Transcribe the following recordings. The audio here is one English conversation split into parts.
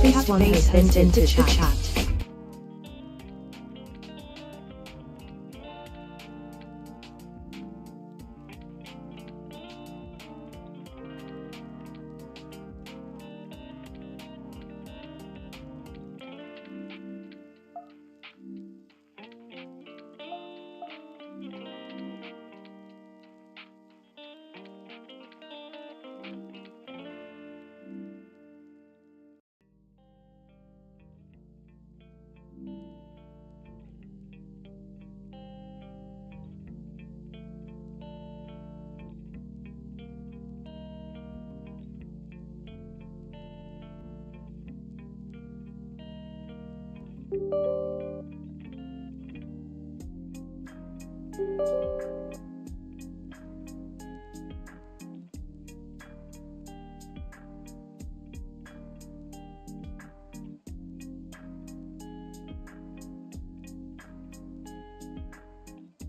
toughest one has been into chat.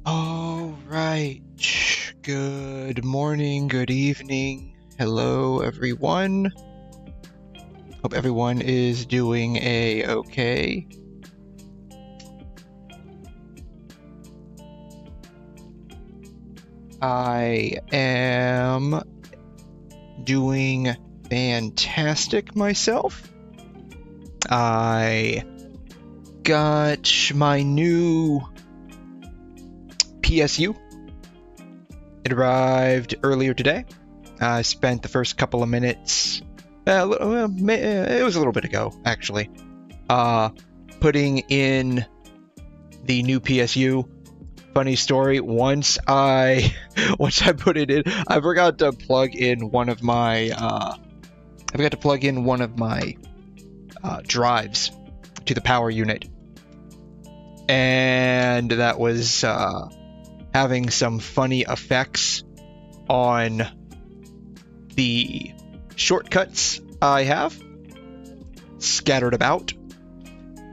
All right. Good morning, good evening. Hello, everyone. Hope everyone is doing okay. I am doing fantastic myself. I got my new PSU. It arrived earlier today. I spent the first couple of minutes, it was a little bit ago actually, putting in the new PSU. Funny story, once I put it in, I forgot to plug in one of my drives to the power unit, and that was having some funny effects on the shortcuts I have scattered about.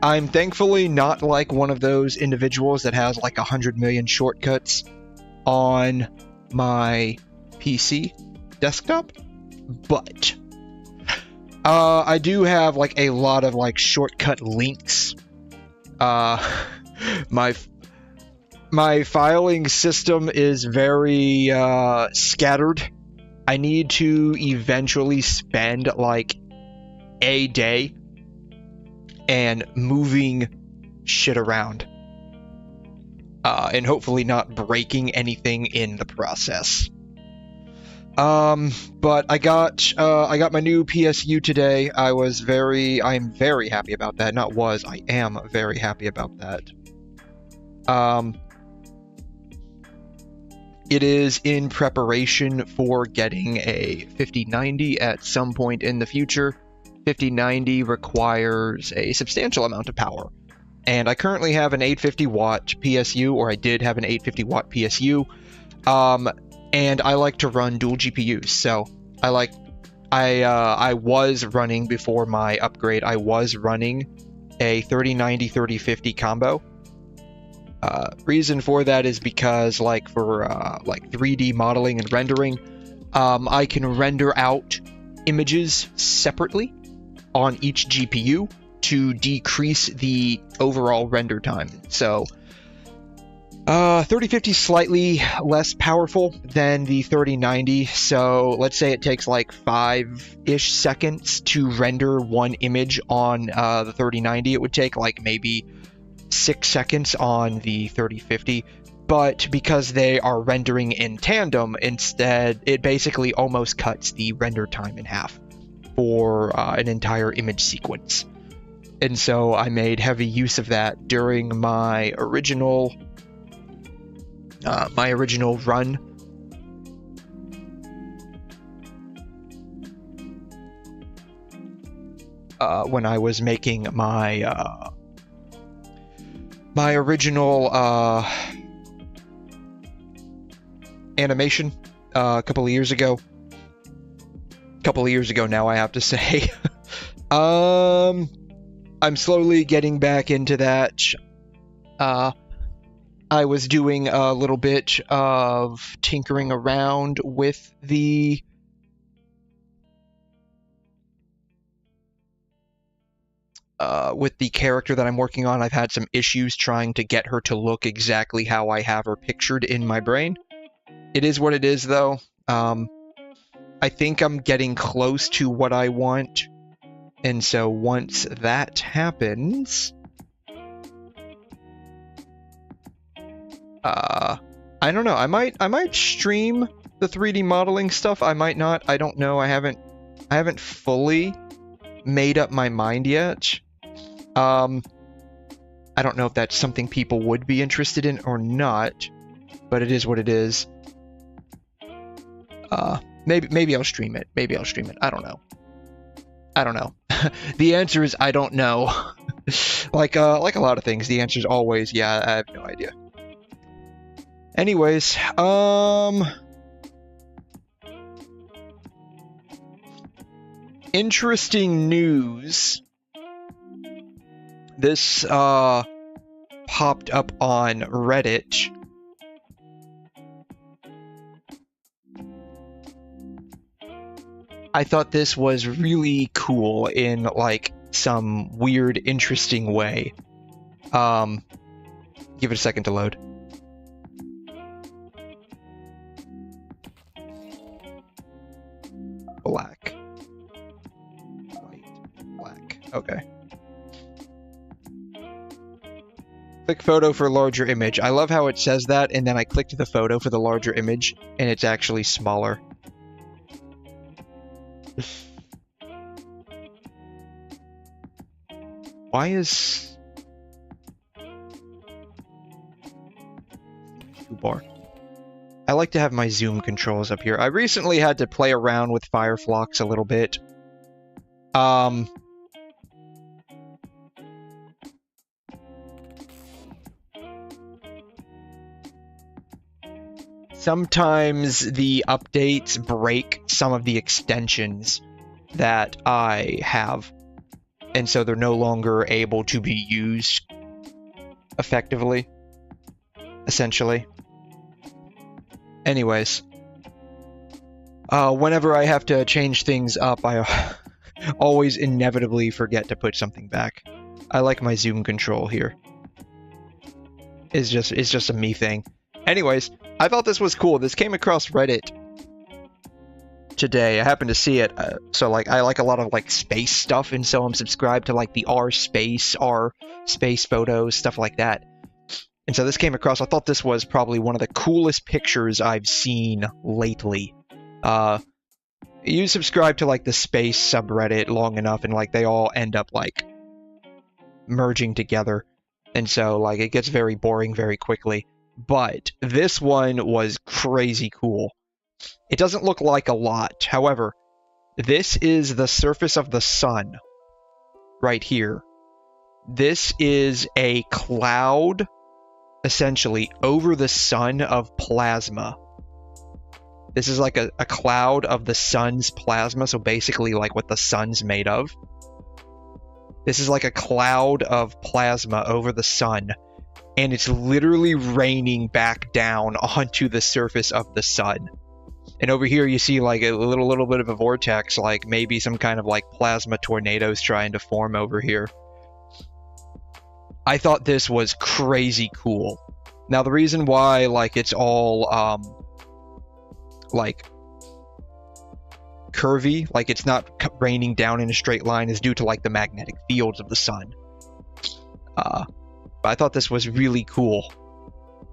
I'm thankfully not like one of those individuals that has like 100 million shortcuts on my PC desktop, but I do have like a lot of like shortcut links. My filing system is very scattered. I need to eventually spend like a day and moving shit around, and hopefully not breaking anything in the process. But I got my new PSU today. I'm very happy about that. I am very happy about that. It is in preparation for getting a 5090 at some point in the future. 5090 requires a substantial amount of power, and I currently have an 850 watt PSU, or I did have an 850 watt PSU, and I like to run dual GPUs. So I was running, before my upgrade, I was running a 3090 3050 combo. Reason for that is because like for 3D modeling and rendering, I can render out images separately on each GPU to decrease the overall render time. So 3050 is slightly less powerful than the 3090, so let's say it takes like 5-ish seconds to render one image on the 3090. It would take like maybe 6 seconds on the 3050, but because they are rendering in tandem, instead it basically almost cuts the render time in half for an entire image sequence. And so I made heavy use of that during my original run. When I was making my my original animation a couple of years ago. Now, I have to say. I'm slowly getting back into that. I was doing a little bit of tinkering around with the with the character that I'm working on, I've had some issues trying to get her to look exactly how I have her pictured in my brain. It is what it is, though. I think I'm getting close to what I want, and so once that happens, I don't know. I might stream the 3D modeling stuff. I might not. I don't know. I haven't fully made up my mind yet. I don't know if that's something people would be interested in or not, but it is what it is. Maybe I'll stream it. Maybe I'll stream it. I don't know. I don't know. The answer is I don't know. like a lot of things, the answer is always yeah. I have no idea. Anyways, interesting news. This popped up on Reddit. I thought this was really cool in like some weird, interesting way. Give it a second to load. Black. White. Black. Okay. Click photo for larger image. I love how it says that, and then I clicked the photo for the larger image, and it's actually smaller. Why is... Bar. I like to have my zoom controls up here. I recently had to play around with Firefox a little bit. Sometimes the updates break some of the extensions that I have, and so they're no longer able to be used effectively, essentially. Anyways, whenever I have to change things up, I always inevitably forget to put something back. I like my zoom control here. It's just a me thing. Anyways, I thought this was cool. This came across Reddit today. I happened to see it. So like I like a lot of like space stuff, and so I'm subscribed to like the R space photos, stuff like that. And so this came across. I thought this was probably one of the coolest pictures I've seen lately. You subscribe to like the space subreddit long enough, and like they all end up like merging together, and so like it gets very boring very quickly. But this one was crazy cool. It doesn't look like a lot. However, this is the surface of the sun right here. This is a cloud, essentially, over the sun of plasma. This is like a cloud of the sun's plasma, so basically like what the sun's made of. This is like a cloud of plasma over the sun, and it's literally raining back down onto the surface of the sun. And over here you see like a little bit of a vortex, like maybe some kind of like plasma tornadoes trying to form over here. I thought this was crazy cool. Now the reason why like it's all like curvy, like it's not raining down in a straight line, is due to like the magnetic fields of the sun. But I thought this was really cool.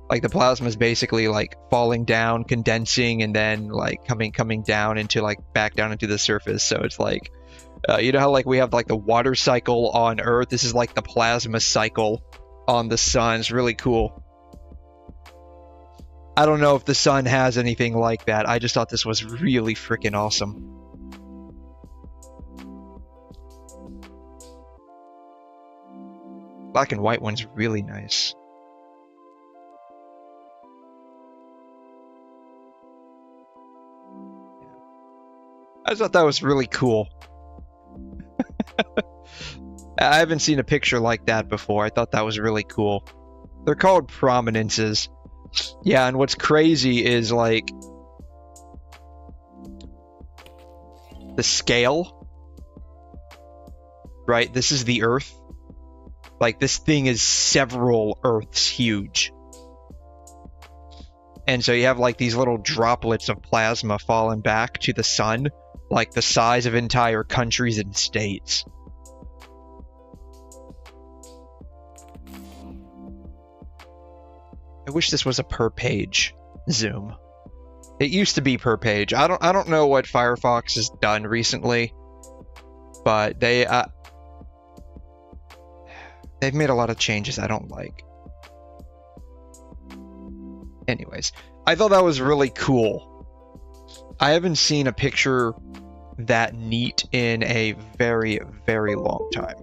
Like the plasma is basically like falling down, condensing, and then like coming down into like back down into the surface. So it's like, you know how like we have like the water cycle on Earth? This is like the plasma cycle on the sun. It's really cool. I don't know if the sun has anything like that. I just thought this was really freaking awesome. Black and white one's really nice. I just thought that was really cool. I haven't seen a picture like that before. I thought that was really cool. They're called prominences. Yeah, and what's crazy is like the scale. Right? This is the Earth. Like, this thing is several Earths huge. And so you have, like, these little droplets of plasma falling back to the sun, like the size of entire countries and states. I wish this was a per page zoom. It used to be per page. I don't know what Firefox has done recently, but they've made a lot of changes I don't like. Anyways, I thought that was really cool. I haven't seen a picture that neat in a very, very long time.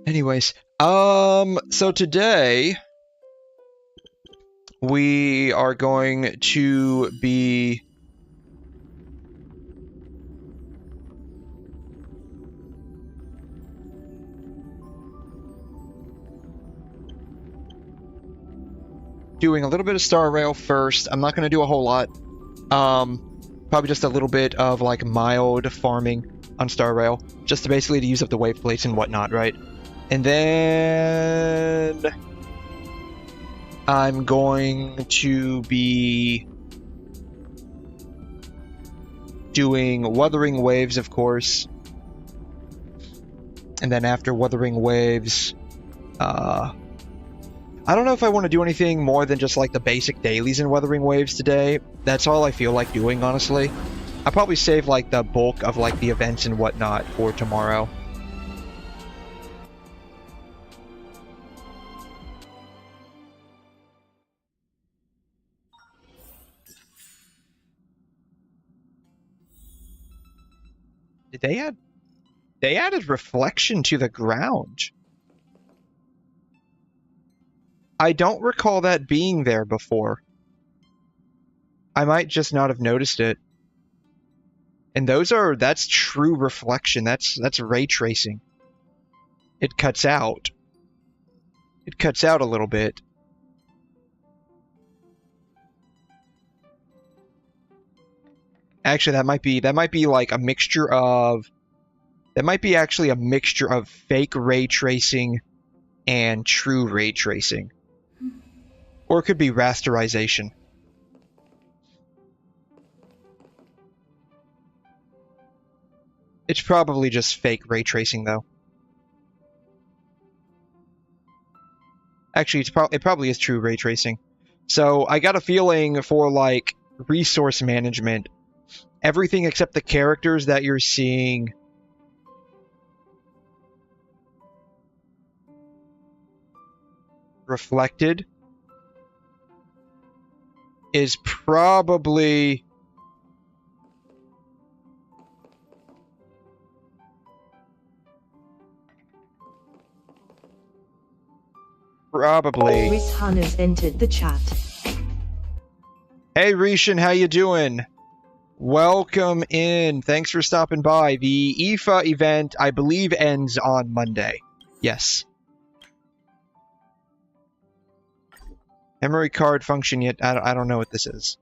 Anyways, so today we are going to be doing a little bit of Star Rail first. I'm not going to do a whole lot. Probably just a little bit of like mild farming on Star Rail, just to basically to use up the wave plates and whatnot, right? And then I'm going to be doing Wuthering Waves, of course. And then after Wuthering Waves, I don't know if I want to do anything more than just like the basic dailies in Wuthering Waves today. That's all I feel like doing, honestly. I'll probably save like the bulk of like the events and whatnot for tomorrow. Did they add? They added reflection to the ground. I don't recall that being there before. I might just not have noticed it. And that's true reflection. That's ray tracing. It cuts out. It cuts out a little bit. Actually, that might be like a mixture of, that might be actually a mixture of fake ray tracing and true ray tracing. Or it could be rasterization. It's probably just fake ray tracing, though. Actually, it probably is true ray tracing. So I got a feeling for like resource management, everything except the characters that you're seeing reflected is probably Rishan has entered the chat. Hey Rishan, how you doing? Welcome in. Thanks for stopping by. The IFA event, I believe, ends on Monday. Yes. Memory card function yet? I don't know what this is.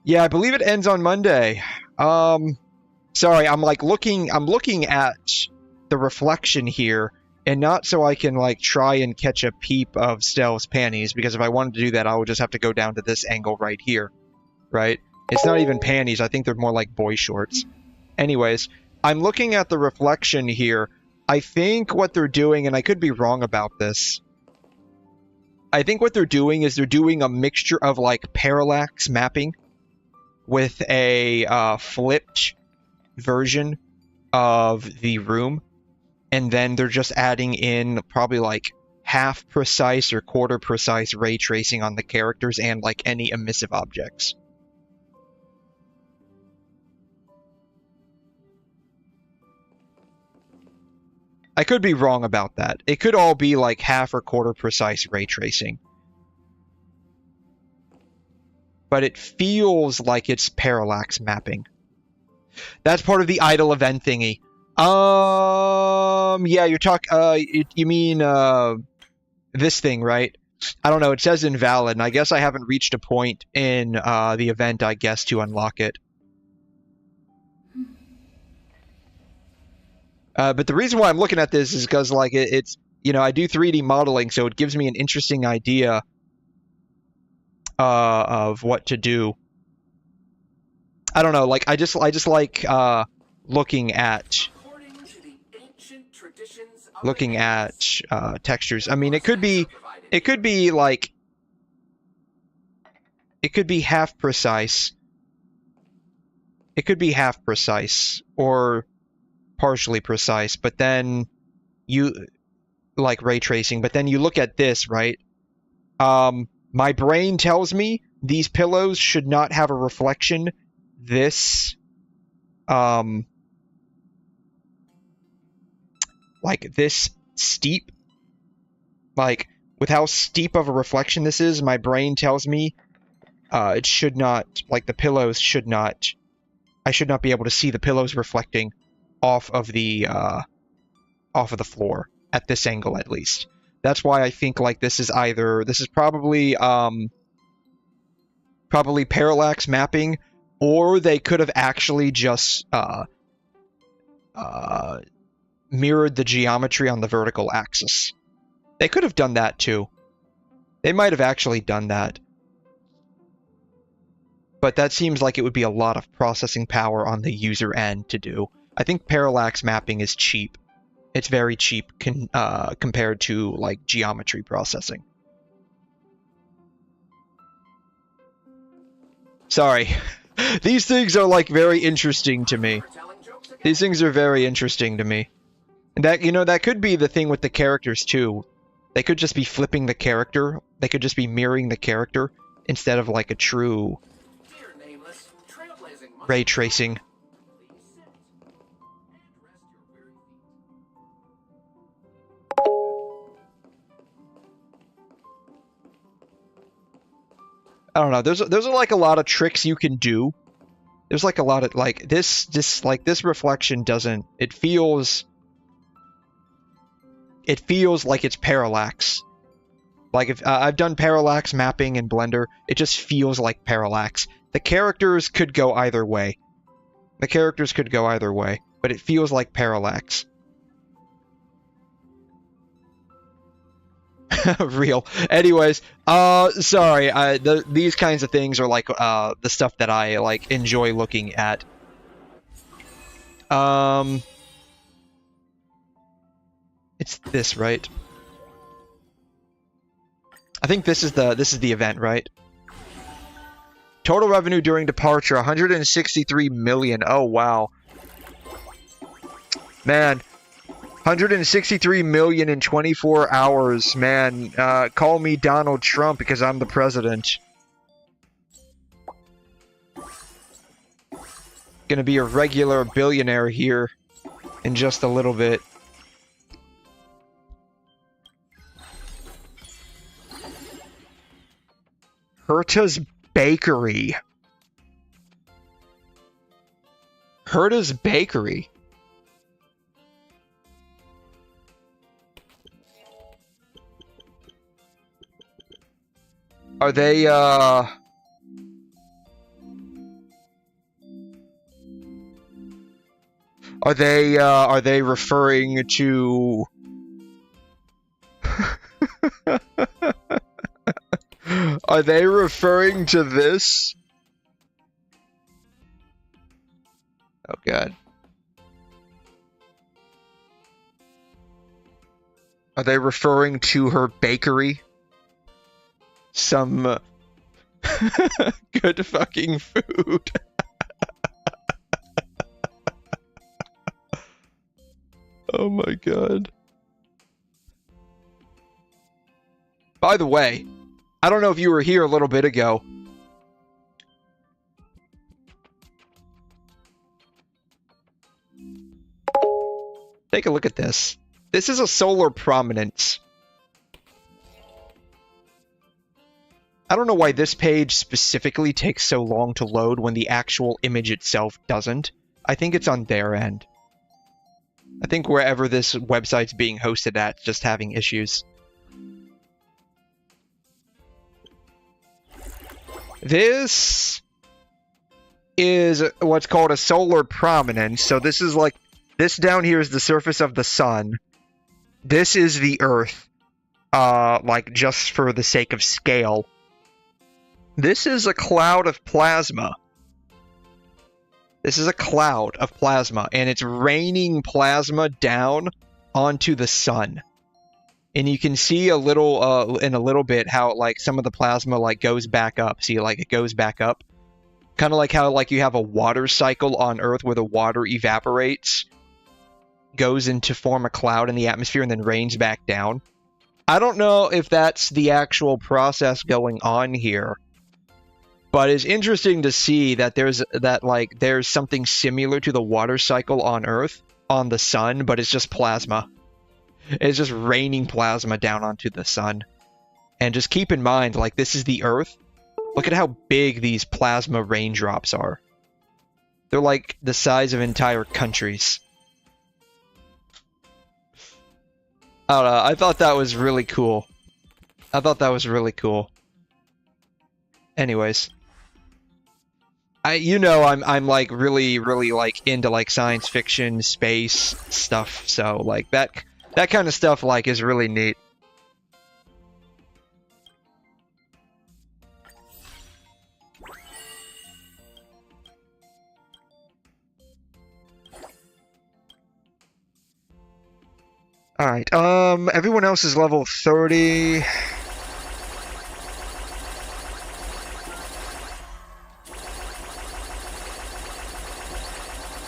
Yeah, I believe it ends on Monday. Sorry, I'm looking at the reflection here, and not so I can like try and catch a peep of Stella's panties, because if I wanted to do that, I would just have to go down to this angle right here, right? It's not even panties. I think they're more like boy shorts. Anyways, I'm looking at the reflection here. I think what they're doing, and I could be wrong about this, I think what they're doing is they're doing a mixture of like parallax mapping with a flipped version of the room, and then they're just adding in probably like half precise or quarter precise ray tracing on the characters and like any emissive objects. I could be wrong about that. It could all be like half or quarter precise ray tracing. But it feels like it's parallax mapping. That's part of the idle event thingy. Yeah, you're talking, you mean, this thing, right? I don't know, it says invalid, and I guess I haven't reached a point in the event, I guess, to unlock it. But the reason why I'm looking at this is because, like, it's, you know, I do 3D modeling, so it gives me an interesting idea of what to do. I don't know, like, I just like looking at textures. I mean, it could be like, it could be half precise. It could be half precise or partially precise, but then you like ray tracing, but then you look at this, right? My brain tells me these pillows should not have a reflection this like this steep. Like, with how steep of a reflection this is, my brain tells me it should not, like, the pillows should not, I should not be able to see the pillows reflecting off of the floor at this angle, at least. That's why I think, like, this is probably parallax mapping, or they could have actually just mirrored the geometry on the vertical axis. They could have done that too. They might have actually done that. But that seems like it would be a lot of processing power on the user end to do. I think parallax mapping is cheap. It's very cheap compared to, like, geometry processing. Sorry. These things are, like, very interesting to me. These things are very interesting to me. And that, you know, that could be the thing with the characters too. They could just be flipping the character. They could just be mirroring the character instead of, like, a true ray tracing. I don't know. There's like a lot of tricks you can do. There's like a lot of, like, this reflection doesn't, it feels like it's parallax. Like, if I've done parallax mapping in Blender, it just feels like parallax. The characters could go either way. But it feels like parallax. Real. Anyways, sorry. These kinds of things are like the stuff that I like enjoy looking at. It's this, right? I think this is the event, right? Total revenue during departure, 163 million. Oh, wow. Man, 163 million in 24 hours. Man, call me Donald Trump because I'm the president. Gonna be a regular billionaire here in just a little bit. Herta's Bakery. Herta's Bakery. Are they, are they referring to... Are they referring to this? Oh, God. Are they referring to her bakery? Some good fucking food. Oh my God. By the way, I don't know if you were here a little bit ago. Take a look at this. This is a solar prominence. I don't know why this page specifically takes so long to load when the actual image itself doesn't. I think it's on their end. I think wherever this website's being hosted at, just having issues. This is what's called a solar prominence. So this is like, this down here is the surface of the sun. This is the Earth, like just for the sake of scale. This is a cloud of plasma. This is a cloud of plasma, and it's raining plasma down onto the sun. And you can see a little, in a little bit, how like some of the plasma like goes back up. See, like it goes back up. Kind of like how like you have a water cycle on Earth where the water evaporates, goes into form a cloud in the atmosphere, and then rains back down. I don't know if that's the actual process going on here, but it's interesting to see that there's something similar to the water cycle on Earth, on the sun, but it's just plasma. It's just raining plasma down onto the sun. And just keep in mind, like, this is the Earth. Look at how big these plasma raindrops are. They're like the size of entire countries. I don't know, I thought that was really cool. Anyways. I'm like really like into like science fiction, space stuff, so like that kind of stuff like is really neat. Alright, everyone else is level 30.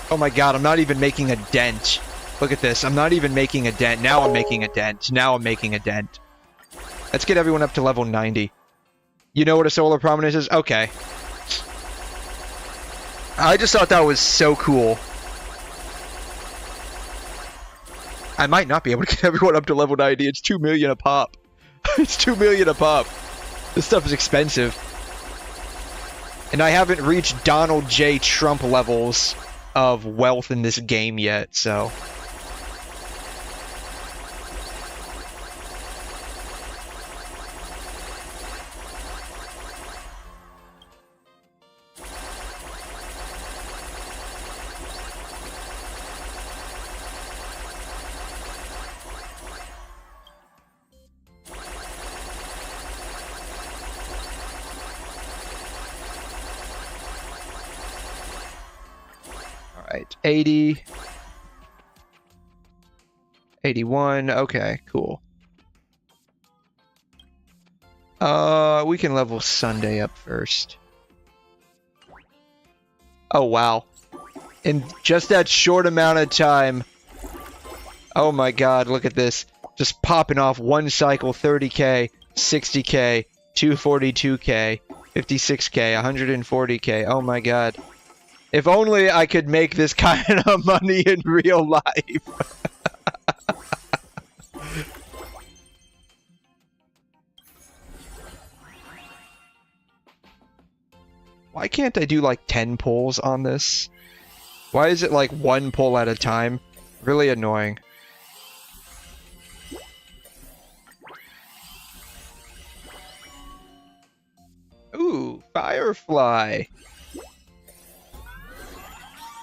Oh my god, I'm not even making a dent. Look at this, I'm not even making a dent. Now I'm making a dent. Let's get everyone up to level 90. You know what a solar prominence is? Okay. I just thought that was so cool. I might not be able to get everyone up to level 90. It's 2 million a pop. It's 2 million a pop. This stuff is expensive. And I haven't reached Donald J. Trump levels of wealth in this game yet, so... Alright, 80. 81, okay, cool. We can level Sunday up first. Oh, wow. In just that short amount of time. Oh my god, look at this. Just popping off one cycle, 30k, 60k, 242k, 56k, 140k. Oh my god. If only I could make this kind of money in real life. Why can't I do like 10 pulls on this? Why is it like one pull at a time? Really annoying. Ooh, Firefly.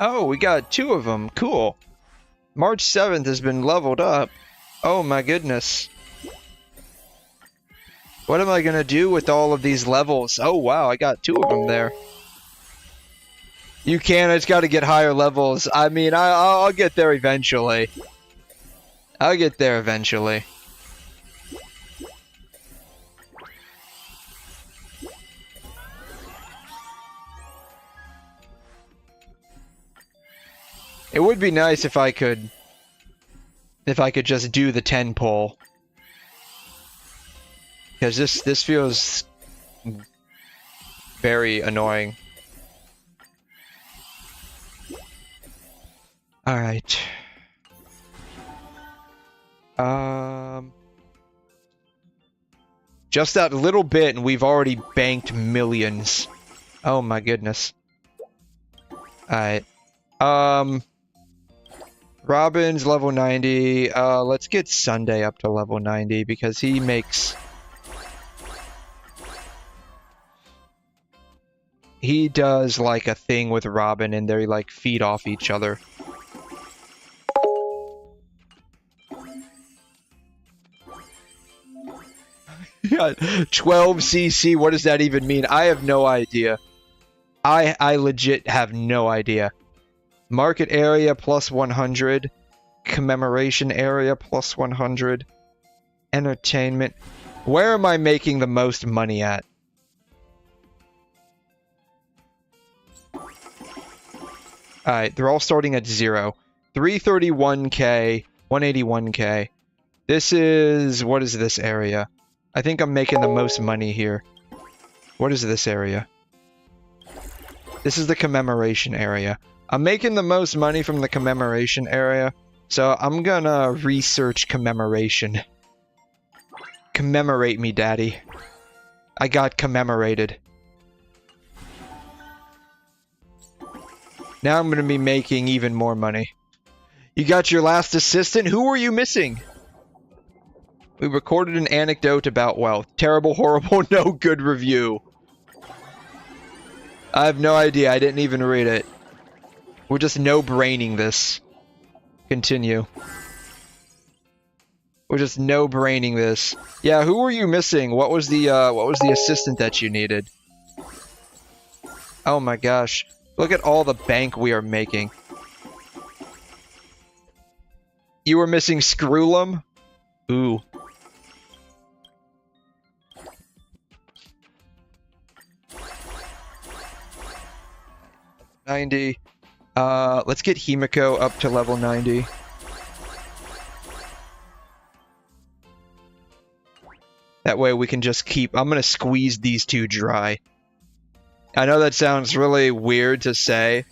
Oh, we got 2 of them. Cool. March 7th has been leveled up. Oh my goodness. What am I gonna do with all of these levels? Oh wow, I got 2 of them there. You can, I just gotta get higher levels. I mean, I'll get there eventually. I'll get there eventually. It would be nice if I could just do the 10 pull. Because this feels very annoying. Alright. Just that little bit and we've already banked millions. Oh my goodness. Alright. Robin's level 90. Let's get Sunday up to level 90 because he makes... He does like a thing with Robin and they like feed off each other. Yeah, 12 cc, what does that even mean? I have no idea. I legit have no idea. Market area plus 100. Commemoration area plus 100. Entertainment. Where am I making the most money at? Alright, they're all starting at 0. 331k, 181k. This is... what is this area? I think I'm making the most money here. What is this area? This is the commemoration area. I'm making the most money from the commemoration area, so I'm gonna research commemoration. Commemorate me, daddy. I got commemorated. Now I'm gonna be making even more money. You got your last assistant? Who were you missing? We recorded an anecdote about wealth. Terrible, horrible, no good review. I have no idea. I didn't even read it. We're just no-braining this. Continue. We're just no-braining this. Yeah, who were you missing? What was the assistant that you needed? Oh my gosh. Look at all the bank we are making. You were missing Screwlum? Ooh. $90. Let's get Himiko up to level 90. That way we can just keep... I'm gonna squeeze these two dry. I know that sounds really weird to say,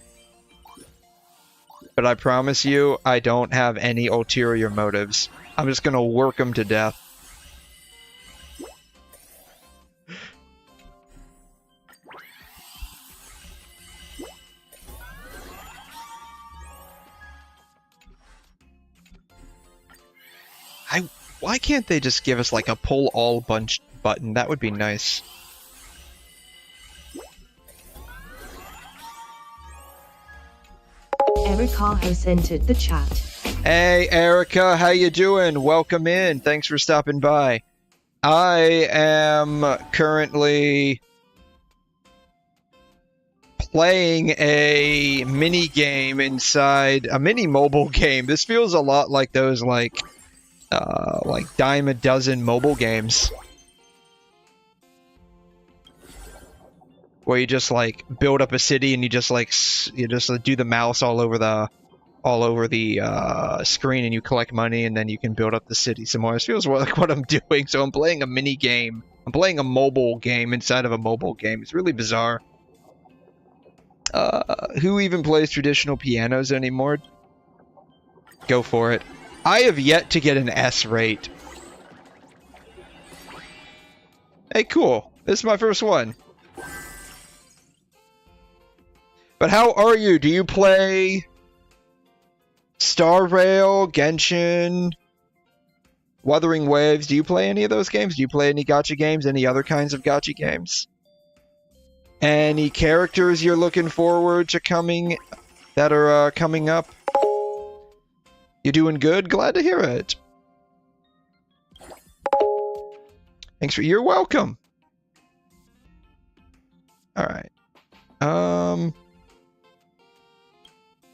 but I promise you, I don't have any ulterior motives. I'm just gonna work them to death. Why can't they just give us like a pull all bunch button? That would be nice. Erica has entered the chat. Hey Erica, how you doing? Welcome in. Thanks for stopping by. I am currently playing a mini game inside a mini mobile game. This feels a lot like those like dime a dozen mobile games where you just like build up a city and you just do the mouse all over the screen and you collect money and then you can build up the city some more. This feels like what I'm doing. So I'm playing a mini game. I'm playing a mobile game inside of a mobile game. It's really bizarre. Who even plays traditional pianos anymore? Go for it. I have yet to get an S rate. Hey, cool. This is my first one. But how are you? Do you play Star Rail, Genshin, Wuthering Waves? Do you play any of those games? Do you play any gacha games? Any other kinds of gacha games? Any characters you're looking forward to coming up? You doing good? Glad to hear it. Thanks for... You're welcome. Alright.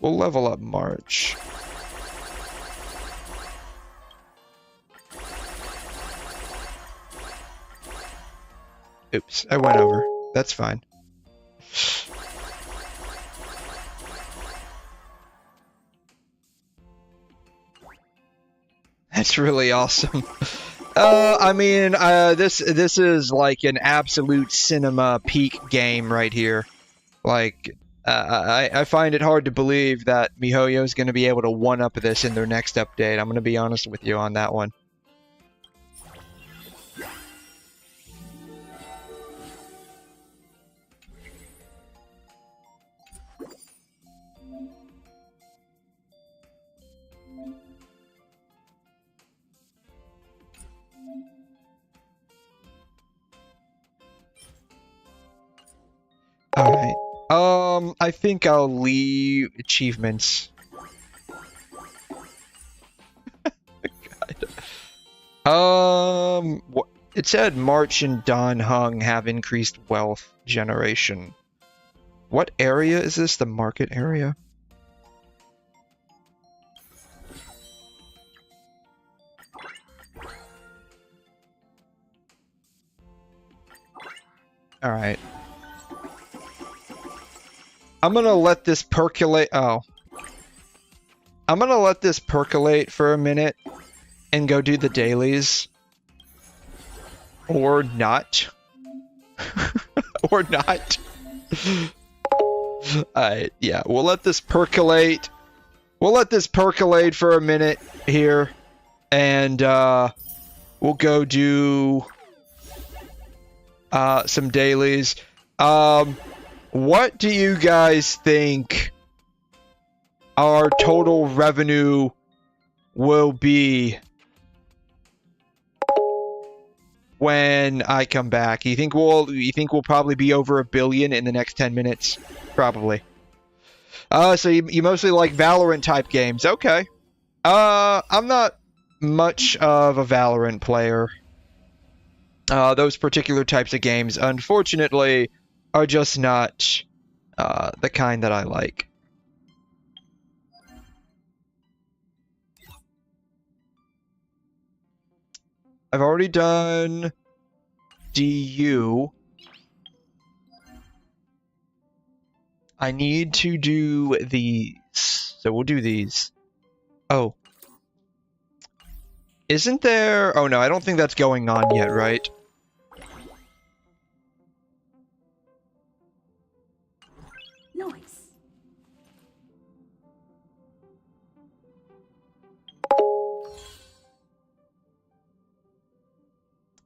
We'll level up March. Oops, I went over. That's fine. That's really awesome. I mean, this is like an absolute cinema peak game right here. Like, I find it hard to believe that MiHoYo is going to be able to one-up this in their next update. I'm going to be honest with you on that one. Alright. I think I'll leave achievements. God. It said March and Dan Hung have increased wealth generation. What area is this? The market area? All right. I'm gonna let this percolate. Oh. I'm gonna let this percolate for a minute and go do the dailies. Or not. Or not. Alright, yeah, we'll let this percolate. We'll let this percolate for a minute here. And we'll go do some dailies. What do you guys think our total revenue will be when I come back? You think we'll probably be over $1 billion in the next 10 minutes? Probably. So you mostly like Valorant type games. Okay. I'm not much of a Valorant player. Those particular types of games, unfortunately, are just not the kind that I like. I've already done DU. I need to do these. So we'll do these. Oh. Isn't there... Oh no, I don't think that's going on yet, right? Noise.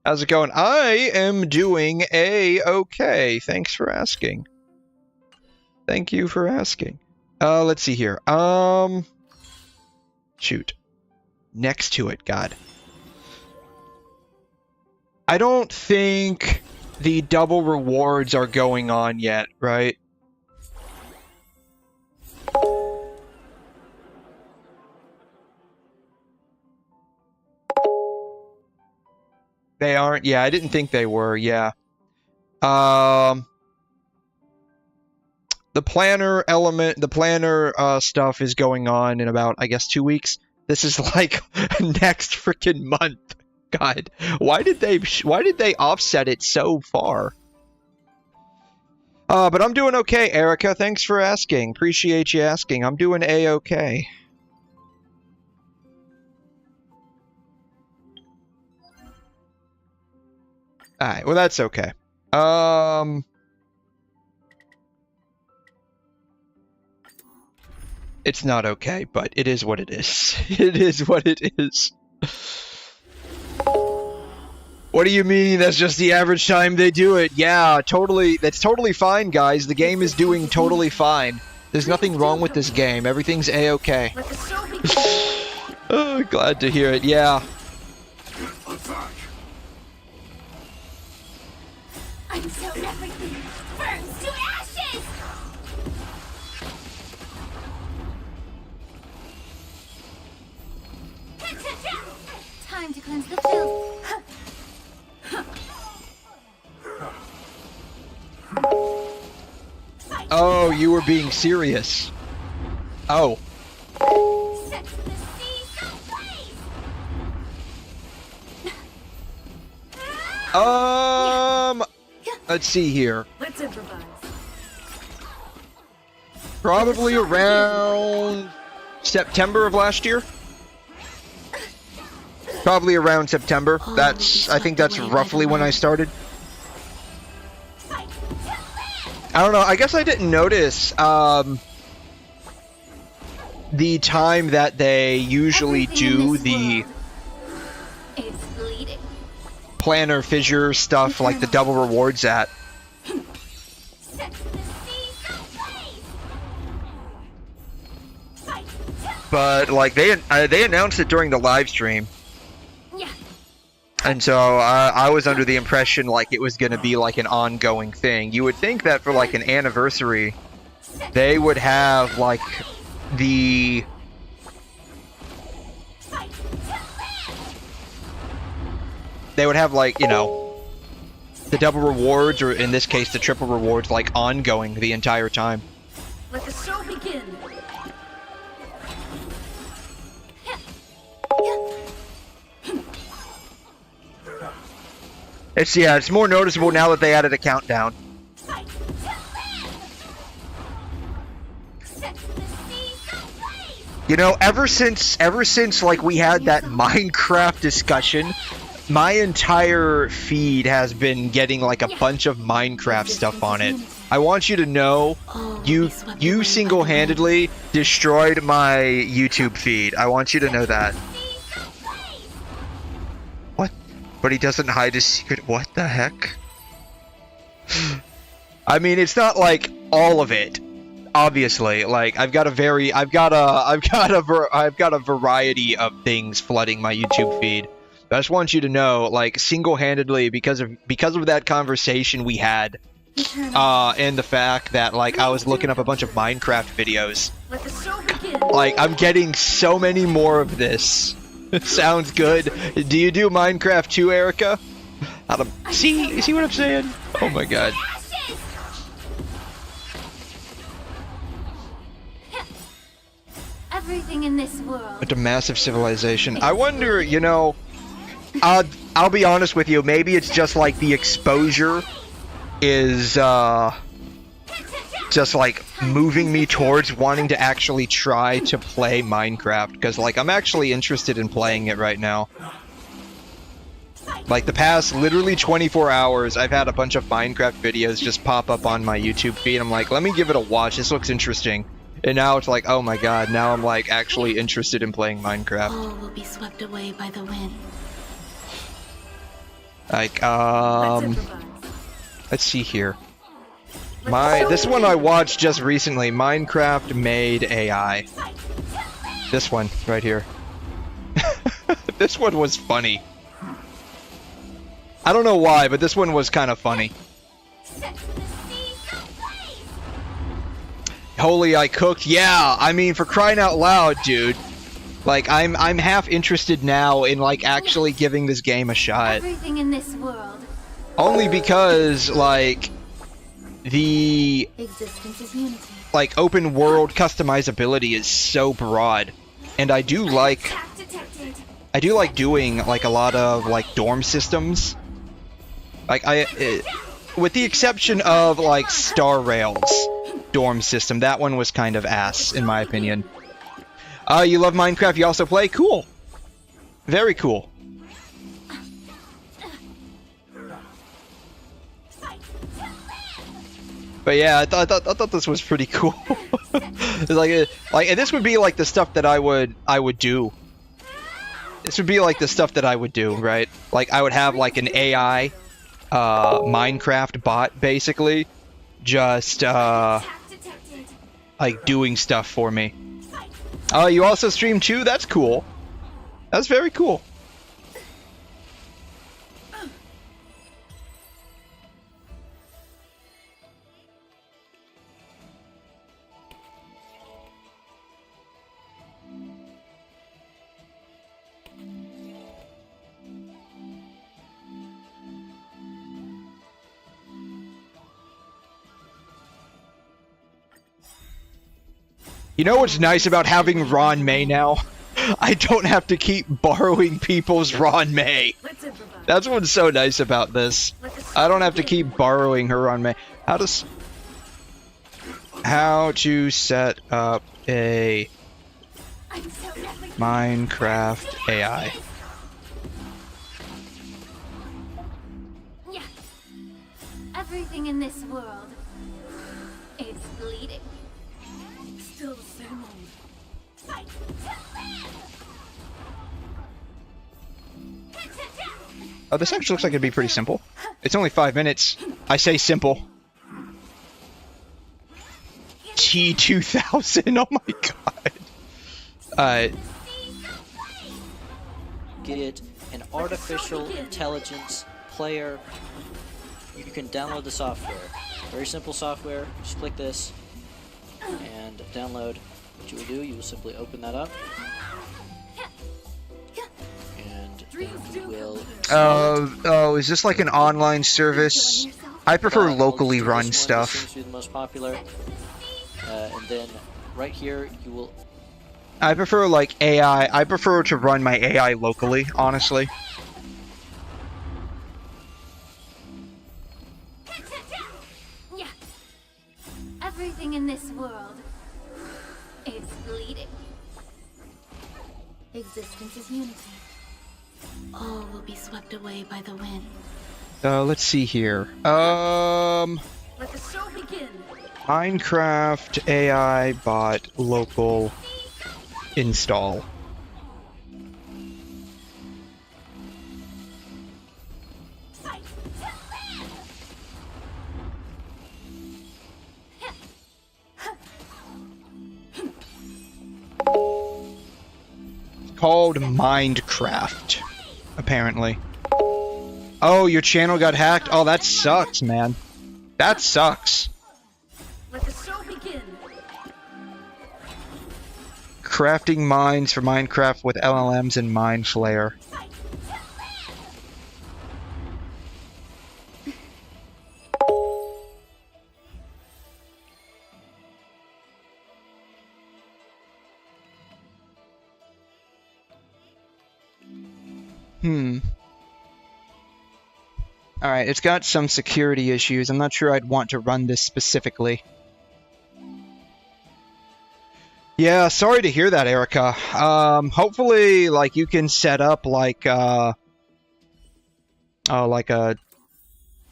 How's it going? I am doing A-okay. Thanks for asking. Thank you for asking. Let's see here. Shoot. Next to it, God. I don't think the double rewards are going on yet, right? They aren't? Yeah, I didn't think they were, yeah. The planner element, the planner stuff is going on in about, I guess, 2 weeks. This is like next freaking month. God, why did they offset it so far? But I'm doing okay, Erica. Thanks for asking. Appreciate you asking. I'm doing A-okay. Alright, well that's okay. It's not okay, but it is what it is. It is what it is. What do you mean that's just the average time they do it? Yeah, totally. That's totally fine, guys. The game is doing totally fine. There's nothing wrong with this game. Everything's A-okay. Oh, glad to hear it. Yeah. Until everything burns to ashes! Time to cleanse the filth. Oh, you were being serious. Oh. Set the seas ablaze! Let's see here. Let's improvise. Probably around September of last year. Probably around September. I think that's roughly when I started. I don't know. I guess I didn't notice the time that they usually do the planner fissure stuff, like the double rewards at. But like they announced it during the live stream. And so I was under the impression like it was going to be like an ongoing thing. You would think that for like an anniversary they would have like the you know, the double rewards, or in this case the triple rewards, like ongoing the entire time. Let the show begin. It's more noticeable now that they added a countdown. You know, ever since like we had that Minecraft discussion, my entire feed has been getting like a bunch of Minecraft stuff on it. I want you to know, you single-handedly destroyed my YouTube feed. I want you to know that. What? But he doesn't hide his secret. What the heck? I mean, it's not like all of it. Obviously, like I've got a variety of things flooding my YouTube feed. But I just want you to know, like, single-handedly, because of that conversation we had, and the fact that like I was looking up a bunch of Minecraft videos, like I'm getting so many more of this. Sounds good. Do you do Minecraft too, Erica? See what I'm saying? Oh my god. Everything in this world. But a massive civilization. I wonder, you know, I'll be honest with you, maybe it's just like the exposure is just like moving me towards wanting to actually try to play Minecraft, because like I'm actually interested in playing it right now. Like the past literally 24 hours, I've had a bunch of Minecraft videos just pop up on my YouTube feed. I'm like, let me give it a watch, this looks interesting. And now it's like, oh my god, now I'm like actually interested in playing Minecraft. All will be swept away by the wind. Like, let's see here. This one I watched just recently, Minecraft Made AI. This one, right here. This one was funny. I don't know why, but this one was kind of funny. Holy, I cooked. Yeah, I mean, for crying out loud, dude. Like, I'm half interested now in, like, actually giving this game a shot. Everything in this world. Only because, like, the, Existence is unity. like, open world customizability is so broad. And I do like doing, like, a lot of, like, dorm systems. Like, with the exception of, like, Star Rail's dorm system, that one was kind of ass, in my opinion. You love Minecraft, you also play? Cool. Very cool. But yeah, I thought this was pretty cool. like this would be like the stuff that I would do. This would be like the stuff that I would do, right? Like I would have like an AI Minecraft bot basically just like doing stuff for me. Oh, you also stream too? That's cool. That's very cool. You know what's nice about having Ron May now? I don't have to keep borrowing people's Ron May. That's what's so nice about this. I don't have to keep borrowing her Ron May. How to set up a Minecraft AI. Yeah. Everything in this world. It's bleeding. Still the same old. Oh, this actually looks like it'd be pretty simple. It's only 5 minutes. I say simple. T2000. Oh my god. Get an artificial intelligence player. You can download the software. Very simple software. Just click this. and download. What you will do, you will simply open that up. And you will... Oh, is this like an online service? I prefer locally run This one stuff. seems to be the most popular. And then right here, you will... I prefer like AI. I prefer to run my AI locally, honestly. Everything in this world is bleeding. Existence is unity. All will be swept away by the wind. Let's see here. Let the show begin. Minecraft AI bot local install. Called Minecraft, apparently. Oh, your channel got hacked? Oh, that sucks, man. That sucks. Let the show begin. Crafting mines for Minecraft with LLMs and Mine Flare. Alright, it's got some security issues. I'm not sure I'd want to run this specifically. Yeah, sorry to hear that, Erica. Hopefully, like, you can set up, like a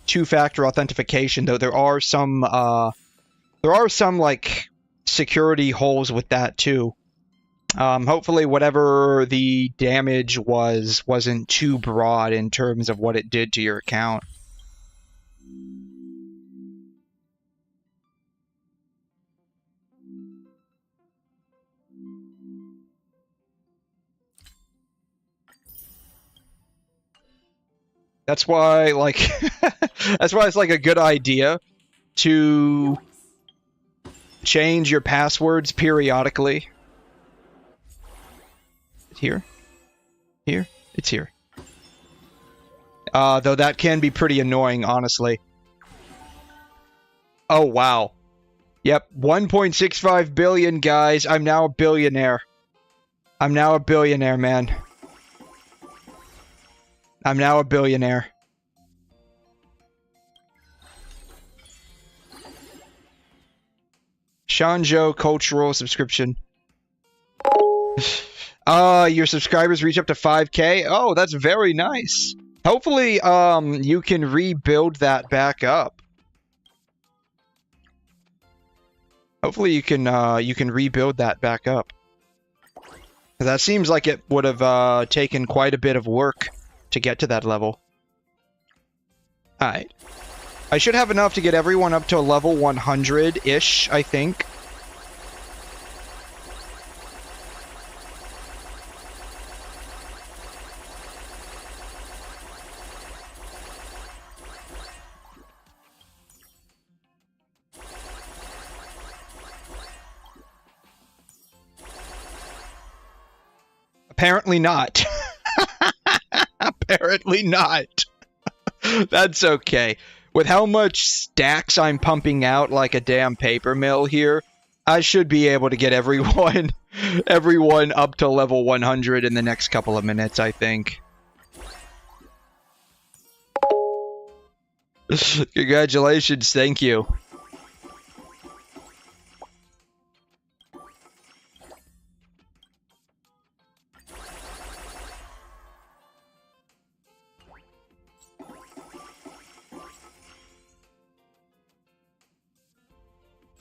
two-factor authentication, though there are some, like, security holes with that, too. Hopefully whatever the damage wasn't too broad in terms of what it did to your account. That's why, like, that's why it's like a good idea to change your passwords periodically. Here? Here? It's here. Though that can be pretty annoying, honestly. Oh, wow. Yep, 1.65 billion, guys. I'm now a billionaire. I'm now a billionaire, man. I'm now a billionaire. Shanjo cultural subscription. Your subscribers reach up to 5K? Oh, that's very nice. Hopefully, you can rebuild that back up. Hopefully you can rebuild that back up. That seems like it would have, taken quite a bit of work to get to that level. Alright. I should have enough to get everyone up to level 100-ish, I think. Apparently not. Apparently not. That's okay. With how much stacks I'm pumping out like a damn paper mill here, I should be able to get everyone up to level 100 in the next couple of minutes, I think. Congratulations, thank you.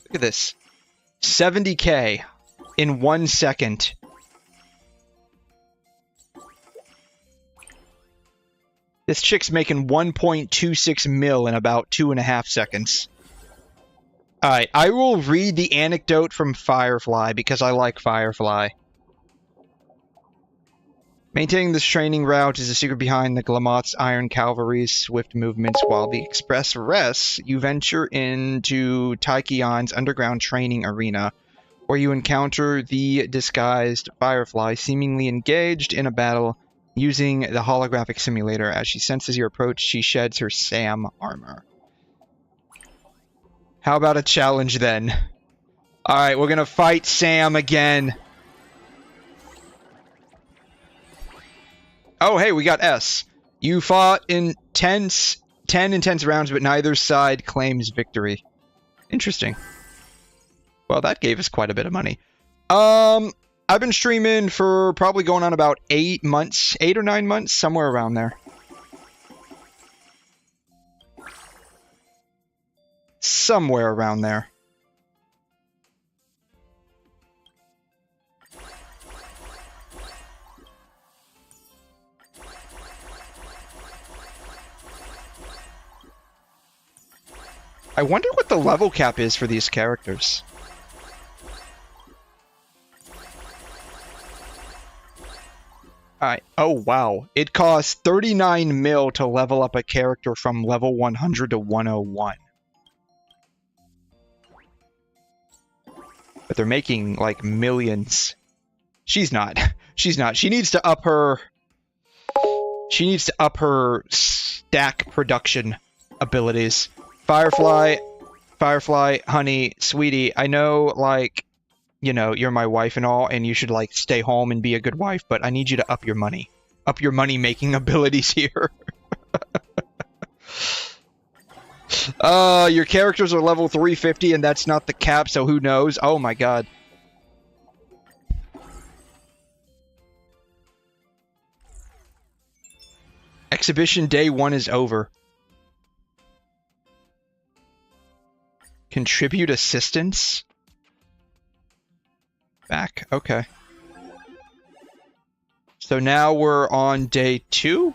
Look at this. 70K in 1 second. This chick's making 1.26 mil in about 2.5 seconds. Alright, I will read the anecdote from Firefly because I like Firefly. Maintaining this training route is the secret behind the Glamoth's Iron Cavalry's swift movements, while the Express rests, you venture into Taikion's underground training arena, where you encounter the disguised Firefly seemingly engaged in a battle using the holographic simulator. As she senses your approach, she sheds her Sam armor. How about a challenge then? Alright, we're gonna fight Sam again. Oh, hey, we got S. You fought in 10 intense rounds, but neither side claims victory. Interesting. Well, that gave us quite a bit of money. I've been streaming for probably going on about 8 months, 8 or 9 months, somewhere around there. Somewhere around there. I wonder what the level cap is for these characters. Alright. Oh, wow. It costs 39 mil to level up a character from level 100 to 101. But they're making, like, millions. She's not. She's not. She needs to up her... She needs to up her stack production abilities. Firefly, honey, sweetie, I know, like, you know, you're my wife and all, and you should, like, stay home and be a good wife, but I need you to up your money. Up your money-making abilities here. Your characters are level 350, and that's not the cap, so who knows? Oh my god. Exhibition day 1 is over. Contribute assistance? Back, okay. So now we're on day 2?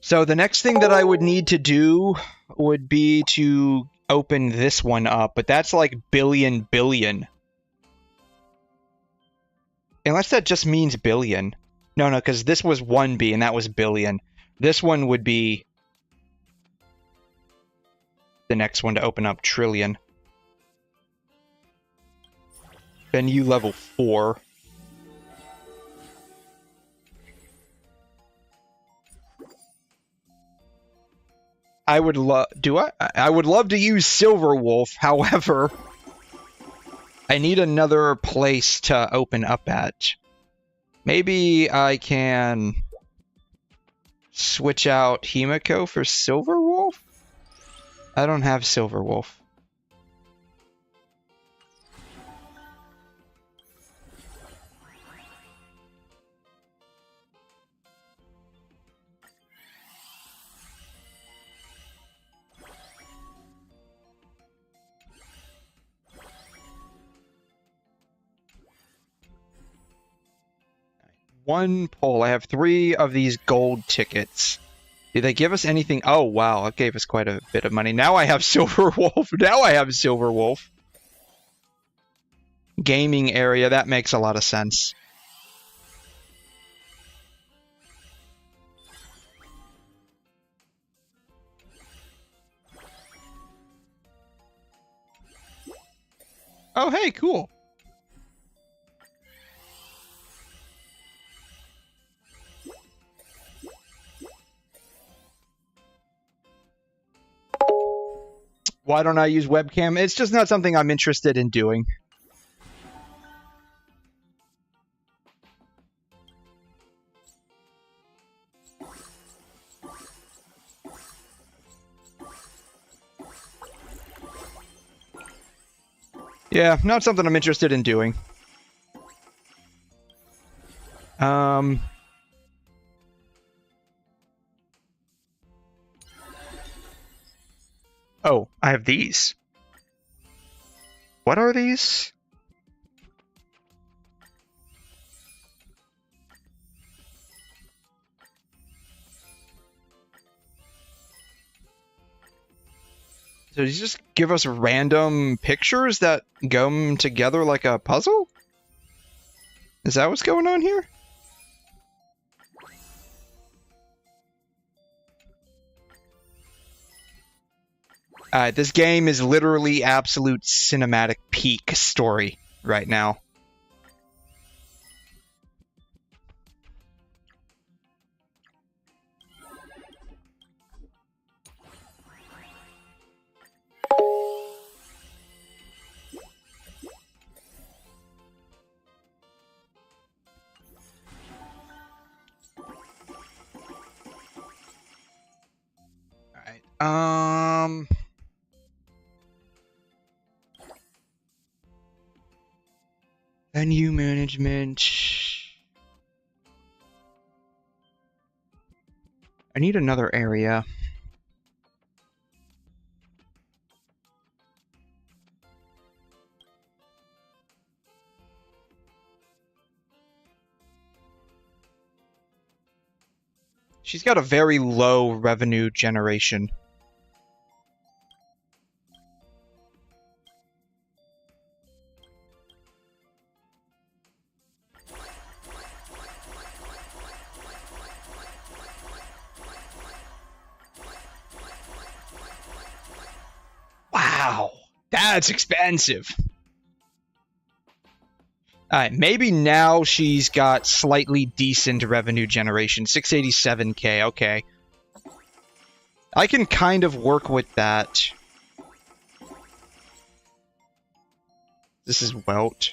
So the next thing that I would need to do would be to open this one up, but that's like billion. Unless that just means billion. No, because this was 1B and that was billion. This one would be the next one to open up, trillion. Then you level 4. I would love... I would love to use Silver Wolf, however... I need another place to open up at. Maybe I can... switch out Himiko for Silver Wolf? I don't have Silver Wolf. One pull. I have 3 of these gold tickets. Did they give us anything? Oh, wow. That gave us quite a bit of money. Now I have Silver Wolf. Now I have Silver Wolf. Gaming area. That makes a lot of sense. Oh, hey, cool. Why don't I use webcam? It's just not something I'm interested in doing. Yeah, not something I'm interested in doing. Oh, I have these. What are these? So you just give us random pictures that go together like a puzzle? Is that what's going on here? Alright, this game is literally absolute cinematic peak story right now. Alright, venue management. I need another area. She's got a very low revenue generation. Wow, that's expensive. Alright, maybe now she's got slightly decent revenue generation. 687k, okay. I can kind of work with that. This is Welt.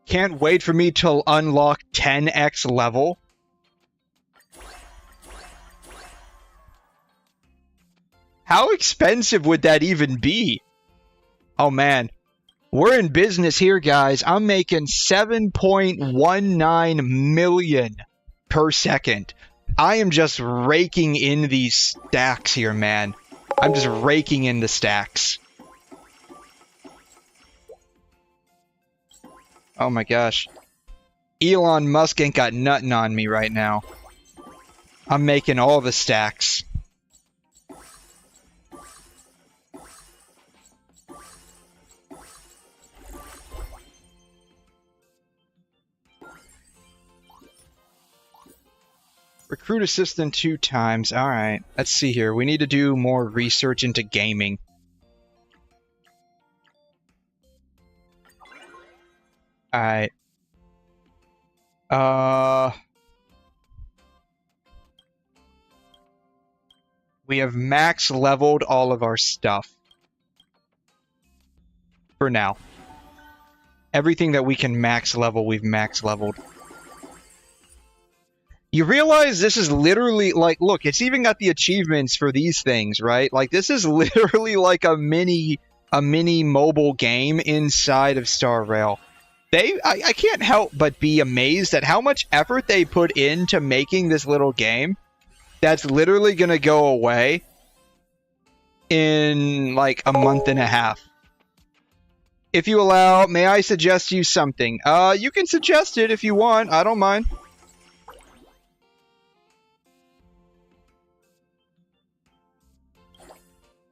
Can't wait for me to unlock 10x level. How expensive would that even be? Oh man. We're in business here, guys. I'm making 7.19 million per second. I am just raking in these stacks here, man. I'm just raking in the stacks. Oh my gosh. Elon Musk ain't got nothing on me right now. I'm making all the stacks. Recruit assistant 2 times. Alright, let's see here. We need to do more research into gaming. Alright. We have max leveled all of our stuff. For now. Everything that we can max level, we've max leveled. You realize this is literally, like, look, it's even got the achievements for these things, right? Like, this is literally like a mini mobile game inside of Star Rail. I can't help but be amazed at how much effort they put into making this little game that's literally gonna go away in, like, a month and a half. If you allow, may I suggest you something? You can suggest it if you want, I don't mind.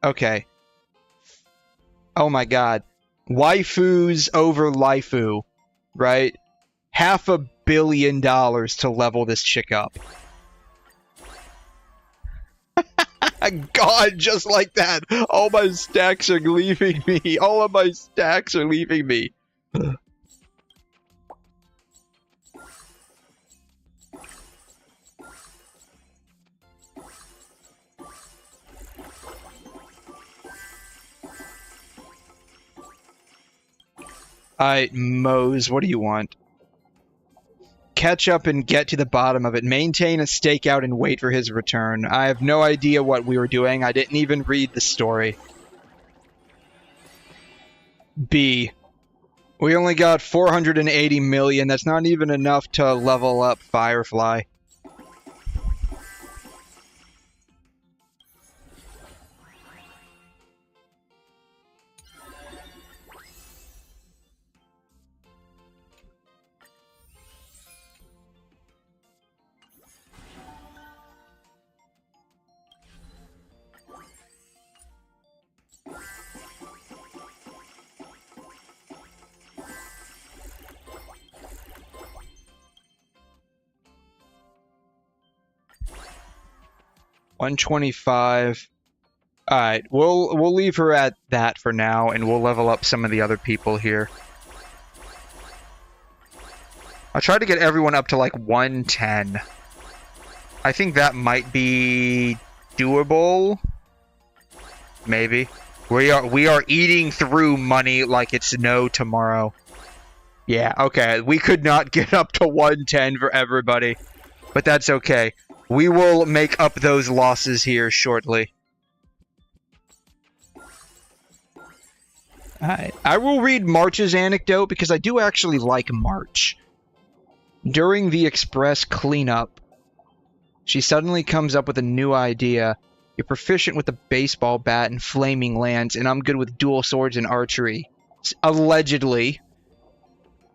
Okay. Oh my god. Waifus over Laifu, right? $500 million to level this chick up. God, just like that. All my stacks are leaving me. All of my stacks are leaving me. Alright, Mose, what do you want? Catch up and get to the bottom of it. Maintain a stakeout and wait for his return. I have no idea what we were doing. I didn't even read the story. B. We only got 480 million. That's not even enough to level up Firefly. 125. Alright, we'll leave her at that for now, and we'll level up some of the other people here. I'll try to get everyone up to like 110. I think that might be doable. Maybe. We are eating through money like it's no tomorrow. Yeah, okay. We could not get up to 110 for everybody. But that's okay. We will make up those losses here shortly. Alright. I will read March's anecdote because I do actually like March. During the express cleanup, she suddenly comes up with a new idea. You're proficient with a baseball bat and flaming lance, and I'm good with dual swords and archery. Allegedly.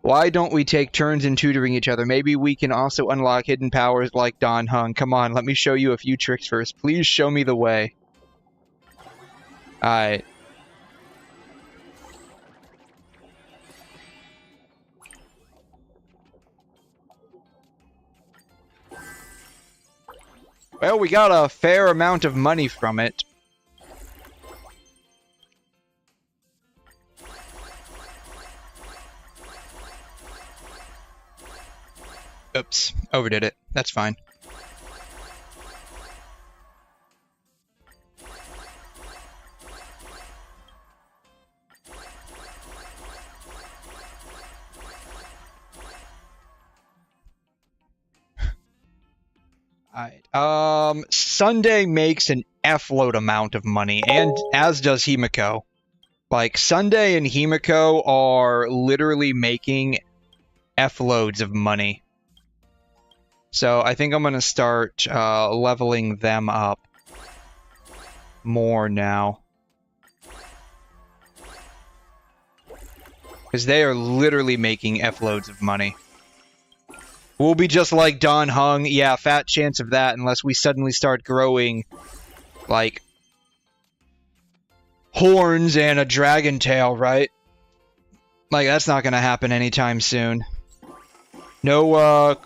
Why don't we take turns in tutoring each other? Maybe we can also unlock hidden powers like Don Hung. Come on, let me show you a few tricks first. Please show me the way. Alright. Well, we got a fair amount of money from it. Oops, overdid it. That's fine. Alright, Sunday makes an F-load amount of money, and as does Himiko. Like, Sunday and Himiko are literally making F-loads of money. So I think I'm gonna start leveling them up more now. Because they are literally making F-loads of money. We'll be just like Don Hung. Yeah, fat chance of that unless we suddenly start growing, like, horns and a dragon tail, right? Like, that's not gonna happen anytime soon. No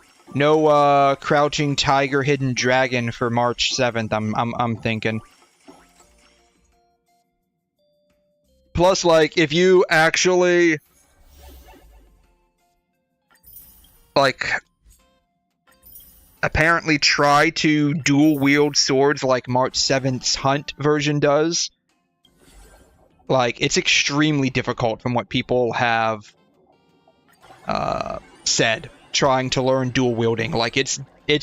crouching tiger hidden dragon for March 7th, I'm thinking. Plus, like, if you actually, like, apparently try to dual wield swords like March 7th's Hunt version does, like, it's extremely difficult from what people have said. Trying to learn dual wielding, like it's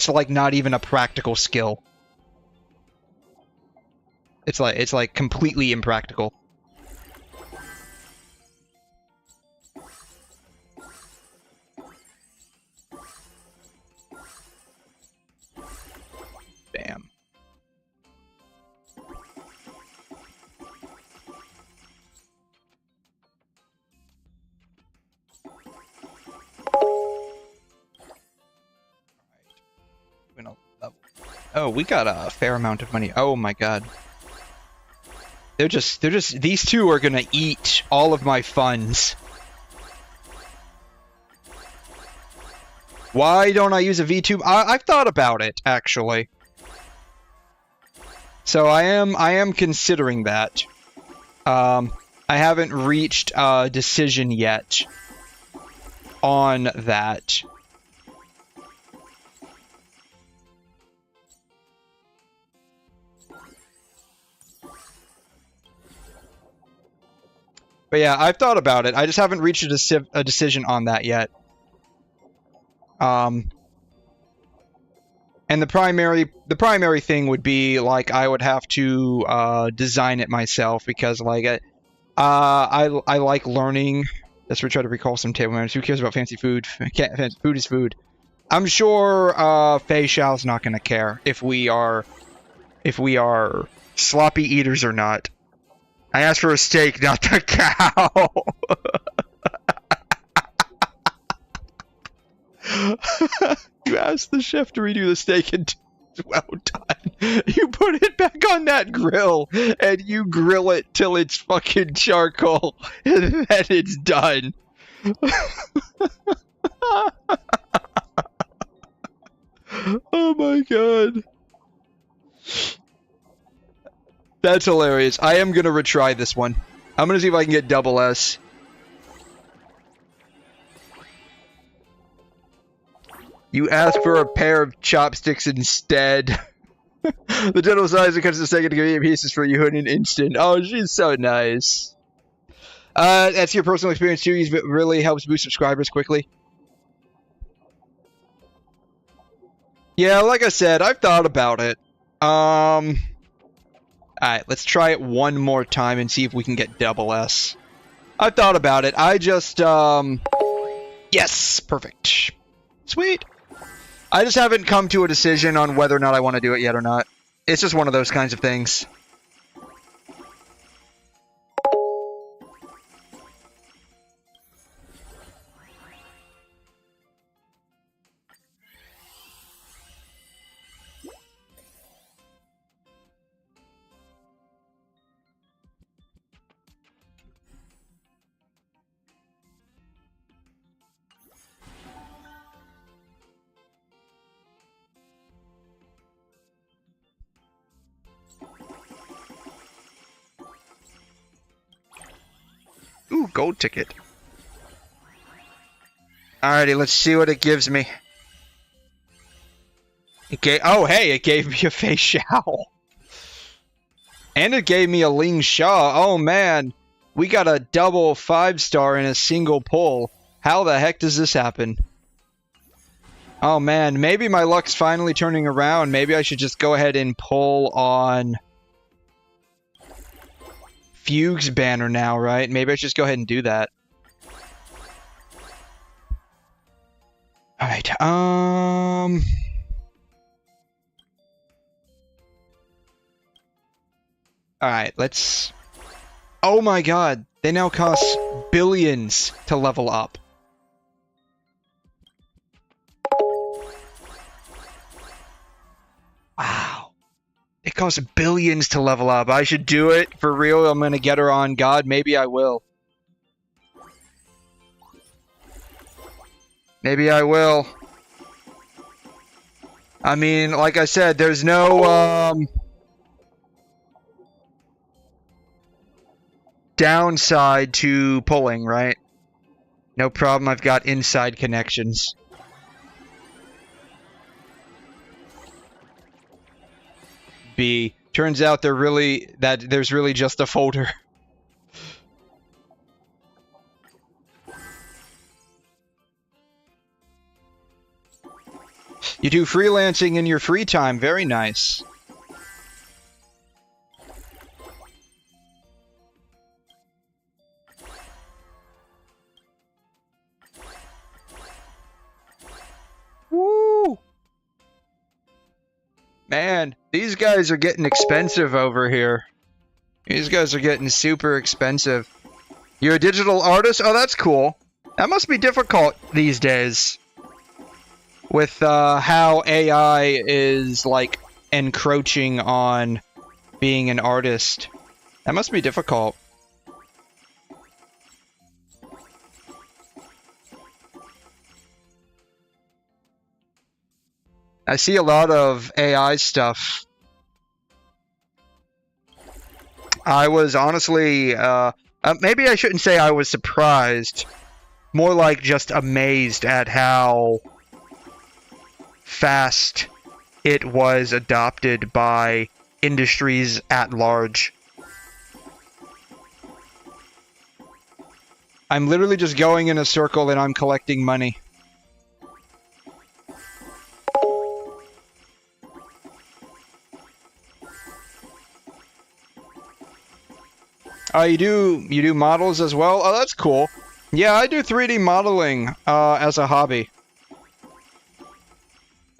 like not even a practical skill. It's like completely impractical. Bam. Oh, we got a fair amount of money. Oh my god. They're just, these two are gonna eat all of my funds. Why don't I use a V2? I've thought about it, actually. So I am considering that. I haven't reached a decision yet on that. But yeah, I've thought about it. I just haven't reached a decision on that yet. And the primary thing would be, like, I would have to design it myself because, like, I like learning. Let's try to recall some table manners. Who cares about fancy food? Food is food. I'm sure Fei Xiao's not gonna care if we are sloppy eaters or not. I asked for a steak, not the cow. You asked the chef to redo the steak and well done. You put it back on that grill and you grill it till it's fucking charcoal and then it's done. Oh my god. That's hilarious. I am gonna retry this one. I'm gonna see if I can get double S. You asked for a pair of chopsticks instead. The general size cuts the second to give you pieces for you in an instant. Oh, she's so nice. That's your personal experience too. It really helps boost subscribers quickly. Yeah, like I said, I've thought about it. Alright, let's try it one more time and see if we can get double S. I've thought about it. I just, yes! Perfect. Sweet. I just haven't come to a decision on whether or not I want to do it yet or not. It's just one of those kinds of things. Ooh, gold ticket. Alrighty, let's see what it gives me. It gave, oh, hey, it gave me a Fei Xiao. And it gave me a Ling Sha. Oh, man. We got a double 5-star in a single pull. How the heck does this happen? Oh, man. Maybe my luck's finally turning around. Maybe I should just go ahead and pull on Fugue's banner now, right? Maybe I should just go ahead and do that. Alright, Alright, let's... Oh my god, they now cost billions to level up. Wow. It costs billions to level up. I should do it. For real, I'm gonna get her on God. Maybe I will. Maybe I will. I mean, like I said, there's no, downside to pulling, right? No problem, I've got inside connections. B. Turns out there's really just a folder. You do freelancing in your free time. Very nice. Woo! Man, these guys are getting expensive over here. These guys are getting super expensive. You're a digital artist? Oh, that's cool. That must be difficult these days. With how AI is, like, encroaching on being an artist. That must be difficult. I see a lot of AI stuff. I was honestly, maybe I shouldn't say I was surprised. More like just amazed at how fast it was adopted by industries at large. I'm literally just going in a circle and I'm collecting money. Oh, you do models as well? Oh, that's cool. Yeah, I do 3D modeling as a hobby.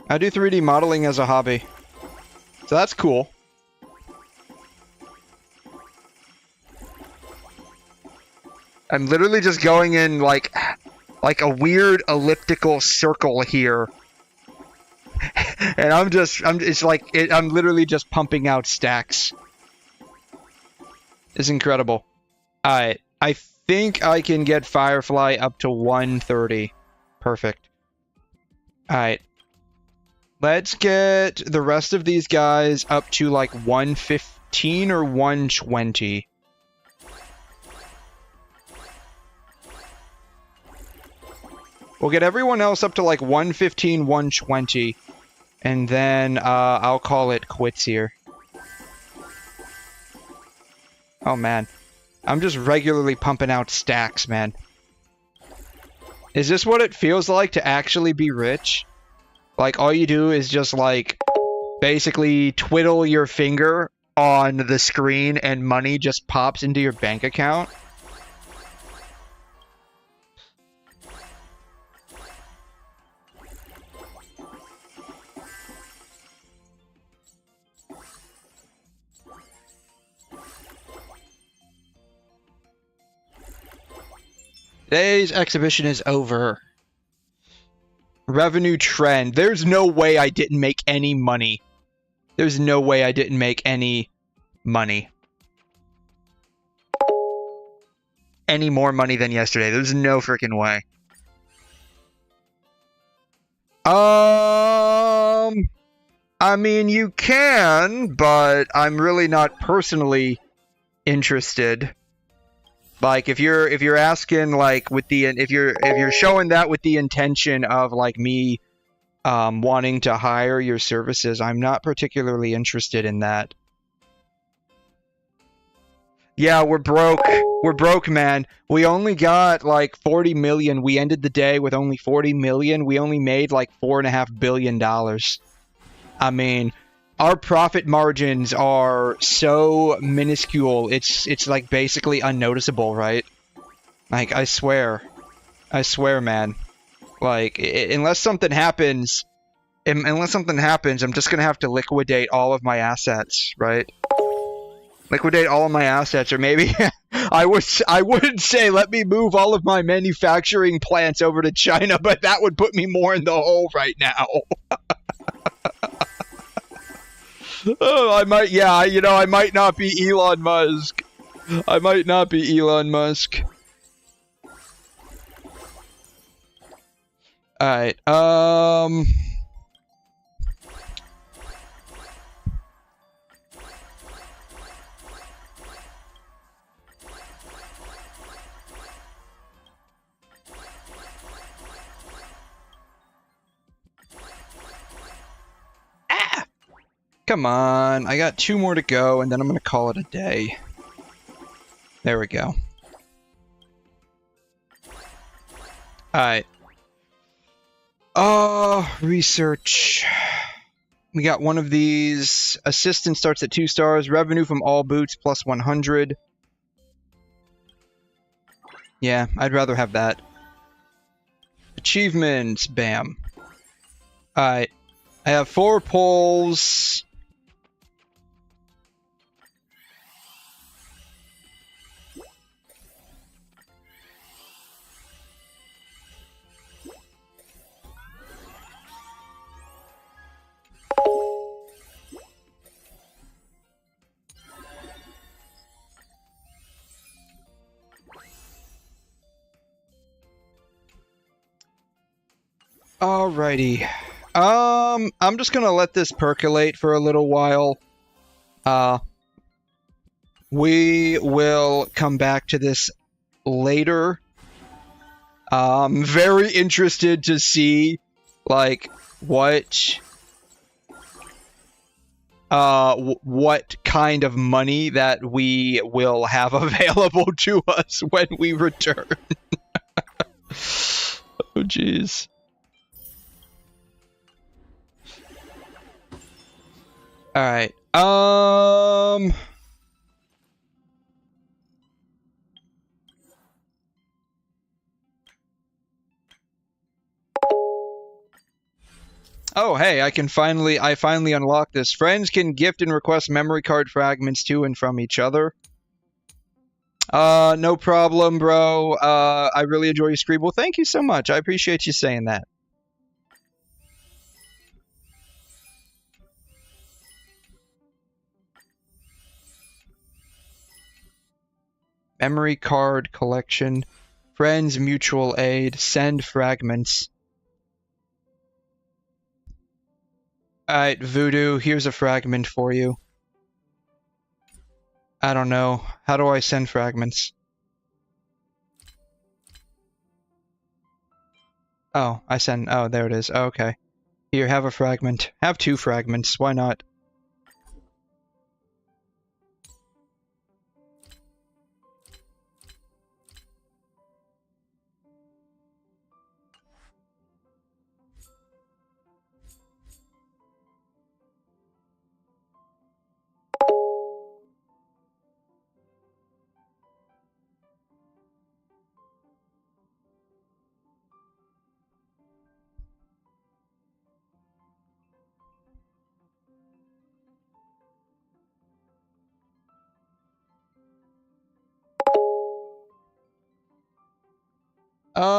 I do 3D modeling as a hobby. So that's cool. I'm literally just going in like a weird elliptical circle here. And I'm literally just pumping out stacks. It's incredible. Alright, I think I can get Firefly up to 130. Perfect. Alright. Let's get the rest of these guys up to like 115. 115 or 120? We'll get everyone else up to like 115, 120. And then I'll call it quits here. Oh man. I'm just regularly pumping out stacks, man. Is this what it feels like to actually be rich? Like, all you do is just, like, basically twiddle your finger on the screen and money just pops into your bank account? Today's exhibition is over. Revenue trend. There's no way I didn't make any money. There's no way I didn't make any money. Any more money than yesterday. There's no freaking way. I mean, you can, but I'm really not personally interested. Like, if you're asking, like, with the, if you're showing that with the intention of, like, me wanting to hire your services, I'm not particularly interested in that. Yeah, we're broke. We're broke, man. We only got, like, 40 million. We ended the day with only 40 million. We only made, like, $4.5 billion. I mean, our profit margins are so minuscule, it's like basically unnoticeable, right? Like, I swear, man. Like, unless something happens, I'm just gonna have to liquidate all of my assets, right? Liquidate all of my assets, or maybe I would say let me move all of my manufacturing plants over to China, but that would put me more in the hole right now. Oh, I might, yeah, you know, I might not be Elon Musk. I might not be Elon Musk. Alright, come on, I got 2 more to go, and then I'm gonna call it a day. There we go. Alright. Research. We got one of these. Assistant starts at 2 stars. Revenue from all boots plus 100. Yeah, I'd rather have that. Achievements. Bam. Alright. I have 4 polls. Alrighty. I'm just gonna let this percolate for a little while. We will come back to this later. Very interested to see, like, what kind of money that we will have available to us when we return. Oh, jeez. Alright, oh, hey, I finally unlocked this. Friends can gift and request memory card fragments to and from each other. No problem, bro. I really enjoy your stream. Well, thank you so much. I appreciate you saying that. Memory card collection. Friends, mutual aid. Send fragments. Alright, Voodoo, here's a fragment for you. I don't know. How do I send fragments? Oh, I send... Oh, there it is. Oh, okay. Here, have a fragment. Have 2 fragments. Why not?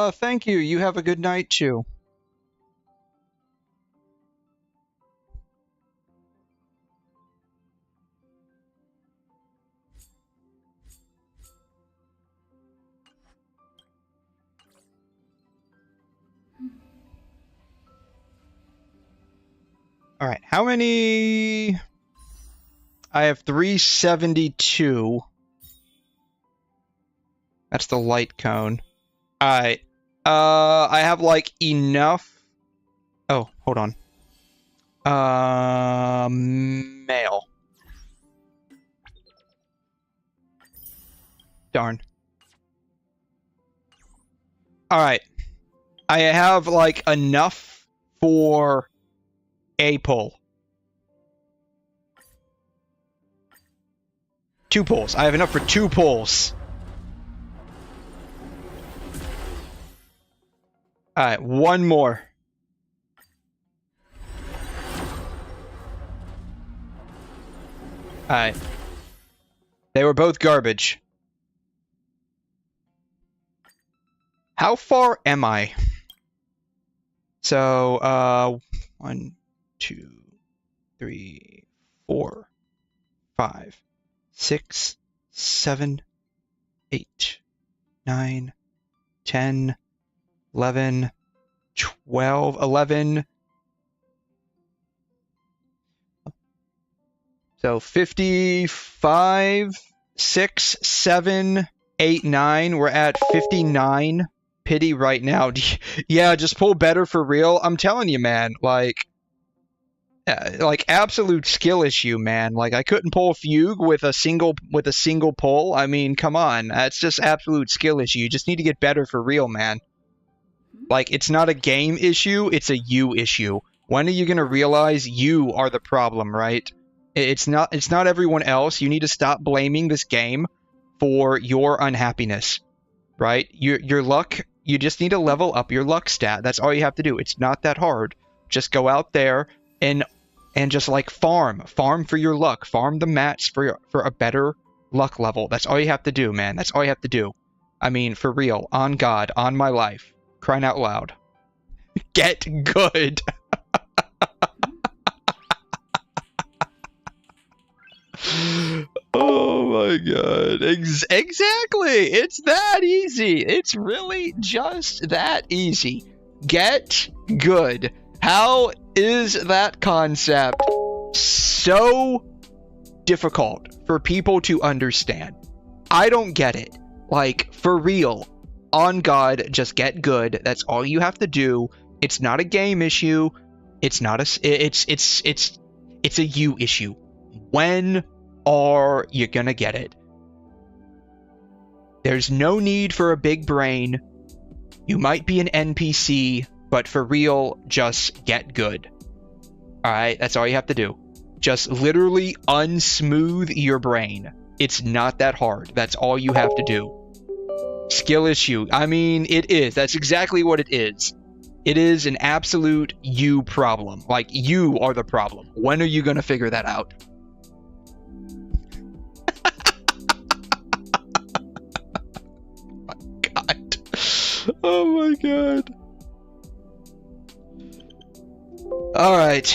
Thank you. You have a good night, too. Alright, how many... I have 372. That's the light cone. Alright. I have, like, enough... Oh, hold on. Mail. Darn. Alright. I have, like, enough for a pull. 2 pulls. I have enough for 2 pulls. Alright, 1 more. Alright. They were both garbage. How far am I? So, 1, 2, 3, 4, 5, 6, 7, 8, 9, 10, 11, 12, 11. So 55, 6, 7, 8, 9. We're at 59 pity right now. Yeah, just pull better for real. I'm telling you, man. Like absolute skill issue, man. Like I couldn't pull Fugue with a single pull. I mean, come on. That's just absolute skill issue. You just need to get better for real, man. Like it's not a game issue, it's a you issue. When are you going to realize you are the problem, right? It's not everyone else. You need to stop blaming this game for your unhappiness, right? Your luck, you just need to level up your luck stat. That's all you have to do. It's not that hard. Just go out there and just like farm for your luck. Farm the mats for a better luck level. That's all you have to do, man. That's all you have to do. I mean, for real, on God, on my life. Crying out loud. Get good. Oh my god. Exactly. It's that easy. It's really just that easy. Get good. How is that concept so difficult for people to understand? I don't get it. Like, for real. On God, just get good. That's all you have to do. It's not a game issue. It's not a... It's a you issue. When are you gonna get it? There's no need for a big brain. You might be an NPC, but for real, just get good. Alright, that's all you have to do. Just literally unsmooth your brain. It's not that hard. That's all you have to do. Skill issue. I mean, it is. That's exactly what it is. It is an absolute you problem. Like, you are the problem. When are you gonna figure that out? Oh my god. Alright.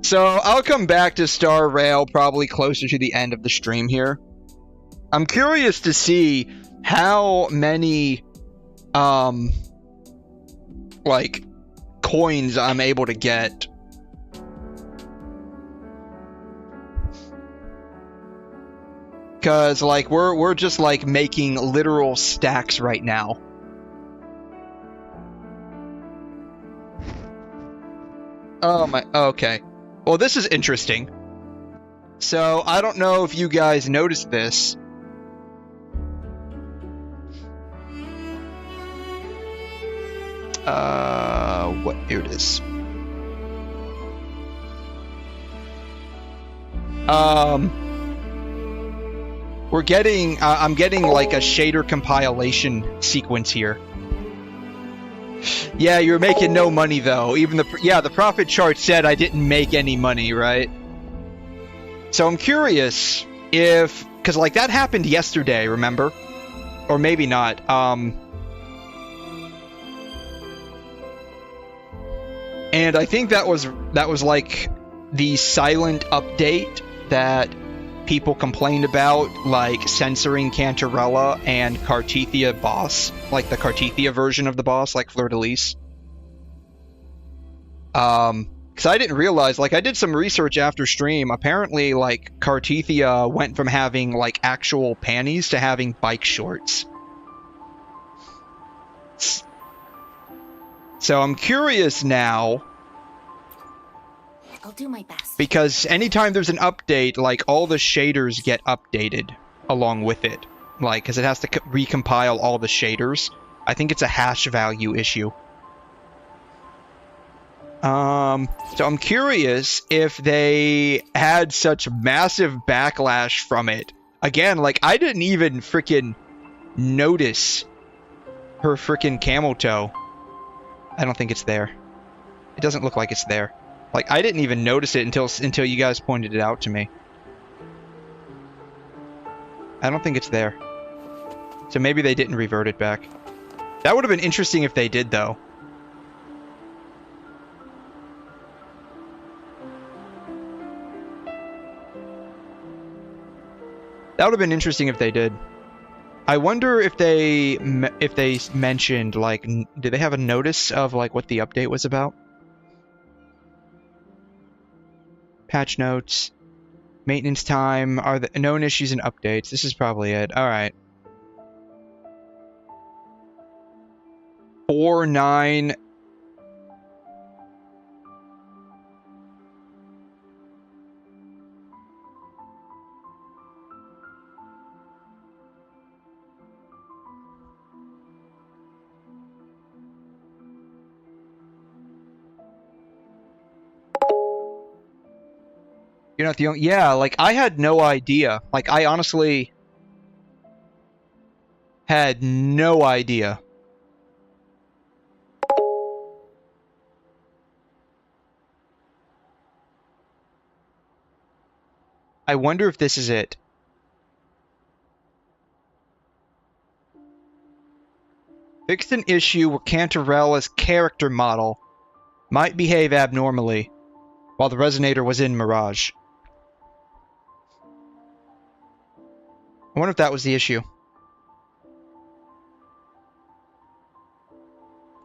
So I'll come back to Star Rail probably closer to the end of the stream here. I'm curious to see how many like coins I'm able to get. because like we're just like making literal stacks right now. Oh my, okay. Well, this is interesting. So, I don't know if you guys noticed this. Here it is. We're getting, I'm getting like a shader compilation sequence here. Yeah, you're making no money though. Even the profit chart said I didn't make any money, right? So I'm curious if, because like that happened yesterday, remember? Or maybe not. And I think that was like the silent update that people complained about, like censoring Cantarella and Cartethia boss, like the Cartethia version of the boss, like Fleur-de-Lis. Because I didn't realize, like I did some research after stream, apparently like Cartethia went from having like actual panties to having bike shorts. So I'm curious now, I'll do my best. because anytime there's an update, like all the shaders get updated along with it. Like, because it has to recompile all the shaders. I think it's a hash value issue. So I'm curious if they had such massive backlash from it. Again, like I didn't even freaking notice her freaking camel toe. I don't think it's there. It doesn't look like it's there. Like, I didn't even notice it until you guys pointed it out to me. I don't think it's there. So maybe they didn't revert it back. That would have been interesting if they did, though. That would have been interesting if they did. I wonder if they mentioned, like, did they have a notice of, like, what the update was about? Patch notes. Maintenance time. Are the known issues and updates? This is probably it. Alright. 4.9. You're not the only... Yeah, like, I had no idea. Like, I honestly had no idea. I wonder if this is it. Fixed an issue where Cantarella's character model might behave abnormally while the resonator was in Mirage. I wonder if that was the issue.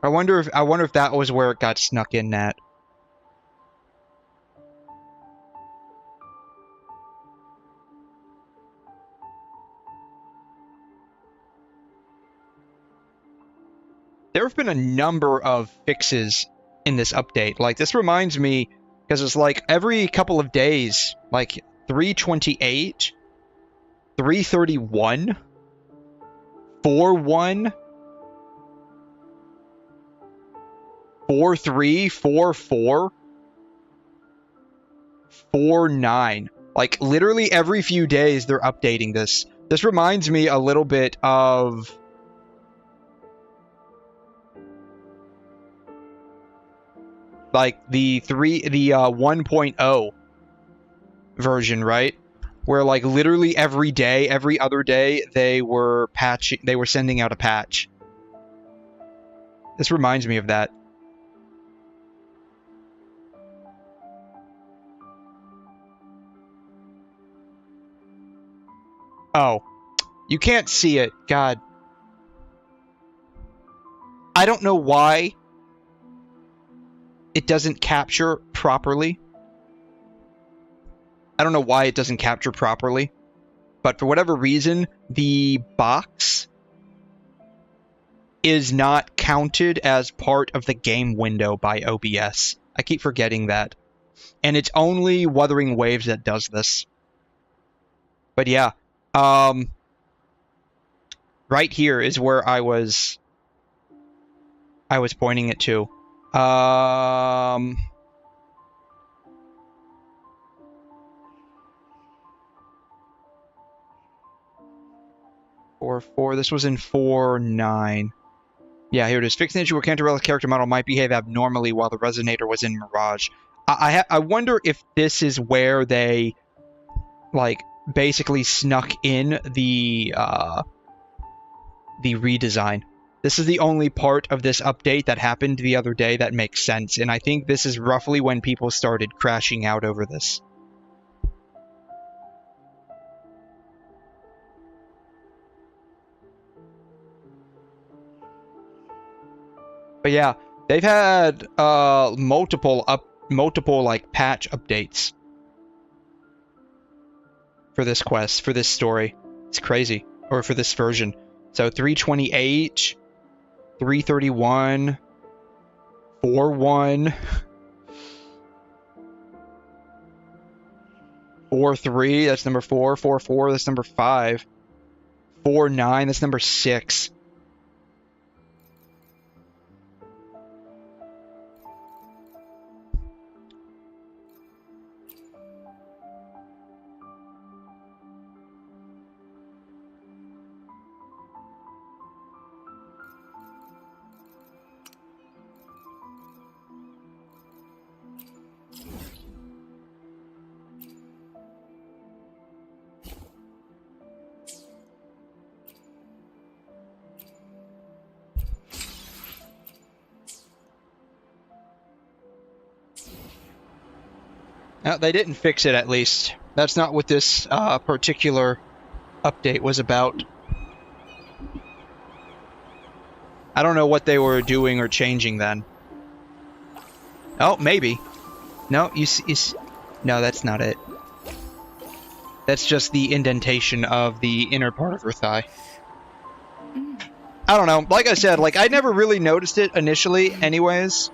I wonder if that was where it got snuck in at. There have been a number of fixes in this update. Like, this reminds me, because it's like every couple of days, like 328, 331, 41, 43, 44, 49. Like, literally every few days they're updating this. This reminds me a little bit of... like the 1.0 version, right? Where like literally every day, every other day, they were sending out a patch. This reminds me of that. Oh, you can't see it. God. I don't know why it doesn't capture properly. I don't know why it doesn't capture properly. but for whatever reason, the box is not counted as part of the game window by OBS. I keep forgetting that. And it's only Wuthering Waves that does this. But yeah, right here is where I was pointing it to. 4.4. This was in 4.9. Yeah, here it is. Fixed an issue where Cantarella's character model might behave abnormally while the Resonator was in Mirage. I wonder if this is where they, like, basically snuck in the redesign. This is the only part of this update that happened the other day that makes sense, and I think this is roughly when people started crashing out over this. But yeah, they've had multiple like patch updates for this quest, for this story. It's crazy. Or for this version. So 3.28, 3.31, 4.1, 4.3, that's number 4, 4.4, that's number 5, 4.9, that's number 6. They didn't fix it, at least. That's not what this particular update was about. I don't know what they were doing or changing then. Oh, maybe. No, no, that's not it. That's just the indentation of the inner part of her thigh. I don't know. Like I said, like, I never really noticed it initially anyways.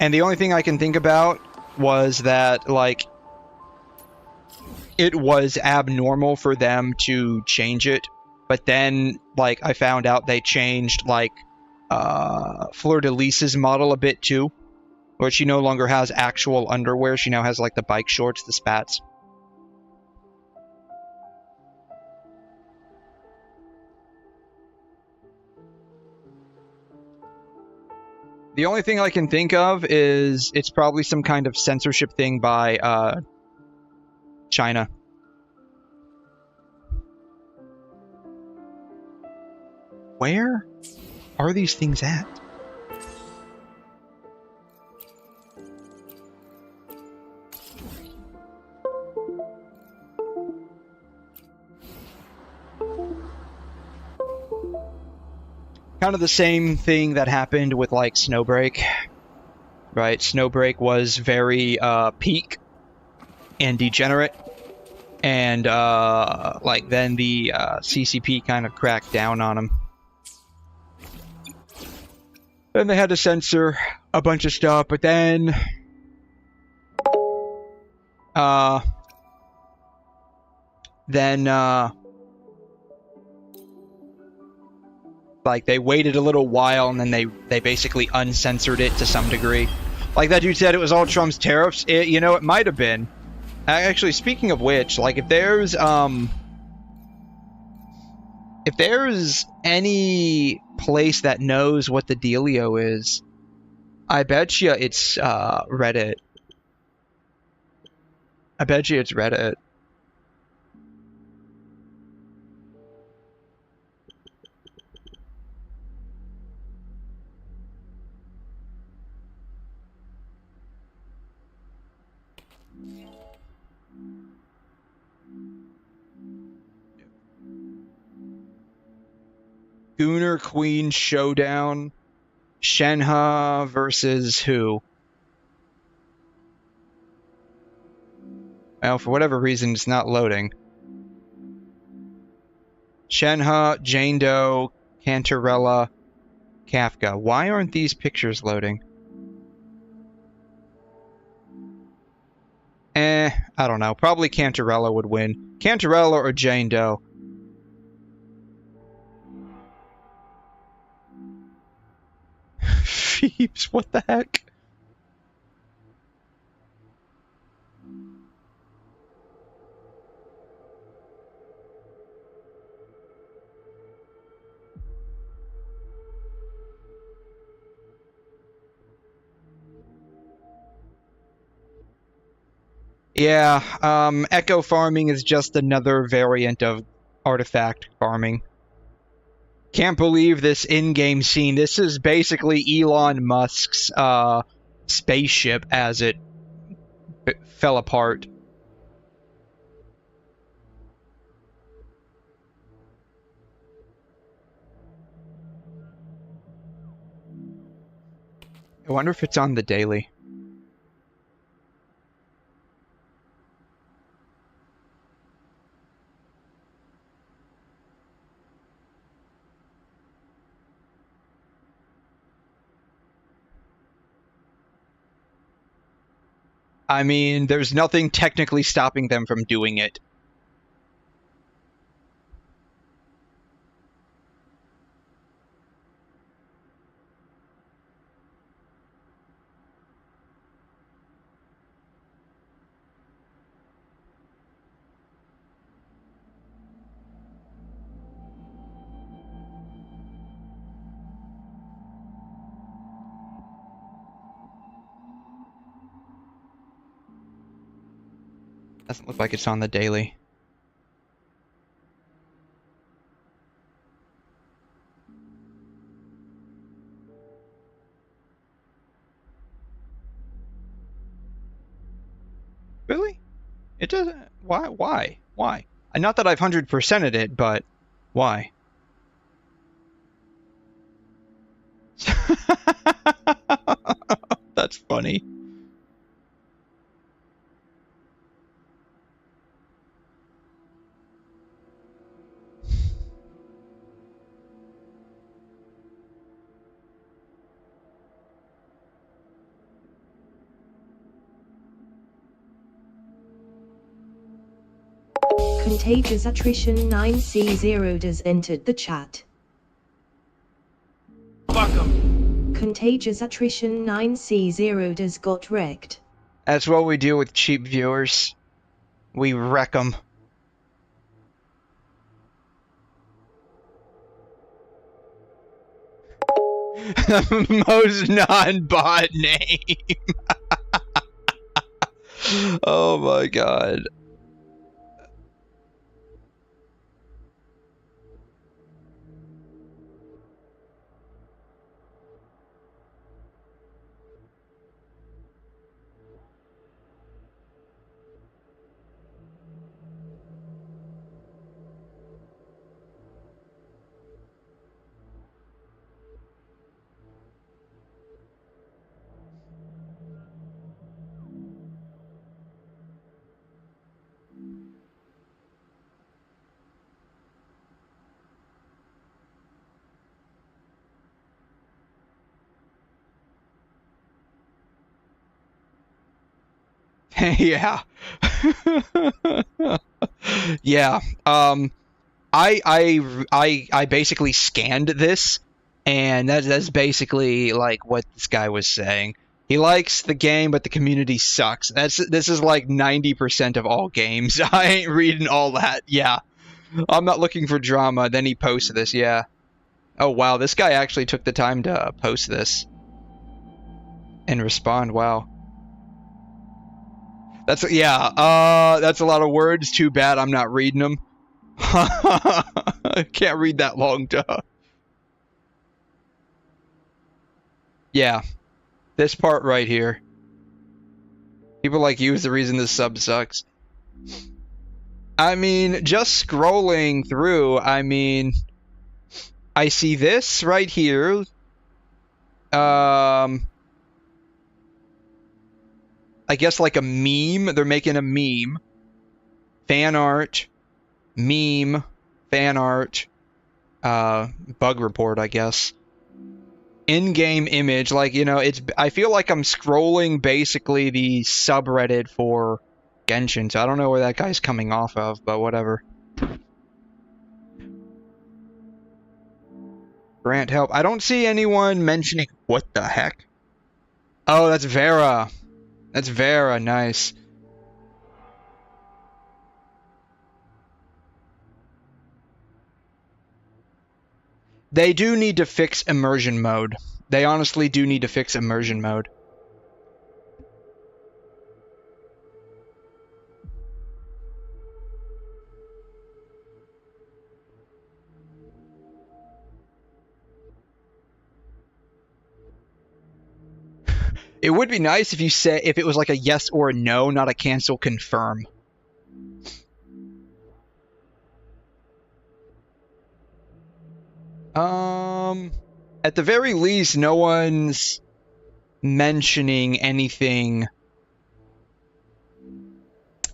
And the only thing I can think about was that, like, it was abnormal for them to change it, but then, like, I found out they changed, like, Fleur de Lis's model a bit too, where she no longer has actual underwear. She now has, like, the bike shorts, the spats. The only thing I can think of is it's probably some kind of censorship thing by China. Where are these things at? Kind of the same thing that happened with, like, Snowbreak, right? Snowbreak was very peak and degenerate, and like, then the CCP kind of cracked down on him. Then they had to censor a bunch of stuff, but then like, they waited a little while, and then they basically uncensored it to some degree. Like, that dude said it was all Trump's tariffs. You know, it might have been. Actually, speaking of which, like, if there's any place that knows what the dealio is, I bet you it's Reddit. I bet you it's Reddit. Gunnar Queen Showdown. Shenhe versus who? Well, for whatever reason, it's not loading. Shenhe, Jane Doe, Cantarella, Kafka. Why aren't these pictures loading? I don't know. Probably Cantarella would win. Cantarella or Jane Doe. Phoebes, what the heck? Yeah, echo farming is just another variant of artifact farming. Can't believe this in-game scene. This is basically Elon Musk's spaceship as it fell apart. I wonder if it's on the daily. I mean, there's nothing technically stopping them from doing it. Doesn't look like it's on the daily. Really? It doesn't... Why? Why? Why? Not that I've 100%ed it, but... Why? That's funny. Contagious Attrition 9C0 has entered the chat. Fuck 'em. Contagious Attrition 9C0 has got wrecked. That's what we do with cheap viewers. We wreck them. Most non-bot name. Oh my god. Yeah. Yeah. I basically scanned this, and that's basically like what this guy was saying. He likes the game, but the community sucks. This is like 90% of all games. I ain't reading all that. Yeah. I'm not looking for drama. Then he posted this. Yeah. Oh wow, this guy actually took the time to post this and respond. Wow. That's a lot of words. Too bad I'm not reading them. I can't read that long, duh. Yeah, this part right here. People like you is the reason this sub sucks. I mean, just scrolling through, I mean, I see this right here. I guess like a meme. They're making a meme. Fan art. Meme. fan art, bug report, I guess. In-game image, like, you know, I feel like I'm scrolling basically the subreddit for Genshin, so I don't know where that guy's coming off of, but whatever. Grant help. I don't see anyone mentioning... What the heck? Oh, that's Vera. That's Vera, nice. They do need to fix immersion mode. They honestly do need to fix immersion mode. It would be nice if you said if it was like a yes or a no, not a cancel confirm. At the very least, no one's mentioning anything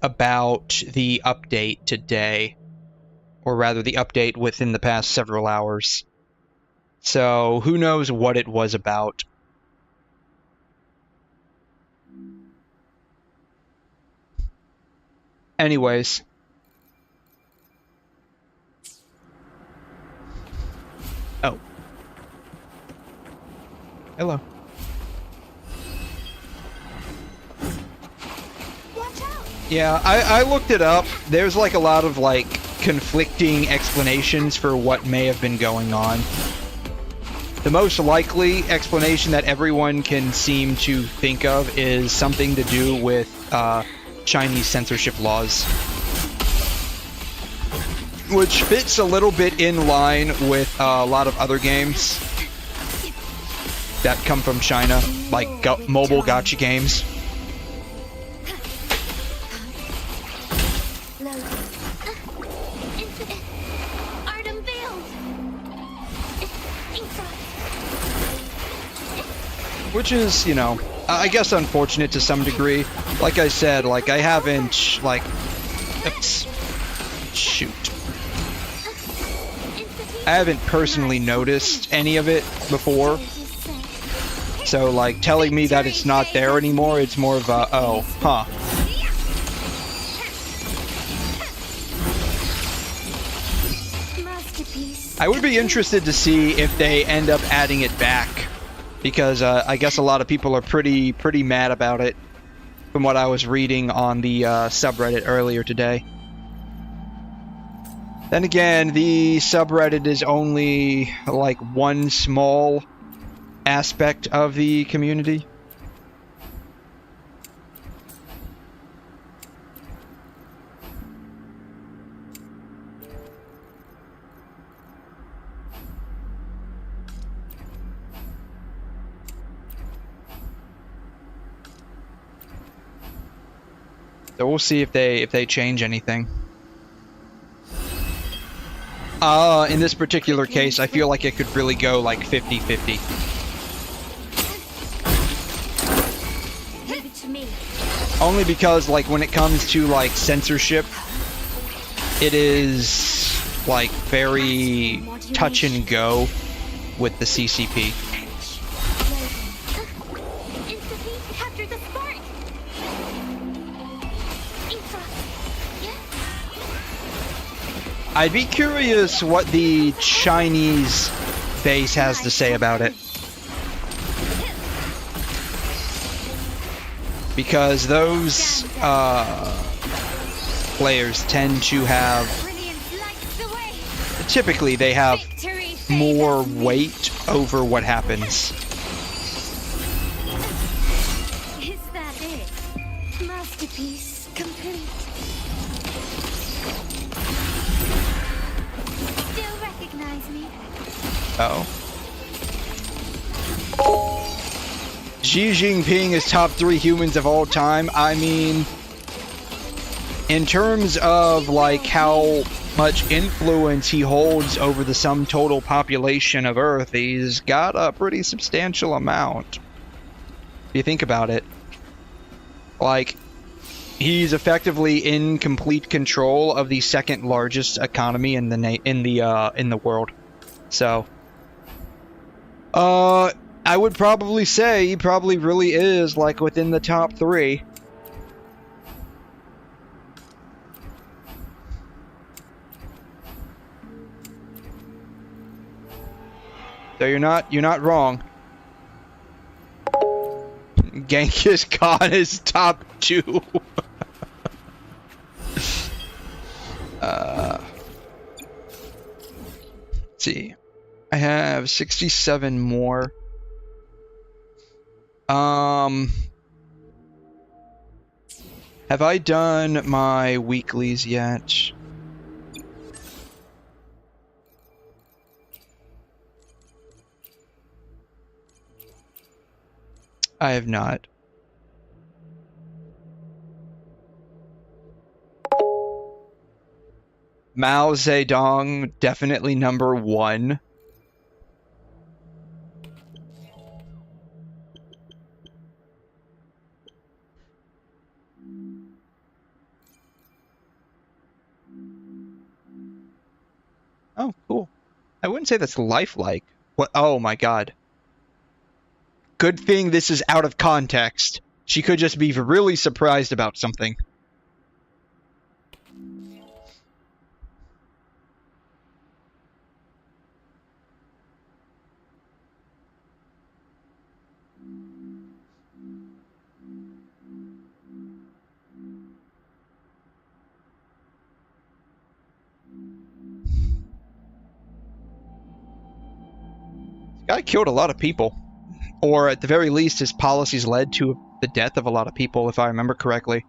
about the update today. Or rather, the update within the past several hours. So, who knows what it was about. Anyways. Oh. Hello. Watch out! Yeah, I looked it up. There's like a lot of like conflicting explanations for what may have been going on. The most likely explanation that everyone can seem to think of is something to do with Chinese censorship laws. Which fits a little bit in line with a lot of other games that come from China, like mobile gacha games. Which is, you know, I guess unfortunate to some degree. Like I said, like I haven't, like, oops, shoot. I haven't personally noticed any of it before. So, like, telling me that it's not there anymore, it's more of a, oh, huh. I would be interested to see if they end up adding it back. Because I guess a lot of people are pretty mad about it, from what I was reading on the subreddit earlier today. Then again, the subreddit is only like one small aspect of the community. So we'll see if they change anything. In this particular case, I feel like it could really go like 50-50. Only because, like, when it comes to like censorship, it is like very touch and go with the CCP. I'd be curious what the Chinese base has to say about it. Because those players tend to have... Typically, they have more weight over what happens. Is that it? Masterpiece complete. Still recognize me? Oh. Xi Jinping is top 3 humans of all time. I mean, in terms of like how much influence he holds over the sum total population of Earth, he's got a pretty substantial amount. If you think about it. Like, He's effectively in complete control of the second largest economy in the world. So, I would probably say he probably really is like within the top 3. So you're not wrong. Genghis Khan is top 2. Let's see. I have 67 more. Have I done my weeklies yet? I have not. Mao Zedong, definitely number 1. Oh, cool. I wouldn't say that's lifelike. What? Oh my god. Good thing this is out of context. She could just be really surprised about something. This guy killed a lot of people. Or at the very least, his policies led to the death of a lot of people, if I remember correctly.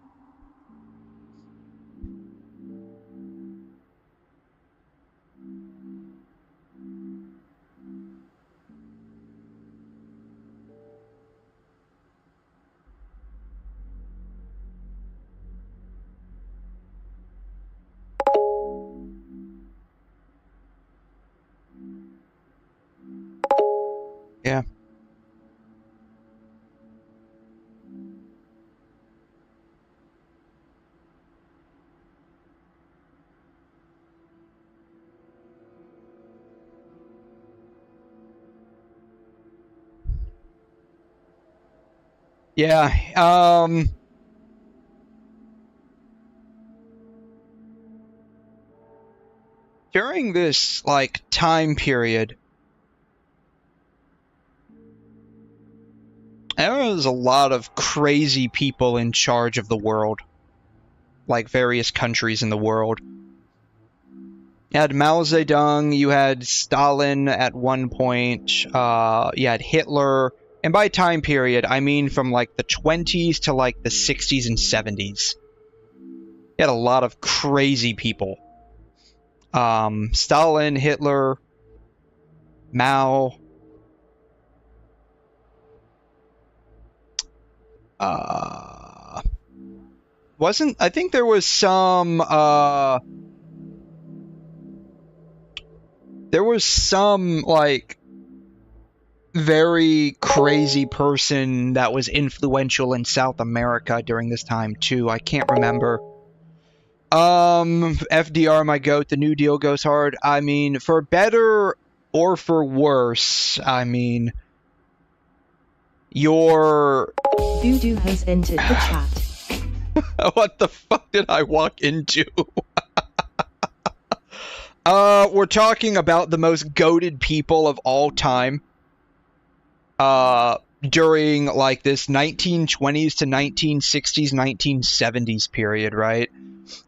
Yeah. Yeah, during this, like, time period, there was a lot of crazy people in charge of the world. Like, various countries in the world. You had Mao Zedong, you had Stalin at one point, you had Hitler, and by time period, I mean from like the 20s to like the 60s and 70s. You had a lot of crazy people. Stalin, Hitler, Mao. I think there was some, like, very crazy person that was influential in South America during this time, too. I can't remember. FDR, my goat, the New Deal goes hard. I mean, for better or for worse, I mean, your... Voodoo has entered the chat. What the fuck did I walk into? We're talking about the most goated people of all time. During, like, this 1920s to 1960s, 1970s period, right?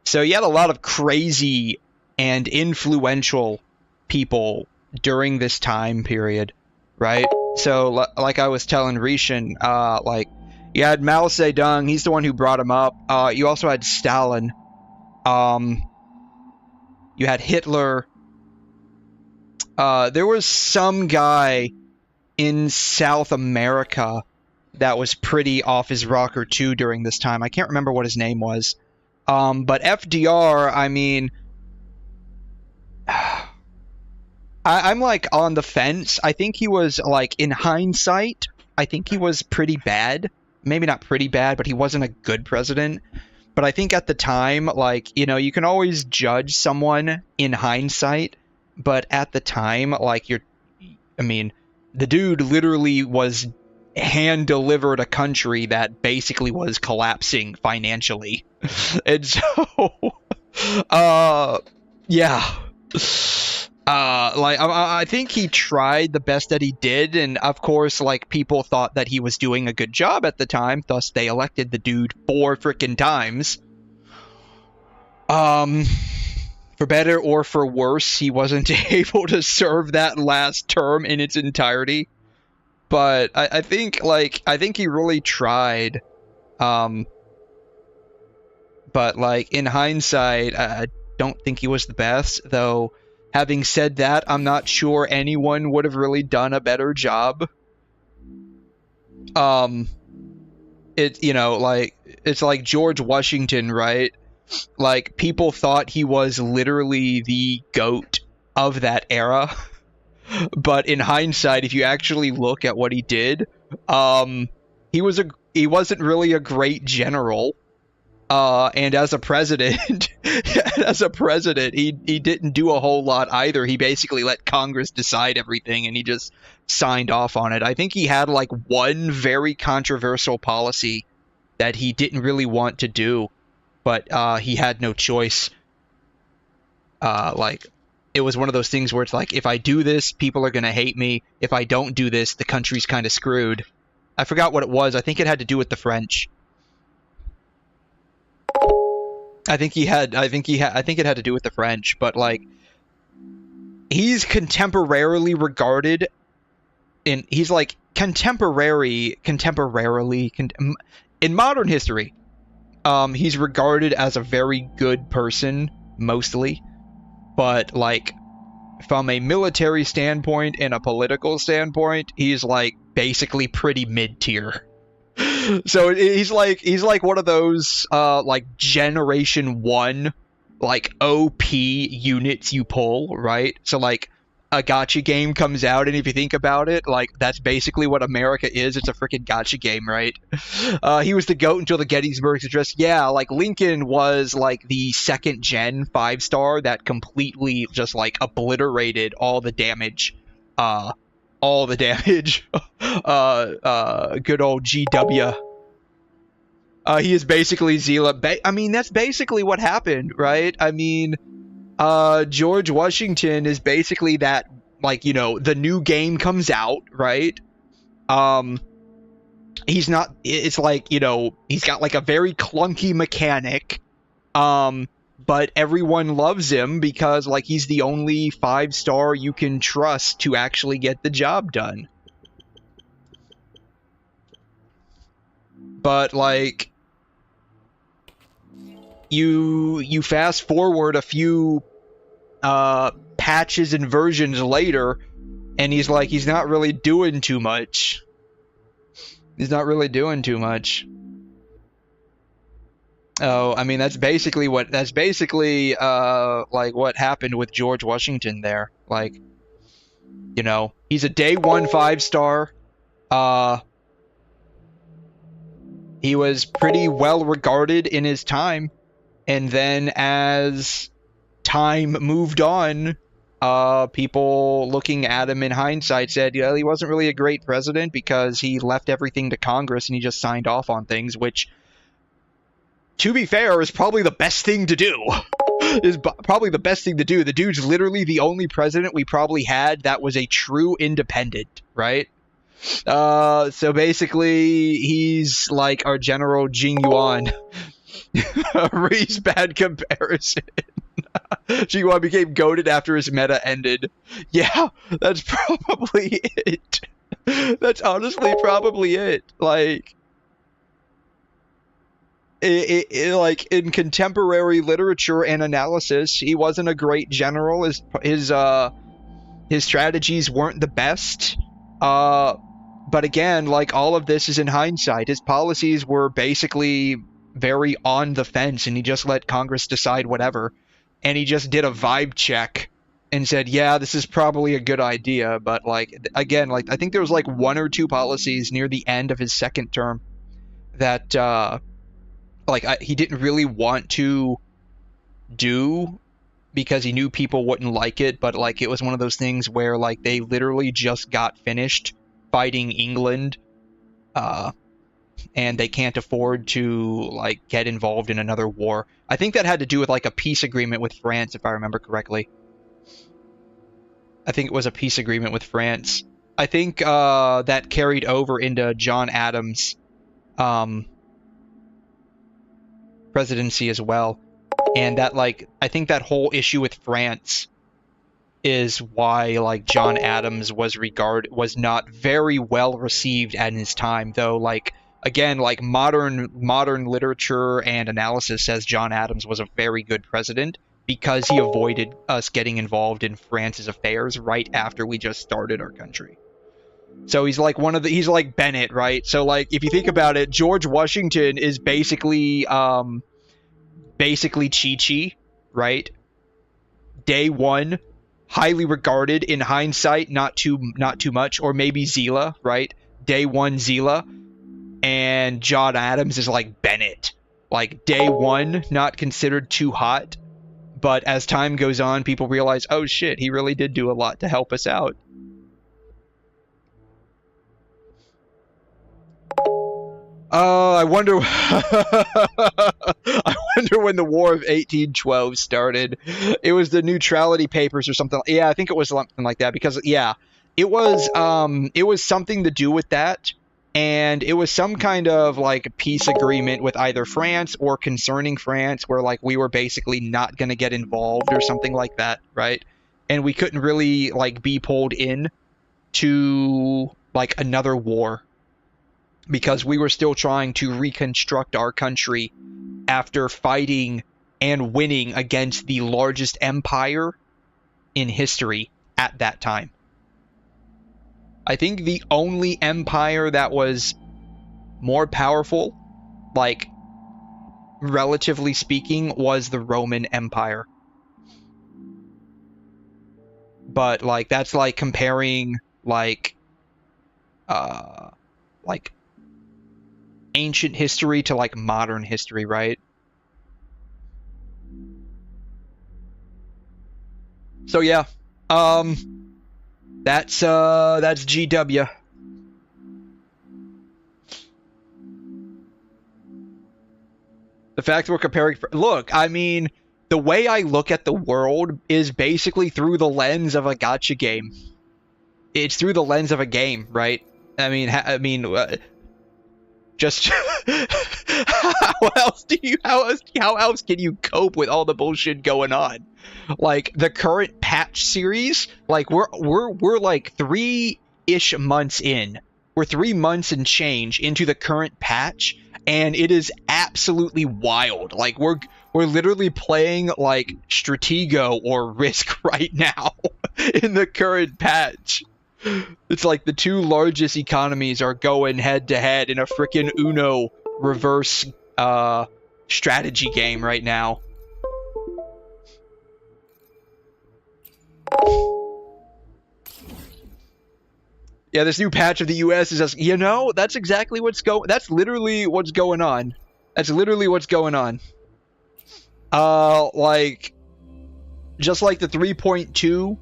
So you had a lot of crazy and influential people during this time period, right? So, like I was telling Rishan, like, you had Mao Zedong, he's the one who brought him up. You also had Stalin. You had Hitler. There was some guy in South America that was pretty off his rocker too during this time. I can't remember what his name was. But FDR, I mean... I'm like on the fence. I think he was, like, in hindsight, I think he was pretty bad. Maybe not pretty bad, but he wasn't a good president. But I think at the time, like, you know, you can always judge someone in hindsight, but at the time, like, I mean, the dude literally was hand-delivered a country that basically was collapsing financially. And so, yeah. Like, I think he tried the best that he did, and of course, like, people thought that he was doing a good job at the time, thus they elected the dude 4 frickin' times. For better or for worse, he wasn't able to serve that last term in its entirety. But I think he really tried. But, like, in hindsight, I don't think he was the best, though. Having said that, I'm not sure anyone would have really done a better job. You know, like, it's like George Washington, right? Like, people thought he was literally the GOAT of that era. But in hindsight, if you actually look at what he did, he wasn't really a great general. And as a president, he didn't do a whole lot either. He basically let Congress decide everything, and he just signed off on it. I think he had, like, one very controversial policy that he didn't really want to do, but he had no choice. Like, it was one of those things where it's like, if I do this, people are going to hate me. If I don't do this, the country's kind of screwed. I forgot what it was. I think it had to do with the French. I think it had to do with the French, but, like, he's contemporarily regarded he's like contemporarily in modern history. He's regarded as a very good person mostly, but, like, from a military standpoint and a political standpoint, he's, like, basically pretty mid-tier. So he's like one of those like Generation 1 like OP units you pull, right? So, like, a gacha game comes out, and if you think about it, like, that's basically what America is. It's a freaking gacha game, right? He was the GOAT until the Gettysburg Address. Yeah, like, Lincoln was, like, the 2nd gen 5-star that completely just, like, obliterated all the damage. Good old GW. He is basically Zila. I mean, that's basically what happened, right? I mean, George Washington is basically that, like, you know, the new game comes out, right? He's not, it's like, you know, he's got, like, a very clunky mechanic, but everyone loves him because, like, he's the only 5-star you can trust to actually get the job done. But, like, you fast forward a few patches and versions later, and he's not really doing too much. He's not really doing too much. Oh, I mean, that's basically like what happened with George Washington there. Like, you know, he's a day 1 5-star. He was pretty well regarded in his time, and then as time moved on, people looking at him in hindsight said, yeah, he wasn't really a great president because he left everything to Congress and he just signed off on things, which, to be fair, is probably the best thing to do. The dude's literally the only president we probably had that was a true independent, right? So basically, he's like our General Jing Yuan. Reese bad comparison. Jing Yuan became goated after his meta ended. Yeah, that's probably it. That's honestly probably it. Like, like, in contemporary literature and analysis, he wasn't a great general. His strategies weren't the best. But again, like, all of this is in hindsight. His policies were basically very on the fence, and he just let Congress decide whatever. And he just did a vibe check and said, yeah, this is probably a good idea. But, like, again, like, I think there was, like, 1 or 2 policies near the end of his 2nd term that like he didn't really want to do because he knew people wouldn't like it, but like it was one of those things where like they literally just got finished fighting England, and they can't afford to like get involved in another war. I think that had to do with like a peace agreement with France, if I remember correctly. I think it was a peace agreement with France. I think that carried over into John Adams' presidency as well. And that, like, I think that whole issue with France is why, like, John Adams was not very well received at his time, though, like, again, like, modern literature and analysis says John Adams was a very good president because he avoided us getting involved in France's affairs right after we just started our country. So he's like he's like Bennett, right? So, like, if you think about it, George Washington is basically Chi-Chi, right? Day one, highly regarded. In hindsight, not too much, or maybe Zila, right? Day one, Zila. And John Adams is like Bennett. Like, day one, not considered too hot. But as time goes on, people realize, oh shit, he really did do a lot to help us out. I wonder I wonder when the War of 1812 started. It was the Neutrality Papers or something. Yeah, I think it was something like that, because yeah, it was something to do with that, and it was some kind of like peace agreement with either France or concerning France, where like we were basically not going to get involved or something like that, right? And we couldn't really like be pulled in to like another war, because we were still trying to reconstruct our country after fighting and winning against the largest empire in history at that time. I think the only empire that was more powerful, like, relatively speaking, was the Roman Empire. But, like, that's like comparing, like ancient history to like modern history, right? So yeah, that's GW. The fact we're comparing, look, I mean, the way I look at the world is basically through the lens of a gacha game. It's through the lens of a game, right? I mean, just how else can you cope with all the bullshit going on? Like the current patch series, like we're like 3-ish months in. We're 3 months and change into the current patch, and it is absolutely wild. Like we're literally playing like Stratego or Risk right now in the current patch. It's like the 2 largest economies are going head to head in a freaking Uno reverse strategy game right now. Yeah, this new patch of the US is just, you know, that's exactly that's literally what's going on. That's literally what's going on. Like, just like the 3.2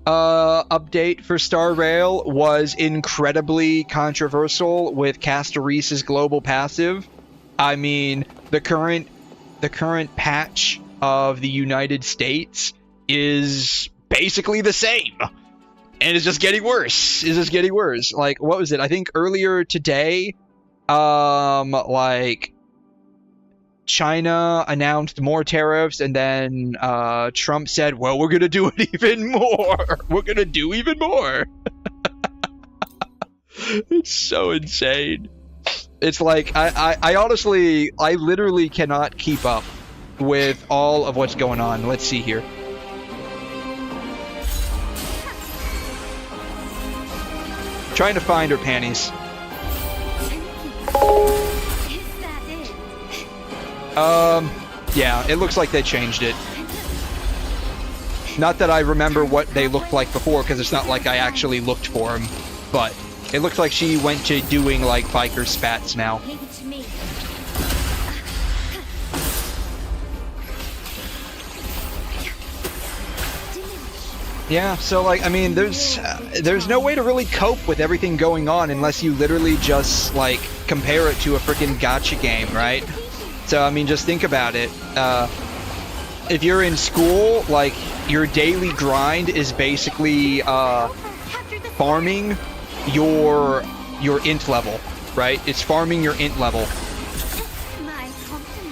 update for Star Rail was incredibly controversial with Castarese's global passive. I mean, the current patch of the United States is basically the same, and it's just getting worse. It's just getting worse. Like, what was it? I think earlier today, like, China announced more tariffs, and then Trump said, well, we're going to do it even more. We're going to do even more. It's so insane. It's like, I honestly, I literally cannot keep up with all of what's going on. Let's see here. Trying to find her panties. Yeah, it looks like they changed it. Not that I remember what they looked like before, because it's not like I actually looked for them, but it looks like she went to doing, like, biker spats now. Yeah, so like, I mean, there's no way to really cope with everything going on unless you literally just like compare it to a freaking gacha game, right? So I mean, just think about it. If you're in school, like your daily grind is basically farming your int level, right? It's farming your int level.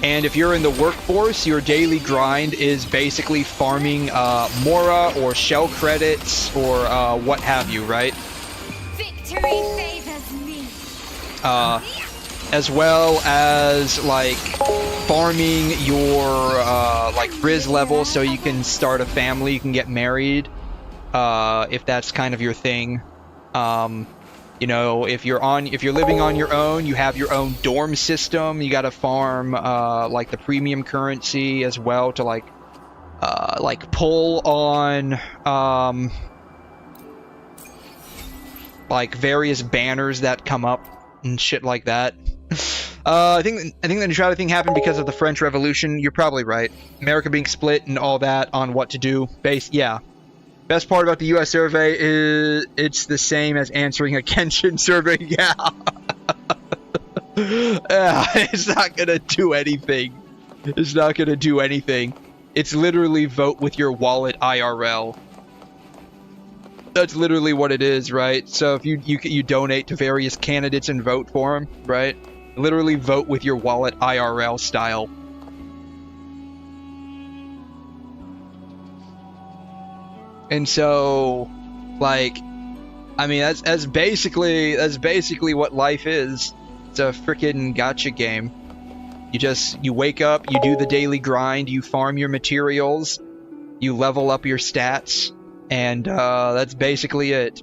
And if you're in the workforce, your daily grind is basically farming Mora or shell credits or what have you, right? Victory favors me. As well as like farming your like Riz level so you can start a family, you can get married, if that's kind of your thing. You know, if you're living on your own, you have your own dorm system, you gotta farm like the premium currency as well to like pull on like various banners that come up and shit like that. I think the neutrality thing happened because of the French Revolution. You're probably right. America being split and all that on what to do. Yeah. Best part about the U.S. survey is it's the same as answering a Genshin survey. Yeah. It's not gonna do anything. It's not gonna do anything. It's literally vote with your wallet IRL. That's literally what it is, right? So if you donate to various candidates and vote for them, right? Literally vote with your wallet IRL style. And so, like, I mean, that's basically what life is. It's a freaking gacha game. You wake up, you do the daily grind, you farm your materials, you level up your stats, and that's basically it.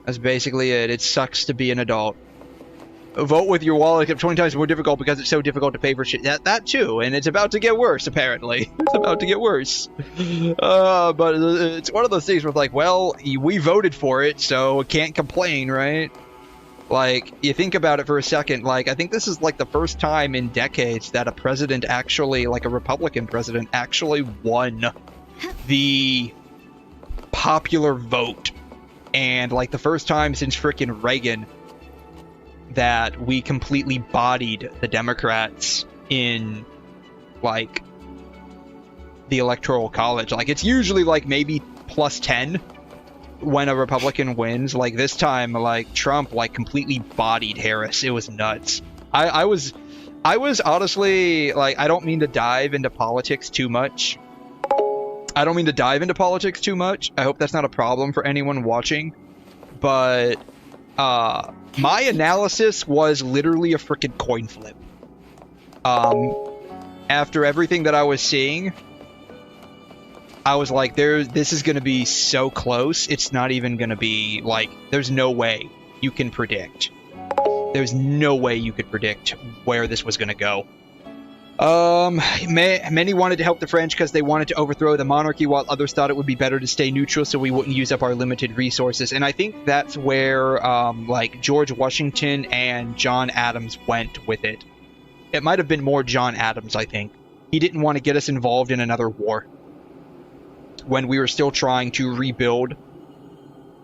That's basically it. It sucks to be an adult. Vote with your wallet 20 times more difficult because it's so difficult to pay for shit. That too, and it's about to get worse, apparently. It's about to get worse. But it's one of those things where it's like, well, we voted for it, so can't complain, right? Like, you think about it for a second, like, I think this is like the first time in decades that a president actually, like a Republican president, actually won the popular vote. And like the first time since frickin' Reagan that we completely bodied the Democrats in like the electoral college. Like, it's usually like maybe plus 10 when a Republican wins. Like this time, like Trump like completely bodied Harris. It was nuts. I was honestly, like, I don't mean to dive into politics too much. I hope that's not a problem for anyone watching, but my analysis was literally a freaking coin flip. After everything that I was seeing, I was like, this is going to be so close, it's not even going to be, like, there's no way you can predict. There's no way you could predict where this was going to go. Many wanted to help the French because they wanted to overthrow the monarchy, while others thought it would be better to stay neutral so we wouldn't use up our limited resources. And I think that's where, like, George Washington and John Adams went with it. It might have been more John Adams, I think. He didn't want to get us involved in another war when we were still trying to rebuild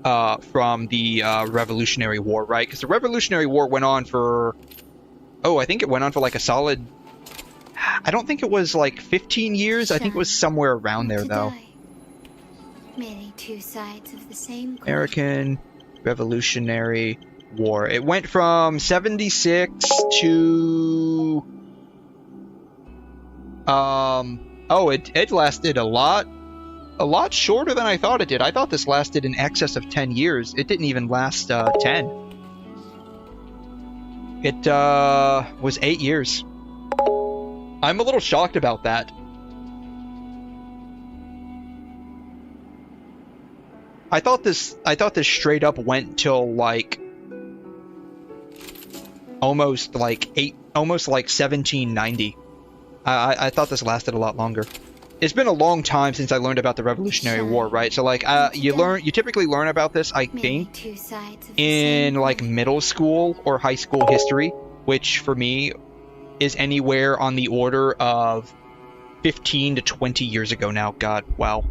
from the Revolutionary War, right? Because the Revolutionary War went on for... Oh, I think it went on for like a solid... I don't think it was like 15 years. I think it was somewhere around there, though. Merely two sides of the same coin. American Revolutionary War. It went from 76 to... Oh, it lasted a lot shorter than I thought it did. I thought this lasted in excess of 10 years. It didn't even last 10. It was 8 years. I'm a little shocked about that. I thought this straight up went till like almost like 1790. I thought this lasted a lot longer. It's been a long time since I learned about the Revolutionary War, right? So like you typically learn about this, I think, in like middle school or high school history, which for me is anywhere on the order of 15 to 20 years ago now. God, wow.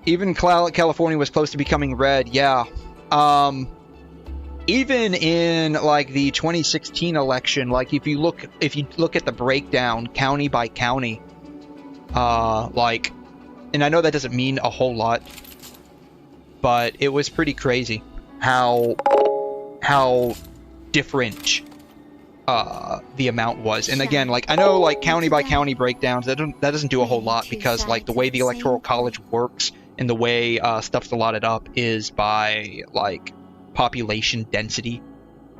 Even California was close to becoming red. Yeah. Even in like the 2016 election, like if you look at the breakdown county by county, like, and I know that doesn't mean a whole lot, but it was pretty crazy how different the amount was. And again, like, I know like county by county breakdowns, that doesn't do a whole lot, because like the way the electoral college works and the way stuff's allotted up is by like population density,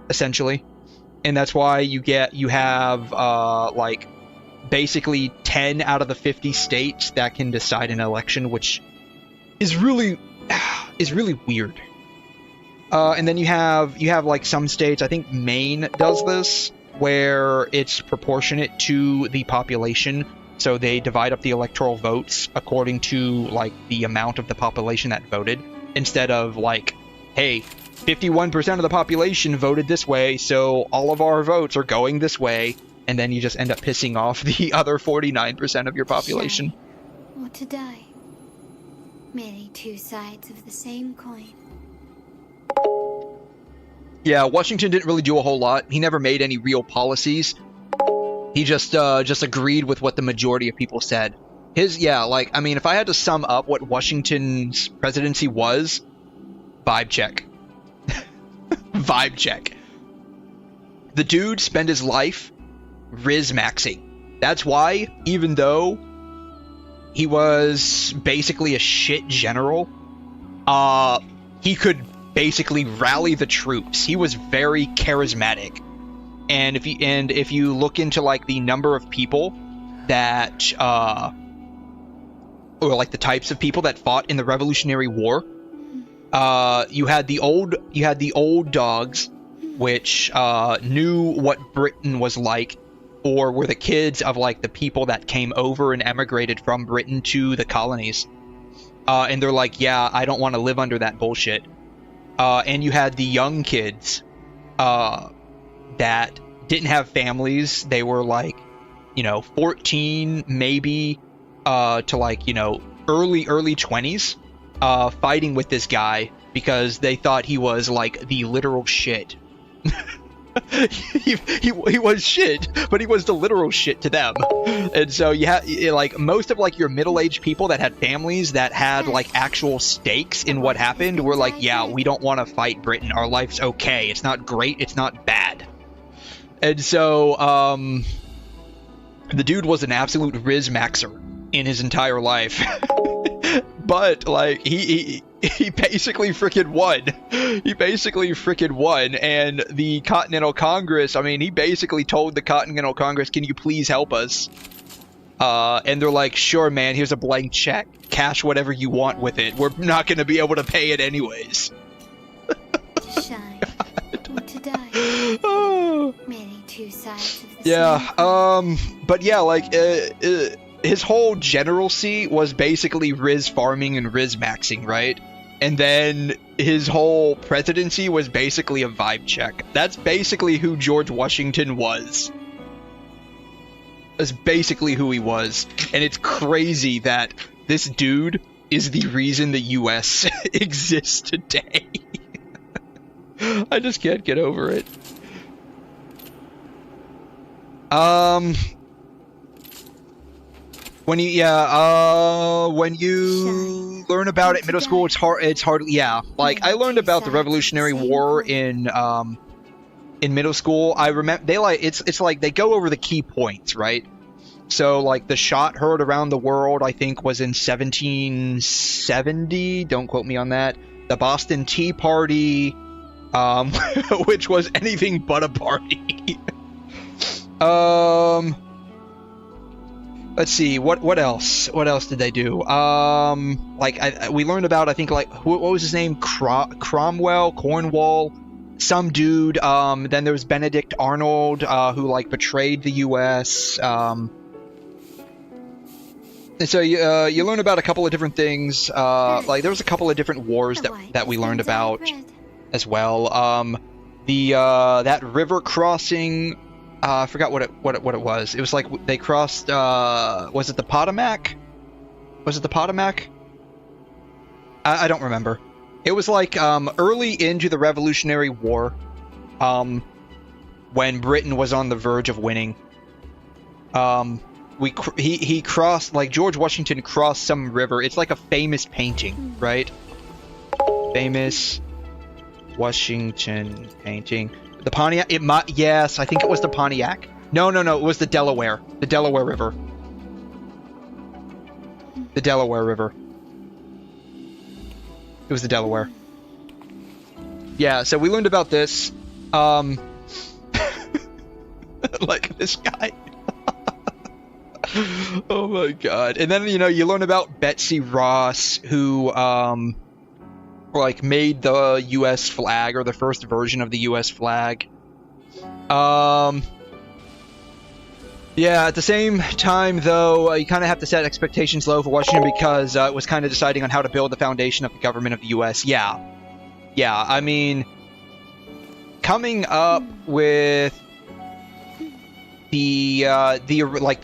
essentially. And that's why you have like basically 10 out of the 50 states that can decide an election, which is really weird. And then you have like some states, I think Maine does this, where it's proportionate to the population. So they divide up the electoral votes according to like the amount of the population that voted, instead of like, hey, 51% of the population voted this way, so all of our votes are going this way, and then you just end up pissing off the other 49% of your population. Shine or to die. Merely two sides of the same coin. Yeah, Washington didn't really do a whole lot. He never made any real policies. He just agreed with what the majority of people said. Like, I mean, if I had to sum up what Washington's presidency was, vibe check. Vibe check. The dude spent his life Riz-maxing. That's why, even though he was basically a shit general, he could basically rally the troops. He was very charismatic. And if you look into like the number of people that or like the types of people that fought in the Revolutionary War, you had the old dogs, which knew what Britain was like, or were the kids of like the people that came over and emigrated from Britain to the colonies, and they're like, yeah, I don't want to live under that bullshit. And you had the young kids that didn't have families. They were like, 14 maybe to like, early 20s, fighting with this guy because they thought he was like the literal shit. he was shit, but he was the literal shit to them. And so you had like most of like your middle-aged people that had families that had like actual stakes in what happened were like, yeah, we don't want to fight Britain. Our life's okay. It's not great. It's not bad. And so the dude was an absolute Riz-maxer in his entire life. But like he basically freaking won. He basically freaking won. And the Continental Congress, I mean, he basically told the Continental Congress, can you please help us? And they're like, sure, man, here's a blank check. Cash whatever you want with it. We're not going to be able to pay it anyways. To shine or to die. Oh. Merely two sides of the same coin. But yeah, like, his whole generalcy was basically Riz farming and Riz maxing, right? And then his whole presidency was basically a vibe check. That's basically who George Washington was. That's basically who he was. And it's crazy that this dude is the reason the US exists today. I just can't get over it. When you learn about it in middle school, it's hard. Yeah, like I learned about the Revolutionary War in middle school. I remember it's like they go over the key points, right? So like the shot heard around the world, I think, was in 1770. Don't quote me on that. The Boston Tea Party, which was anything but a party. Let's see, what else? What else did they do? Like we learned about, I think, like what was his name? Cornwall, some dude. Then there was Benedict Arnold, who like betrayed the U.S. And so you learn about a couple of different things. Like there was a couple of different wars that we learned about. as well. That river crossing, I forgot what it was. It was like they crossed. Was it the Potomac? Was it the Potomac? I don't remember. It was like early into the Revolutionary War, when Britain was on the verge of winning. He crossed, like, George Washington crossed some river. It's like a famous painting, right? Famous Washington painting. The Pontiac. Yes, I think it was the Pontiac. No, it was the Delaware. The Delaware River. The Delaware River. It was the Delaware. Yeah, so we learned about this. Like this guy. Oh my god. And then, you learn about Betsy Ross, who, like, made the US flag, or the first version of the US flag. Yeah, at the same time, though, you kind of have to set expectations low for Washington, because it was kind of deciding on how to build the foundation of the government of the US. Yeah, I mean, coming up with the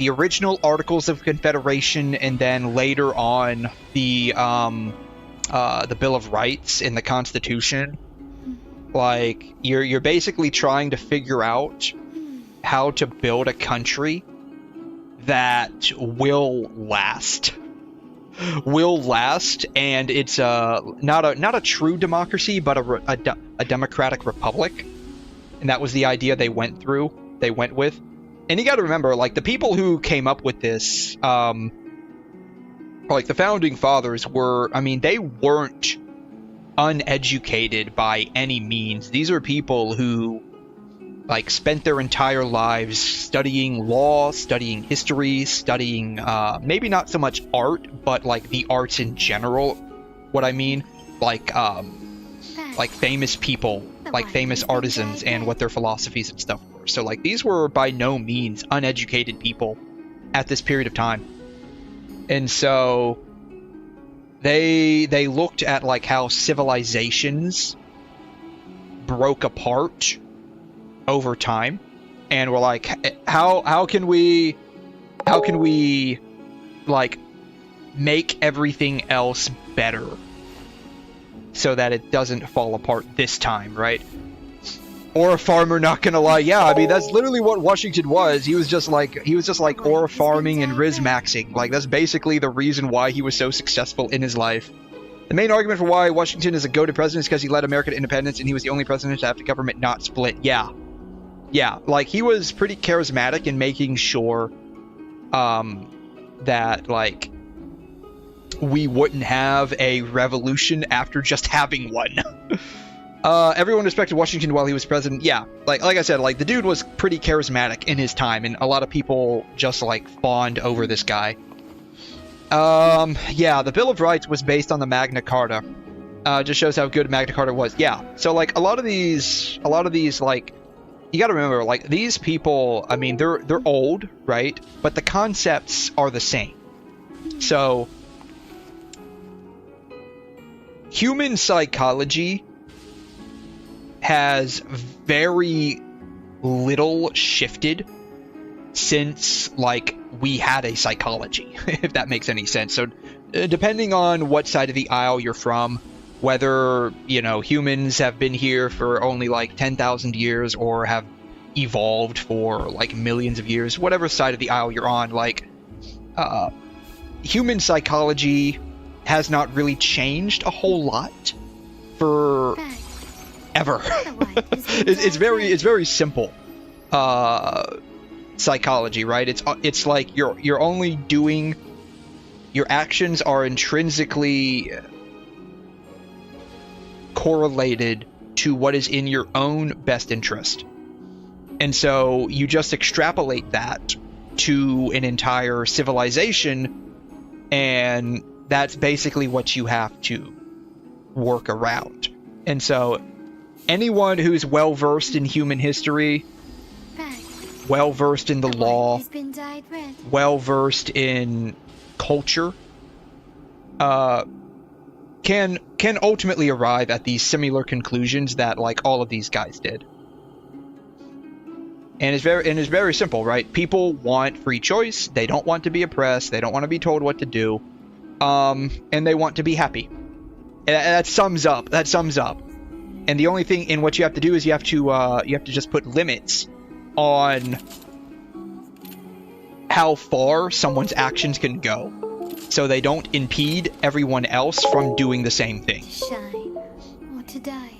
original Articles of Confederation, and then later on the Bill of Rights in the Constitution. Like, you're basically trying to figure out how to build a country that will last, and it's not a true democracy, but a democratic republic, and that was the idea they went with. And you got to remember, like, the people who came up with this, like the founding fathers were, I mean, they weren't uneducated by any means. These are people who, like, spent their entire lives studying law, studying history, studying maybe not so much art, but like the arts in general. What I mean, like famous people, like famous artisans, and what their philosophies and stuff were. So, like, these were by no means uneducated people at this period of time. And so they looked at, like, how civilizations broke apart over time, and were like, how can we like make everything else better so that it doesn't fall apart this time, right? Or a farmer, not gonna lie, yeah, I mean, that's literally what Washington was. He was just like ore farming and rizmaxing. Like, that's basically the reason why he was so successful in his life. The main argument for why Washington is a goated president is because he led America to independence, and he was the only president to have the government not split. Yeah, like, he was pretty charismatic in making sure that, like, we wouldn't have a revolution after just having one. Everyone respected Washington while he was president. Yeah, like I said, like, the dude was pretty charismatic in his time, and a lot of people just, like, fawned over this guy. Yeah, the Bill of Rights was based on the Magna Carta. Just shows how good Magna Carta was. Yeah, so, like, a lot of these, like, you gotta remember, like, these people, I mean, they're old, right? But the concepts are the same. So, human psychology has very little shifted since, like, we had a psychology, if that makes any sense. So, depending on what side of the aisle you're from, whether, humans have been here for only, like, 10,000 years or have evolved for, like, millions of years, whatever side of the aisle you're on, like, human psychology has not really changed a whole lot for ever. It's very simple psychology, right? It's like you're only doing, your actions are intrinsically correlated to what is in your own best interest. And so you just extrapolate that to an entire civilization, and that's basically what you have to work around. And so anyone who's well-versed in human history, well-versed in the law, well-versed in culture, can ultimately arrive at these similar conclusions that like all of these guys did. And it's very simple, right? People want free choice. They don't want to be oppressed. They don't want to be told what to do. And they want to be happy. And that sums up. That sums up. And the only thing in what you have to do is you have to just put limits on how far someone's actions can go, so they don't impede everyone else from doing the same thing. To shine or to die.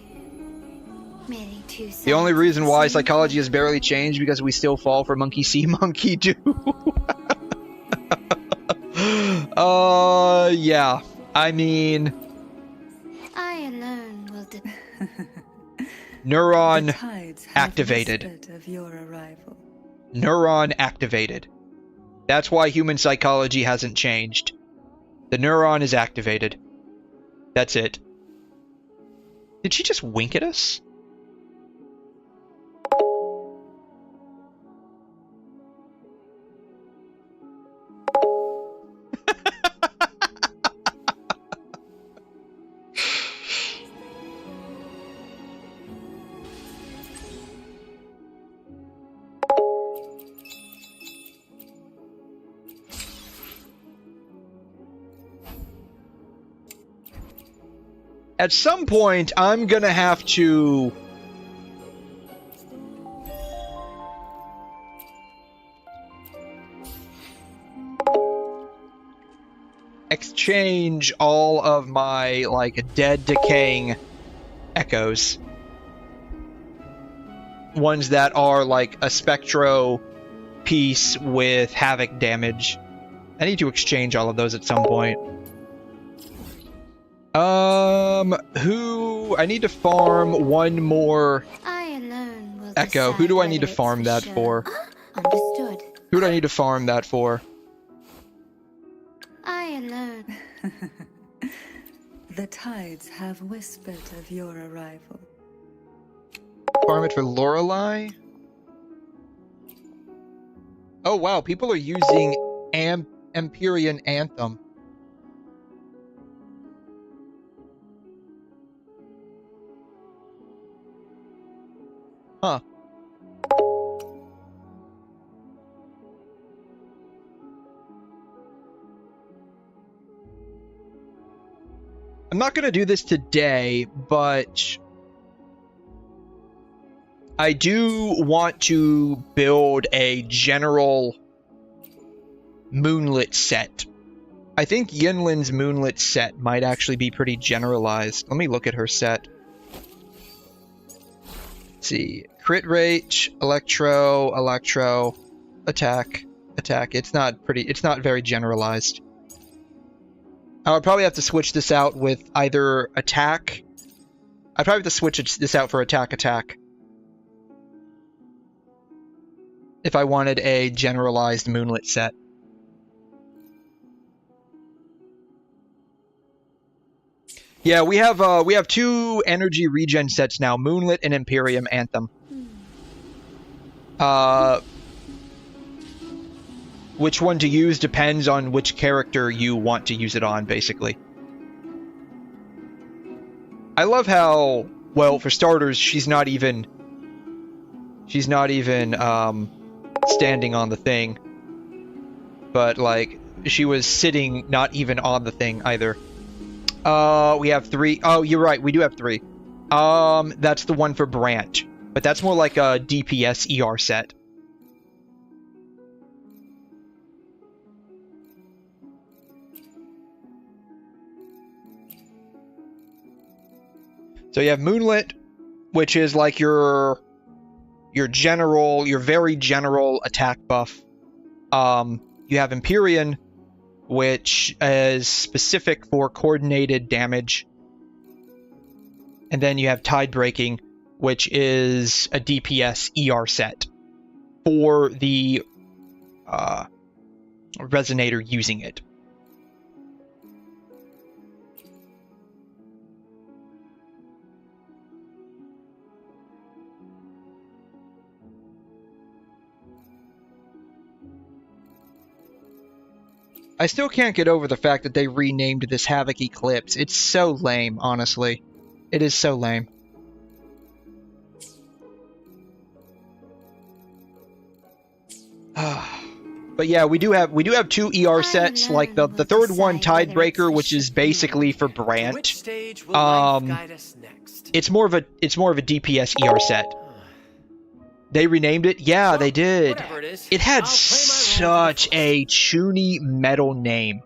Merely two sides. The only reason why psychology has barely changed because we still fall for monkey see, monkey do. Yeah. I mean, I alone will neuron The tides have activated. whispered of your arrival. Neuron activated. That's why human psychology hasn't changed. The neuron is activated. That's it. Did she just wink at us? At some point, I'm gonna have to exchange all of my, like, dead, decaying echoes. Ones that are, like, a Spectro piece with Havoc damage. I need to exchange all of those at some point. I need to farm one more I alone will echo. Who decide do I need to whether it's farm that sure. for? Understood. Who do I need to farm that for? I alone. The tides have whispered of your arrival. Farm it for Lorelei? Oh wow, people are using Empyrean Anthem. Huh. I'm not gonna do this today, but I do want to build a general moonlit set. I think Yinlin's moonlit set might actually be pretty generalized. Let me look at her set. Let's see. Crit rate, electro, attack. It's not very generalized. I would probably have to switch this out with either attack. I'd probably have to switch this out for attack. If I wanted a generalized moonlit set. Yeah, we have two energy regen sets now, Moonlit and Imperium Anthem. Which one to use depends on which character you want to use it on, basically. I love how, well, for starters, she's not even standing on the thing. But, like, she was sitting not even on the thing either. We have 3. Oh, you're right, we do have 3. That's the one for Brant. But that's more like a DPS ER set. So you have Moonlit, which is like your very general attack buff. You have Empyrean, which is specific for coordinated damage. And then you have Tide Breaking, which is a DPS ER set for the Resonator using it. I still can't get over the fact that they renamed this Havoc Eclipse. It's so lame, honestly. It is so lame. But yeah, we do have 2 ER sets, like the third one, Tidebreaker, which is basically for Brant. It's more of a DPS ER set. They renamed it? Yeah, they did. It had such a chuny metal name.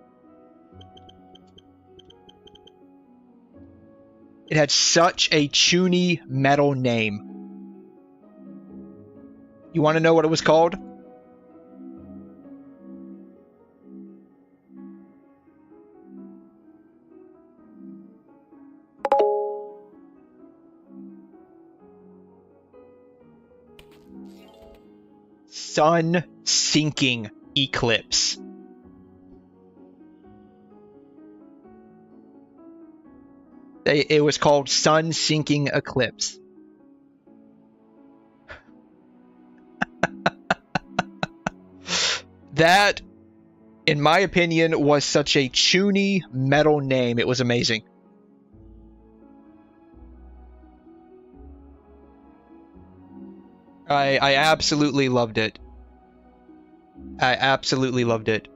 It had such a chuny metal name. You want to know what it was called? Sun Sinking Eclipse. It was called Sun Sinking Eclipse. That, in my opinion, was such a chuny metal name. It was amazing. I absolutely loved it. I absolutely loved it.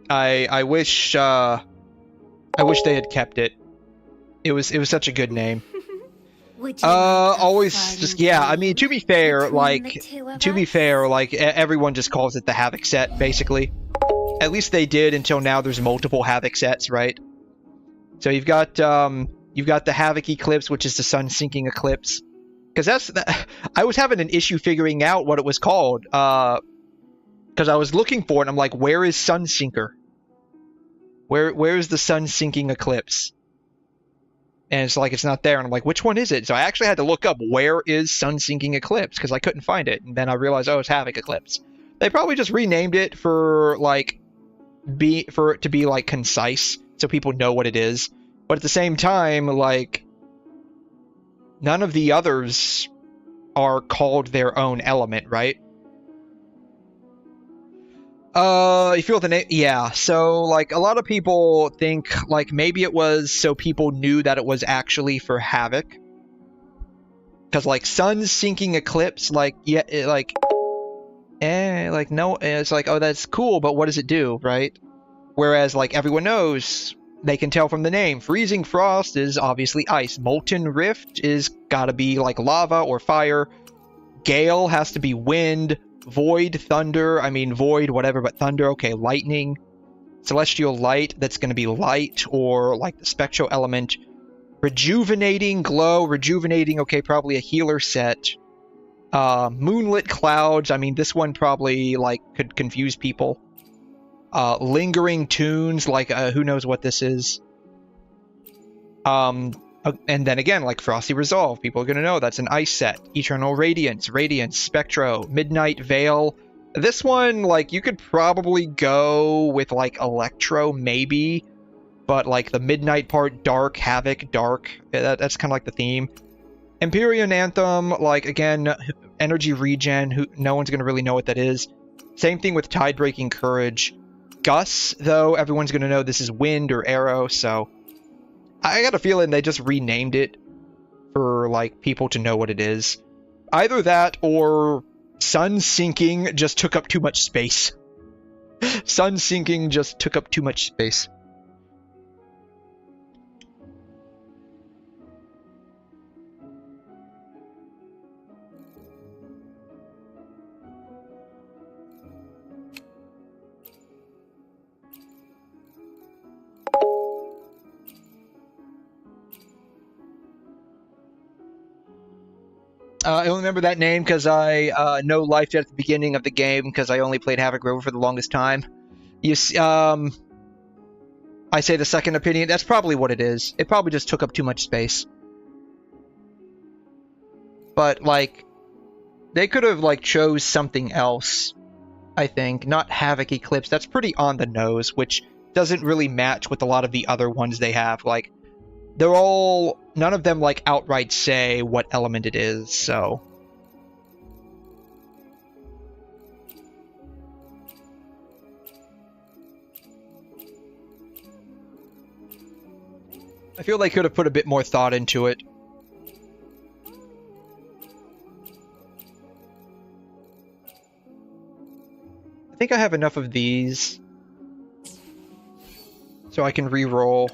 I wish they had kept it. It was such a good name. Always just, yeah, I mean, to be fair, everyone just calls it the Havoc set, basically. At least they did until now. There's multiple Havoc sets, right? So you've got the Havoc Eclipse, which is the Sun Sinking Eclipse. Because I was having an issue figuring out what it was called. Because I was looking for it, and I'm like, where is Sun Sinker? Where is the Sun Sinking Eclipse? And it's like, it's not there. And I'm like, which one is it? So I actually had to look up, where is Sun Sinking Eclipse? Because I couldn't find it. And then I realized, oh, it's Havoc Eclipse. They probably just renamed it for it to be, like, concise, so people know what it is. But at the same time, like, none of the others are called their own element, right? You feel the name? Yeah, so, like, a lot of people think, like, maybe it was so people knew that it was actually for Havoc. Because, like, Sun Sinking Eclipse, like, yeah, no, it's like, oh, that's cool, but what does it do, right? Whereas, like, everyone knows, they can tell from the name, Freezing Frost is obviously ice. Molten Rift is gotta be, like, lava or fire. Gale has to be wind. Void, thunder, I mean void, whatever, but thunder, okay, lightning. Celestial light, that's going to be light, or like the spectral element. Rejuvenating, glow, rejuvenating, okay, probably a healer set. Moonlit clouds, I mean this one probably, like, could confuse people. Lingering tunes, like, who knows what this is. And then again, like Frosty Resolve, people are going to know that's an ice set. Eternal Radiance, Radiance, Spectro, Midnight Veil. This one, like, you could probably go with, like, Electro, maybe. But, like, the Midnight part, Dark, Havoc, Dark. That's kind of like the theme. Empyrean Anthem, like, again, Energy Regen. No one's going to really know what that is. Same thing with Tide-Breaking Courage. Gus, though, everyone's going to know this is Wind or Arrow, so I got a feeling they just renamed it for, like, people to know what it is. Either that or Sun Sinking just took up too much space. Sun Sinking just took up too much space. I only remember that name because I no life at the beginning of the game because I only played Havoc Rover for the longest time. I say the second opinion. That's probably what it is. It probably just took up too much space. But, like, they could have, like, chose something else, I think. Not Havoc Eclipse. That's pretty on the nose, which doesn't really match with a lot of the other ones they have. Like, they're all... None of them, like, outright say what element it is, so... I feel they could have put a bit more thought into it. I think I have enough of these so I can re-roll.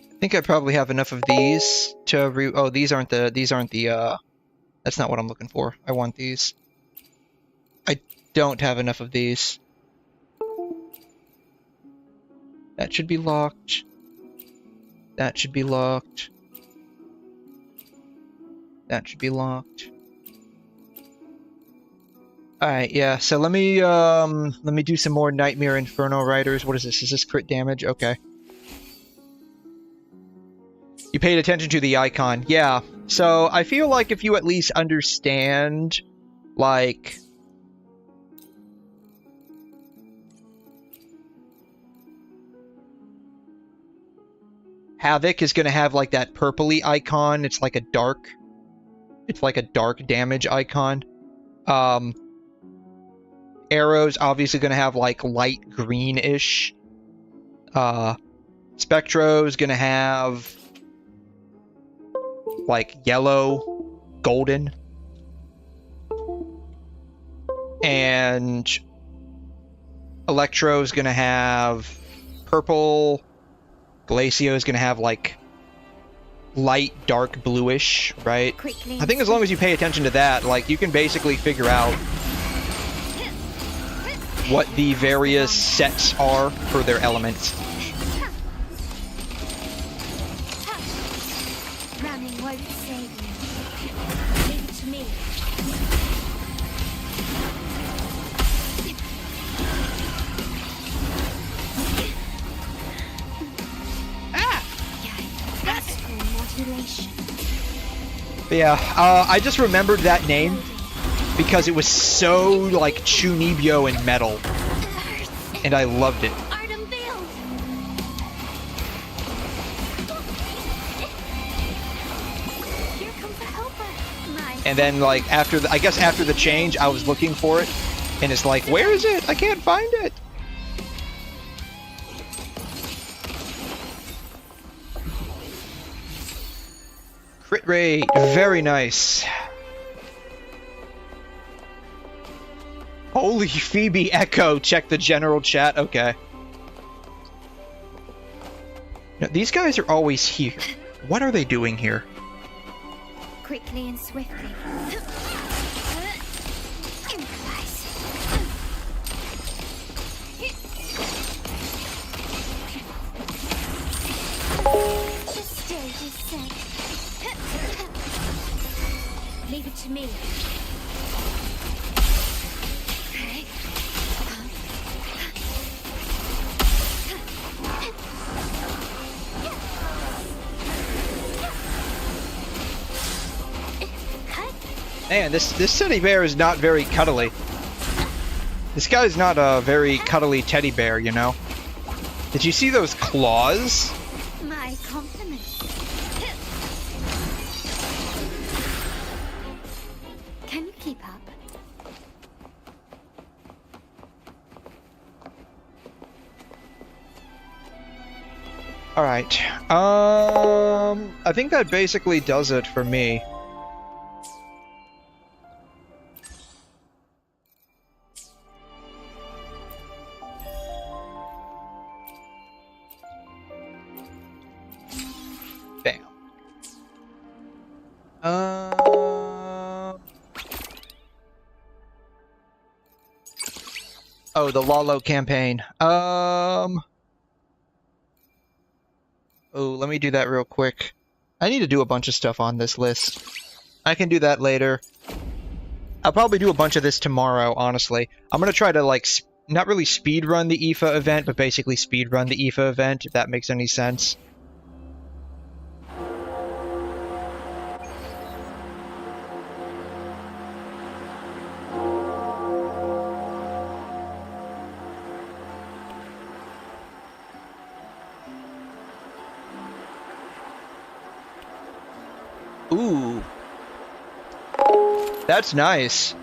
I think I probably have enough of these to oh, these aren't the that's not what I'm looking for. I want these. I don't have enough of these. That should be locked. That should be locked. That should be locked. Alright, yeah, so let me do some more Nightmare Inferno Riders. What is this? Is this crit damage? Okay. You paid attention to the icon. Yeah. So I feel like if you at least understand, like, Havoc is going to have like that purpley icon. It's like a dark damage icon. Arrow's obviously going to have like light greenish. Spectro's going to have like yellow, golden. And Electro's gonna have purple. Glacio's gonna have like light, dark bluish, right? I think as long as you pay attention to that, like, you can basically figure out what the various sets are for their elements. Running won't save you. Leave it to me. Astral modulation. Yeah, I just remembered that name because it was so like Chunibyo and metal, and I loved it. And then, like, after the, I guess after the change, I was looking for it, and it's like, where is it? I can't find it. Crit rate, very nice. Holy Phoebe Echo, check the general chat. Okay. Now, these guys are always here. What are they doing here? Quickly and swiftly. The stage is set. Leave it to me. Man, this teddy bear is not very cuddly. This guy's not a very cuddly teddy bear, you know? Did you see those claws? My compliment. Can you keep up? Alright. I think that basically does it for me. Oh, the Lalo campaign. Oh, let me do that real quick. I need to do a bunch of stuff on this list. I can do that later. I'll probably do a bunch of this tomorrow, honestly. I'm gonna try to, like, not really speedrun the IFA event, but basically speedrun the IFA event, if that makes any sense. Ooh. That's nice.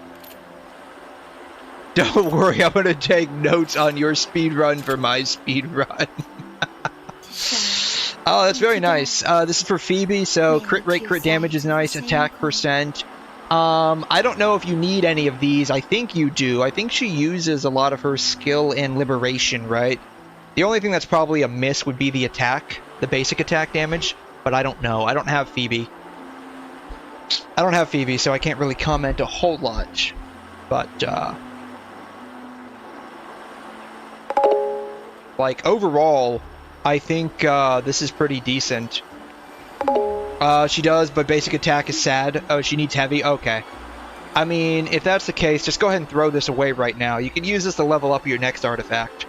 Don't worry, I'm gonna take notes on your speed run for my speed run. Oh, that's very nice. This is for Phoebe, so crit rate, crit damage is nice, attack percent. I don't know if you need any of these. I think you do. I think she uses a lot of her skill in Liberation, right? The only thing that's probably a miss would be the attack, the basic attack damage, but I don't know. I don't have Phoebe. I don't have Phoebe, so I can't really comment a whole lot. But, like, overall, I think this is pretty decent. She does, but basic attack is sad. Oh, she needs heavy? Okay. I mean, if that's the case, just go ahead and throw this away right now. You can use this to level up your next artifact.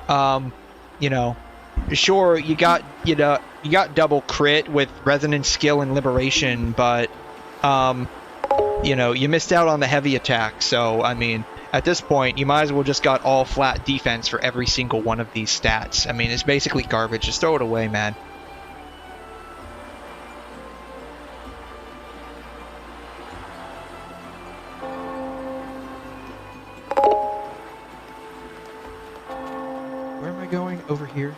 You know, sure, you got double crit with Resonance Skill and Liberation, but, you know, you missed out on the heavy attack, so, I mean, at this point, you might as well just got all flat defense for every single one of these stats. I mean, it's basically garbage. Just throw it away, man. Where am I going? Over here?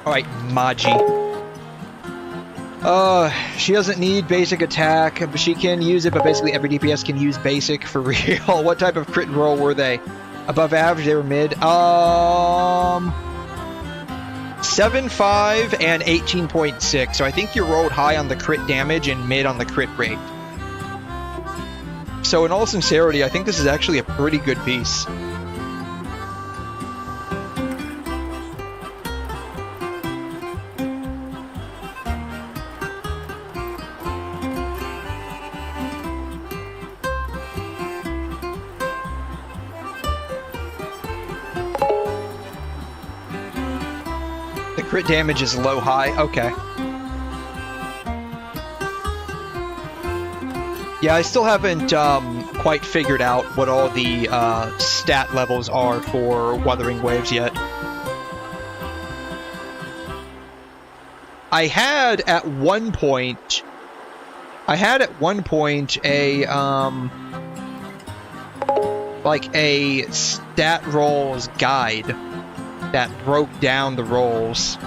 Alright, Maji. She doesn't need basic attack, but she can use it, but basically every DPS can use basic for real. What type of crit roll were they? Above average, they were mid. 7.5 and 18.6, so I think you rolled high on the crit damage and mid on the crit rate. So in all sincerity, I think this is actually a pretty good piece. Crit damage is low high. Okay. Yeah, I still haven't quite figured out what all the stat levels are for Wuthering Waves yet. I had at one point a like a stat rolls guide that broke down the rolls.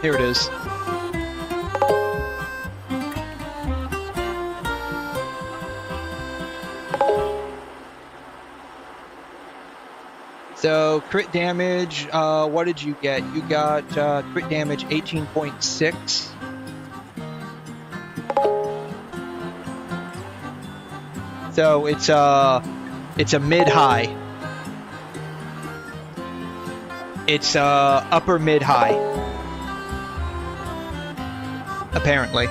Here it is. So, crit damage, what did you get? You got crit damage 18.6. So, it's a mid-high. It's upper mid-high. Apparently.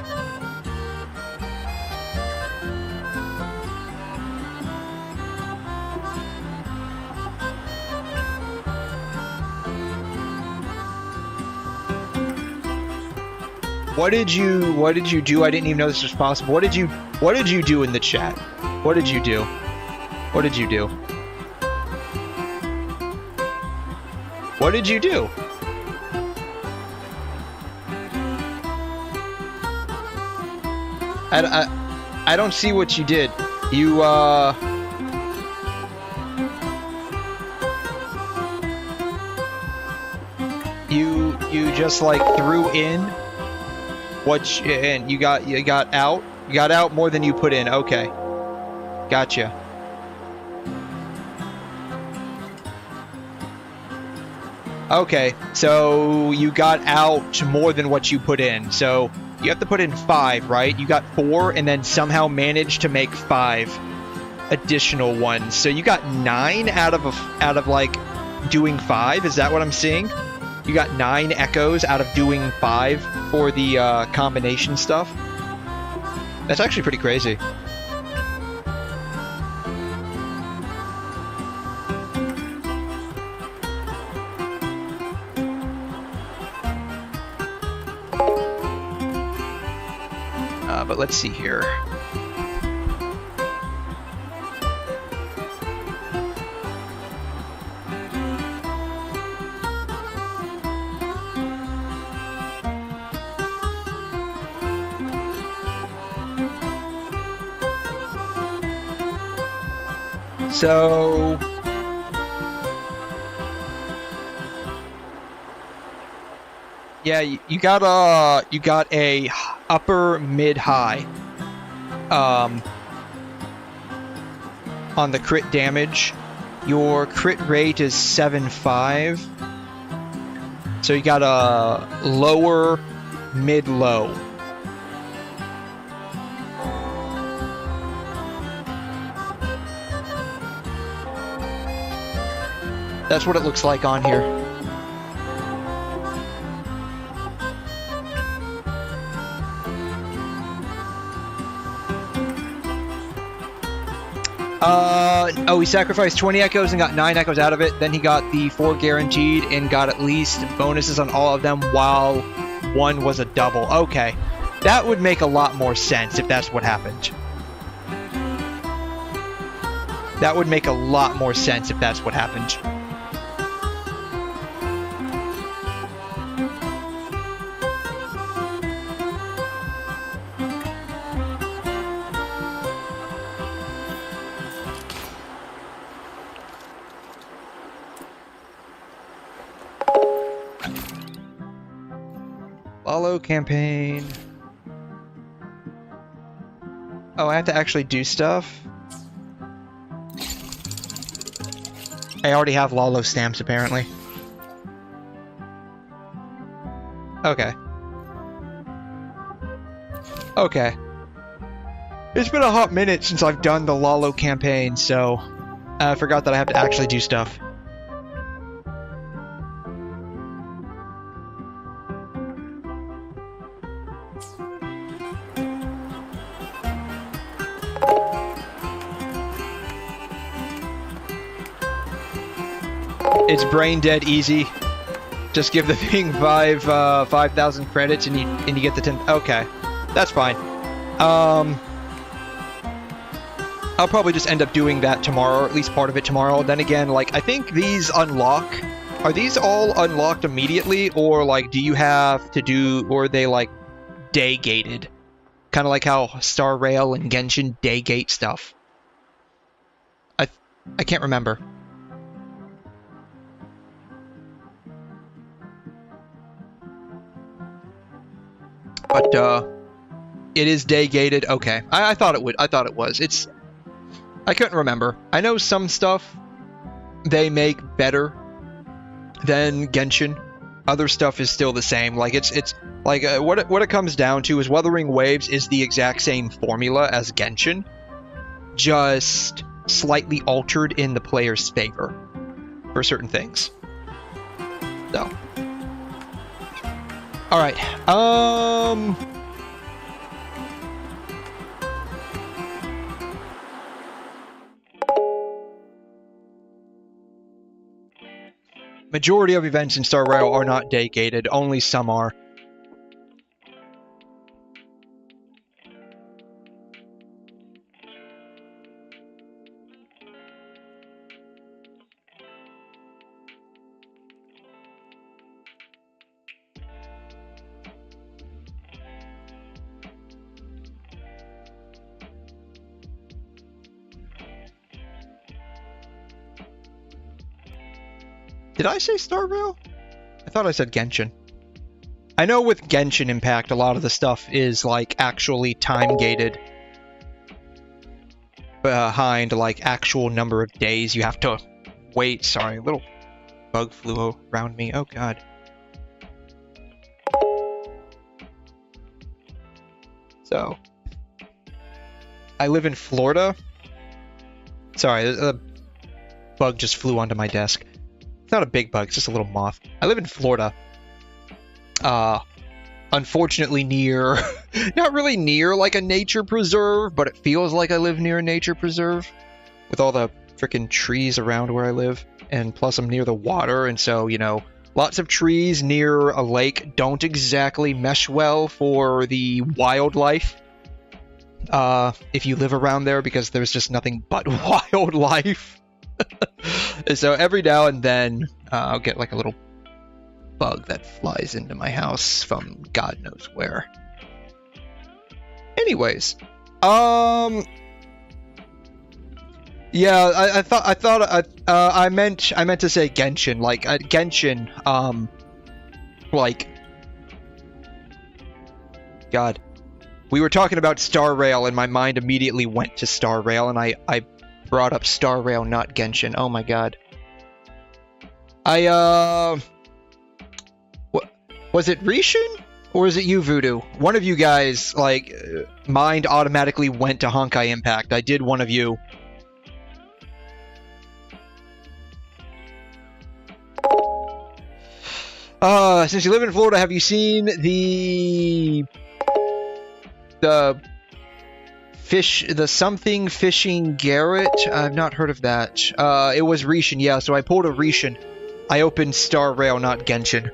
What did you do? I didn't even know this was possible. What did you do in the chat? What did you do? What did you do? What did you do? I don't see what you did. You you just like threw in what and you got out. You got out more than you put in. Okay. Gotcha. Okay, so you got out more than what you put in. So you have to put in 5, right? You got 4 and then somehow managed to make 5 additional ones. So you got 9 out of like doing 5. Is that what I'm seeing? You got 9 echoes out of doing 5 for the combination stuff. That's actually pretty crazy. But let's see here. So yeah, you got a upper mid high on the crit damage. Your crit rate is 7.5. So you got a lower mid low. That's what it looks like on here. Oh, he sacrificed 20 echoes and got 9 echoes out of it. Then he got the 4 guaranteed and got at least bonuses on all of them while 1 was a double. Okay. That would make a lot more sense if that's what happened. That would make a lot more sense if that's what happened. Follow campaign. Oh, I have to actually do stuff? I already have Lalo stamps, apparently. Okay. Okay. It's been a hot minute since I've done the Lalo campaign, so I forgot that I have to actually do stuff. It's brain dead easy. Just give the thing 5,000 credits and you get the 10. Okay, that's fine. I'll probably just end up doing that tomorrow, or at least part of it tomorrow. Then again, like, I think these unlock. Are these all unlocked immediately, or like do you have to do, or are they like day gated? Kind of like how Star Rail and Genshin day gate stuff. I can't remember. But it is day gated. Okay, I thought it would. I thought it was. I couldn't remember. I know some stuff they make better than Genshin. Other stuff is still the same. Like it's like what it comes down to is Wuthering Waves is the exact same formula as Genshin, just slightly altered in the player's favor for certain things. So. All right. Majority of events in Star Rail are not day gated. Only some are. Did I say Star Rail? I thought I said Genshin. I know with Genshin Impact, a lot of the stuff is like actually time gated behind like actual number of days you have to wait. Sorry, a little bug flew around me. Oh god. So, I live in Florida. Sorry, a bug just flew onto my desk. It's not a big bug, it's just a little moth. I live in Florida. Unfortunately near, not really near like a nature preserve, but it feels like I live near a nature preserve with all the freaking trees around where I live. And plus I'm near the water, and so, you know, lots of trees near a lake don't exactly mesh well for the wildlife. If you live around there, because there's just nothing but wildlife. And so every now and then, I'll get like a little bug that flies into my house from God knows where. Anyways, yeah, I meant to say Genshin, like Genshin, like, God, we were talking about Star Rail, and my mind immediately went to Star Rail, and I brought up Star Rail, not Genshin. Oh my God. Was it Rishun? Or is it you, Voodoo? One of you guys, like, mind automatically went to Honkai Impact. I did one of you. Since you live in Florida, have you seen the something fishing Garrett? I've not heard of that. It was Rishun, yeah, so I pulled a Rishun. I opened Star Rail, not Genshin.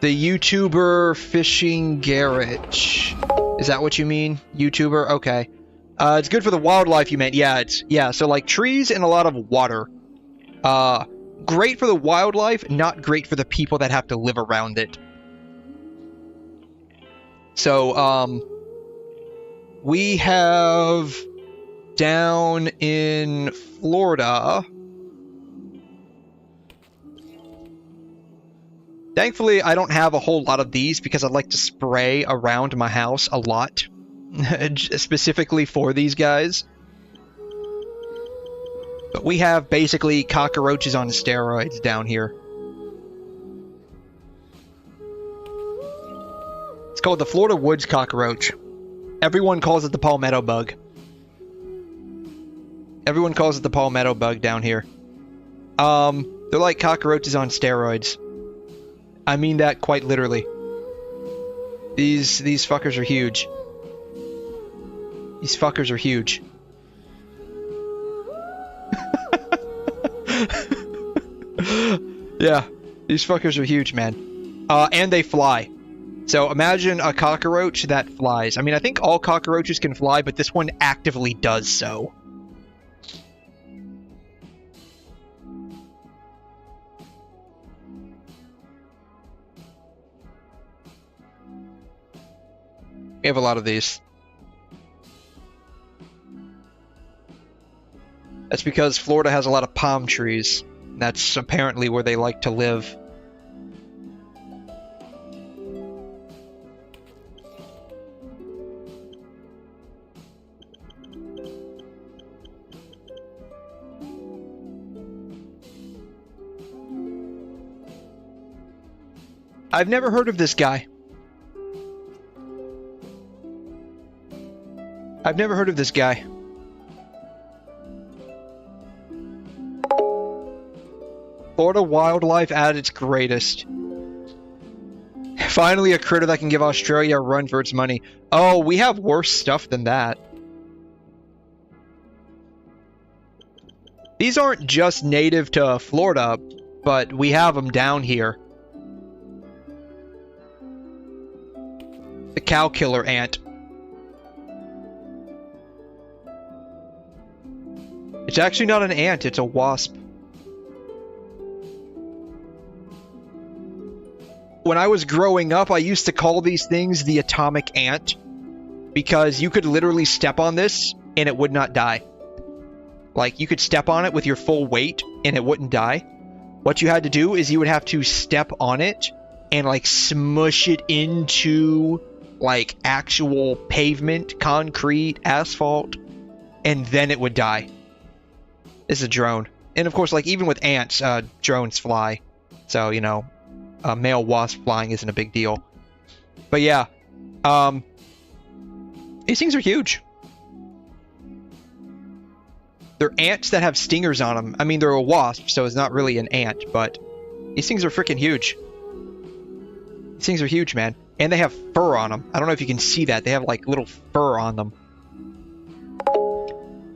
The YouTuber Fishing Garrett. Is that what you mean? YouTuber? Okay. It's good for the wildlife, you meant. Yeah, so like trees and a lot of water. Great for the wildlife, not great for the people that have to live around it. So, we have down in Florida. Thankfully, I don't have a whole lot of these because I like to spray around my house a lot, specifically for these guys. But we have basically cockroaches on steroids down here. It's called the Florida Woods cockroach. Everyone calls it the palmetto bug. Everyone calls it the palmetto bug down here. They're like cockroaches on steroids. I mean that quite literally. These fuckers are huge. These fuckers are huge. Yeah, these fuckers are huge, man. And they fly. So imagine a cockroach that flies. I mean, I think all cockroaches can fly, but this one actively does so. We have a lot of these. That's because Florida has a lot of palm trees. That's apparently where they like to live. I've never heard of this guy. I've never heard of this guy. Florida wildlife at its greatest. Finally a critter that can give Australia a run for its money. Oh, we have worse stuff than that. These aren't just native to Florida, but we have them down here. The cow killer ant. It's actually not an ant, it's a wasp. When I was growing up, I used to call these things the atomic ant because you could literally step on this and it would not die. Like, you could step on it with your full weight and it wouldn't die. What you had to do is you would have to step on it and, like, smush it into, like, actual pavement, concrete, asphalt, and then it would die. This is a drone. And of course, like, even with ants, drones fly. So, you know, a male wasp flying isn't a big deal. But yeah, these things are huge. They're ants that have stingers on them. I mean, they're a wasp, so it's not really an ant, but these things are freaking huge. These things are huge, man. And they have fur on them. I don't know if you can see that. They have, like, little fur on them.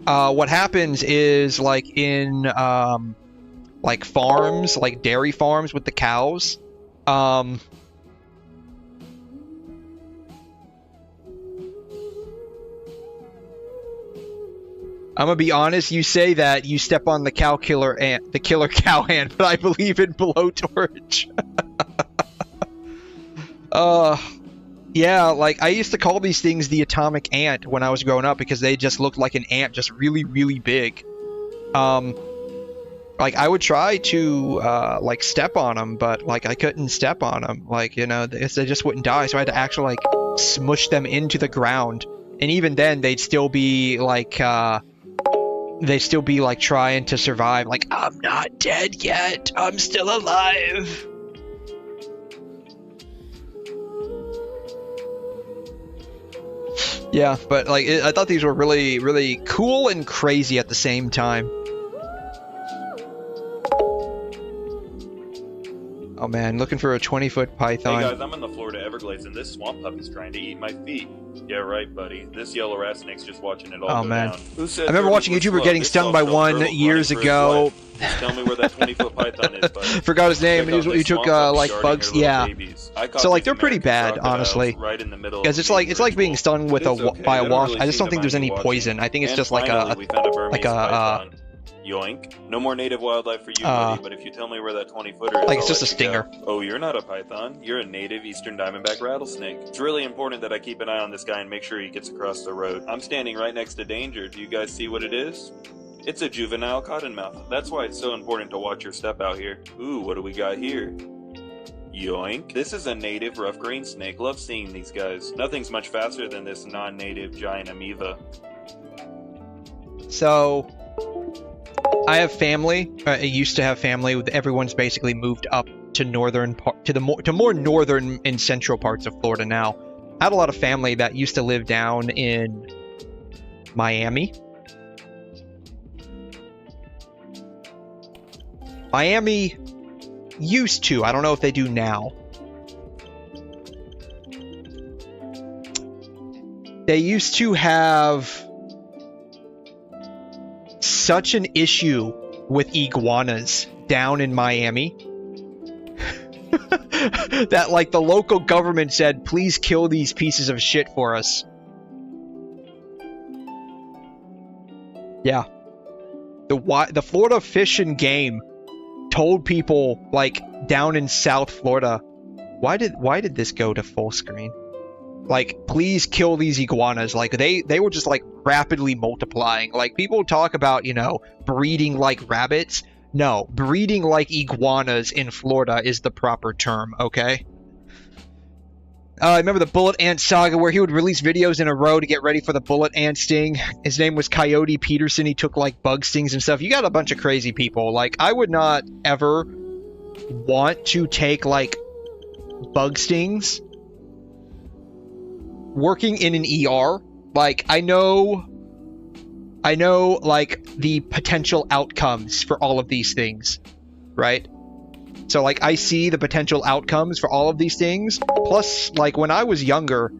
What happens is, like, in, like, farms, like dairy farms with the cows, I'm gonna be honest, you say that, you step on the cow killer ant, the killer cow ant, but I believe in blowtorch. Yeah, like, I used to call these things the atomic ant when I was growing up because they just looked like an ant, just really, really big. Like, I would try to, like, step on them, but, like, I couldn't step on them. Like, you know, they just wouldn't die, so I had to actually, like, smush them into the ground. And even then, they'd still be, like, trying to survive. Like, I'm not dead yet. I'm still alive. Yeah, but, like, I thought these were really, really cool and crazy at the same time. Oh man, looking for a 20-foot python. Hey guys, I'm in the Florida Everglades and this swamp puppy's trying to eat my feet. Yeah, right, buddy. This yellow rat snake's just watching it all go down. I remember watching a YouTuber getting stung by one years ago. Just tell me where that 20-foot python is, buddy. Forgot his name. He took like bugs. Yeah. So like they're pretty bad, honestly. Right in the middle. Because it's like being stung with by a wasp. I just don't think there's any poison. I think it's just like a Yoink. No more native wildlife for you, buddy, but if you tell me where that 20-footer is, like, it's just a stinger. Go. Oh, you're not a python. You're a native eastern diamondback rattlesnake. It's really important that I keep an eye on this guy and make sure he gets across the road. I'm standing right next to danger. Do you guys see what it is? It's a juvenile cottonmouth. That's why it's so important to watch your step out here. Ooh, what do we got here? Yoink. This is a native rough green snake. Love seeing these guys. Nothing's much faster than this non-native giant amoeba. So I have family. I used to have family. Everyone's basically moved up to more northern and central parts of Florida now. I had a lot of family that used to live down in Miami. Miami used to. I don't know if they do now. They used to have such an issue with iguanas down in Miami that like the local government said, please kill these pieces of shit for us. Yeah. The Florida Fish and Game told people like down in South Florida, why did this go to full screen? Like, please kill these iguanas. Like, they were just, like, rapidly multiplying. Like, people talk about, you know, breeding like rabbits. No, breeding like iguanas in Florida is the proper term, okay? I remember the bullet ant saga where he would release videos in a row to get ready for the bullet ant sting. His name was Coyote Peterson. He took, like, bug stings and stuff. You got a bunch of crazy people. Like, I would not ever want to take, like, bug stings working in an ER. Like, I know, like, the potential outcomes for all of these things, right? So, like, I see the potential outcomes for all of these things. Plus, like, when I was younger,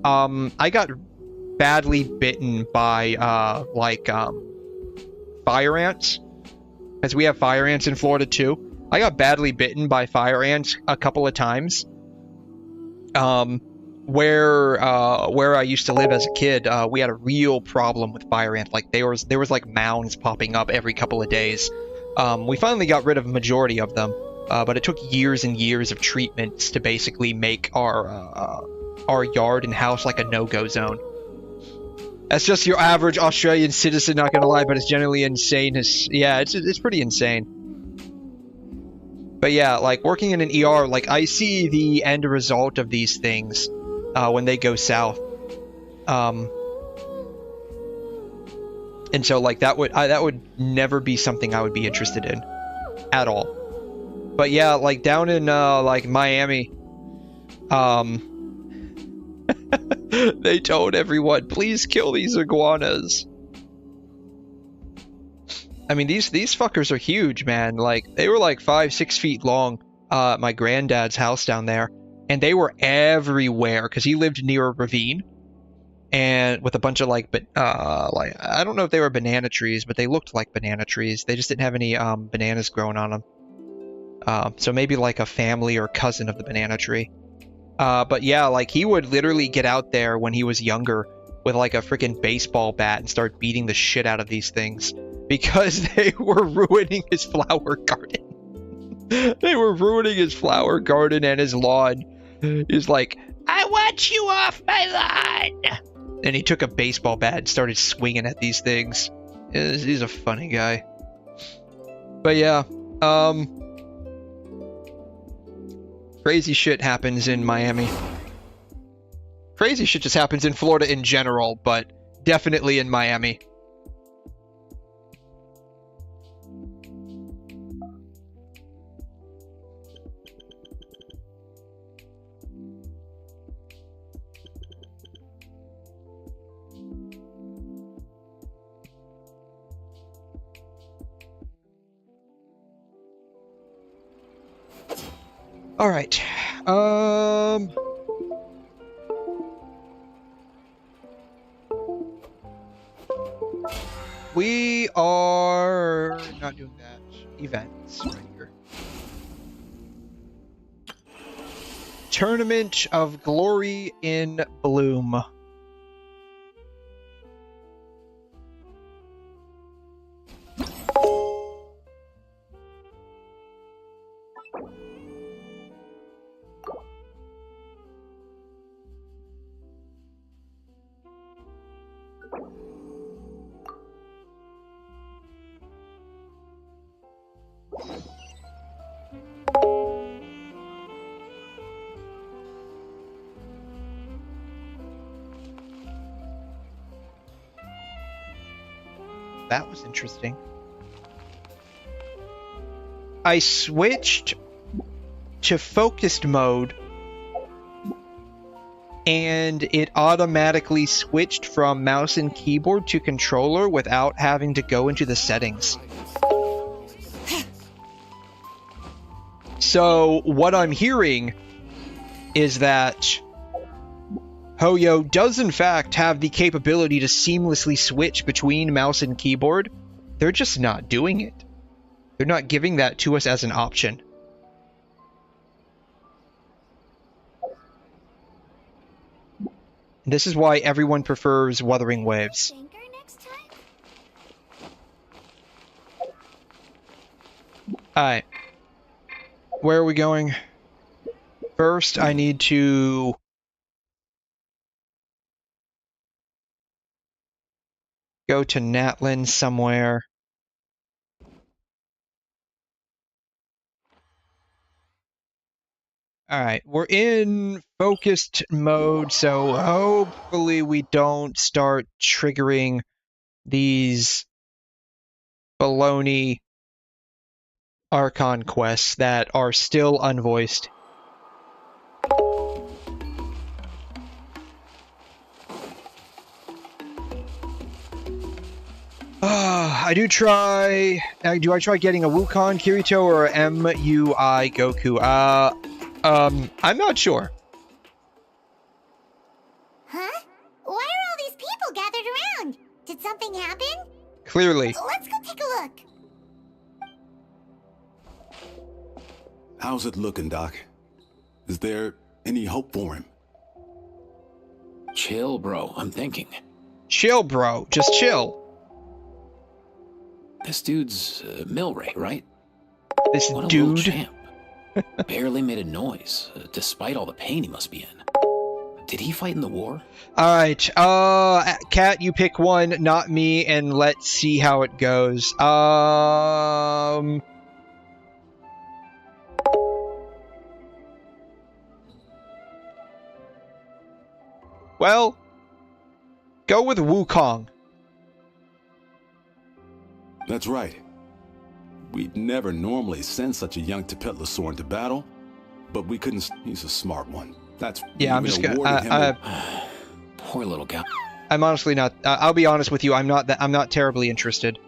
I got badly bitten by, fire ants. Because we have fire ants in Florida, too. I got badly bitten by fire ants a couple of times. Where I used to live as a kid, we had a real problem with fire ants. Like, there was like mounds popping up every couple of days. We finally got rid of a majority of them, but it took years and years of treatments to basically make our yard and house like a no-go zone. That's just your average Australian citizen, not gonna lie, but it's generally insane. It's pretty insane. But yeah, like, working in an ER, like, I see the end result of these things when they go south. And so like that would never be something I would be interested in at all. But yeah, like down in like Miami, they told everyone, please kill these iguanas. I mean, these fuckers are huge, man. Like, they were like 5-6 feet long, my granddad's house down there. And they were everywhere, because he lived near a ravine. And with a bunch of like, I don't know if they were banana trees, but they looked like banana trees. They just didn't have any bananas growing on them. So maybe like a family or cousin of the banana tree. But yeah, like he would literally get out there when he was younger with like a freaking baseball bat and start beating the shit out of these things because they were ruining his flower garden. They were ruining his flower garden and his lawn. He's like, I want you off my lawn. And he took a baseball bat and started swinging at these things. He's a funny guy. But yeah, crazy shit happens in Miami. Crazy shit just happens in Florida in general, but definitely in Miami. All right. We are not doing that. Events right here. Tournament of Glory in Bloom. That was interesting. I switched to focused mode and it automatically switched from mouse and keyboard to controller without having to go into the settings. So what I'm hearing is that Hoyo does in fact have the capability to seamlessly switch between mouse and keyboard. They're just not doing it. They're not giving that to us as an option. This is why everyone prefers Wuthering Waves. Alright. Where are we going? First, I need to go to Natlin somewhere. Alright, we're in focused mode, so hopefully we don't start triggering these baloney Archon quests that are still unvoiced. Do I try getting a Wukong Kirito or a MUI Goku? I'm not sure. Huh? Why are all these people gathered around? Did something happen? Clearly. Let's go take a look. How's it looking, Doc? Is there any hope for him? Chill, bro. I'm thinking. Chill, bro. Just chill. This dude's Milray, right? This what a dude? Little champ. Barely made a noise, despite all the pain he must be in. Did he fight in the war? Alright, Kat, you pick one, not me, and let's see how it goes. Well, go with Wukong. That's right. We'd never normally send such a young Tepetlosaur into battle, but we couldn't. He's a smart one. That's yeah. I'm just gonna. Poor little guy. I'm honestly not. I'll be honest with you. I'm not terribly interested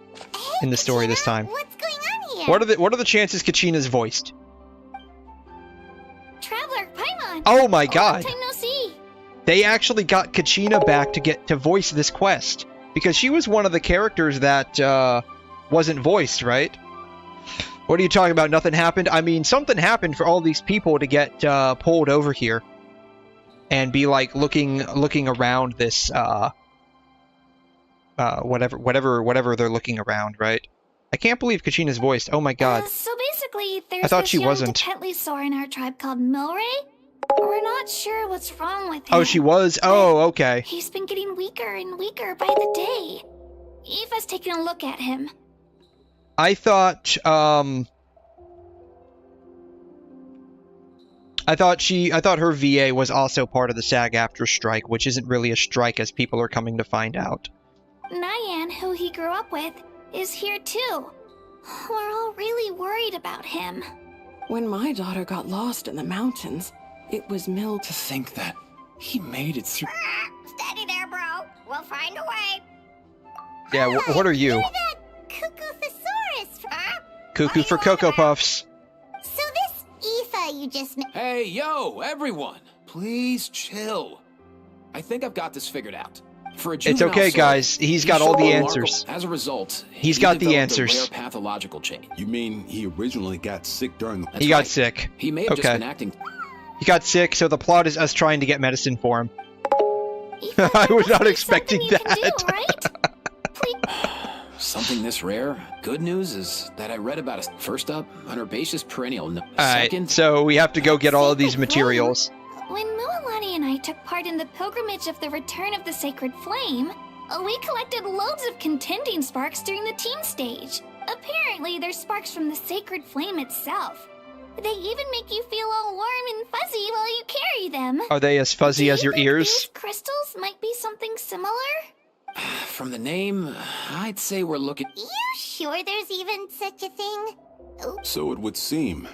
in the story this time. What's going on here? What are the chances Kachina's voiced? Traveler, Paimon! Oh my god! Long time no see! They actually got Kachina back to voice this quest because she was one of the characters that wasn't voiced, right? What are you talking about? Nothing happened? I mean, something happened for all these people to get pulled over here and be like looking around this whatever they're looking around, right? I can't believe Kachina's voiced. Oh my god. So basically, there's I thought this she young wasn't. Tepetlosaur in our tribe called Milray. We're not sure what's wrong with him. Oh, she was? Oh, okay. He's been getting weaker and weaker by the day. Eva's taking a look at him. I thought her VA was also part of the SAG-AFTRA strike, which isn't really a strike as people are coming to find out. Nyan, who he grew up with, is here too. We're all really worried about him. When my daughter got lost in the mountains, it was Mill To think that he made it through. Steady there, bro. We'll find a way. Yeah, what are you? You're that Cuckoo Thesaurus, huh? Cuckoo for Cocoa Puffs. So this IFA you just met. Hey, yo, everyone! Please chill. I think I've got this figured out. For a It's juvenile okay, soul, guys. He's got all showed the remarkable- answers. As a result, He's he got the developed a answers. rare pathological change. You mean he originally got sick during the... That's He got right. sick. He may have just Okay. been acting. He got sick, so the plot is us trying to get medicine for him. Eva, I was there not must be expecting something you can that. do, right? Please. Something this rare. Good news is that I read about it. First up, an herbaceous perennial. Alright, Second, so we have to go get all of these materials. When Mualani and I took part in the pilgrimage of the Return of the Sacred Flame, we collected loads of contending sparks during the teen stage. Apparently, they're sparks from the Sacred Flame itself. They even make you feel all warm and fuzzy while you carry them. Are they as fuzzy Do as your think ears? These crystals might be something similar? from the name, I'd say we're looking. You sure there's even such a thing? So it would seem.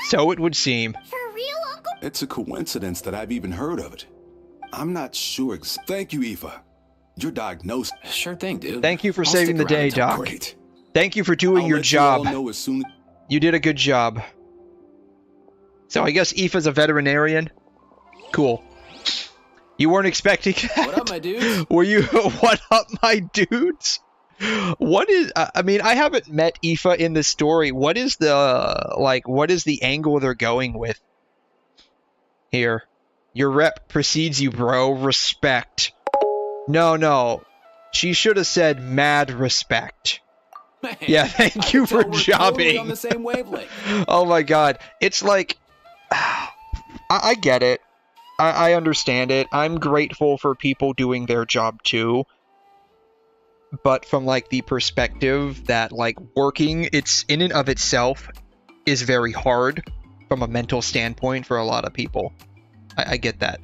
So it would seem. For real, Uncle? It's a coincidence that I've even heard of it. I'm not sure. Thank you, Eva. You're diagnosed. Sure thing, dude. Thank you for I'll saving the stick around day, until- Doc. Great. Thank you for doing I'll your let you all job. know as soon. You did a good job. So I guess Aoife's a veterinarian? Cool. You weren't expecting that? What up, my dudes? Were you? What up, my dudes? What is? I mean, I haven't met Aoife in this story. What is the angle they're going with here? Your rep precedes you, bro. Respect. No. She should have said mad respect. Man, Yeah, thank you for we're totally jobbing. on the same wavelength. Oh my god. It's like... I get it. I understand it. I'm grateful for people doing their job too. But from like the perspective that like working, it's in and of itself is very hard from a mental standpoint for a lot of people. I get that.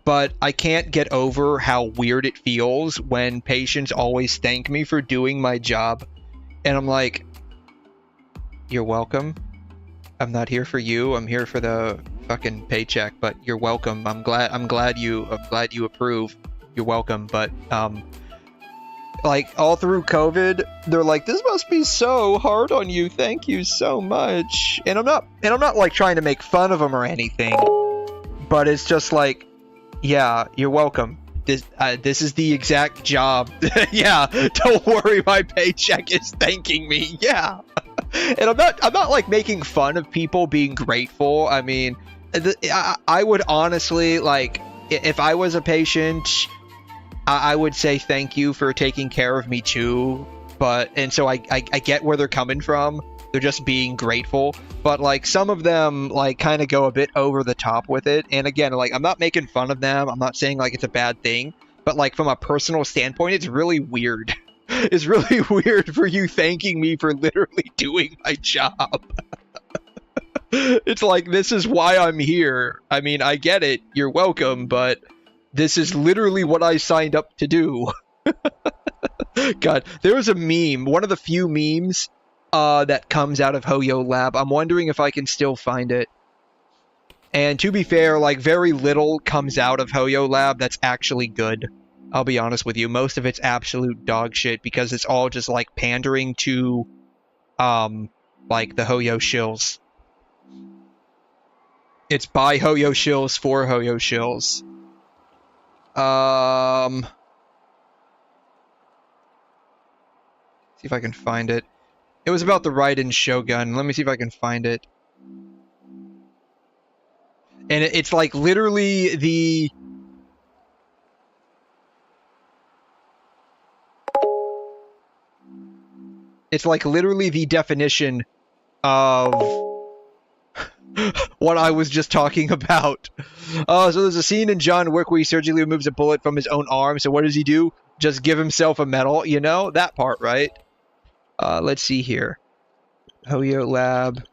But I can't get over how weird it feels when patients always thank me for doing my job. And I'm like, you're welcome. I'm not here for you. I'm here for the fucking paycheck, but you're welcome. I'm glad you approve. You're welcome. But like all through COVID, they're like, this must be so hard on you. Thank you so much. And I'm not like trying to make fun of them or anything, but it's just like, yeah, you're welcome. This is the exact job. Yeah, don't worry, my paycheck is thanking me. Yeah. And I'm not like making fun of people being grateful. I mean, I would honestly, like, if I was a patient, I would say thank you for taking care of me too. And so I get where they're coming from. They're just being grateful. But like some of them like kind of go a bit over the top with it. And again, like I'm not making fun of them. I'm not saying like it's a bad thing. But like from a personal standpoint, it's really weird. It's really weird for you thanking me for literally doing my job. It's like, this is why I'm here. I mean, I get it. You're welcome, but this is literally what I signed up to do. God, there was a meme, one of the few memes that comes out of Hoyo Lab. I'm wondering if I can still find it. And to be fair, like, very little comes out of Hoyo Lab that's actually good. I'll be honest with you. Most of it's absolute dog shit because it's all just, like, pandering to, like, the Hoyo shills. It's by Hoyo shills for Hoyo shills. See if I can find it. It was about the Rite and Shogun. Let me see if I can find it. And it's like literally the... It's like literally the definition of what I was just talking about. So there's a scene in John Wick where he surgically removes a bullet from his own arm. So what does he do? Just give himself a medal, you know? That part, right? Let's see here. Hoyo Lab.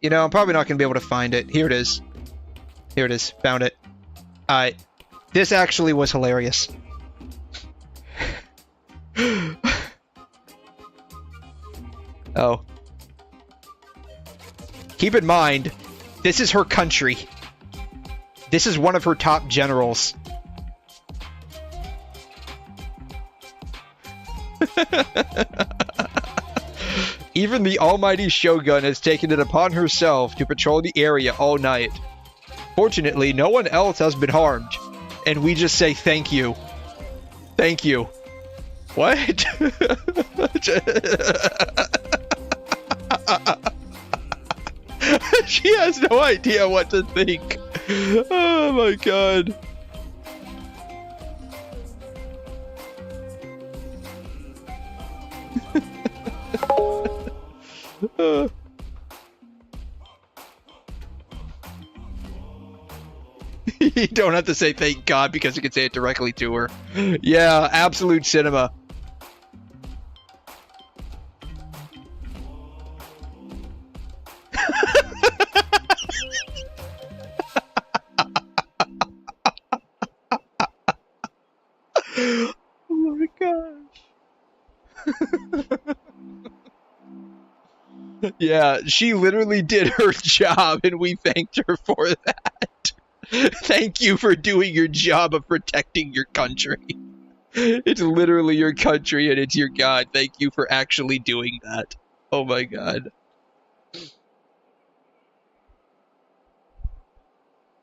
You know, I'm probably not going to be able to find it. Here it is. Here it is. Found it. Alright. This actually was hilarious. Oh. Keep in mind, this is her country. This is one of her top generals. Even the almighty Shogun has taken it upon herself to patrol the area all night. Fortunately, no one else has been harmed. And we just say thank you. Thank you. What? She has no idea what to think. Oh my god. You don't have to say thank God because you can say it directly to her. Yeah, absolute cinema. Oh my gosh. Yeah, she literally did her job and we thanked her for that. Thank you for doing your job of protecting your country. It's literally your country and it's your god. Thank you for actually doing that. Oh my god.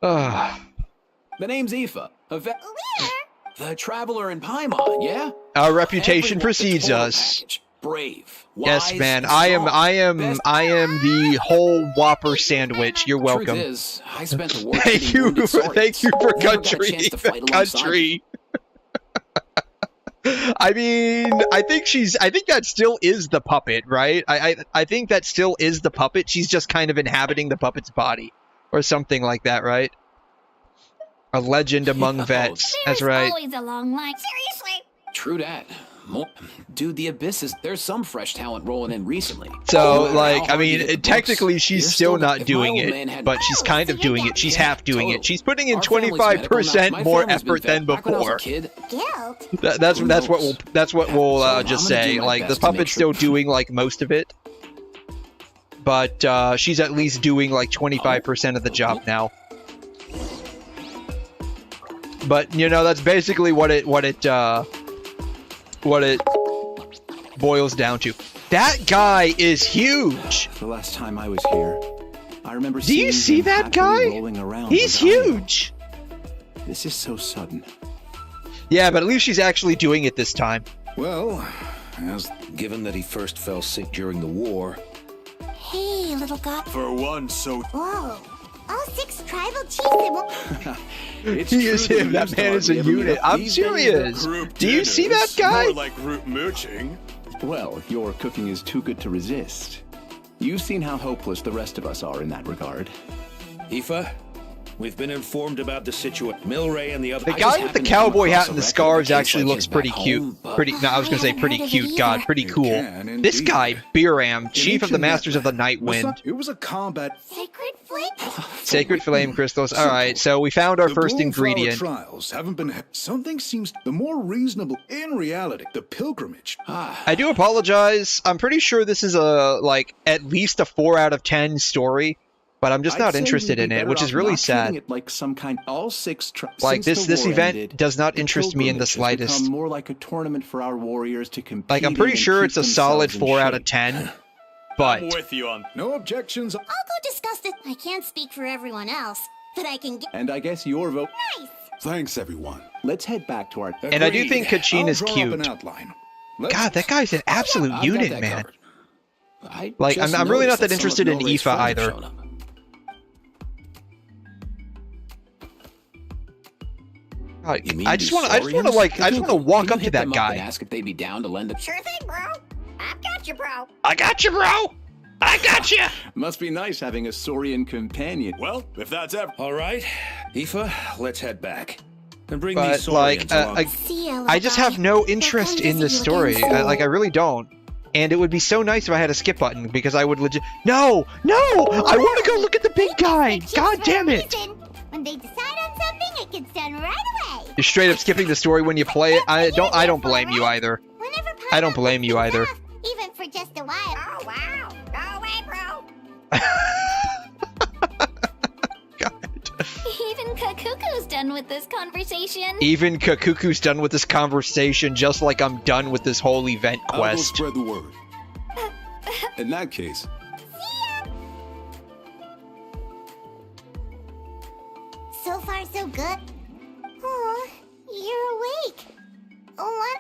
The name's IFA. The traveler in Paimon, yeah? Our reputation precedes us. Brave. Yes, man. I am the whole Whopper sandwich. You're welcome. Truth is, I spent the war thank you for country. Country. I mean, I think that still is the puppet, right? I think that still is the puppet. She's just kind of inhabiting the puppet's body or something like that, right? A legend among vets. That's right. Always a long line. Seriously. True that. Dude, the Abyss is... There's some fresh talent rolling in recently. So, like, I mean, technically she's still not doing it, but she's kind of doing it. She's half doing it. She's putting in 25% more effort than before. That's what we'll just say. Like, the puppet's still doing, like, most of it. But, she's at least doing, like, 25% of the job now. But, you know, that's basically what it boils down to. That guy is huge. The last time I was here, I remember Do you see that guy? He's huge. This is so sudden. Yeah, but at least she's actually doing it this time. Well, given that he first fell sick during the war. Hey, little guy. For one, so... Whoa. All 6 tribal chiefs. He is him. That man is a unit. I'm serious. Do you see that guy? More like group mooching. Well, your cooking is too good to resist. You've seen how hopeless the rest of us are in that regard. Aoife, we've been informed about the situation. Milray and the other... The guy with the cowboy hat and the scarves actually looks pretty cute. I was gonna say pretty cute. God, pretty cool. This guy, Biram, chief of the Masters of the Night Wind. It was a combat... Sacred flame? Sacred flame crystals. Alright, so we found our first ingredient. Trials haven't been... Something seems the more reasonable. In reality, the pilgrimage. I do apologize. I'm pretty sure this is a, like, at least a 4 out of 10 story. But I'm just not interested in it, which is really sad. It like some kind, all 6 like this event does not interest me in the slightest. More like a tournament for our warriors to compete. Like I'm pretty sure it's a solid 4 out of 10. But I'm with you on no objections. I'll go discuss this. I can't speak for everyone else, but I can get. And I guess your vote. Nice. Thanks, everyone. Let's head back to our. And I do think Kachin is cute. God, that guy's an absolute unit, man. Like I'm really not that interested in Aoife either. I just want to walk up to that guy. Ask if they'd be down to lend a. Sure thing, bro. I've got you, bro. I got you, bro. I got you. Must be nice having a Saurian companion. Well, if that's ever. All right, Aoife, let's head back. And bring but these Saurians along. I just have no interest in this story. Like I really don't. And it would be so nice if I had a skip button because I would legit. No, I want to go look at the big guy. God damn it. When they decide on something, it gets done right away. You're straight up skipping the story when you play it. I don't blame you either. I don't blame you either. Even for just a while. Oh wow. Go away, bro. God. Even Kakuku's done with this conversation. Even Kakuku's done with this conversation, just like I'm done with this whole event quest. I'll go spread the word. In that case. So far, so good. Oh, you're awake. What?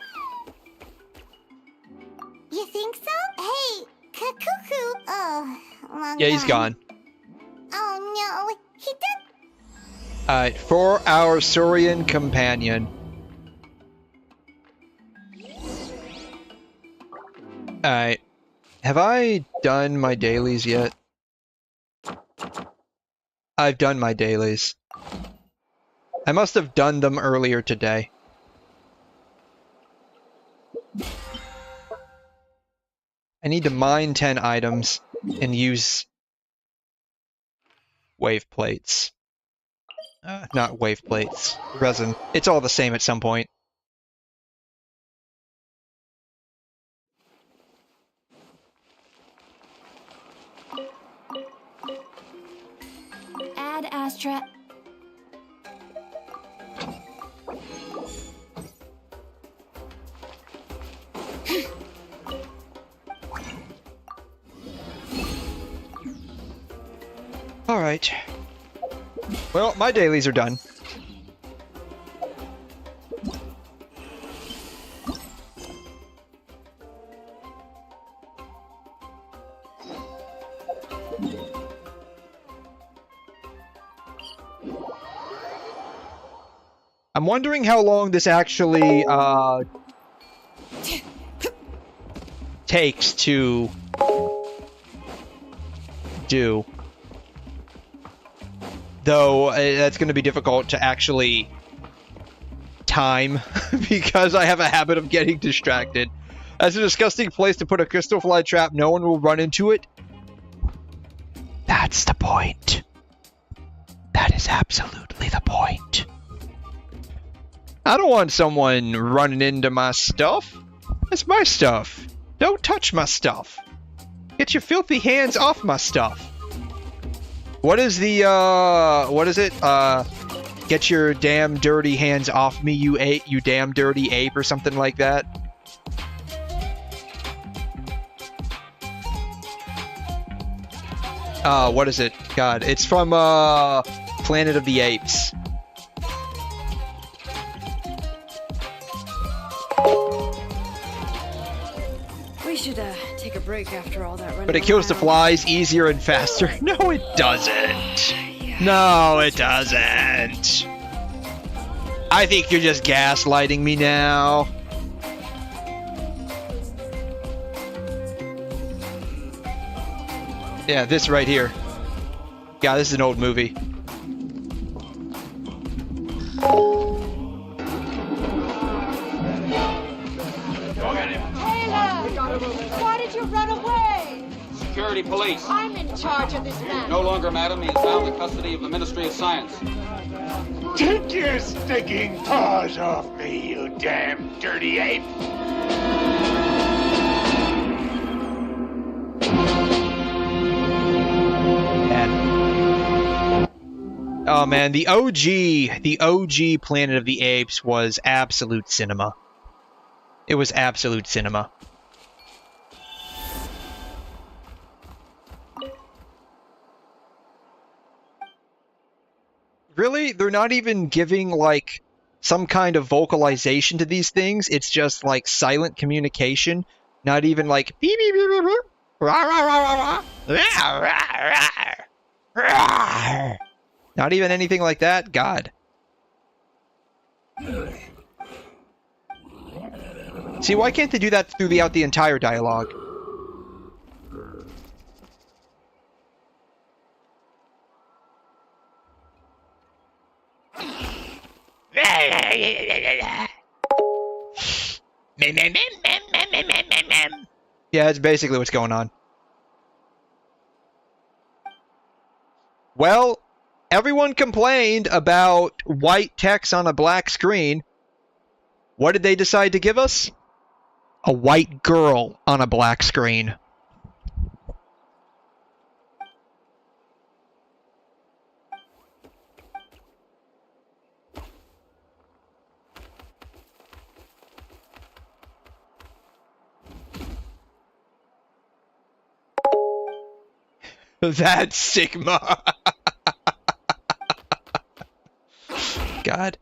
You think so? Hey, Kakuku. Oh, long Yeah, he's gone. Oh no, he did. Alright, for our Saurian companion. Alright. Have I done my dailies yet? I've done my dailies. I must have done them earlier today. I need to mine 10 items and use wave plates. Not wave plates. Resin. It's all the same at some point. Add Astra. Alright. Well, my dailies are done. I'm wondering how long this actually, takes to do. Though, that's going to be difficult to actually time, because I have a habit of getting distracted. That's a disgusting place to put a crystal fly trap. No one will run into it. That's the point. That is absolutely the point. I don't want someone running into my stuff. It's my stuff. Don't touch my stuff. Get your filthy hands off my stuff. What is the, what is it? Get your damn dirty hands off me, you damn dirty ape, or something like that. What is it? God, it's from, Planet of the Apes. We should, take a break after all that running. But it kills the flies easier and faster. No, it doesn't. No, it doesn't. I think you're just gaslighting me now. Yeah, this right here. Yeah, this is an old movie. Why did you run away? Security police. I'm in charge of this man. No longer, madam. He is now in the custody of the Ministry of Science. Take your stinking paws off me, you damn dirty ape! Oh man, the OG Planet of the Apes was absolute cinema. It was absolute cinema. Really? They're not even giving, like, some kind of vocalization to these things? It's just, like, silent communication? Not even, like, beep, beep, beep, beep, beep. Rah, rah, rah, rah, rah. Rah, rah, rah, rah. Not even anything like that? God. See, why can't they do that throughout the entire dialogue? Yeah, that's basically what's going on. Well, everyone complained about white text on a black screen. What did they decide to give us? A white girl on a black screen. That's Sigma. God.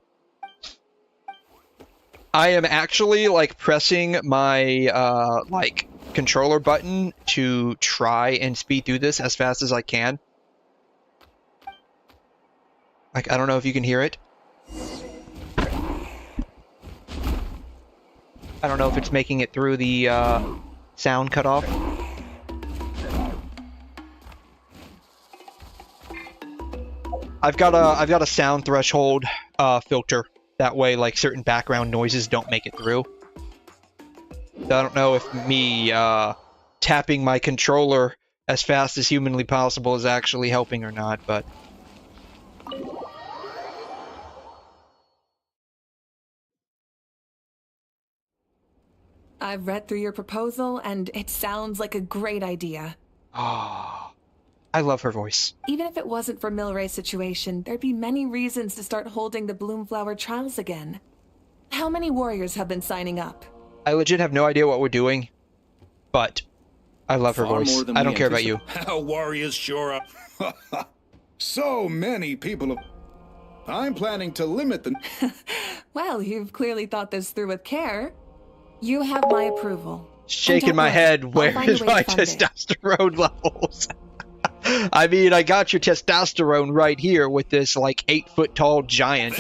I am actually, like, pressing my, like, controller button to try and speed through this as fast as I can. Like, I don't know if you can hear it. I don't know if it's making it through the, sound cutoff. I've got a sound threshold filter. That way, like, certain background noises don't make it through. So I don't know if me tapping my controller as fast as humanly possible is actually helping or not, but... I've read through your proposal, and it sounds like a great idea. Ah. I love her voice. Even if it wasn't for Milray's situation, there'd be many reasons to start holding the Bloomflower trials again. How many warriors have been signing up? I legit have no idea what we're doing, but I love her voice. I don't care about you. Our warriors sure are. So many people have... I'm planning to limit the... Well, you've clearly thought this through with care. You have my approval. Shaking my head, where is my testosterone levels? I mean, I got your testosterone right here with this, like, 8-foot-tall giant.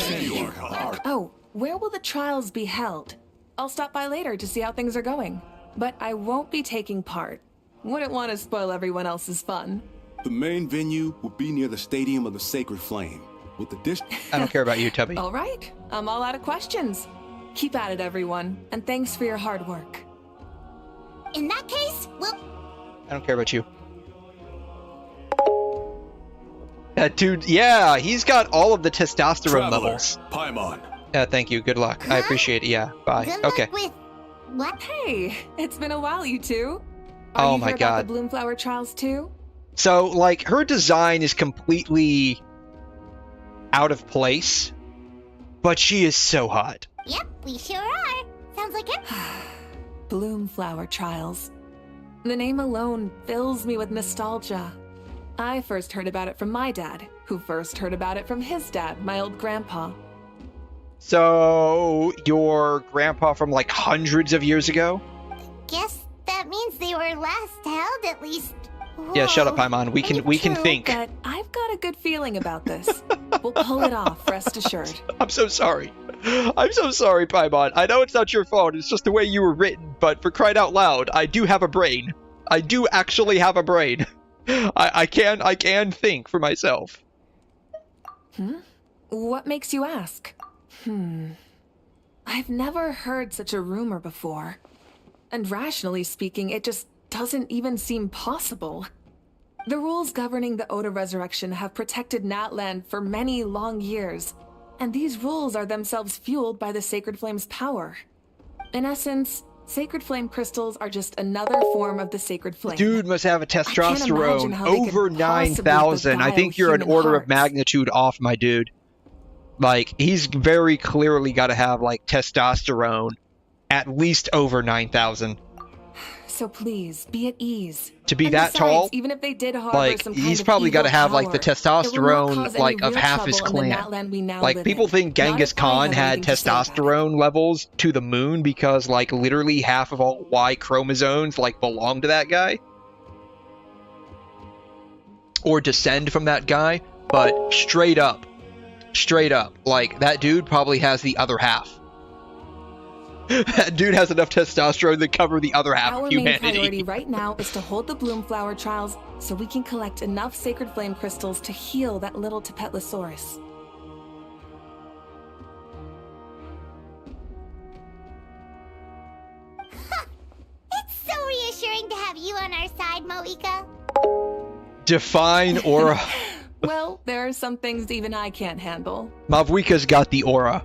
Oh, where will the trials be held? I'll stop by later to see how things are going. But I won't be taking part. Wouldn't want to spoil everyone else's fun. The main venue will be near the Stadium of the Sacred Flame. With the dish... I don't care about you, Tubby. All right. I'm all out of questions. Keep at it, everyone. And thanks for your hard work. In that case, we'll... I don't care about you. That dude, yeah, he's got all of the testosterone levels. Paimon. Yeah, thank you. Good luck. I appreciate it. Yeah, bye. Good okay. luck with... What? Hey, it's been a while, you two. Oh you my here god. About the Bloomflower trials too? So, like, her design is completely out of place, but she is so hot. Yep, we sure are. Sounds like it. Bloomflower trials. The name alone fills me with nostalgia. I first heard about it from my dad, who first heard about it from his dad, my old grandpa. So, your grandpa from, like, hundreds of years ago? Guess that means they were last held at least. Whoa. Yeah, shut up, Paimon. We can think. But I've got a good feeling about this. We'll pull it off, rest assured. I'm so sorry. I'm so sorry, Paimon. I know it's not your fault. It's just the way you were written. But for crying out loud, I do have a brain. I do actually have a brain. I can think for myself. What makes you ask? I've never heard such a rumor before. And rationally speaking, it just doesn't even seem possible. The rules governing the Oda resurrection have protected Natland for many long years, and these rules are themselves fueled by the Sacred Flame's power. In essence, Sacred Flame crystals are just another form of the Sacred Flame. Dude must have a testosterone over 9,000. I beguile think you're an human order of hearts. magnitude off, my dude. Like, he's very clearly got to have, like, testosterone at least over 9,000. So please, be at ease. To be And that besides, tall, even if they did harbor like, some kind he's of probably got to evil have, like, the power, it will not testosterone, cause any like, of real half his trouble in the clan. Natland we now Like, live people in. think Genghis Not if I Khan have had anything to say about it. testosterone levels to the moon because, like, literally half of all Y chromosomes, like, belong to that guy. Or descend from that guy. But straight up, like, that dude probably has the other half. That dude has enough testosterone to cover the other half Our of main humanity. priority right now is to hold the Bloomflower trials so we can collect enough Sacred Flame crystals to heal that little Tepetlosaurus. It's so reassuring to have you on our side, Moika. Define aura. Well, there are some things even I can't handle. Mavwika's got the aura.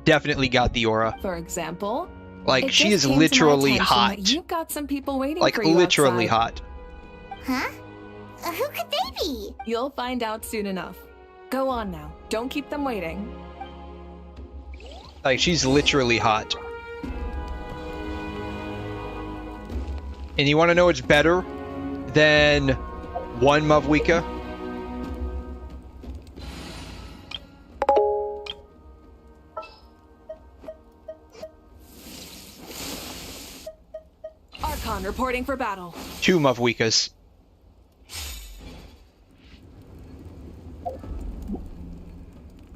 Definitely got the aura. For example, Like, it she just is came to my literally attention hot. that You've got some people waiting Like, for you literally outside. hot. Huh? Who could they be? You'll find out soon enough. Go on now. Don't keep them waiting. Like, she's literally hot. And you want to know what's better than one Mavwika? Archon reporting for battle. Two Mavwikas.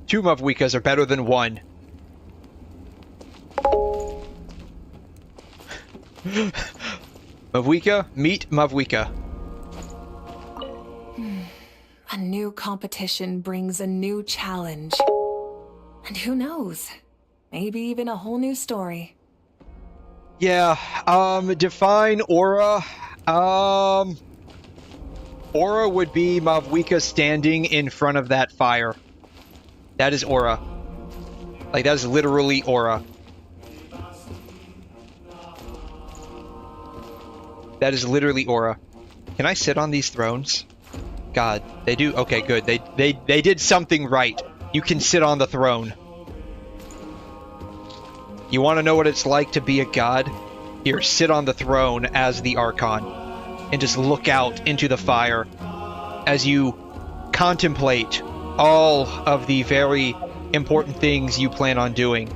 Two Mavwikas are better than one. Mavwika, meet Mavwika. A new competition brings a new challenge. And who knows? Maybe even a whole new story. Yeah, define aura. Aura would be Mavwika standing in front of that fire. That is aura. Like, that is literally aura. That is literally aura. Can I sit on these thrones? God, they do. Okay, good. They did something right. You can sit on the throne. You want to know what it's like to be a god? Here, sit on the throne as the Archon, and just look out into the fire as you contemplate all of the very important things you plan on doing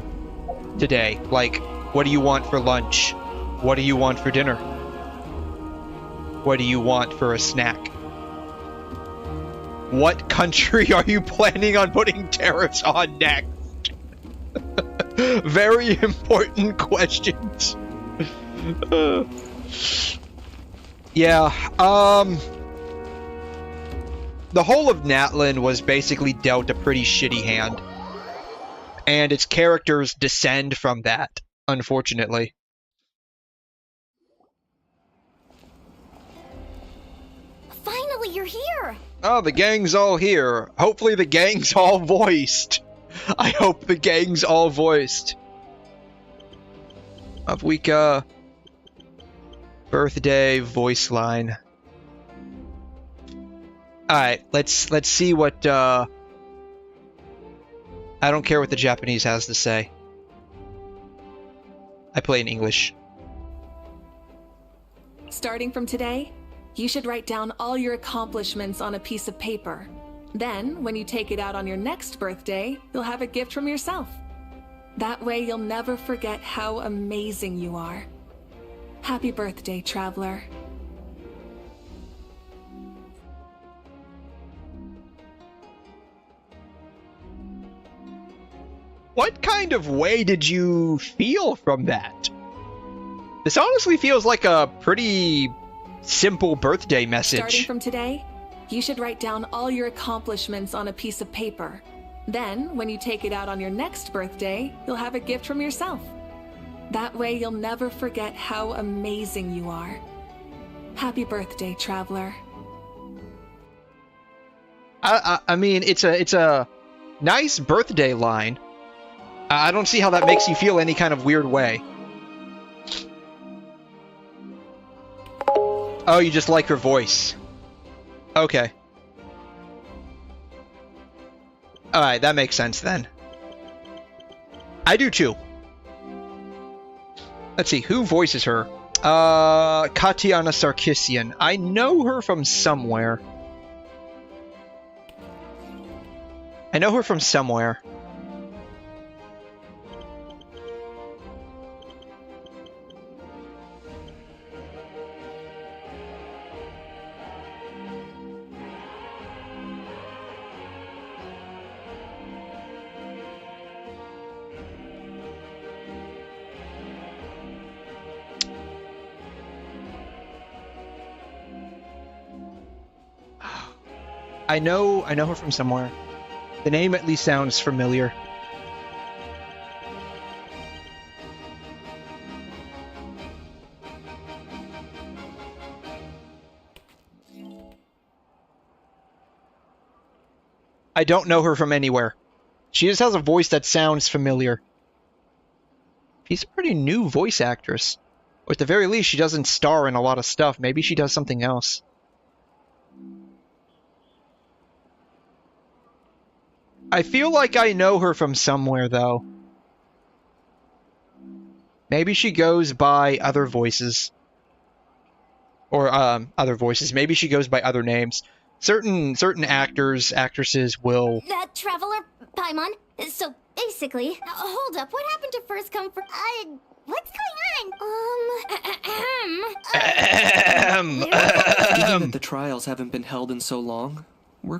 today. Like, what do you want for lunch? What do you want for dinner? What do you want for a snack? What country are you planning on putting tariffs on next? Very important questions. Yeah, the whole of Natlan was basically dealt a pretty shitty hand. And its characters descend from that, unfortunately. Finally, you're here! Oh, the gang's all here. Hopefully the gang's all voiced. I hope the gang's all voiced. Mavwika birthday voice line. Alright, let's see what I don't care what the Japanese has to say. I play in English. Starting from today, you should write down all your accomplishments on a piece of paper. Then, when you take it out on your next birthday, you'll have a gift from yourself. That way, you'll never forget how amazing you are. Happy birthday, traveler. What kind of way did you feel from that? This honestly feels like a pretty simple birthday message. Starting from today, you should write down all your accomplishments on a piece of paper. Then, when you take it out on your next birthday, you'll have a gift from yourself. That way, you'll never forget how amazing you are. Happy birthday, traveler. I mean, it's a nice birthday line. I don't see how that makes you feel any kind of weird way. Oh, you just like her voice. Okay. Alright, that makes sense then. I do too. Let's see, who voices her? Katiana Sarkisian. I know her from somewhere. I know her from somewhere. I know her from somewhere. The name at least sounds familiar. I don't know her from anywhere. She just has a voice that sounds familiar. She's a pretty new voice actress. Or at the very least, she doesn't star in a lot of stuff. Maybe she does something else. I feel like I know her from somewhere, though. Maybe she goes by other voices. Or, other voices. Maybe she goes by other names. Certain actors, actresses will... Traveler, Paimon, so basically... hold up, what happened to first come first... what's going on? Given that the trials haven't been held in so long...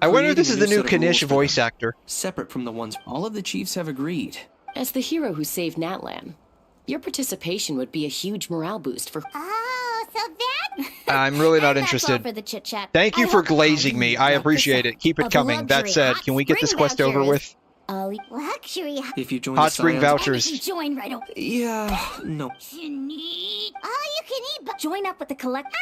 I wonder if this is the new Kanish voice actor. Separate from the ones all of the chiefs have agreed. As the hero who saved Natlan, your participation would be a huge morale boost for... Oh, so that... I'm really not interested. For the chit-chat. Thank you for glazing me. I appreciate it. Keep it coming. That said, can we get this quest over with? Luxury. If you join Hot spring vouchers. Join right away. Yeah, no. All you can eat, but join up with the collect...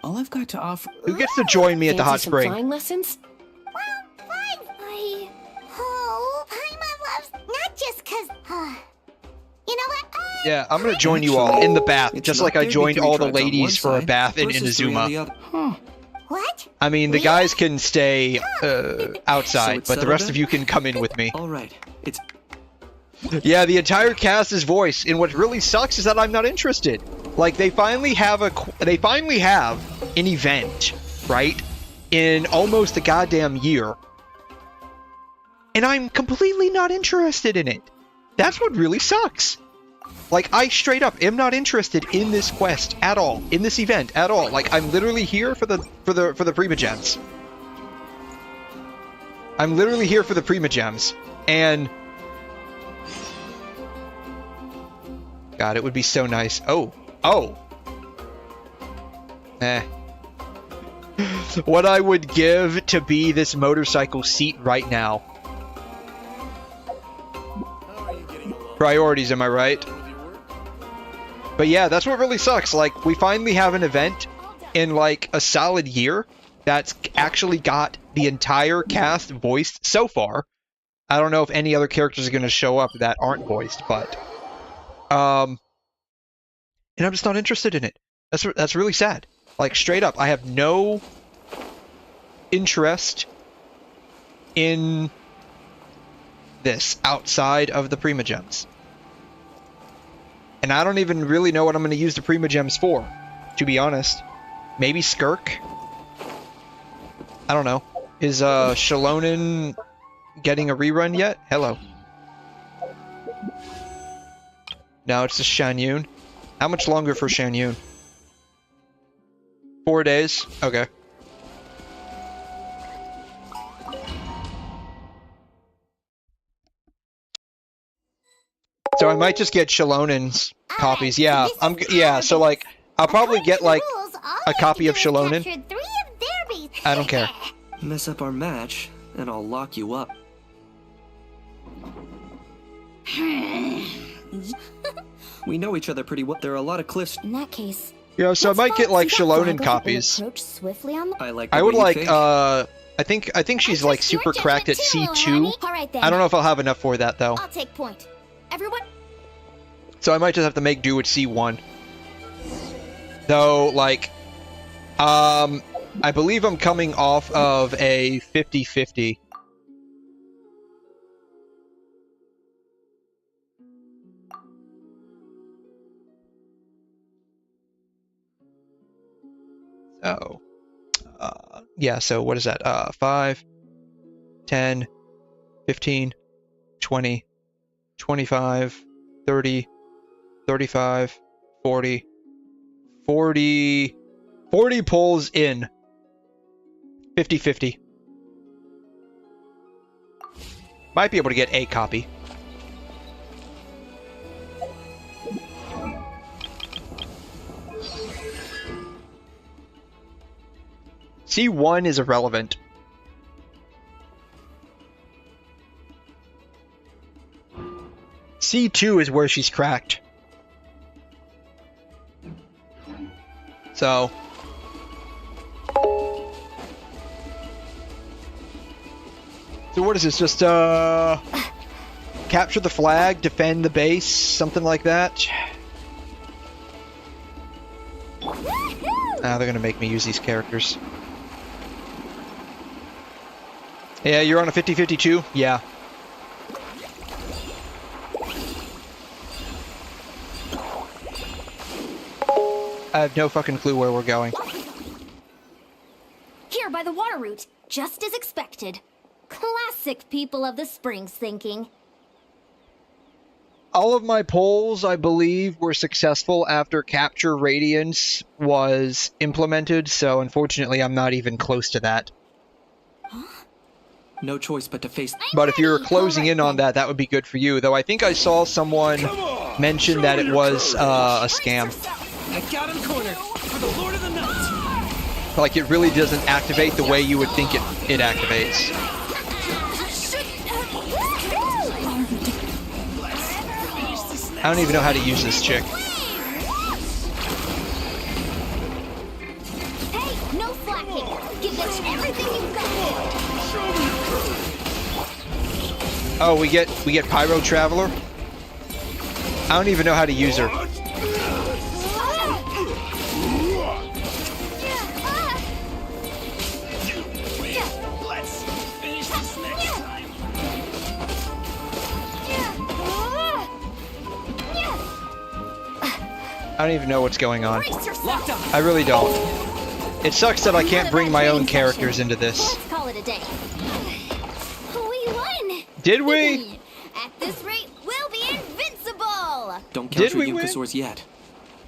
All I've got to offer... Who gets to join me at the hot spring? Flying lessons? Well, fine. Oh, Paimon loves... Not just because... you know what? Yeah, I'm gonna join you all in the bath, just like I joined all the ladies for a bath in Inazuma. What? I mean, the guys can stay outside, but the rest of you can come in with me. All right, it's... Yeah, the entire cast is voiced, and what really sucks is that I'm not interested. Like, they finally have an event, right, in almost a goddamn year, and I'm completely not interested in it. That's what really sucks. Like, I straight up am not interested in this quest at all, in this event at all. Like, I'm literally here for the Primogems. I'm literally here for the Primogems, and God, it would be so nice. Oh. What I would give to be this motorcycle seat right now. Priorities, am I right? But yeah, that's what really sucks. Like, we finally have an event in like a solid year that's actually got the entire cast voiced so far. I don't know if any other characters are going to show up that aren't voiced, but and I'm just not interested in it. That's really sad. Like, straight up, I have no interest in this outside of the Primogems. And I don't even really know what I'm going to use the Primogems for, to be honest. Maybe Skirk? I don't know. Is Shalonen getting a rerun yet? Hello. No, it's just Shanyun. How much longer for Shanyun? 4 days? Okay. So I might just get Shalonen's copies. Yeah, so like I'll probably get like a copy of Shalonen. Captured 3 of their beasts. I don't care. Mess up our match, and I'll lock you up. We know each other pretty well. There are a lot of cliffs. In that case, Yeah, so I might get like Shalonen copies. I would like I think she's like super cracked at C2. I don't know if I'll have enough for that though. I'll take point. Everyone. So I might just have to make do with C1. Though, like, I believe I'm coming off of a 50-50. So, yeah, so what is that? 5, 10, 15, 20, 25, 30, 35, 40, 40 pulls in. 50-50. Might be able to get a copy. C1 is irrelevant. C2 is where she's cracked. So what is this? Just capture the flag, defend the base, something like that. They're gonna make me use these characters. Yeah, you're on a 50-50 too? Yeah. I have no fucking clue where we're going. Here by the water route, just as expected. Classic people of the Springs thinking. All of my polls, I believe, were successful after Capture Radiance was implemented, so unfortunately I'm not even close to that. No choice but to face... But if you're closing in on that, that would be good for you, though I think I saw someone mention that it was a scam. I got him cornered for the Lord of the Night. Like, it really doesn't activate the way you would think it activates. I don't even know how to use this chick. Hey, no slacking. Give us everything you've got. Oh, we get Pyro Traveler? I don't even know how to use her. I don't even know what's going on. I really don't. It sucks that I can't bring my own characters into this. Let's call it a day. We won! Did we? At this rate, we'll be invincible! Don't count your Yukasaurs yet.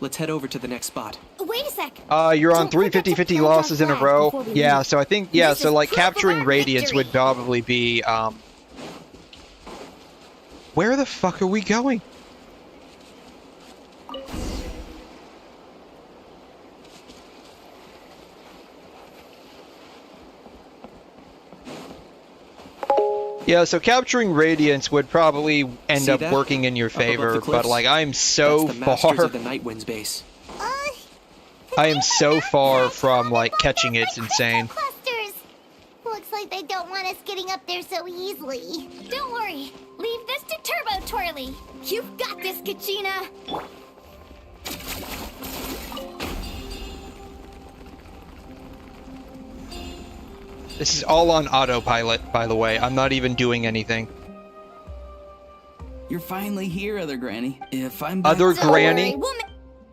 Let's head over to the next spot. Wait a sec. You're on 3 50-50 losses in a row. Yeah, so I think, yeah, so like capturing Radiance would probably be, where the fuck are we going? Yeah, so capturing Radiance would probably end up working in your favor, but like I'm so far. The Night Wind's base. I am so far from like catching it. It's insane. Clusters. Looks like they don't want us getting up there so easily. Don't worry. Leave this to Turbo Twirly. You've got this, Kachina. This is all on autopilot, by the way. I'm not even doing anything. You're finally here, Other Granny. If I'm Other Granny?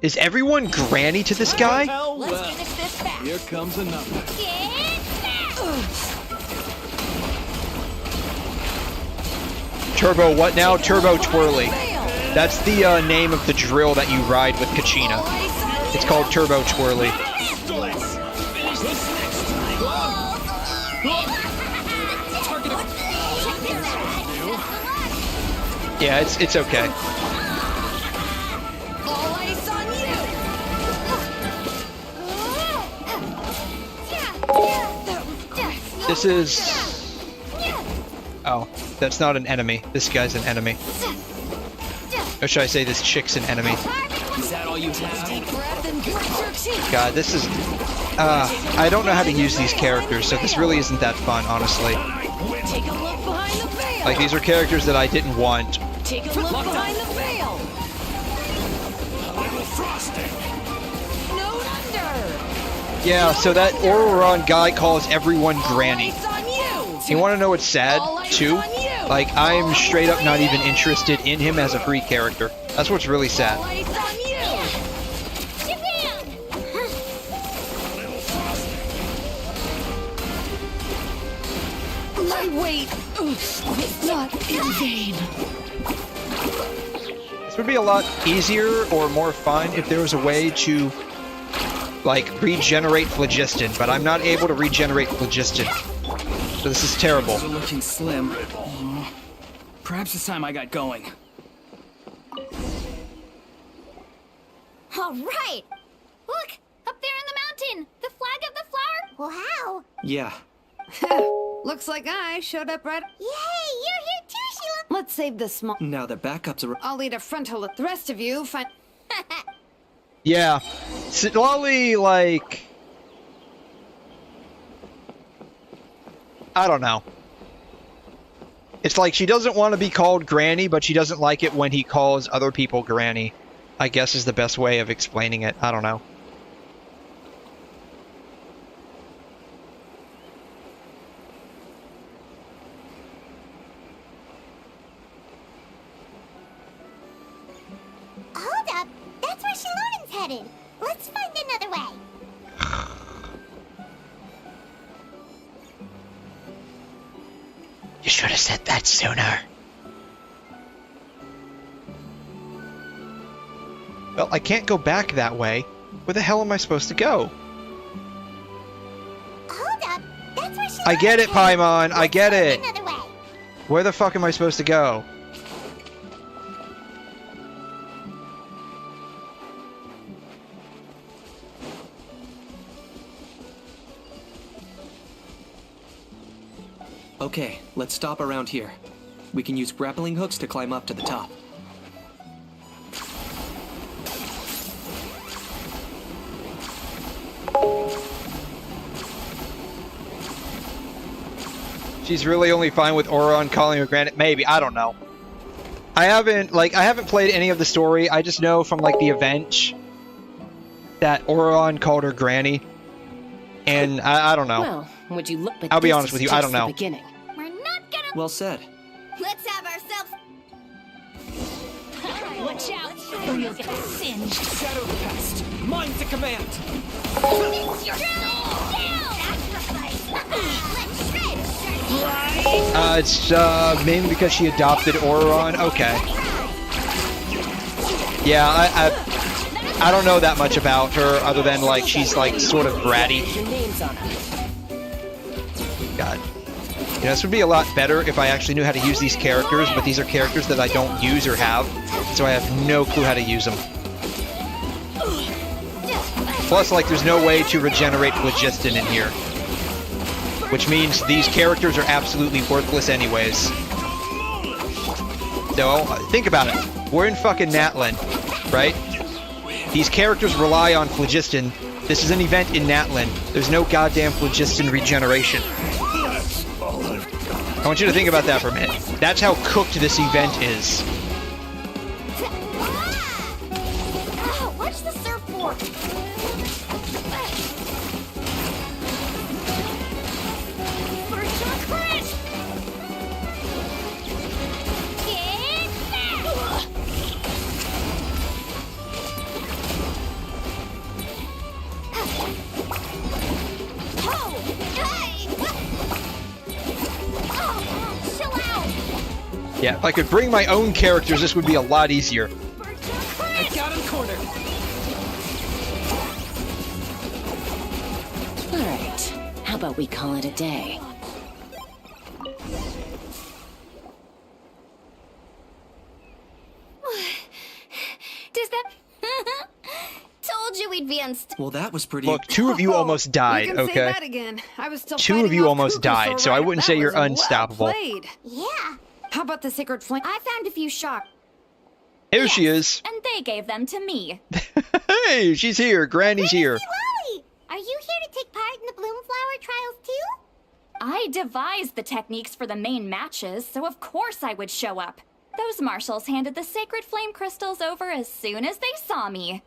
Is everyone Granny to this guy? Let's finish this fast. Here comes another. Turbo what now? Turbo Twirly. That's the name of the drill that you ride with Kachina. It's called Turbo Twirly. Yeah, it's okay. All ice on you. This is... Oh, that's not an enemy. This guy's an enemy. Or should I say this chick's an enemy? Is that all you have? God, this is... I don't know how to use these characters, so this really isn't that fun, honestly. Take a look behind the veil. Like, these are characters that I didn't want. Take a look behind the veil. Snowed under. Yeah, so that Ororon guy calls everyone Granny. You want to know what's sad, too? Like, I'm straight up not even interested in him as a free character. That's what's really sad. My weight is not in vain. This would be a lot easier or more fun if there was a way to, like, regenerate phlogiston, but I'm not able to regenerate phlogiston. So this is terrible. They're looking slim. Perhaps it's time I got going. All right. Look! Up there in the mountain! The flag of the flower! Wow. Yeah. Looks like I showed up right. Yay, you're here too, Sheila. Let's save the small. Now the backups are. I'll lead a frontal. The rest of you find. Yeah. Slowly, like... I don't know. It's like she doesn't want to be called Granny, but she doesn't like it when he calls other people Granny. I guess is the best way of explaining it. I don't know. Hold up. That's where Shalonen's headed. Let's find another way. You should have said that sooner. Well, I can't go back that way. Where the hell am I supposed to go? Hold up. That's where Shalonen's I get it, headed. Paimon. I get it. Another way. Where the fuck am I supposed to go? Okay, let's stop around here. We can use grappling hooks to climb up to the top. She's really only fine with Ororon calling her Granny. Maybe, I don't know. I haven't played any of the story. I just know from like the event that Ororon called her Granny. And I don't know. Well, would you look? But I'll be this honest with is you, I just don't know. the beginning. We're not gonna. Well said. Let's have ourselves. Watch out, or you'll get singed. Shadow the pest. Mind the command. It's mainly because she adopted Ororon. Okay. Yeah, I don't know that much about her other than like she's like sort of bratty. God. You know, this would be a lot better if I actually knew how to use these characters, but these are characters that I don't use or have, so I have no clue how to use them. Plus, like, there's no way to regenerate phlogiston in here. Which means these characters are absolutely worthless anyways. So, think about it. We're in fucking Natlan, right? These characters rely on phlogiston. This is an event in Natlan. There's no goddamn phlogiston regeneration. I want you to think about that for a minute. That's how cooked this event is. Oh, watch the surfboard. Yeah, if I could bring my own characters, this would be a lot easier. I got him cornered. Alright, how about we call it a day? Does that... Told you we'd be against. Well, that was pretty. Look, two of you almost died, You can okay? say that again. I was still Two of you almost died, Cuckoosaur so I right wouldn't up. say That you're was unstoppable. Well played. Yeah. How about the sacred flame? I found a few sharks. Here she is. And they gave them to me. Hey, she's here. Granny's here. Lolly, are you here to take part in the Bloomflower trials too? I devised the techniques for the main matches, so of course I would show up. Those marshals handed the sacred flame crystals over as soon as they saw me.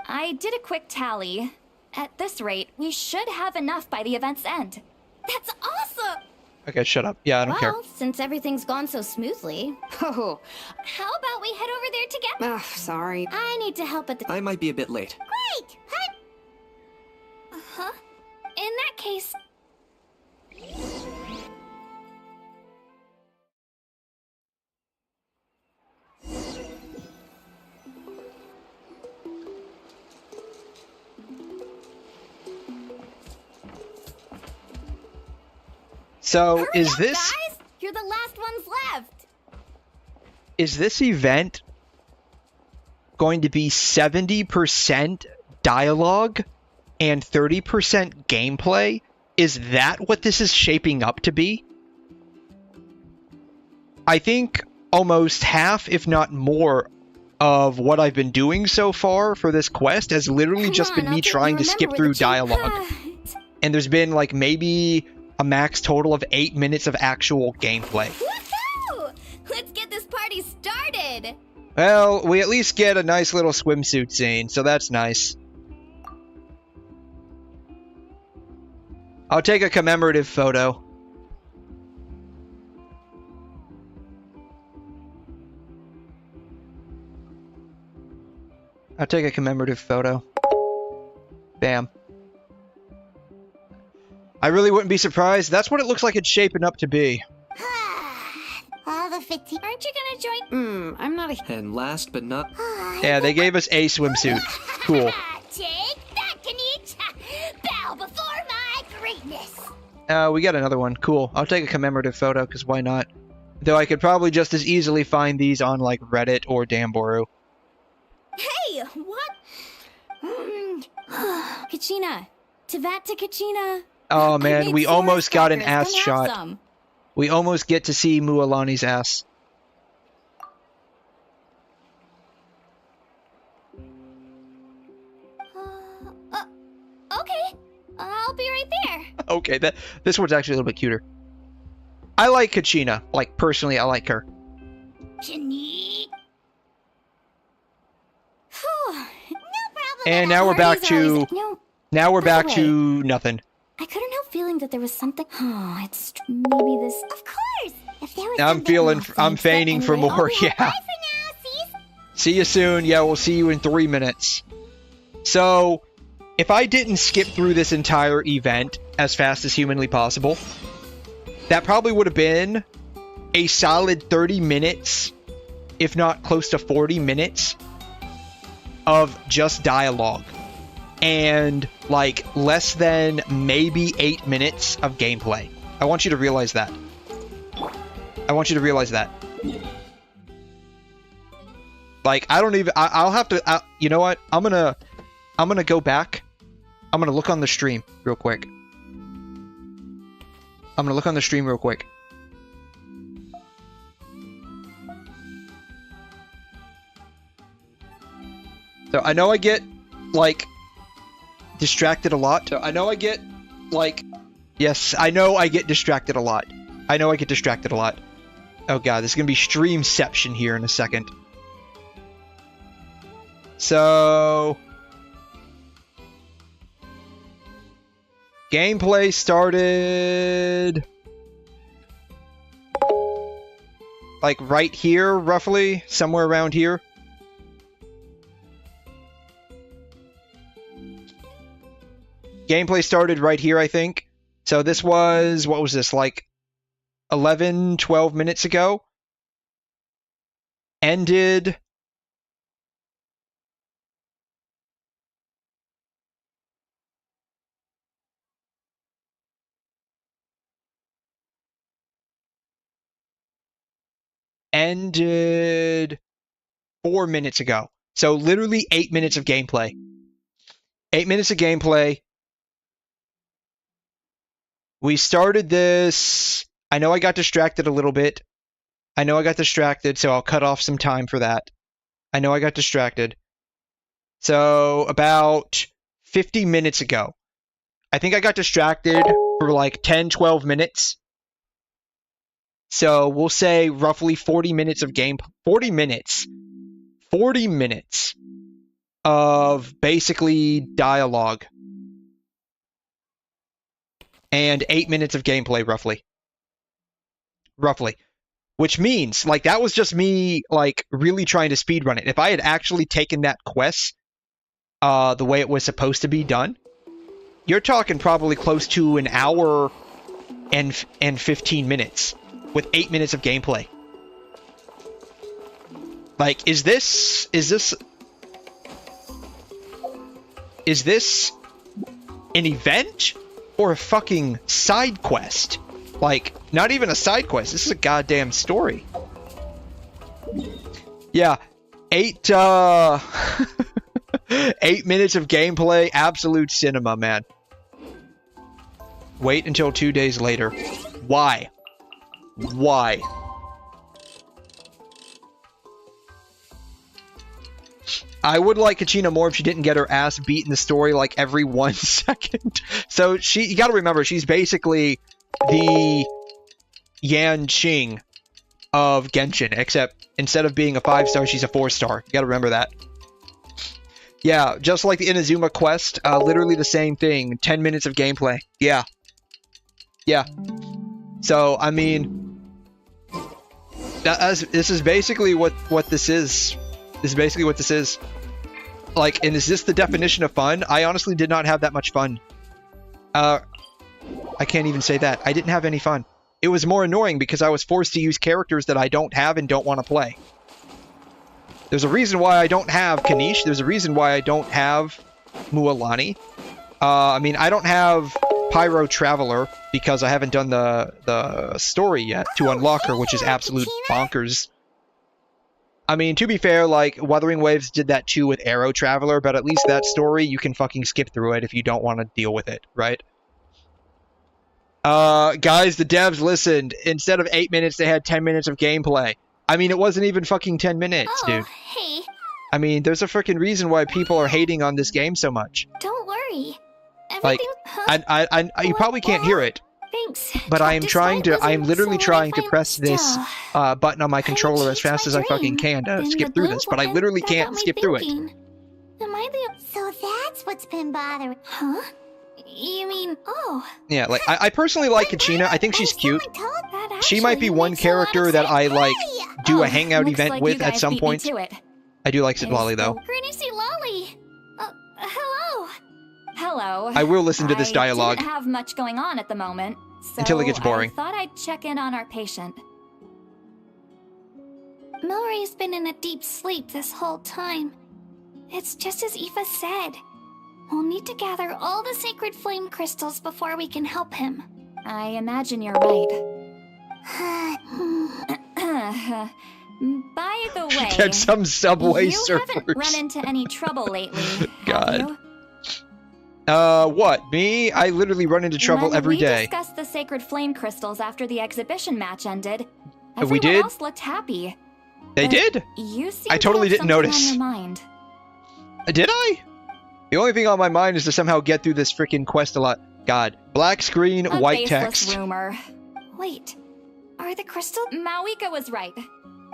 I did a quick tally. At this rate, we should have enough by the event's end. That's awesome! Okay, shut up. Yeah, I don't care. Well, since everything's gone so smoothly. Oh, How about we head over there together? ugh, sorry. I need to help at the... I might be a bit late. Great! Uh-huh. In that case... So, Hurry is up, this guys! You're the last ones left. is this event going to be 70% dialogue and 30% gameplay? Is that what this is shaping up to be? I think almost half, if not more, of what I've been doing so far for this quest has literally just been me trying to skip through dialogue. And there's been like maybe a max total of 8 minutes of actual gameplay. Woohoo! Let's get this party started! Well, we at least get a nice little swimsuit scene, so that's nice. I'll take a commemorative photo. I'll take a commemorative photo. Bam. I really wouldn't be surprised. That's what it looks like it's shaping up to be. All the fatigue. Aren't you gonna join? I'm not a... And last but not... Yeah, they gave us a swimsuit. Cool. Take that, Kanich! Bow before my greatness! We got another one. Cool. I'll take a commemorative photo, because why not? Though I could probably just as easily find these on, like, Reddit or Damboru. Hey, what? Kachina. Tavat to Kachina. Oh man, we almost got an ass Come have shot. some. We almost get to see Mualani's ass. Okay. I'll be right there. Okay, this one's actually a little bit cuter. I like Kachina. Like, personally, I like her. Kanich! And now we're back to... Now we're back to nothing. I couldn't help feeling that there was something. Oh, it's maybe this. Of course! If there was I'm something feeling... else, I'm thanks, but feigning for anyway, more, I'll be yeah. bye for now, See you soon. Yeah, we'll see you in 3 minutes. So, if I didn't skip through this entire event as fast as humanly possible, that probably would have been a solid 30 minutes, if not close to 40 minutes, of just dialogue. And, like, less than maybe 8 minutes of gameplay. I want you to realize that. I want you to realize that. Like, I don't even... I'll have to... you know what? I'm gonna go back. I'm gonna look on the stream real quick. I'm gonna look on the stream real quick. So, I know I get, like... distracted a lot. So I know I get, like... Yes, I know I get distracted a lot. I know I get distracted a lot. Oh god, there's gonna be streamception here in a second. So... Gameplay started... like right here, roughly. Somewhere around here. Gameplay started right here, I think. So this was, what was this, like 11, 12 minutes ago? Ended... ended 4 minutes ago. So literally 8 minutes of gameplay. 8 minutes of gameplay. We started this... I know I got distracted a little bit. So I'll cut off some time for that. I know I got distracted. So, about 50 minutes ago. I think I got distracted for like 10, 12 minutes. So, we'll say roughly 40 minutes of game... 40 minutes. 40 minutes of basically dialogue. And 8 minutes of gameplay, roughly. Which means, like, that was just me, like, really trying to speedrun it. If I had actually taken that quest, the way it was supposed to be done, you're talking probably close to an hour and 15 minutes with 8 minutes of gameplay. Like, is this an event or a fucking side quest? Like, not even a side quest. This is a goddamn story. Yeah, 8 minutes of gameplay, absolute cinema, man. Wait until 2 days later. Why? Why? I would like Kachina more if she didn't get her ass beat in the story like every 1 second. So you gotta remember, she's basically the Yan Qing of Genshin, except instead of being a 5-star, she's a 4-star. You gotta remember that. Yeah, just like the Inazuma quest, literally the same thing. 10 minutes of gameplay. Yeah. Yeah. So, I mean, this is basically what this is. This is basically what this is. Like, and is this the definition of fun? I honestly did not have that much fun. I can't even say that. I didn't have any fun. It was more annoying because I was forced to use characters that I don't have and don't want to play. There's a reason why I don't have Kanish. There's a reason why I don't have Mualani. I mean, I don't have Pyro Traveler because I haven't done the story yet to unlock her, which is absolute bonkers. I mean, to be fair, like, Wuthering Waves did that too with Arrow Traveler, but at least that story, you can fucking skip through it if you don't want to deal with it, right? Guys, the devs listened. Instead of 8 minutes, they had 10 minutes of gameplay. I mean, it wasn't even fucking 10 minutes, dude. Hey. I mean, there's a freaking reason why people are hating on this game so much. Don't worry. Like, you probably can't hear it. Thanks. But I am literally trying to press this button on my controller as fast as I fucking can to skip through this, but I literally can't skip through it. Am I the... So that's what's been bothering... Huh? You mean... Oh. Yeah, like, I personally like Kachina. I think she's cute. She might be one character that I, like, do a hangout event with at some point. I do like Sidlali, though. Granny Sidlali! Hello! Hello. I will listen to this dialogue. I didn't have much going on at the moment, so until it gets boring. I thought I'd check in on our patient. Milray's been in a deep sleep this whole time. It's just as Aoife said. We'll need to gather all the sacred flame crystals before we can help him. I imagine you're right. By the way, get some Subway servers. You haven't run into any trouble lately, God. have you? What? Me? I literally run into trouble every day. We discussed the sacred flame crystals after the exhibition match ended. We did? Everyone else looked happy. They did? You seem I totally to have didn't notice. on your mind. Did I? The only thing on my mind is to somehow get through this freaking quest a lot. God. Black screen, A white baseless text. rumor. Wait. Are the crystal... Mawika was right.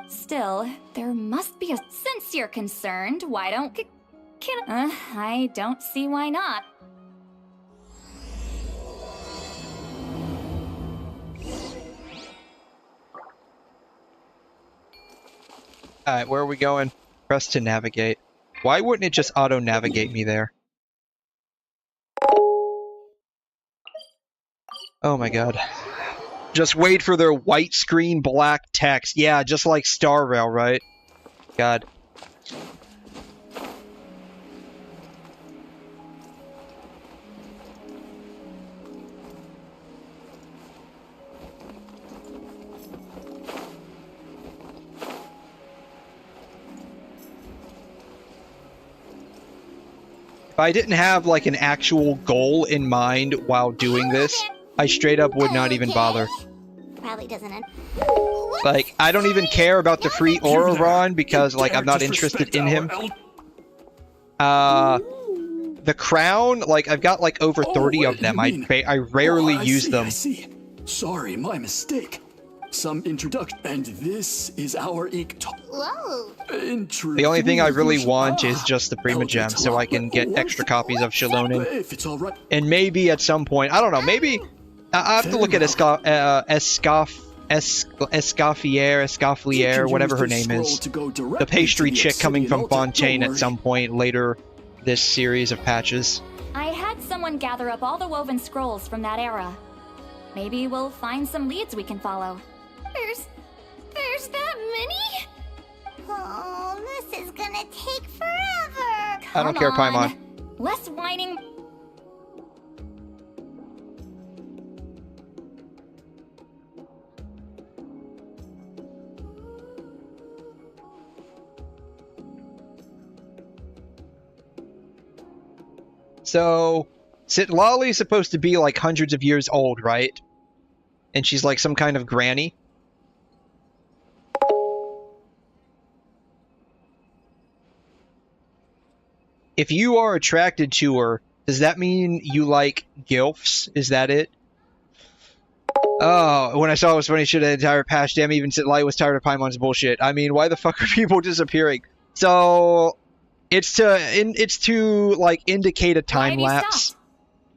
Still, there must be a... Since you're concerned, why don't... I don't see why not. Alright, where are we going? Press to navigate. Why wouldn't it just auto-navigate me there? Oh my god. Just wait for their white screen, black text. Yeah, just like Star Rail, right? God. If I didn't have like an actual goal in mind while doing this, I straight up would not even bother. Probably doesn't end. Like, I don't even care about the free Ororon because, like, I'm not interested in him. The crown, like, I've got like over 30 of them. I rarely use them. I see. Sorry, my mistake. Some introduction, and this is our Whoa. The only thing I really want is just the Prima Gem, so I can get extra copies of Shalonin. If it's all right. And maybe at some point, I don't know, maybe I have to look at Escoffier, whatever her name is. The pastry chick coming from Fontaine at some point later this series of patches. I had someone gather up all the woven scrolls from that era. Maybe we'll find some leads we can follow. There's that many? Oh, this is gonna take forever. I don't care, Paimon. Less whining. So, Lolly's supposed to be like hundreds of years old, right? And she's like some kind of granny. If you are attracted to her, does that mean you like gilfs? Is that it? Oh, when I saw it was funny shit the entire patch, damn, even Lolly was tired of Paimon's bullshit. I mean, why the fuck are people disappearing? So, it's to like indicate a time lapse.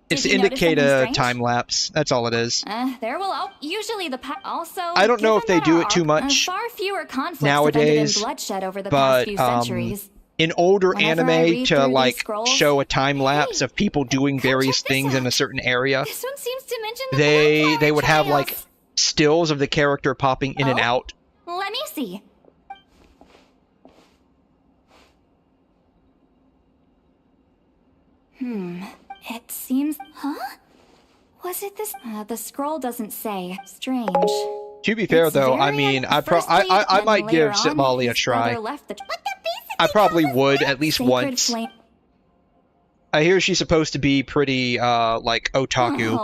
It's to indicate a time lapse. That's all it is. There will usually the also. I don't know if they do it too much far fewer conflicts nowadays, in bloodshed over the but past few centuries. in older Whenever I anime read to through like these scrolls- show a time lapse of people doing various things in a certain area, This one seems to mention the they would have like stills of the character popping in and out. Let me see. It seems. Huh? Was it this? The scroll doesn't say. Strange. To be fair, It's though, I very mean, I might give Lolly a try. I probably would at least once. I hear she's supposed to be pretty, like, otaku.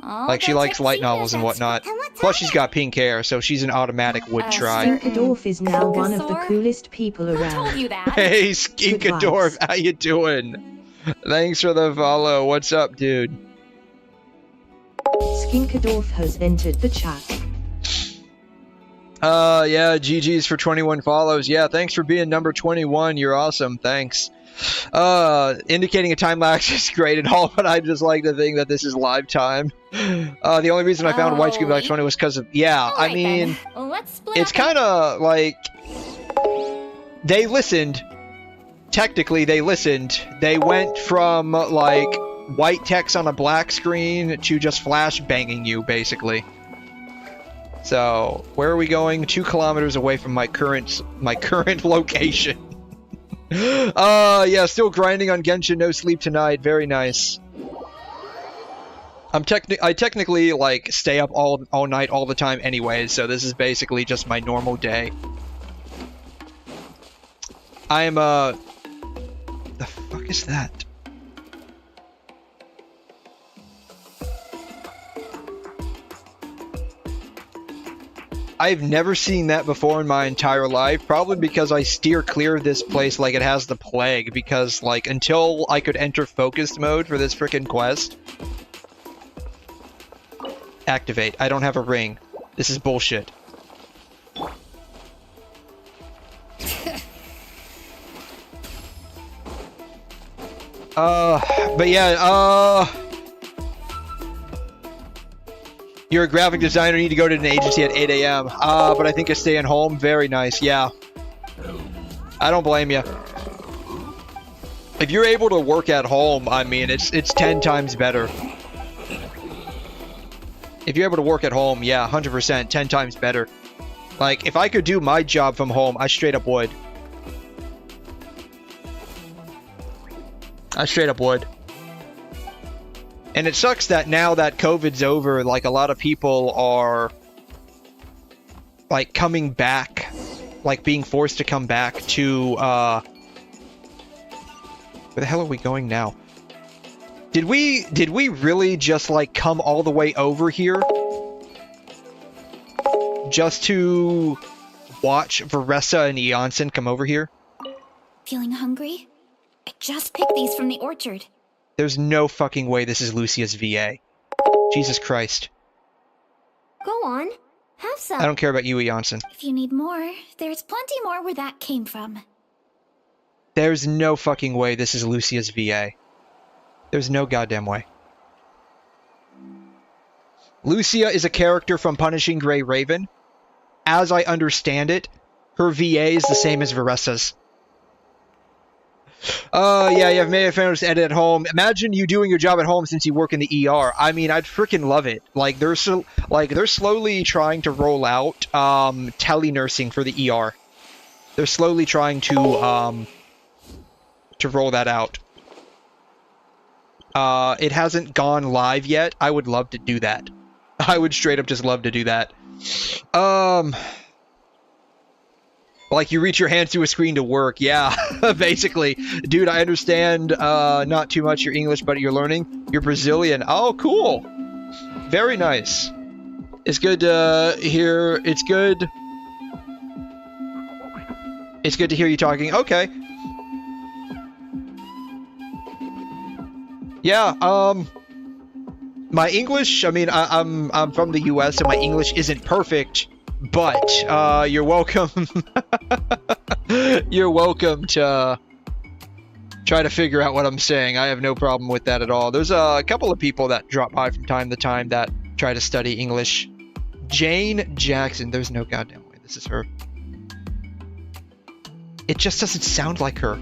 Like, she likes light novels and whatnot. Plus, she's got pink hair, so she's an automatic would try. Skinkadorf is now one of the coolest people around. Hey, Skinkadorf, how you doing? Thanks for the follow. What's up, dude? Skinkadorf has entered the chat. Yeah, GG's for 21 follows. Yeah, thanks for being number 21. You're awesome. Thanks. Indicating a time lapse is great and all, but I just like to think that this is live time. The only reason I found White Scuba Black 20 was because of, I mean, it's kind of like, they listened. Technically, they listened. They went from, like, white text on a black screen to just flash banging you, basically. So, where are we going? 2 kilometers away from my current location. Yeah, still grinding on Genshin, no sleep tonight. Very nice. I technically, like, stay up all night all the time anyway, so this is basically just my normal day. I am, the fuck is that? I've never seen that before in my entire life, probably because I steer clear of this place like it has the plague, because, like, until I could enter focused mode for this frickin' quest... Activate. I don't have a ring. This is bullshit. But yeah, you're a graphic designer, you need to go to an agency at 8 a.m. But I think I stay at home. Very nice, yeah. I don't blame you. If you're able to work at home, I mean, it's 10 times better. If you're able to work at home, yeah, 100%, 10 times better. Like, if I could do my job from home, I straight up would. I straight up would. And it sucks that now that COVID's over, like, a lot of people are, like, coming back, like, being forced to come back to, Where the hell are we going now? Did we really just, like, come all the way over here? Just to watch Veressa and Eonson come over here? Feeling hungry? I just picked these from the orchard. There's no fucking way this is Lucia's VA. Jesus Christ. Go on, have some. I don't care about you, Eonson. If you need more, there's plenty more where that came from. There's no fucking way this is Lucia's VA. There's no goddamn way. Lucia is a character from Punishing Gray Raven. As I understand it, her VA is the same as Veressa's. Yeah, you have made a famous edit at home. Imagine you doing your job at home since you work in the ER. I mean, I'd freaking love it. Like, they're slowly trying to roll out telenursing for the ER. They're slowly trying to roll that out. It hasn't gone live yet. I would love to do that. I would straight up just love to do that. Like, you reach your hands through a screen to work. Yeah, basically. Dude, I understand not too much your English, but you're learning. You're Brazilian. Oh, cool. Very nice. It's good to hear. It's good. It's good to hear you talking. Okay. Yeah, my English, I mean, I'm from the US, so my English isn't perfect, but, you're welcome. You're welcome to try to figure out what I'm saying. I have no problem with that at all. There's a couple of people that drop by from time to time that try to study English. Jane Jackson, there's no goddamn way this is her. It just doesn't sound like her.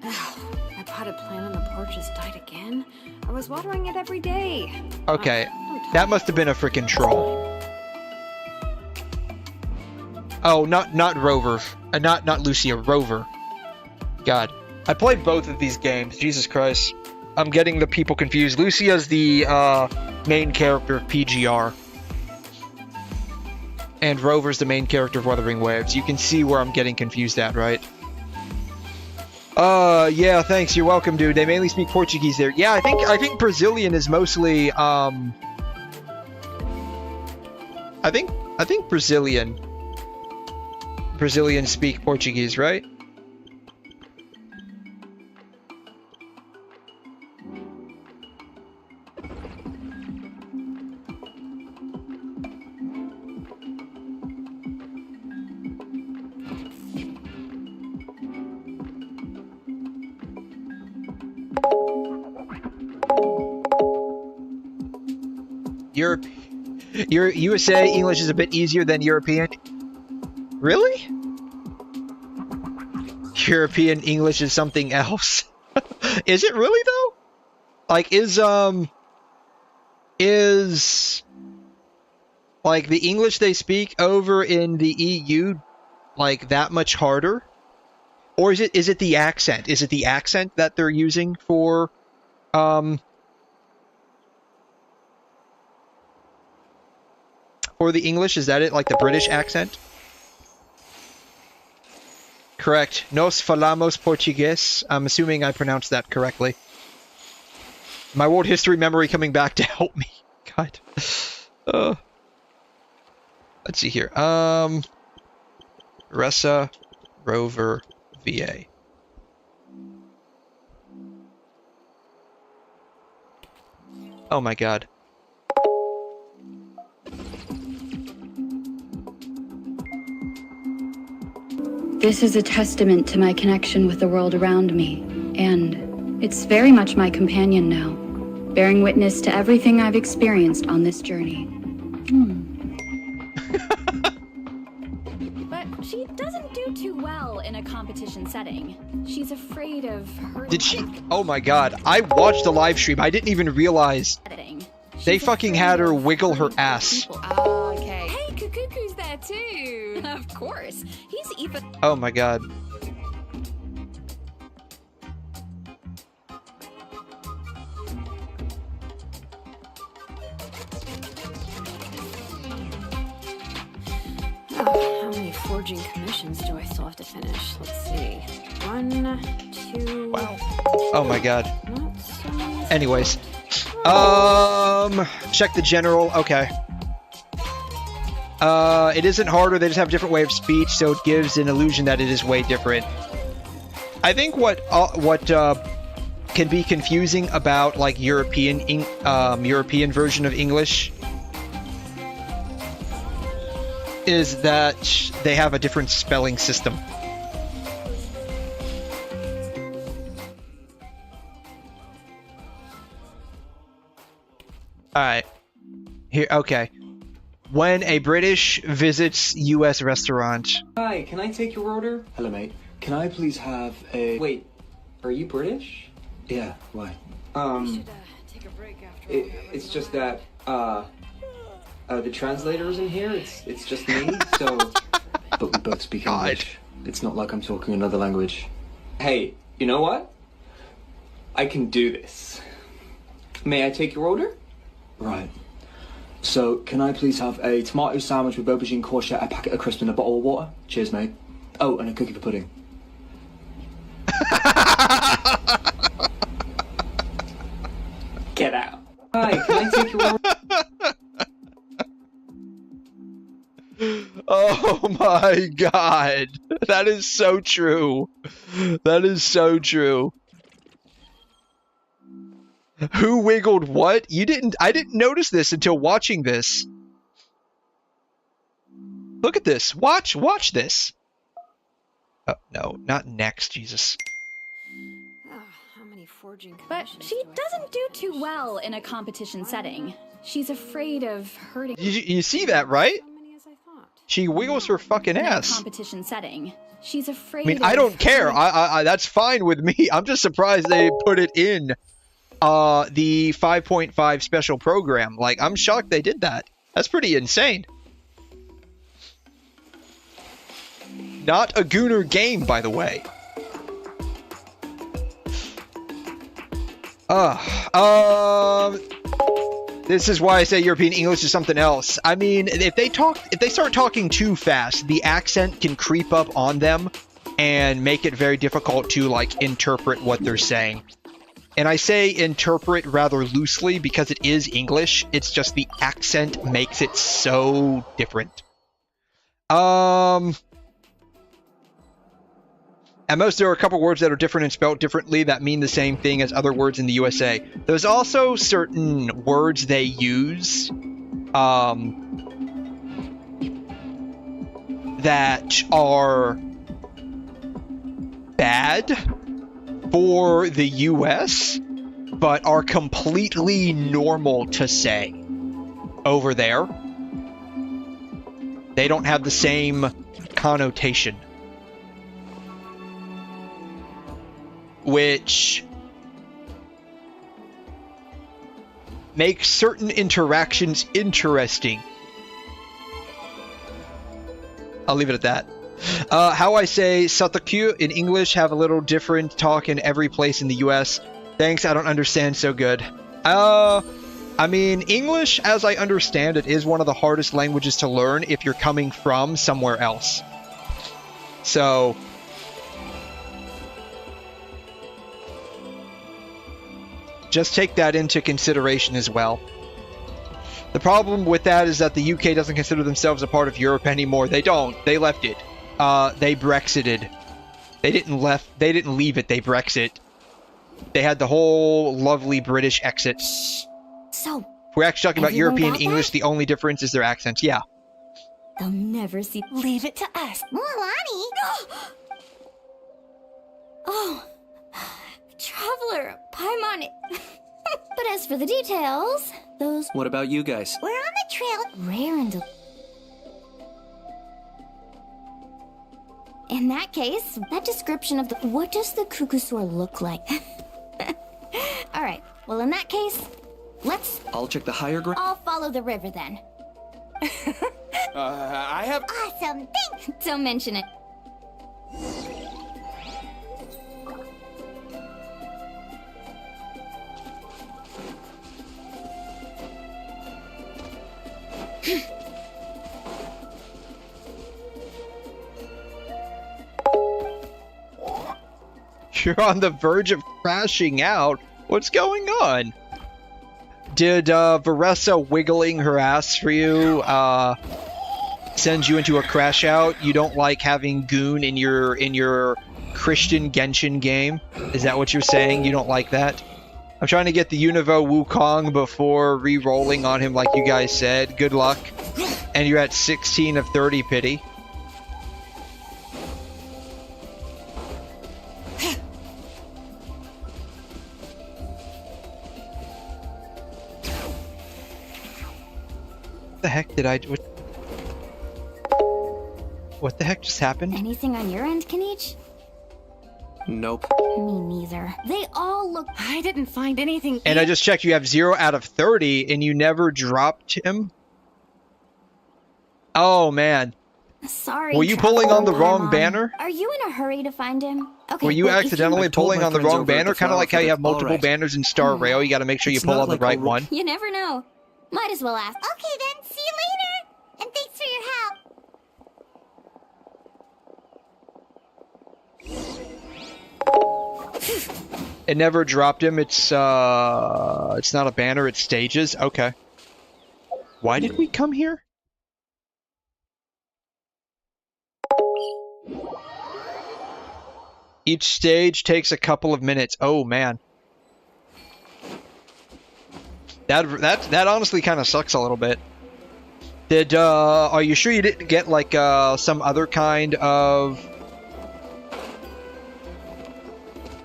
My potted plant on the porch has died again. I was watering it every day. Okay, that must have been a freaking troll. Oh, not Rover. Not Lucia, Rover. God. I played both of these games. Jesus Christ. I'm getting the people confused. Lucia's the main character of PGR. And Rover's the main character of Wuthering Waves. You can see where I'm getting confused at, right? Yeah, thanks. You're welcome, dude. They mainly speak Portuguese there. Yeah, I think Brazilian is mostly, I think Brazilians speak Portuguese, right? Your USA English is a bit easier than European. Really? European English is something else. Is it really though? Like, is like the English they speak over in the EU like that much harder? Or is it the accent? Is it the accent that they're using for the English? Is that it? Like the British accent? Correct. Nós falamos português. I'm assuming I pronounced that correctly. My world history memory coming back to help me. God. Let's see here. Ressa, Rover, VA. Oh my god. This is a testament to my connection with the world around me, and it's very much my companion now, bearing witness to everything I've experienced on this journey. But she doesn't do too well in a competition setting. She's afraid of her... Did she? Oh my god. I watched the live stream. I didn't even realize they fucking had her wiggle her ass. Oh, okay. Hey, Kukuku's there too. Of course. He's even... Oh my god. Oh, how many forging commissions do I still have to finish? Let's see. 1, 2... Wow. Oh my god. Not so many. Anyways. Check the general. Okay. It isn't harder, they just have a different way of speech, so it gives an illusion that it is way different. I think what can be confusing about like European version of English is that they have a different spelling system. Alright. Here, okay. When a British visits U.S. restaurant. Hi, can I take your order? Hello, mate. Can I please have a... Wait, are you British? Yeah, why? Take a break after It's just that, the translator isn't here, it's just me, so... But we both speak English. It's not like I'm talking another language. Hey, you know what? I can do this. May I take your order? Right. So, can I please have a tomato sandwich with aubergine courgette, a packet of crisps and a bottle of water? Cheers, mate. Oh, and a cookie for pudding. Get out. Hi, can I take your order? Oh my god. That is so true. That is so true. Who wiggled what? I didn't notice this until watching this. Look at this. Watch this. Oh, no, not next, Jesus. how many forging But she doesn't do too well in a competition setting. She's afraid of hurting. You see that, right? She wiggles her fucking ass. In a competition setting. She's afraid. I mean, I don't care. I that's fine with me. I'm just surprised they put it in the 5.5 special program. Like, I'm shocked they did that. That's pretty insane. Not a Gooner game, by the way. This is why I say European English is something else. I mean, if they start talking too fast, the accent can creep up on them and make it very difficult to, like, interpret what they're saying. And I say interpret rather loosely because it is English. It's just the accent makes it so different. At most, there are a couple words that are different and spelled differently that mean the same thing as other words in the USA. There's also certain words they use that are bad for the US, but are completely normal to say over there. They don't have the same connotation. Which makes certain interactions interesting. I'll leave it at that. How I say "satakyu" in English have a little different talk in every place in the US. Thanks, I don't understand so good. I mean, English, as I understand it, is one of the hardest languages to learn if you're coming from somewhere else. So... just take that into consideration as well. The problem with that is that the UK doesn't consider themselves a part of Europe anymore. They don't. They left it. They Brexited. They didn't leave it. They Brexit. They had the whole lovely British exit. So, if we're actually talking about European English, the only difference is their accents. Yeah. They'll never see. Leave it to us. Milani! Oh. Traveler, Paimon. But as for the details, those... What about you guys? We're on the trail. Rare and... In that case, that description of the... What does the Kukusaur look like? Alright, well in that case, let's... I'll check the higher ground. I'll follow the river then. I have... Awesome, thanks! Don't mention it. You're on the verge of crashing out. What's going on? Did Varessa wiggling her ass for you send you into a crash out? You don't like having Goon in your Christian Genshin game? Is that what you're saying? You don't like that? I'm trying to get the Univo Wukong before re-rolling on him like you guys said. Good luck. And you're at 16 of 30 pity. What the heck did I... What the heck just happened? Anything on your end, Kenichi? Nope. Me neither. They all look... I didn't find anything. And I just checked, you have 0 out of 30, and you never dropped him? Oh, man. Sorry. Were you pulling on the wrong banner? Are you in a hurry to find him? Okay. Were you accidentally pulling on the wrong banner? Kind of like how you have multiple Alright. banners in Star Rail. You got to make sure you pull on the right one. You never know. Might as well ask. Okay then, see you later. And thanks for your help. It never dropped him. It's not a banner. It's stages. Okay. Why did we come here? Each stage takes a couple of minutes. Oh man. That honestly kind of sucks a little bit. Did are you sure you didn't get like some other kind of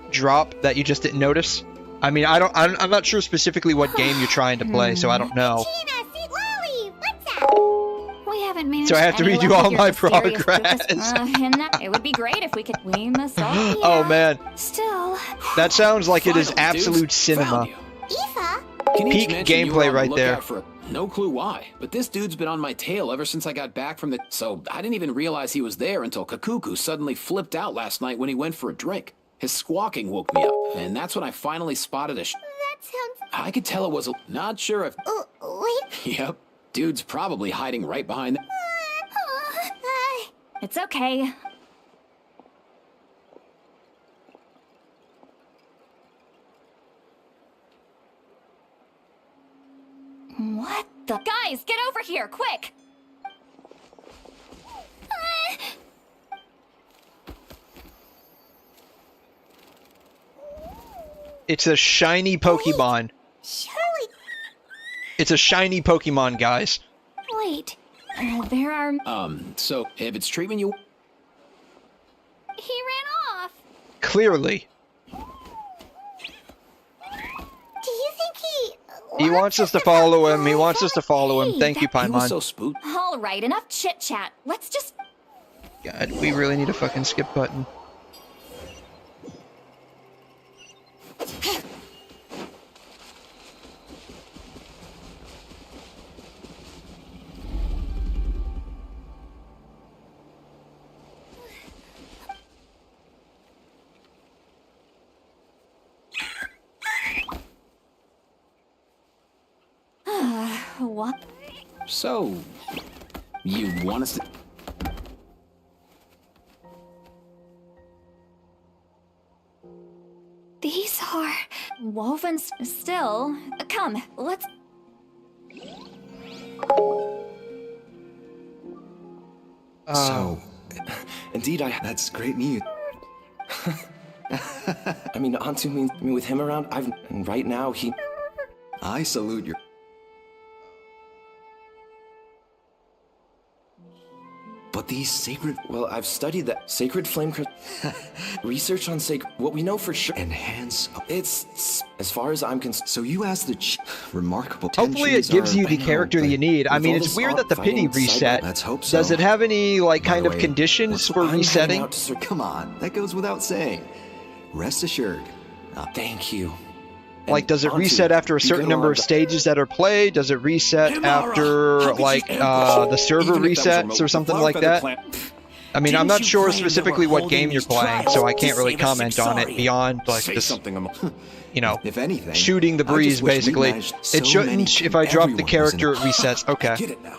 drop that you just didn't notice? I mean, I'm not sure specifically what game you're trying to play, so I don't know. Tina, see Lolly, what's up? We haven't managed. So I have to any redo luck all with my your mysterious progress. It would be great if we could clean this up. Oh man, Still. that sounds like it is Finally, dudes. absolute cinema. Found you. Aoife? Kenichi Peak mentioned you were gameplay on the right there. lookout for no clue why, but this dude's been on my tail ever since I got back from the... So I didn't even realize he was there until Kakuku suddenly flipped out last night when he went for a drink. His squawking woke me up, and that's when I finally spotted a... That sounds... I could tell it was a... Not sure if... wait. Yep. Dude's probably hiding right behind... It's okay. What the... Guys, get over here, quick! It's a shiny Pokemon. Surely. It's a shiny Pokemon, guys. Wait. There are... So if it's treatment you... He ran off. Clearly. Do you think He wants us to follow him. He wants us to follow him. Thank you, He was Paimon. so spooked. All right, enough chit-chat. Let's just... God, we really need a fucking skip button. What? So... You want us to... These are... woven still. Come, let's... So, indeed, that's great news. I mean, Antu means with him around, and right now, I salute your... But these sacred... Well, I've studied that. Sacred flame... Research on sacred... What we know for sure... Enhance... It's... As far as I'm concerned... So you asked the... Remarkable... Hopefully it gives you the character that you need. I mean, it's weird that the pity reset. Let's hope so. Does it have any, like, kind of conditions for resetting? Come on, that goes without saying. Rest assured. Thank you. Like, does it reset after a certain number of stages that are played? Does it reset after, like, the server resets or something like that? I mean, I'm not sure specifically what game you're playing, so I can't really comment on it beyond, like, just, you know, if anything, shooting the breeze, basically. It shouldn't, if I drop the character, it resets. Okay. Get it now.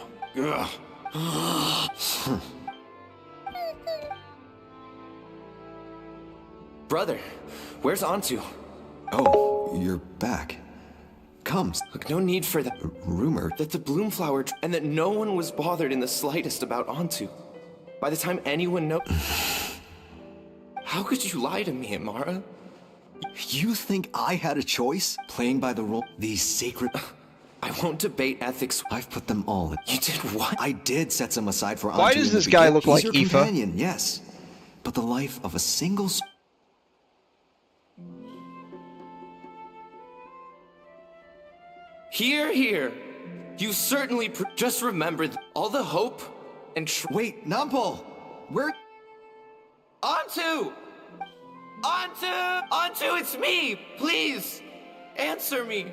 Brother, Where's Antu? Oh, you're back. Come. Look, no need for that rumor that the Bloomflower and that no one was bothered in the slightest about Antu. By the time anyone knows... How could you lie to me, Amara? You think I had a choice? Playing by the rule? These sacred... I won't debate ethics. I've put them all in. You did what? I did set some aside for Antu. Why does this guy look like He's IFA? your companion, yes. But the life of a single... Here, here. You certainly just remembered all the hope and Wait, Nampal! Where... Antu! Antu! Antu, it's me! Please! Answer me!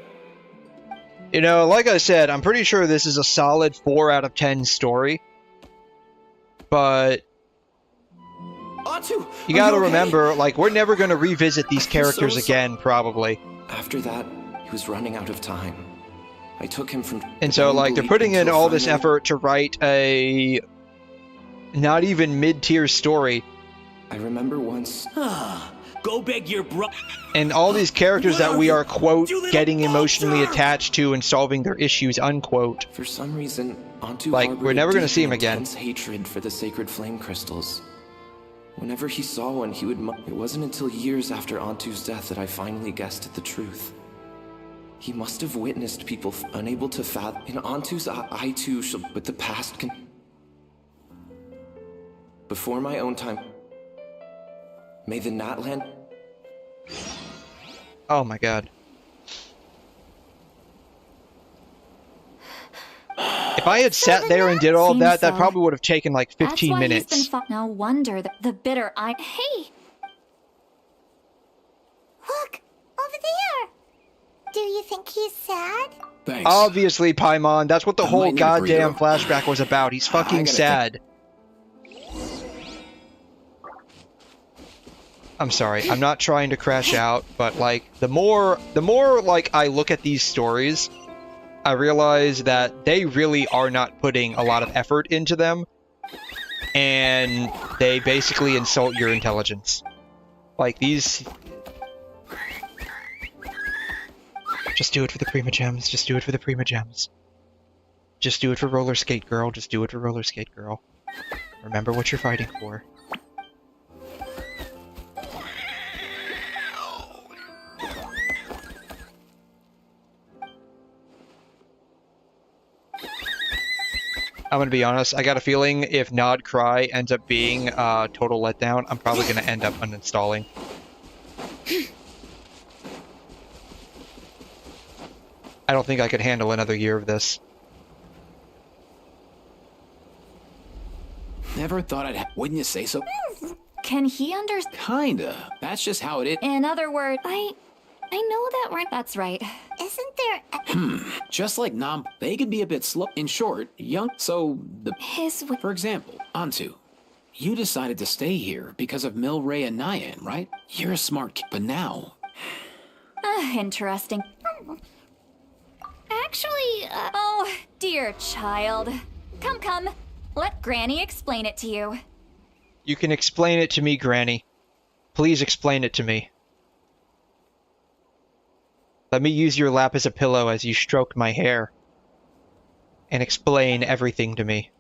You know, like I said, I'm pretty sure this is a solid 4 out of 10 story. But... Antu! You gotta okay? remember, like, we're never gonna revisit these characters again, probably. After that, he was running out of time. I took him from... And so, like, they're putting in all this effort to write a... not even mid-tier story. I remember once... Go beg your bro... And all these characters that we are, quote, getting emotionally attached to and solving their issues, unquote. For some reason, Antu like, we're never gonna see him again. Intense hatred for the sacred flame crystals. Whenever he saw one, he would... It wasn't until years after Antu's death that I finally guessed at the truth. He must have witnessed people unable to fathom. In Antu's I too shall... But the past can... Before my own time... May the Natland... Oh my god. If I had sat there and did all of that, that probably would have taken like 15 minutes. That's why he's been no wonder that the bitter eye... Hey! Look! Over there! Do you think he's sad? Thanks. Obviously, Paimon, that's what the whole might need a goddamn breather. flashback was about. He's fucking sad. I'm sorry, I'm not trying to crash out, but like, the more like I look at these stories, I realize that they really are not putting a lot of effort into them, and they basically insult your intelligence. Like, these... Just do it for the Prima Gems, just do it for the Prima Gems. Just do it for Roller Skate Girl, just do it for Roller Skate Girl. Remember what you're fighting for. I'm gonna be honest, I got a feeling if Nod Cry ends up being a total letdown, I'm probably gonna end up uninstalling. I don't think I could handle another year of this. Never thought Wouldn't you say so? Can he understand? Kinda. That's just how it is. In other words, I know that we're... That's right. Isn't there... Just like Nam, they can be a bit slow. In short, young. So the... For example, Antu, you decided to stay here because of Milray and Nyan, right? You're a smart kid, but now... Interesting. Actually, Oh, dear child. Come, come. Let Granny explain it to you. You can explain it to me, Granny. Please explain it to me. Let me use your lap as a pillow as you stroke my hair. And explain everything to me.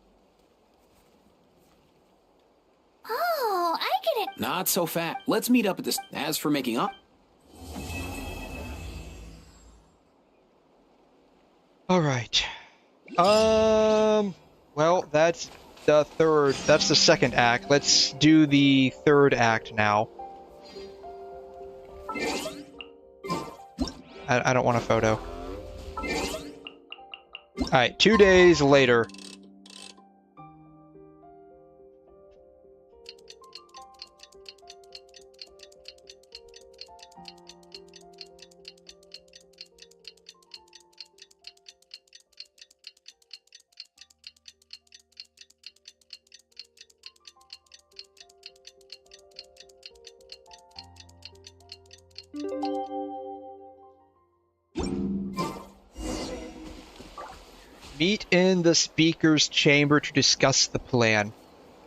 Oh, I get it. Not so fast. Let's meet up at this. As for making up... Alright. Well, that's the second act. Let's do the third act now. I don't want a photo. Alright, 2 days later. Meet in the speaker's chamber to discuss the plan.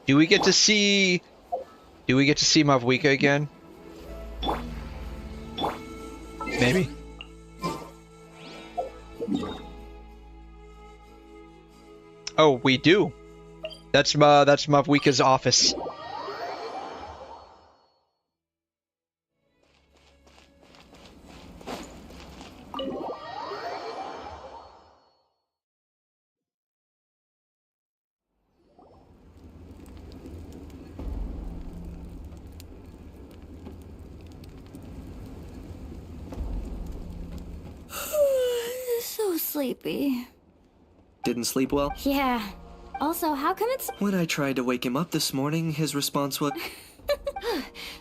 Do we get to see Mavwika again? maybe. Oh, we do. That's Mavwika's office. So sleepy. Didn't sleep well? Yeah. Also, how come it's... When I tried to wake him up this morning, his response was...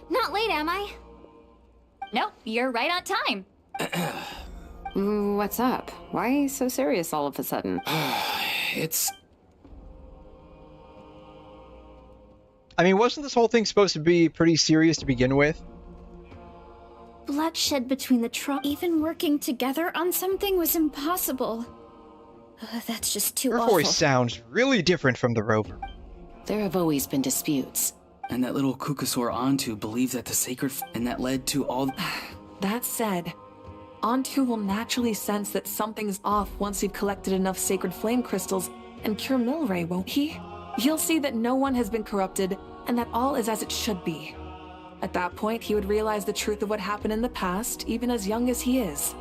Not late, am I? Nope, you're right on time. What's up? Why are you so serious all of a sudden? It's... I mean, wasn't this whole thing supposed to be pretty serious to begin with? Bloodshed between the even working together on something was impossible. That's just too Her awful. voice sounds really different from the rover. There have always been disputes. And that little Kukasaur Antu believed that the sacred and that led to all... That said, Antu will naturally sense that something's off once you've collected enough sacred flame crystals and cure Milray, won't he? He'll see that no one has been corrupted and that all is as it should be. At that point, he would realize the truth of what happened in the past, even as young as he is.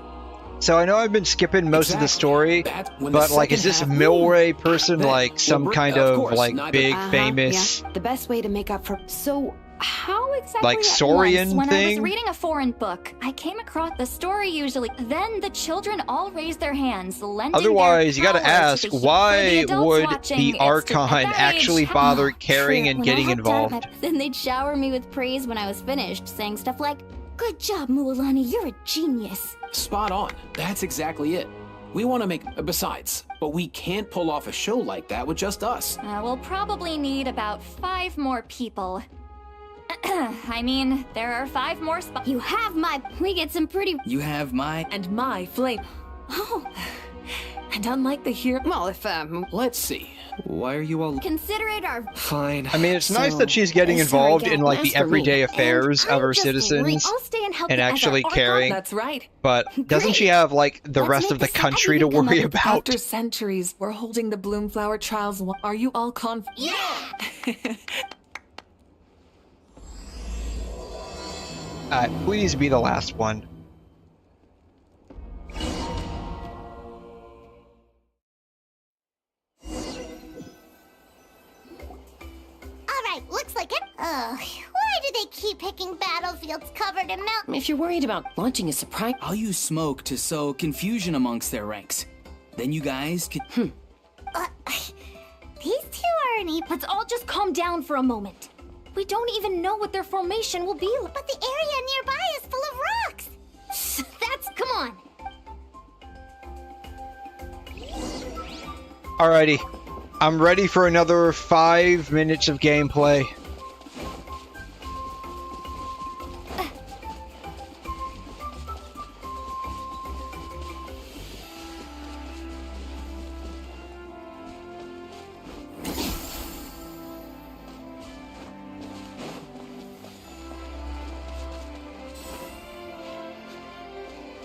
So I know I've been skipping most of the story, but like, is this Milray person like some kind of like big famous Yeah. The best way to make up for... So, how exactly like at Saurian once, when I was thing? reading a foreign book, I came across the story usually. Then the children all raised their hands, lending Otherwise, you their gotta power ask, to the why would watching. the It's just Archon at that actually age, bother caring and When I getting helped out, involved? Then they'd shower me with praise when I was finished, saying stuff like, "Good job, Mualani, you're a genius." Spot on. That's exactly it. We want to make... Besides, but we can't pull off a show like that with just us. We'll probably need about 5 more people. I mean, there are 5 more spots. You have my... We get some pretty... You have my... And my flame. Oh. And unlike the hero... Well, if, Let's see. Why are you all... Consider it our... Fine. I mean, it's nice that she's getting involved in like the everyday affairs of her citizens I'll stay and help and you as actually our caring. That's right. But doesn't she have like the Let's rest of the make this happen. country to worry about? After centuries, we're holding the Bloomflower trials. Are you all Yeah! Please be the last one. Alright, looks like it. Ugh, why do they keep picking battlefields covered in milk? If you're worried about launching a surprise... I'll use smoke to sow confusion amongst their ranks. Then you guys can... These two aren't even... Let's all just calm down for a moment. We don't even know what their formation will be like. But the area nearby is full of rocks! That's... Come on. Alrighty. I'm ready for another 5 minutes of gameplay.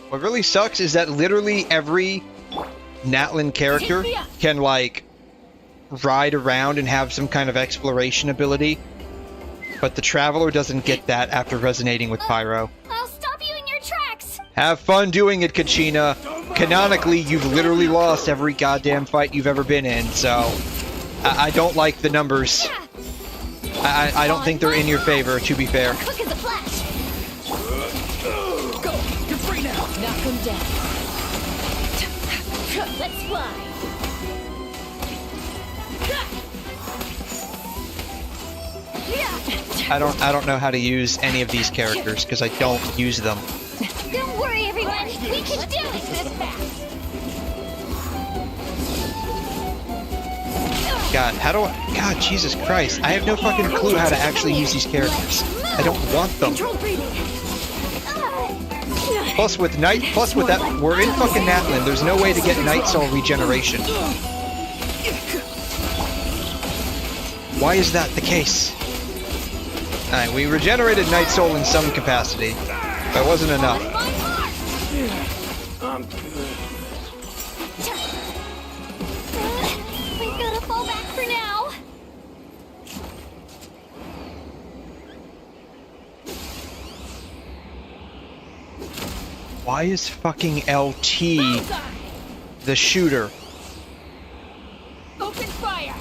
What really sucks is that literally every Natlan character can, like, ride around and have some kind of exploration ability, but the Traveler doesn't get that after resonating with Pyro. I'll stop you in your tracks. Have fun doing it, Kachina. Canonically, you've literally lost every goddamn fight you've ever been in, so I don't like the numbers. I don't think they're in your favor, to be fair. Quick as a flash. Go! You're free now! Knock him down. Let's fly. I don't know how to use any of these characters because I don't use them. Don't worry, everyone. We can do it this fast. God, how do I... God, Jesus Christ. I have no fucking clue how to actually use these characters. I don't want them. Plus with that, we're in fucking Natlan. There's no way to get Night Soul regeneration. Why is that the case? Alright, we regenerated Night Soul in some capacity. That wasn't enough. I'm good. We gotta fall back for now. Why is fucking LT the shooter? Open fire!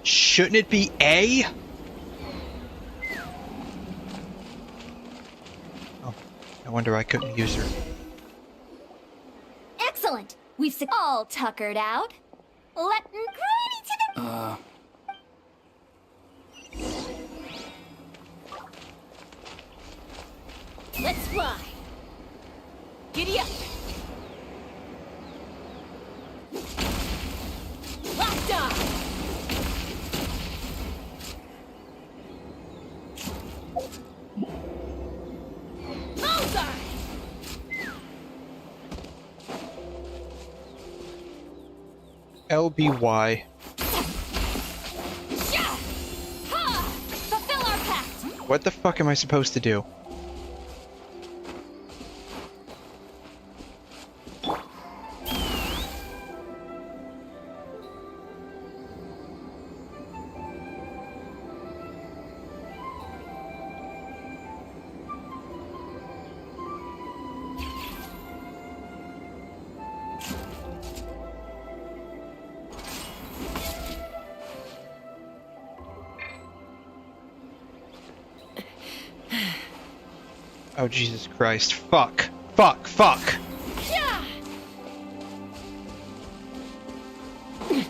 Shouldn't it be A? Oh, no wonder I couldn't use her. Excellent. We've all tuckered out. Let Grady to the... Let's fly. Giddy up. Locked on. Bullseye. LBY. Fulfill our pact. What the fuck am I supposed to do? Oh, Jesus Christ. Fuck. Fuck. Fuck. Yeah. What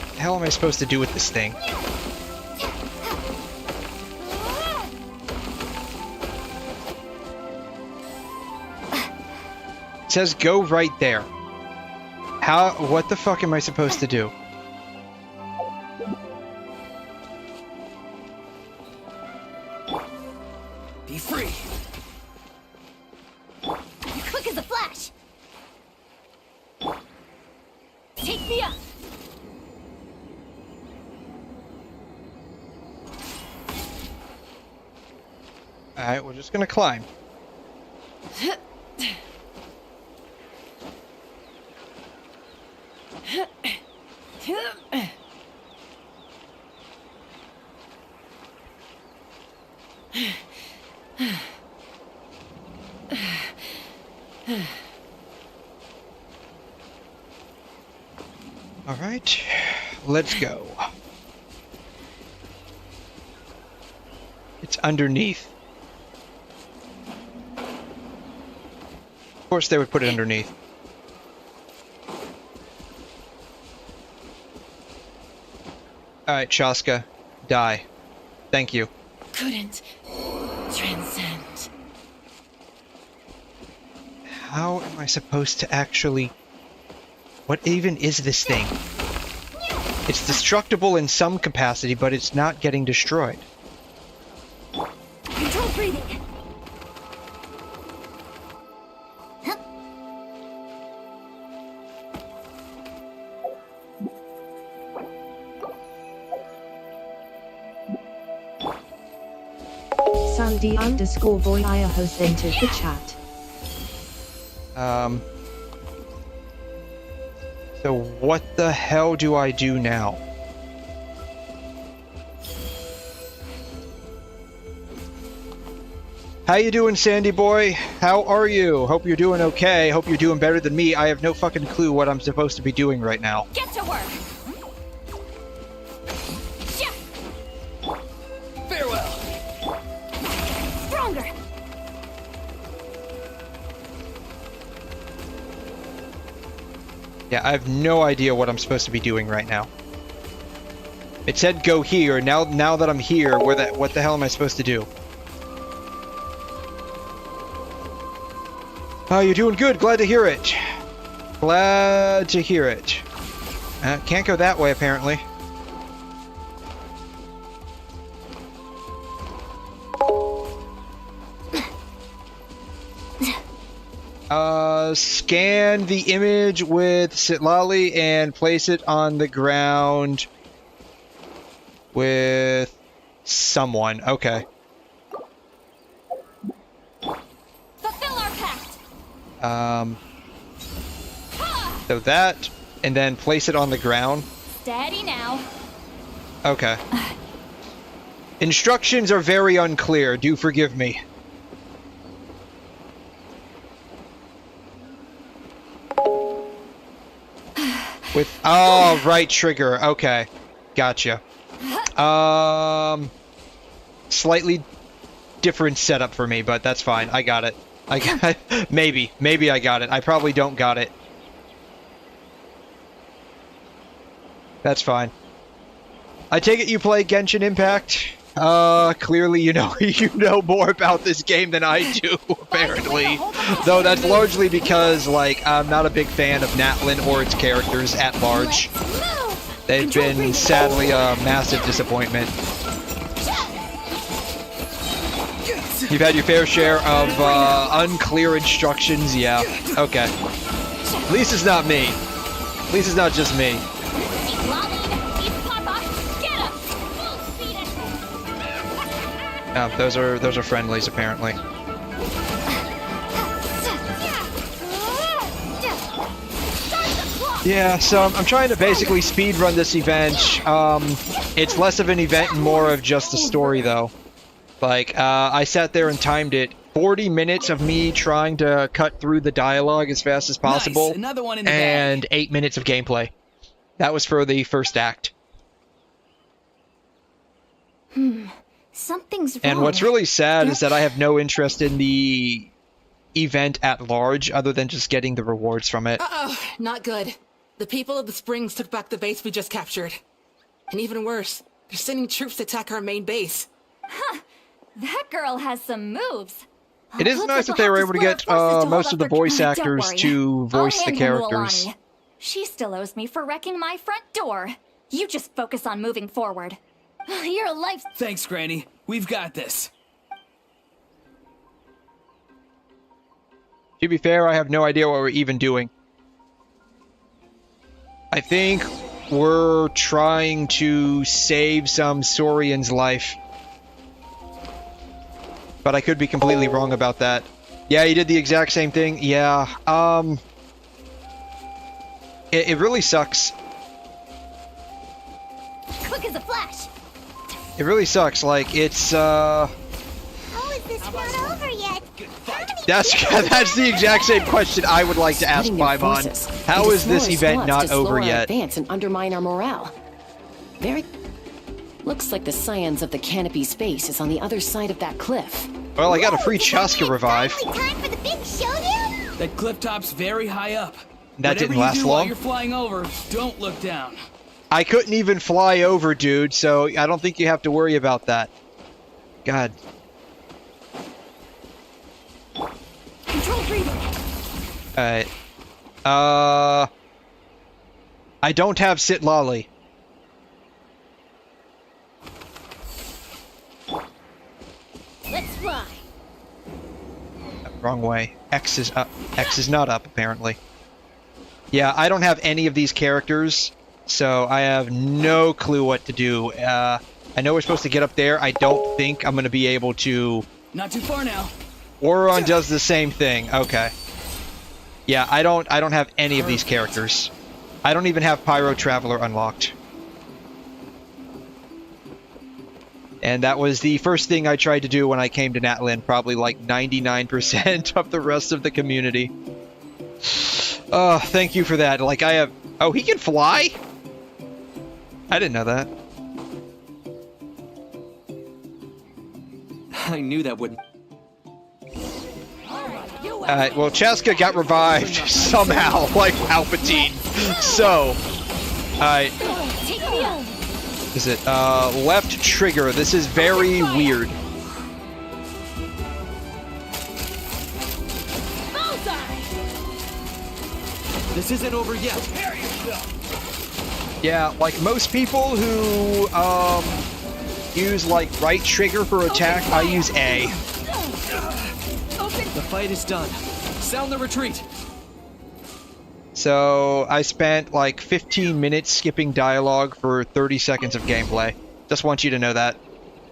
the hell am I supposed to do with this thing? It says go right there. How? What the fuck am I supposed to do? Be free. Quick as a flash. Take me up. Alright, we're just gonna climb. Alright, let's go. It's underneath. Of course they would put it underneath. Alright, Shaska. Die. Thank you. Couldn't transcend. How am I supposed to actually... What even is this thing? It's destructible in some capacity, but it's not getting destroyed. Control breathing. Sandy_Boya has entered the chat. So what the hell do I do now? How you doing, Sandy boy? How are you? Hope you're doing okay. Hope you're doing better than me. I have no fucking clue what I'm supposed to be doing right now. Get to work. Farewell. Stronger. Yeah, I have no idea what I'm supposed to be doing right now. It said go here. Now that I'm here, what the hell am I supposed to do? Oh, you're doing good. Glad to hear it. Glad to hear it. Can't go that way, apparently. Scan the image with Sitlali and place it on the ground with someone. Okay. Fulfill our pact. So that, and then place it on the ground. Steady now. Okay. Instructions are very unclear. Do forgive me. With right trigger. Okay, gotcha. Slightly different setup for me, but that's fine. I got it. I got maybe I got it. I probably don't got it. That's fine. I take it you play Genshin Impact. Clearly you know more about this game than I do, apparently. Though that's largely because, like, I'm not a big fan of Natlin or its characters at large. They've been, sadly, a massive disappointment. You've had your fair share of, unclear instructions, yeah. Okay. At least it's not me. At least it's not just me. Oh, those are friendlies, apparently. Yeah, so I'm trying to basically speedrun this event. It's less of an event and more of just a story, though. Like, I sat there and timed it. 40 minutes of me trying to cut through the dialogue as fast as possible. Nice. Another one in the and bag. 8 minutes of gameplay. That was for the first act. Something's wrong. And what's really sad is that I have no interest in the event at large, other than just getting the rewards from it. Uh-oh, not good. The people of the Springs took back the base we just captured. And even worse, they're sending troops to attack our main base. Huh. That girl has some moves. It is nice that they were able to get most of the voice actors to voice the characters. She still owes me for wrecking my front door. You just focus on moving forward. You're a life. Thanks, Granny. We've got this. To be fair, I have no idea what we're even doing. I think we're trying to save some Saurian's life. But I could be completely wrong about that. Yeah, you did the exact same thing. Yeah, it really sucks. Quick as a flash. It really sucks. Like, it's, How is this not over yet? That's the exact same question I would like to ask Paimon. How is this event not over yet? Advance and undermine our morale. Very. Looks like the scions of the Canopy Space is on the other side of that cliff. Well, I got a free Chaska revive. Time for the big showdown? That cliff top's very high up. That didn't last long. While long. you're flying over, don't look down. I couldn't even fly over, dude, so I don't think you have to worry about that. God. Control breathing. Alright. I don't have Sitlali. Let's fly. Wrong way. X is up. X is not up, apparently. Yeah, I don't have any of these characters, so I have no clue what to do. I know we're supposed to get up there. I don't think I'm going to be able to... Not too far now. Ororon does the same thing. Okay. Yeah, I don't have any of these characters. I don't even have Pyro Traveler unlocked. And that was the first thing I tried to do when I came to Natlin, probably like 99% of the rest of the community. Oh, thank you for that. Like, I have... Oh, he can fly? I didn't know that. I knew that wouldn't... Alright, well, Chaska got revived somehow, like Palpatine. So, alright. Is it, left trigger. This is very weird. This isn't over yet. Yeah, like most people who, use, like, right trigger for attack, I use A. The fight is done. Sound the retreat. So I spent like 15 minutes skipping dialogue for 30 seconds of gameplay. Just want you to know that.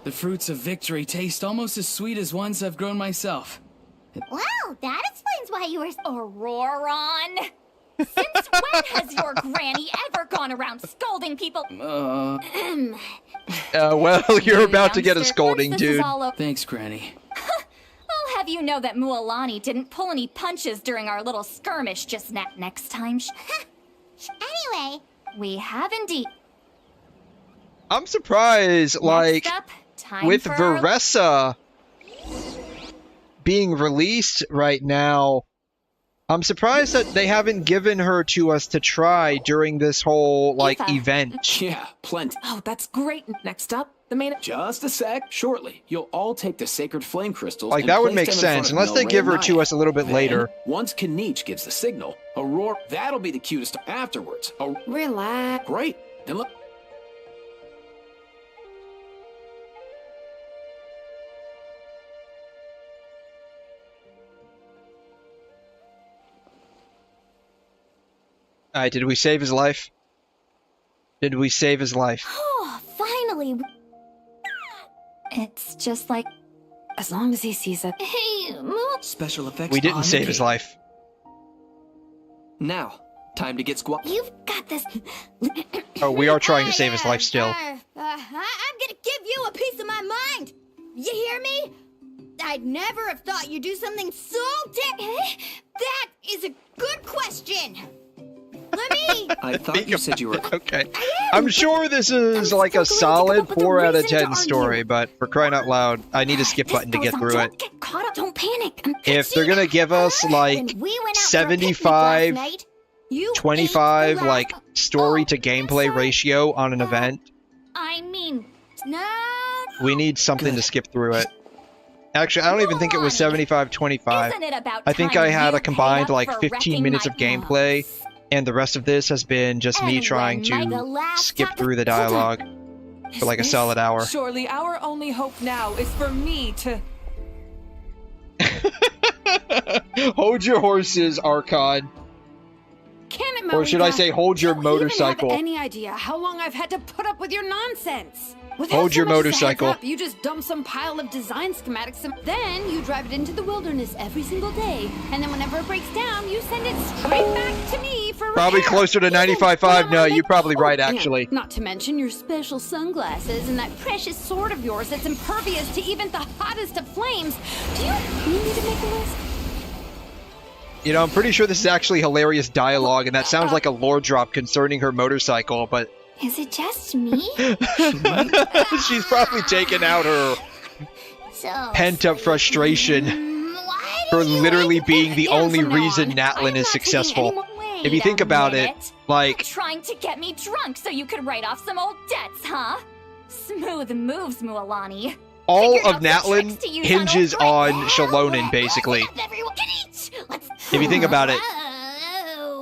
The fruits of victory taste almost as sweet as ones I've grown myself. Wow, that explains why you were... Ororon! Since when has your granny ever gone around scolding people? Well, you're about to get a scolding, dude. Thanks, Granny. I'll have you know that Mualani didn't pull any punches during our little skirmish just now. Next time... Anyway... We have indeed... I'm surprised, like, with Veressa being released right now, I'm surprised that they haven't given her to us to try during this whole, like, event. Yeah, plenty. Oh, that's great. Next up, the main... Just a sec. Shortly, you'll all take the sacred flame crystals like, and that would place make them in sense, front of unless they Milray give her and to Naya. us a little bit Then, later. Once Kanich gives the signal, Aurora, that'll be the cutest afterwards. Relax. Great. Then look... Alright, did we save his life? Did we save his life? Oh, finally! It's just like... As long as he sees it. Hey, Special effects. We didn't save his life. Now, time to get squat. You've got this. Oh, we are trying to save his life still. I'm gonna give you a piece of my mind. You hear me? I'd never have thought you'd do something so That is a good question. Let me... I thought you said you were... Okay. I'm sure this is like a solid 4 out of 10 story, but for crying out loud, I need a skip button to get through it. Get caught up, don't panic. If they're gonna give us like 75, 25 like story to gameplay ratio on an event, I mean... No. we need something to skip through it. Actually, I don't even think it was 75-25. Isn't it about I think time I had you a combined pay up like for 15 wrecking minutes my of gameplay, and the rest of this has been just me And trying when Mega to laughs skip at- through the dialogue for like a solid hour. Surely our only hope now is for me to... Hold your horses, Archon. Can it, Or should I Marika? say hold your Don't even motorcycle? have any idea how long I've had to put up with your nonsense? Without Hold so your much as a motorcycle. heads up, you just dump some pile of design schematics and then you drive it into the wilderness every single day. And then whenever it breaks down, you send it straight back to me for Probably repair. closer to 95.5. No, you're probably right, actually. And not to mention your special sunglasses and that precious sword of yours that's impervious to even the hottest of flames. Do you need me to make a list? You know, I'm pretty sure this is actually hilarious dialogue, and that sounds like a lore drop concerning her motorcycle, but Is it just me? she's probably taken out her So pent-up frustration for literally being the only reason Natlin is successful. If you think about it, like, Trying to get me drunk so you could write off some old debts, huh? Smooth moves, Mualani. all Figured of out the Natlin tricks to use hinges on on Shalonen, basically. If you think about it.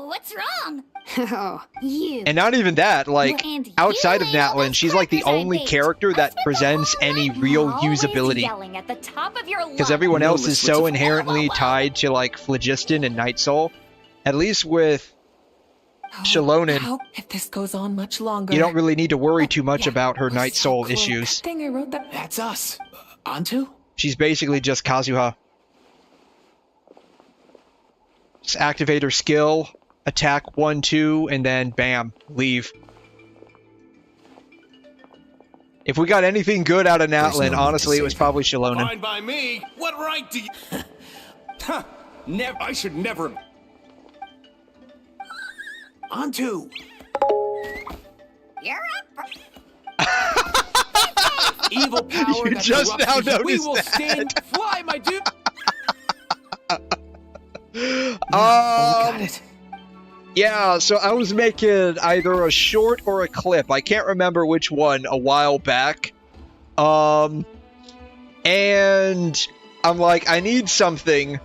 What's wrong? Oh, You. And not even that, like, And outside of you lay all Natlin, those she's like the crackers I only baked. character that presents any real Always usability. yelling at the top of your lungs. Because everyone No, else is let's so switch it. inherently tied to, like, Phlogiston and Night Soul. At least with Shalonen, How, if this goes on much longer... you don't really need to worry too much about her Night Soul Close. issues. Thing I wrote that... That's us. Antu? She's basically just Kazuha. Just activate her skill, attack 1-2, and then bam, leave. If we got anything good out of Natlin, honestly, it was probably Shalonen. Fine by me. What right do you... Huh. Never. I should never... Antu! You're up. Evil power You that just corrupts now the- We noticed will that. stand. Fly, my dude! Got it. Yeah, so I was making either a short or a clip. I can't remember which one a while back. And I'm like, I need something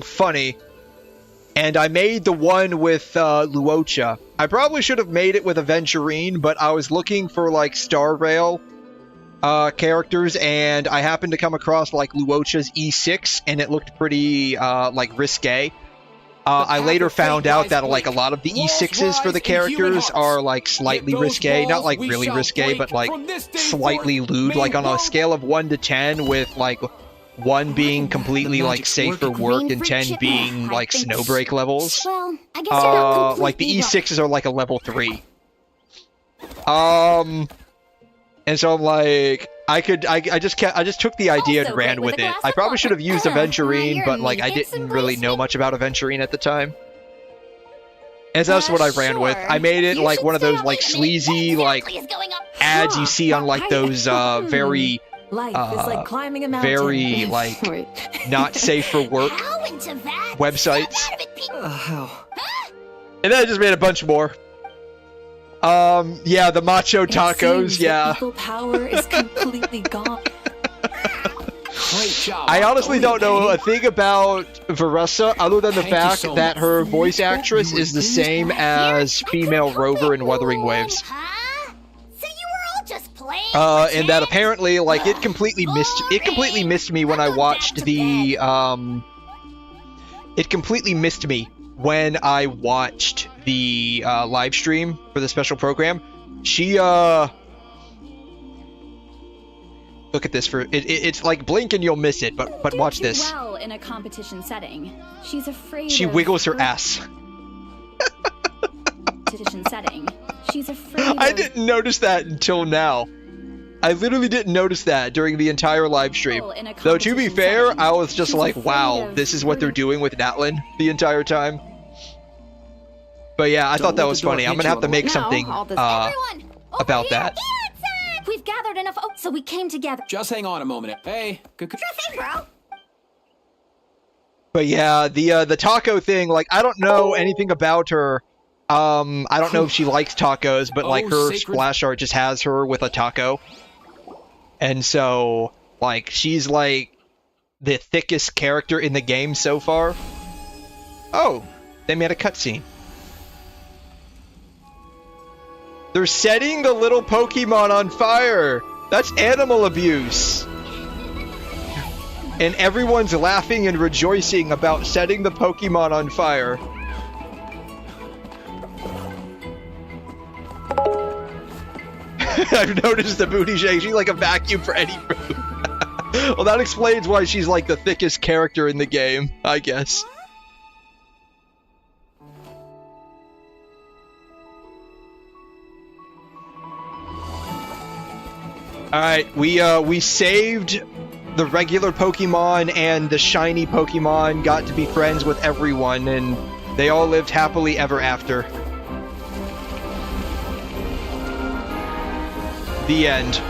funny. And I made the one with Luocha. I probably should have made it with Aventurine, but I was looking for like Star Rail characters, and I happened to come across like Luocha's E6, and it looked pretty like risque. I later found out that like a lot of the E6s for the characters are like slightly risque, not like really risque, but like slightly lewd, like on a scale of 1 to 10, with like 1 being completely like safe for work and 10 being like snowbreak levels. Well, I guess you're not Like the completely E6s are like a level 3. And so I'm like, I just took the idea and ran with it. I probably should have used Aventurine, but like I didn't really know much about Aventurine at the time. And so that's what I ran with. I made it like one of those like sleazy like ads you see on like those very Life is like climbing a mountain. very like not safe for work websites. And then I just made a bunch more. Yeah, the macho tacos, yeah. Evil power is completely gone. Great job. I honestly don't know a thing about Veressa other than the fact that her voice actress is the same as female Rover in Wuthering Waves. And that apparently, like, it completely missed me when I watched the, it completely missed me when I watched the, live stream for the special program. She, look at this for, it's like blink and you'll miss it, but watch this. Well, in a competition setting, she's afraid She of wiggles her ass. competition setting. She's afraid I of... didn't notice that until now. I literally didn't notice that during the entire live stream. Though, to be fair, I was just like, wow, this is what they're doing with Natlin the entire time. But yeah, I thought that was funny. I'm gonna have to make something about that. We've gathered enough oats, so we came together. Just hang on a moment. Hey, Sure thing, bro. But yeah, the taco thing, like, I don't know anything about her. I don't know if she likes tacos, but like her splash art just has her with a taco. And so, like, she's like the thickest character in the game so far. Oh, they made a cutscene. They're setting the little Pokemon on fire. That's animal abuse. And everyone's laughing and rejoicing about setting the Pokemon on fire. I've noticed the booty shake. She's like a vacuum for any food. Well, that explains why she's like the thickest character in the game, I guess. Alright, we saved the regular Pokemon and the shiny Pokemon, got to be friends with everyone, and they all lived happily ever after. The end.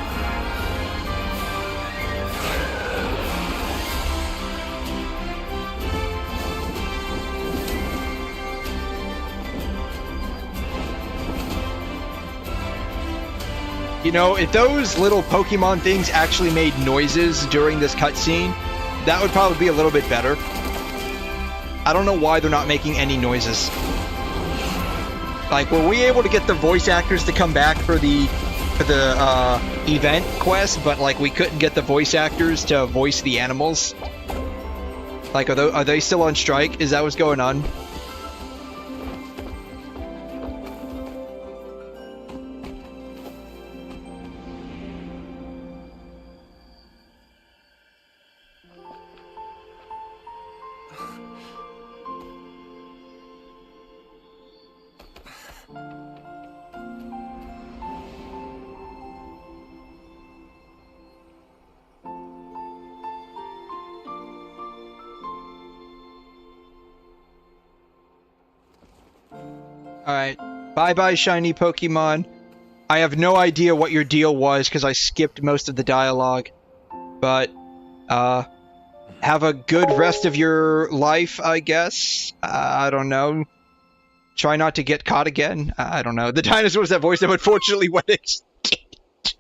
You know, if those little Pokemon things actually made noises during this cutscene, that would probably be a little bit better. I don't know why they're not making any noises. Like, were we able to get the voice actors to come back for the event quest, but like we couldn't get the voice actors to voice the animals? Like, are they still on strike? Is that what's going on? Alright, bye-bye shiny Pokemon. I have no idea what your deal was because I skipped most of the dialogue. But, have a good rest of your life, I guess? I don't know. Try not to get caught again? I don't know. The dinosaurs that voiced them unfortunately went extinct.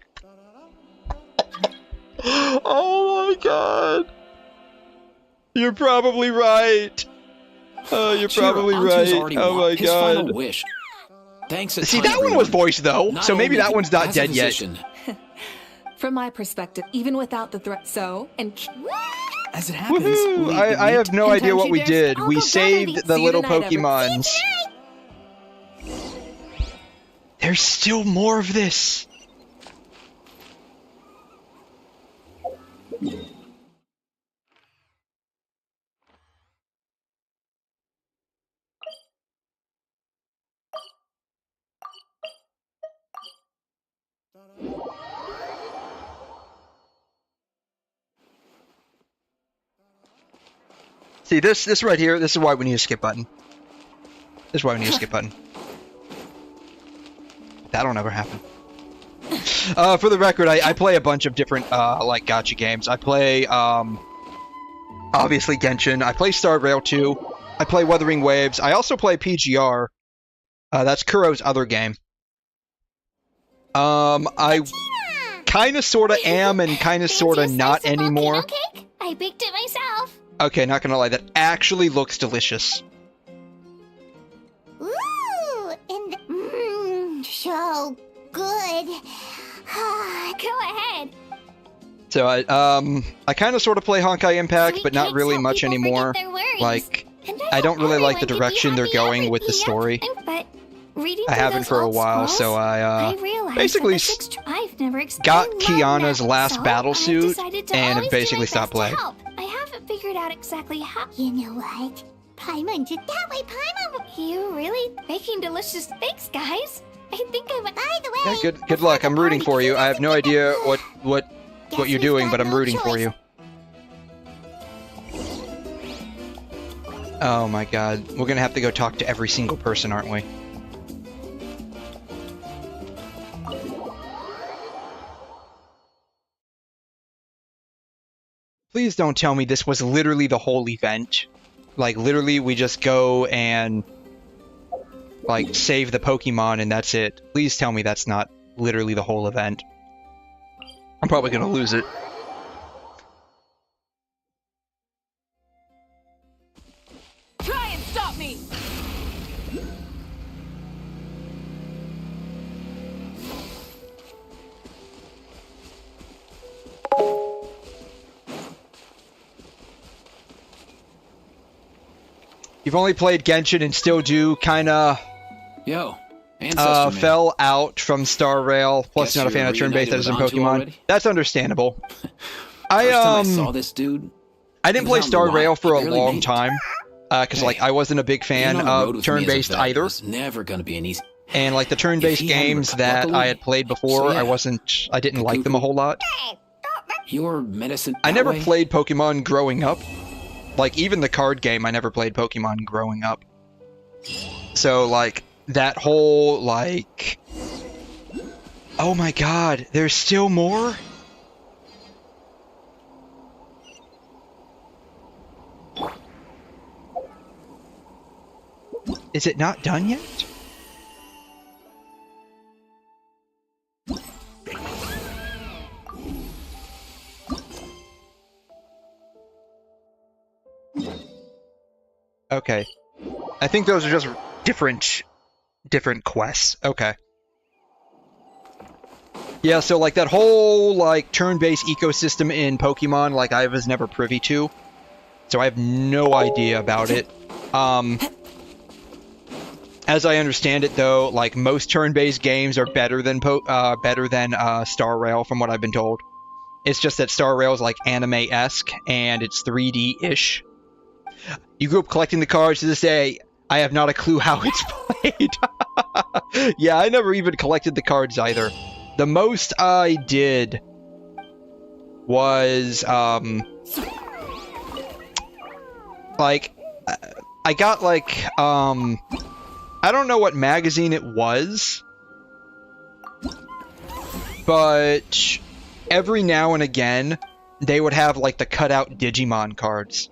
Oh my god. You're probably right. Oh, you're probably right. Oh my his final god. wish. Thanks. See, that one was voiced though, so maybe that one's not dead yet. From my perspective, even without the threat, so, and... As it happens, Woohoo! I have no idea what we did. We saved the little Pokemons. There's still more of this. See, this right here, this is why we need a skip button. This is why we need a skip button. That'll never happen. For the record, I play a bunch of different, like, gacha games. I play, obviously Genshin. I play Star Rail 2. I play Wuthering Waves. I also play PGR. That's Kuro's other game. I kind of, sort of am and kind of, sort of not anymore. Cake? I baked it myself. Okay, not gonna lie, that actually looks delicious. Ooh, and so good. Go ahead. So I kind of sort of play Honkai Impact, but not really much anymore. Like, I don't really like the direction they're going with the story. I haven't for a while, so I basically got Kiana's last battle suit and have basically stopped playing. I haven't figured out exactly how. You know what? Paimon did that way, Paimon. You really making delicious things, guys. I think I went. By the way. Yeah, good luck. I'm rooting for you. I have no idea what you're doing, but I'm rooting for you. Oh my god, we're gonna have to go talk to every single person, aren't we? Please don't tell me this was literally the whole event. Like, literally, we just go and, like, save the Pokemon and that's it. Please tell me that's not literally the whole event. I'm probably gonna lose it. Try and stop me! You've only played Genshin and still do kinda... Yo, Ancestor Man. Fell out from Star Rail, plus not a fan of turn-based that is in Pokemon. That's understandable. First time I saw this dude, I didn't play Star Rail for a long time, because like I wasn't a big fan of turn-based either. Never gonna be an easy. And like the turn-based games that I had played before, I didn't like them a whole lot. Your medicine. I never played Pokemon growing up. Like, even the card game, I never played Pokemon growing up. So, like, that whole, like... Oh my god, there's still more? Is it not done yet? Okay. I think those are just different quests. Okay. Yeah, so like that whole like turn-based ecosystem in Pokemon, like I was never privy to. So I have no idea about it. As I understand it though, like most turn-based games are better than Star Rail from what I've been told. It's just that Star Rail is like anime-esque and it's 3D-ish. You grew up collecting the cards. To this day, I have not a clue how it's played. Yeah, I never even collected the cards either. The most I did was, like, I got, like, I don't know what magazine it was, but every now and again, they would have, like, the cutout Digimon cards.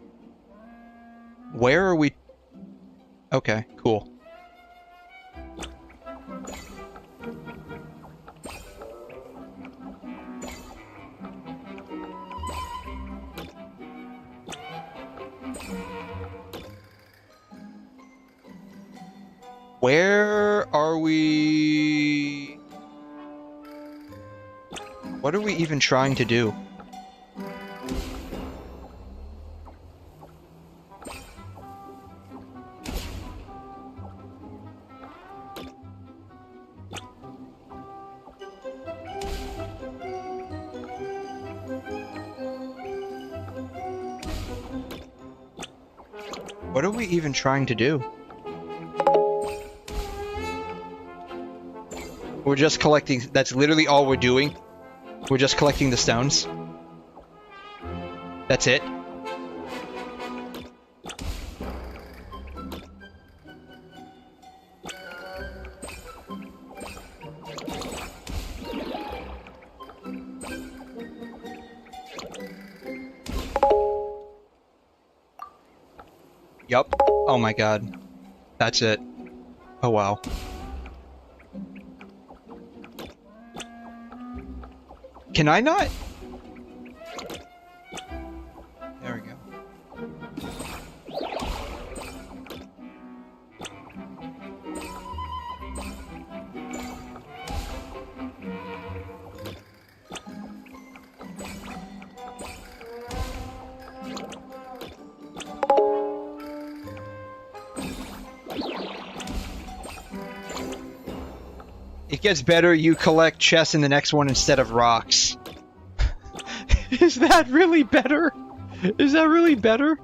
Where are we? Okay, cool. Where are we? What are we even trying to do? What are we even trying to do? We're just collecting, that's literally all we're doing. We're just collecting the stones. That's it. Yup. Oh my god. That's it. Oh wow. Can I not? There we go. It gets better, you collect chests in the next one instead of rocks. Is that really better? Is that really better?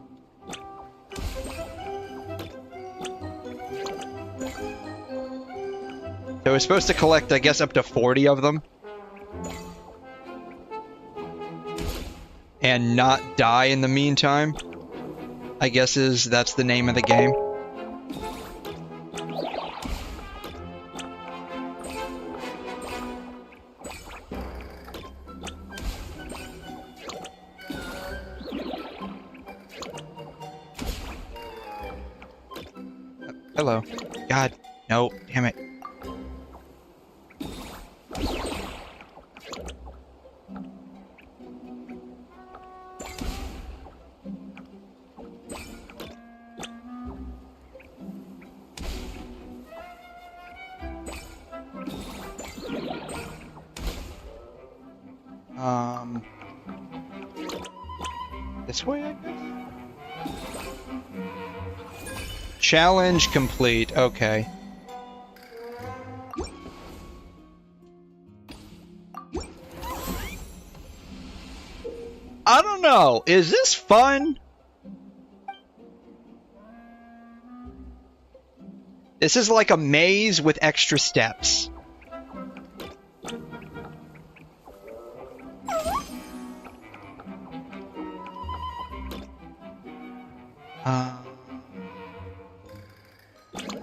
So we're supposed to collect, I guess, up to 40 of them. And not die in the meantime. I guess that's the name of the game. Hello. God. No. Damn it. This way, I guess? Challenge complete. Okay. I don't know. Is this fun? This is like a maze with extra steps.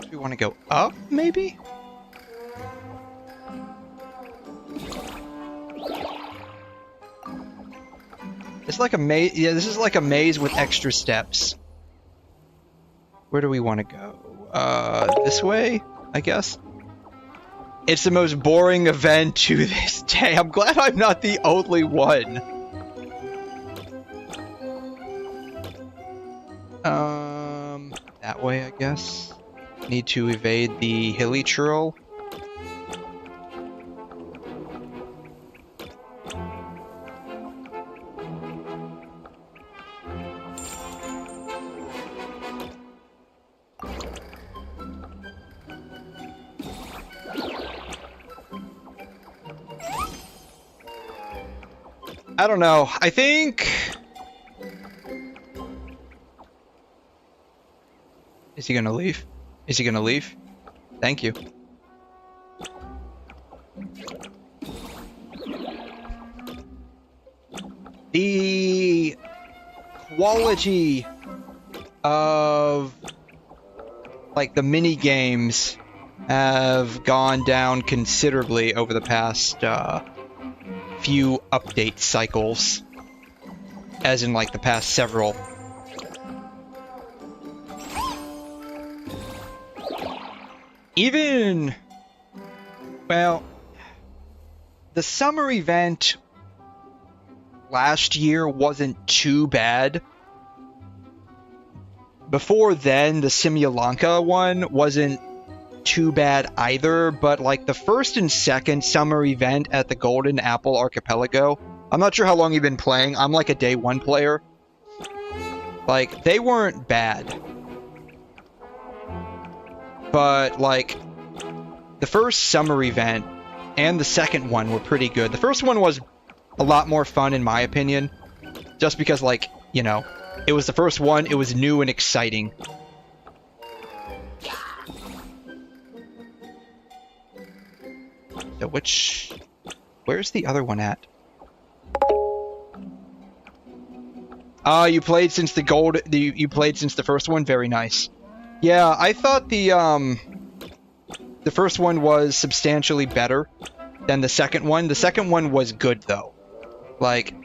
We want to go up, maybe? It's like a maze. Yeah, this is like a maze with extra steps. Where do we want to go? This way, I guess? It's the most boring event to this day. I'm glad I'm not the only one. That way, I guess. Need to evade the elytral. I don't know. I think... Is he gonna leave? Is he gonna leave? Thank you. The quality of like the mini games have gone down considerably over the past few update cycles, as in like the past several. Even, well, the summer event last year wasn't too bad. Before then, the Simulanka one wasn't too bad either, but like the first and second summer event at the Golden Apple Archipelago, I'm not sure how long you've been playing, I'm like a day one player. Like, they weren't bad. But, like, the first summer event and the second one were pretty good. The first one was a lot more fun, in my opinion. Just because, like, you know, it was the first one, it was new and exciting. So where's the other one at? Ah, you played since you played since the first one? Very nice. Yeah, I thought the first one was substantially better than the second one. The second one was good, though. Like,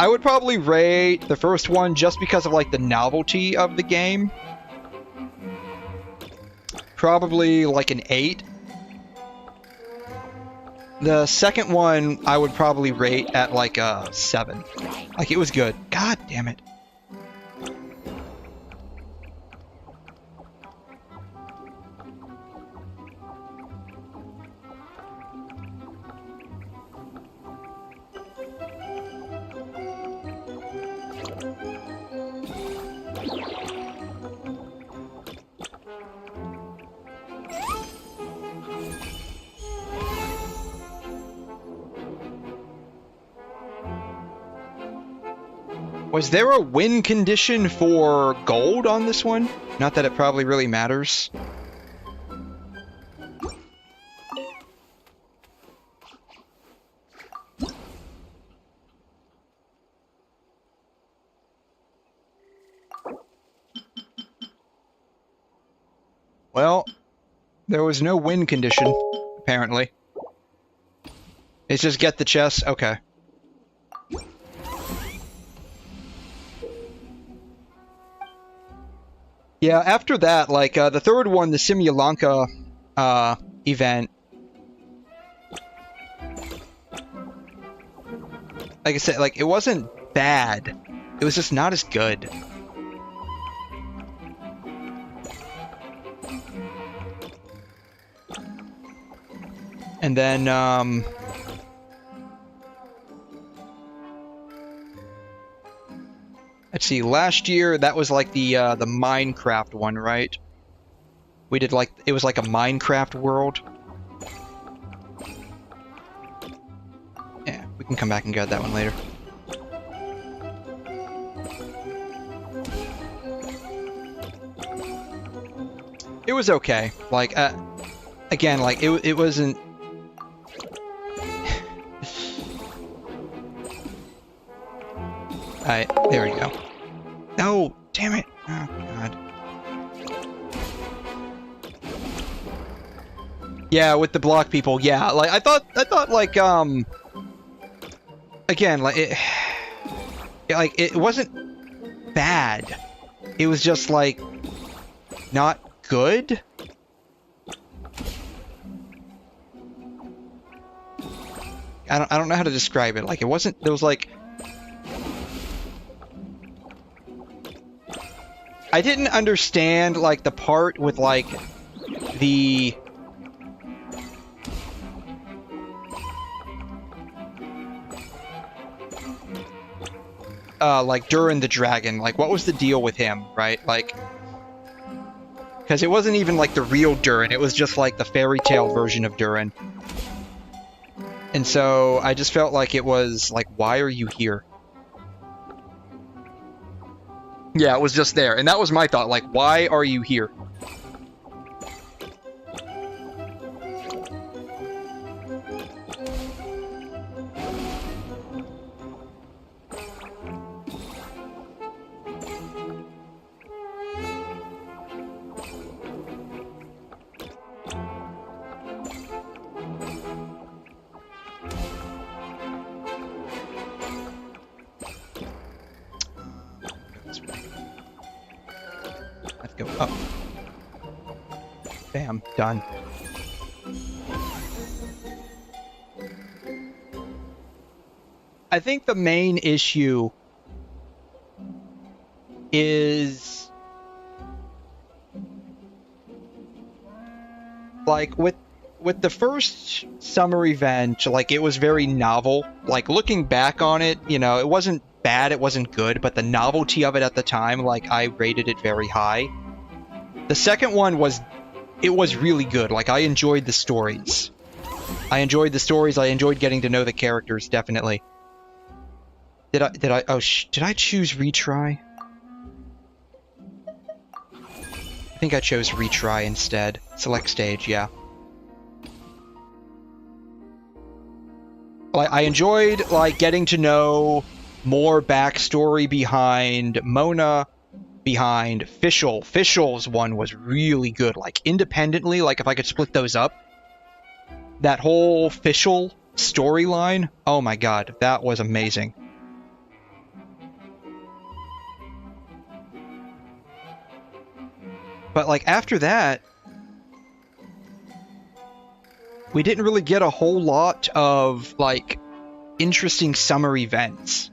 I would probably rate the first one just because of, like, the novelty of the game. Probably, like, an 8. The second one, I would probably rate at, like, a 7. Like, it was good. God damn it. Was there a win condition for gold on this one? Not that it probably really matters. Well, there was no win condition, apparently. It's just get the chest? Okay. Yeah, after that, like, the third one, the Simulalanka event, like I said, like, it wasn't bad. It was just not as good. And then, let's see, last year, that was like the Minecraft one, right? We did like, it was like a Minecraft world. Yeah, we can come back and get that one later. It was okay. Like, again, like, it wasn't... Alright, there we go. No, damn it. Oh, God. Yeah, with the block people, yeah. Like, I thought, like, again, like, it wasn't bad. It was just, like, not good? I don't know how to describe it. Like, it wasn't, there was, like... I didn't understand, like, the part with, like, the... like, Durin the Dragon. Like, what was the deal with him, right? Like... Because it wasn't even, like, the real Durin. It was just, like, the fairy tale version of Durin. And so, I just felt like it was, like, why are you here? Yeah, it was just there. And that was my thought, like, why are you here? Go up. Bam, done. I think the main issue is like with the first summer event, like it was very novel. Like looking back on it, you know, it wasn't bad, it wasn't good, but the novelty of it at the time, like I rated it very high. The second one was really good. Like, I enjoyed the stories. I enjoyed getting to know the characters, definitely. Did I choose retry? I think I chose retry instead. Select stage, yeah. like, I enjoyed, like, getting to know more backstory behind Mona, behind Fischl. Fischl's one was really good. Like, independently, like, if I could split those up, that whole Fischl storyline, oh my god, that was amazing. But, like, after that, we didn't really get a whole lot of, like, interesting summer events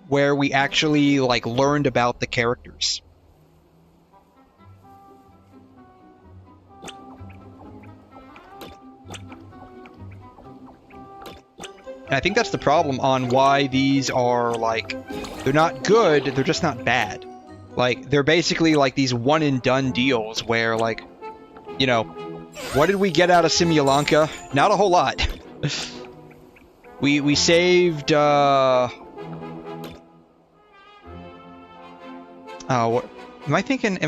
where we actually, like, learned about the characters. And I think that's the problem on why these are, like, they're not good, they're just not bad. Like, they're basically, like, these one-and-done deals where, like, you know, what did we get out of Simulanka? Not a whole lot. We saved, oh, what, am I thinking,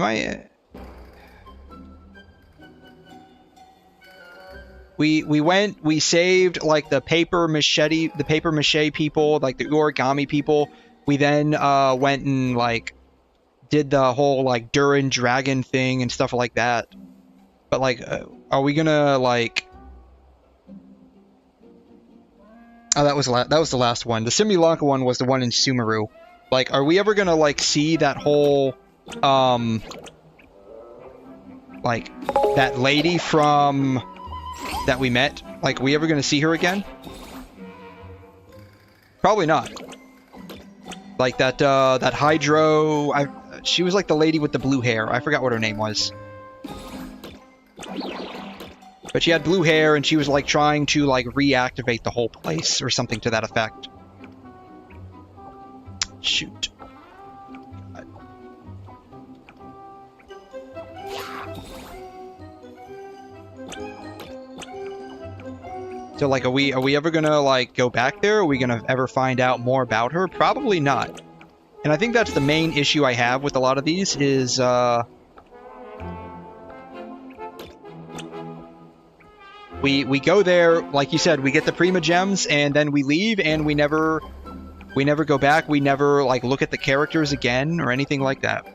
we saved, like, the paper mache people, like, the origami people. We then, went and, like, did the whole, like, Durin dragon thing and stuff like that. But, like, are we gonna, like... Oh, that was the last one. The Simulanka one was the one in Sumeru. Like, are we ever gonna, like, see that whole, like, that lady from... that we met? Like, are we ever gonna see her again? Probably not. Like, that Hydro... she was, like, the lady with the blue hair. I forgot what her name was. But she had blue hair, and she was, like, trying to, like, reactivate the whole place, or something to that effect. Shoot. So, like, are we ever gonna, like, go back there? Are we gonna ever find out more about her? Probably not. And I think that's the main issue I have with a lot of these, is, we go there, like you said, we get the Prima Gems, and then we leave, and we never go back, we never, like, look at the characters again, or anything like that.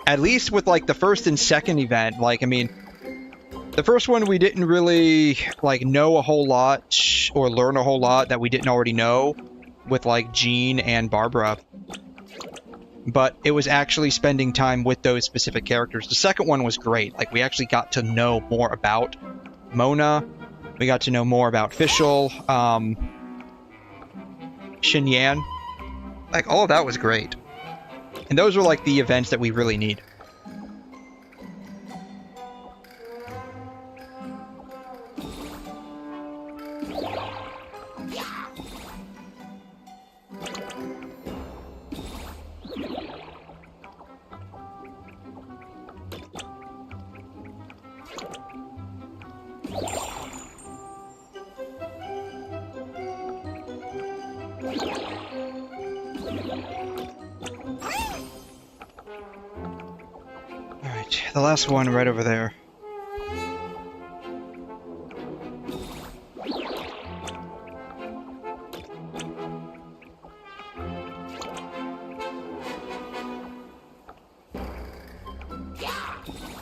At least with, like, the first and second event, like, I mean, the first one we didn't really, like, know a whole lot, or learn a whole lot that we didn't already know, with, like, Jean and Barbara. But it was actually spending time with those specific characters. The second one was great. Like, we actually got to know more about Mona. We got to know more about Fischl, Xinyan. Like, all of that was great. And those were, like, the events that we really need. The last one right over there.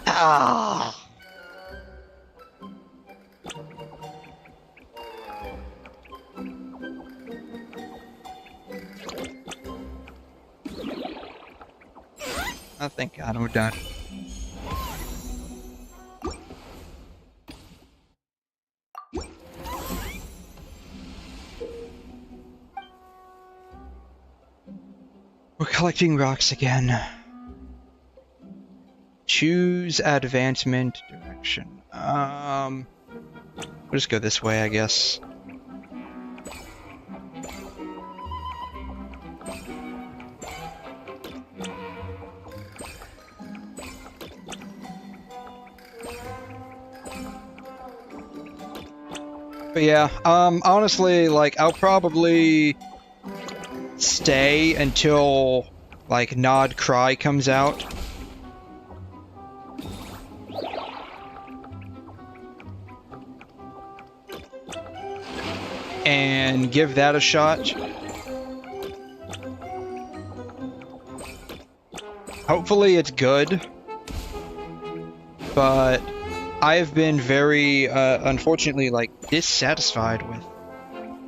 Ah! Oh, thank God, we're done. We're collecting rocks again. Choose advancement direction. We'll just go this way, I guess. But yeah, honestly, like, I'll probably stay until, like, Nod Cry comes out. and give that a shot. Hopefully it's good, but I've been very, unfortunately, like, dissatisfied with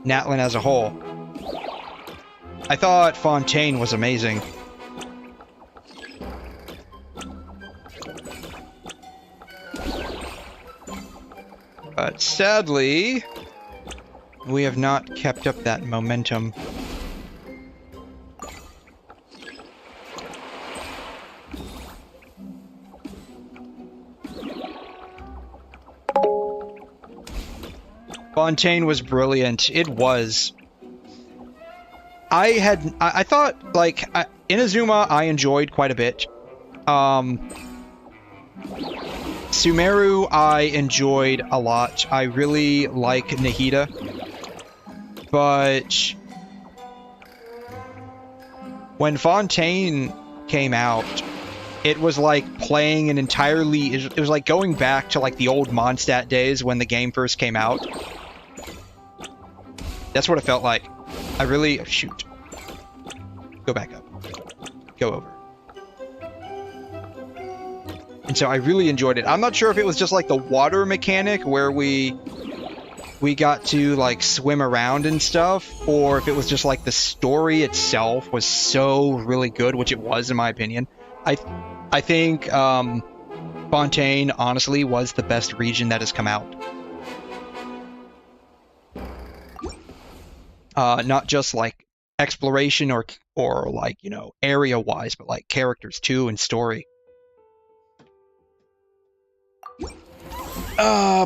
Natlan as a whole. I thought Fontaine was amazing. But sadly, we have not kept up that momentum. Fontaine was brilliant. It was. I thought, like, Inazuma I enjoyed quite a bit. Sumeru I enjoyed a lot. I really like Nahida. But when Fontaine came out, it was like playing an entirely... It was like going back to like the old Mondstadt days when the game first came out. That's what it felt like. I really... Oh, shoot. Go back up. Go over. And so I really enjoyed it. I'm not sure if it was just like the water mechanic where we got to like swim around and stuff, or if it was just like the story itself was so really good, which it was in my opinion. I think Fontaine honestly was the best region that has come out. Not just like exploration or like, you know, area wise, but like characters too and story.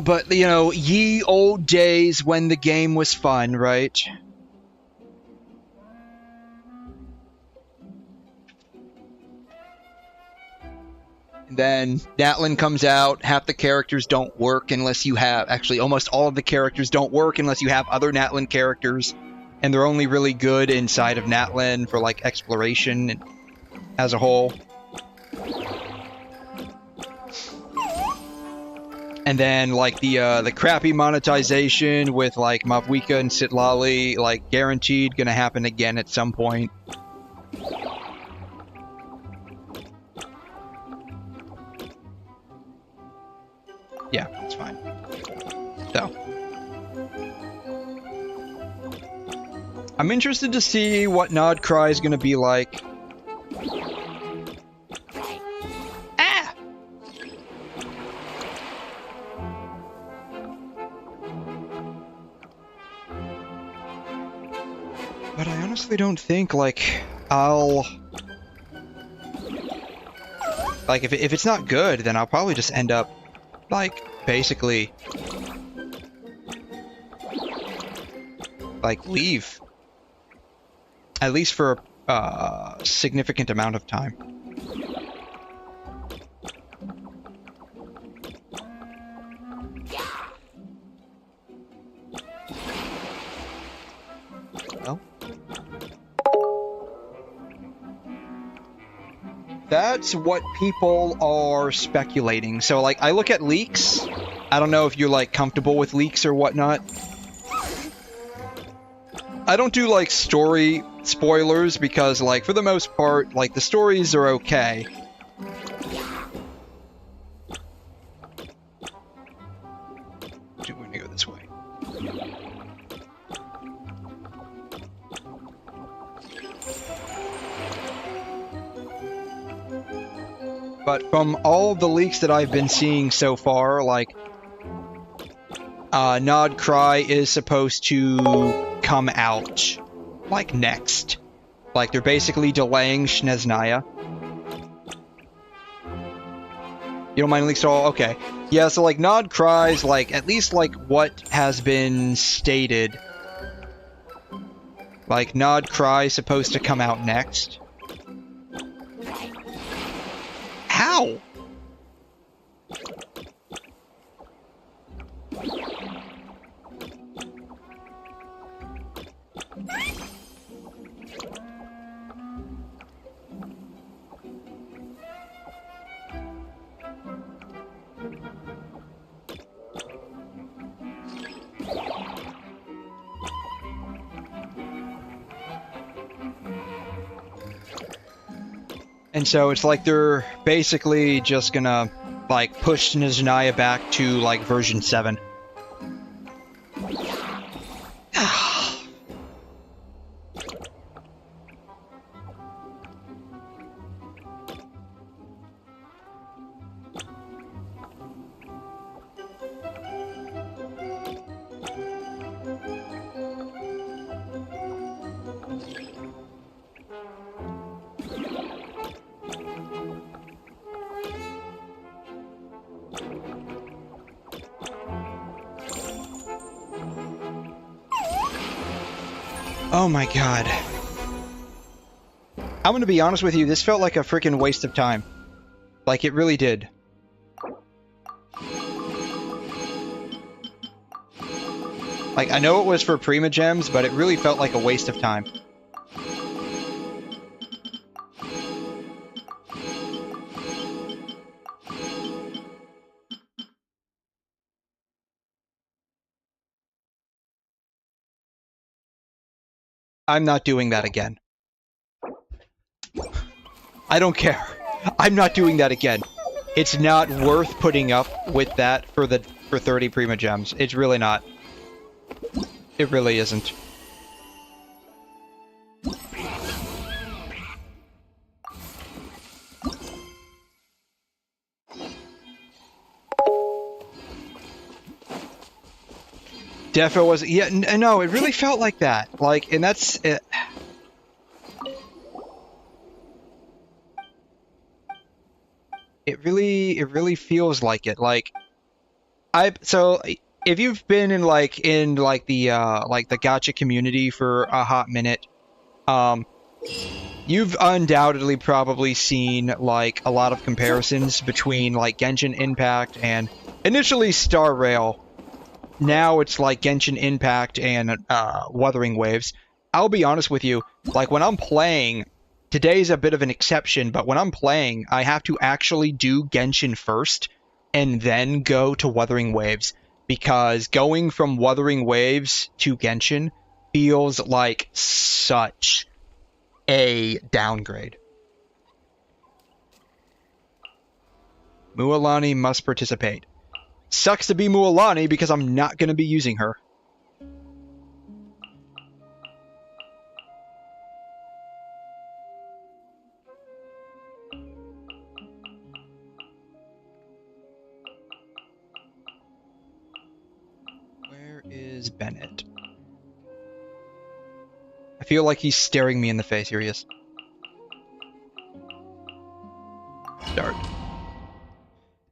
But you know, ye old days when the game was fun, right? And then Natlan comes out, half the characters don't work unless you have, actually almost all of the characters don't work unless you have other Natlan characters, and they're only really good inside of Natlan for like exploration and as a whole. And then like the crappy monetization with like Mavwika and Sitlali, like guaranteed gonna happen again at some point. Yeah, it's fine. So I'm interested to see what Nod Cry is gonna be like. But I honestly don't think, like, I'll... Like, if it's not good, then I'll probably just end up, like, basically... like, leave. At least for a significant amount of time. Well... That's what people are speculating. So, like, I look at leaks. I don't know if you're, like, comfortable with leaks or whatnot. I don't do, like, story spoilers because, like, for the most part, like, the stories are okay. We're gonna go this way. But from all the leaks that I've been seeing so far, like, Nod Cry is supposed to come out, like, next. Like, they're basically delaying Shneznaya. You don't mind leaks at all? Okay. Yeah, so, like, Nod Cry's, like, at least, like, what has been stated. Like, Nod Cry is supposed to come out next. How? And so it's like they're basically just gonna like push Nizanaya back to like version 7. Oh my god. I'm gonna be honest with you, this felt like a freaking waste of time. Like, it really did. Like, I know it was for Prima Gems, but it really felt like a waste of time. I'm not doing that again. I don't care. I'm not doing that again. It's not worth putting up with that for 30 Prima Gems. It's really not. It really isn't. Defo was, yeah, no, it really felt like that. Like, and that's it. It really feels like it. Like, so if you've been in the gacha community for a hot minute, you've undoubtedly probably seen like a lot of comparisons between like Genshin Impact and initially Star Rail. Now it's like Genshin Impact and Wuthering Waves. I'll be honest with you, like when I'm playing, today's a bit of an exception, but when I'm playing, I have to actually do Genshin first and then go to Wuthering Waves, because going from Wuthering Waves to Genshin feels like such a downgrade. Mualani must participate. Sucks to be Mualani because I'm not going to be using her. Where is Bennett? I feel like he's staring me in the face. Here he is. Start.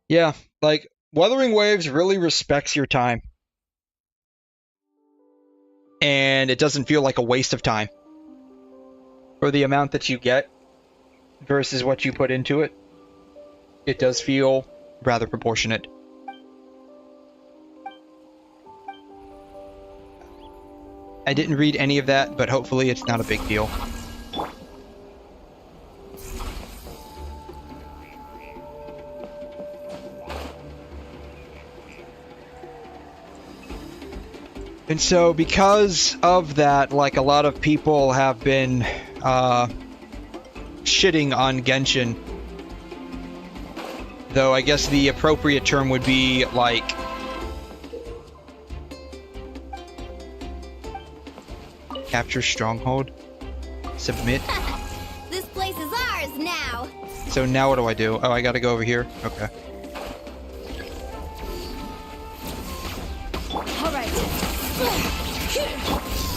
Yeah, like, Wuthering Waves really respects your time. And it doesn't feel like a waste of time. For the amount that you get versus what you put into it, it does feel rather proportionate. I didn't read any of that, but hopefully it's not a big deal. And so, because of that, like, a lot of people have been shitting on Genshin. Though I guess the appropriate term would be, like, capture stronghold? Submit? This place is ours now! So now what do I do? Oh, I gotta go over here? Okay. Alright.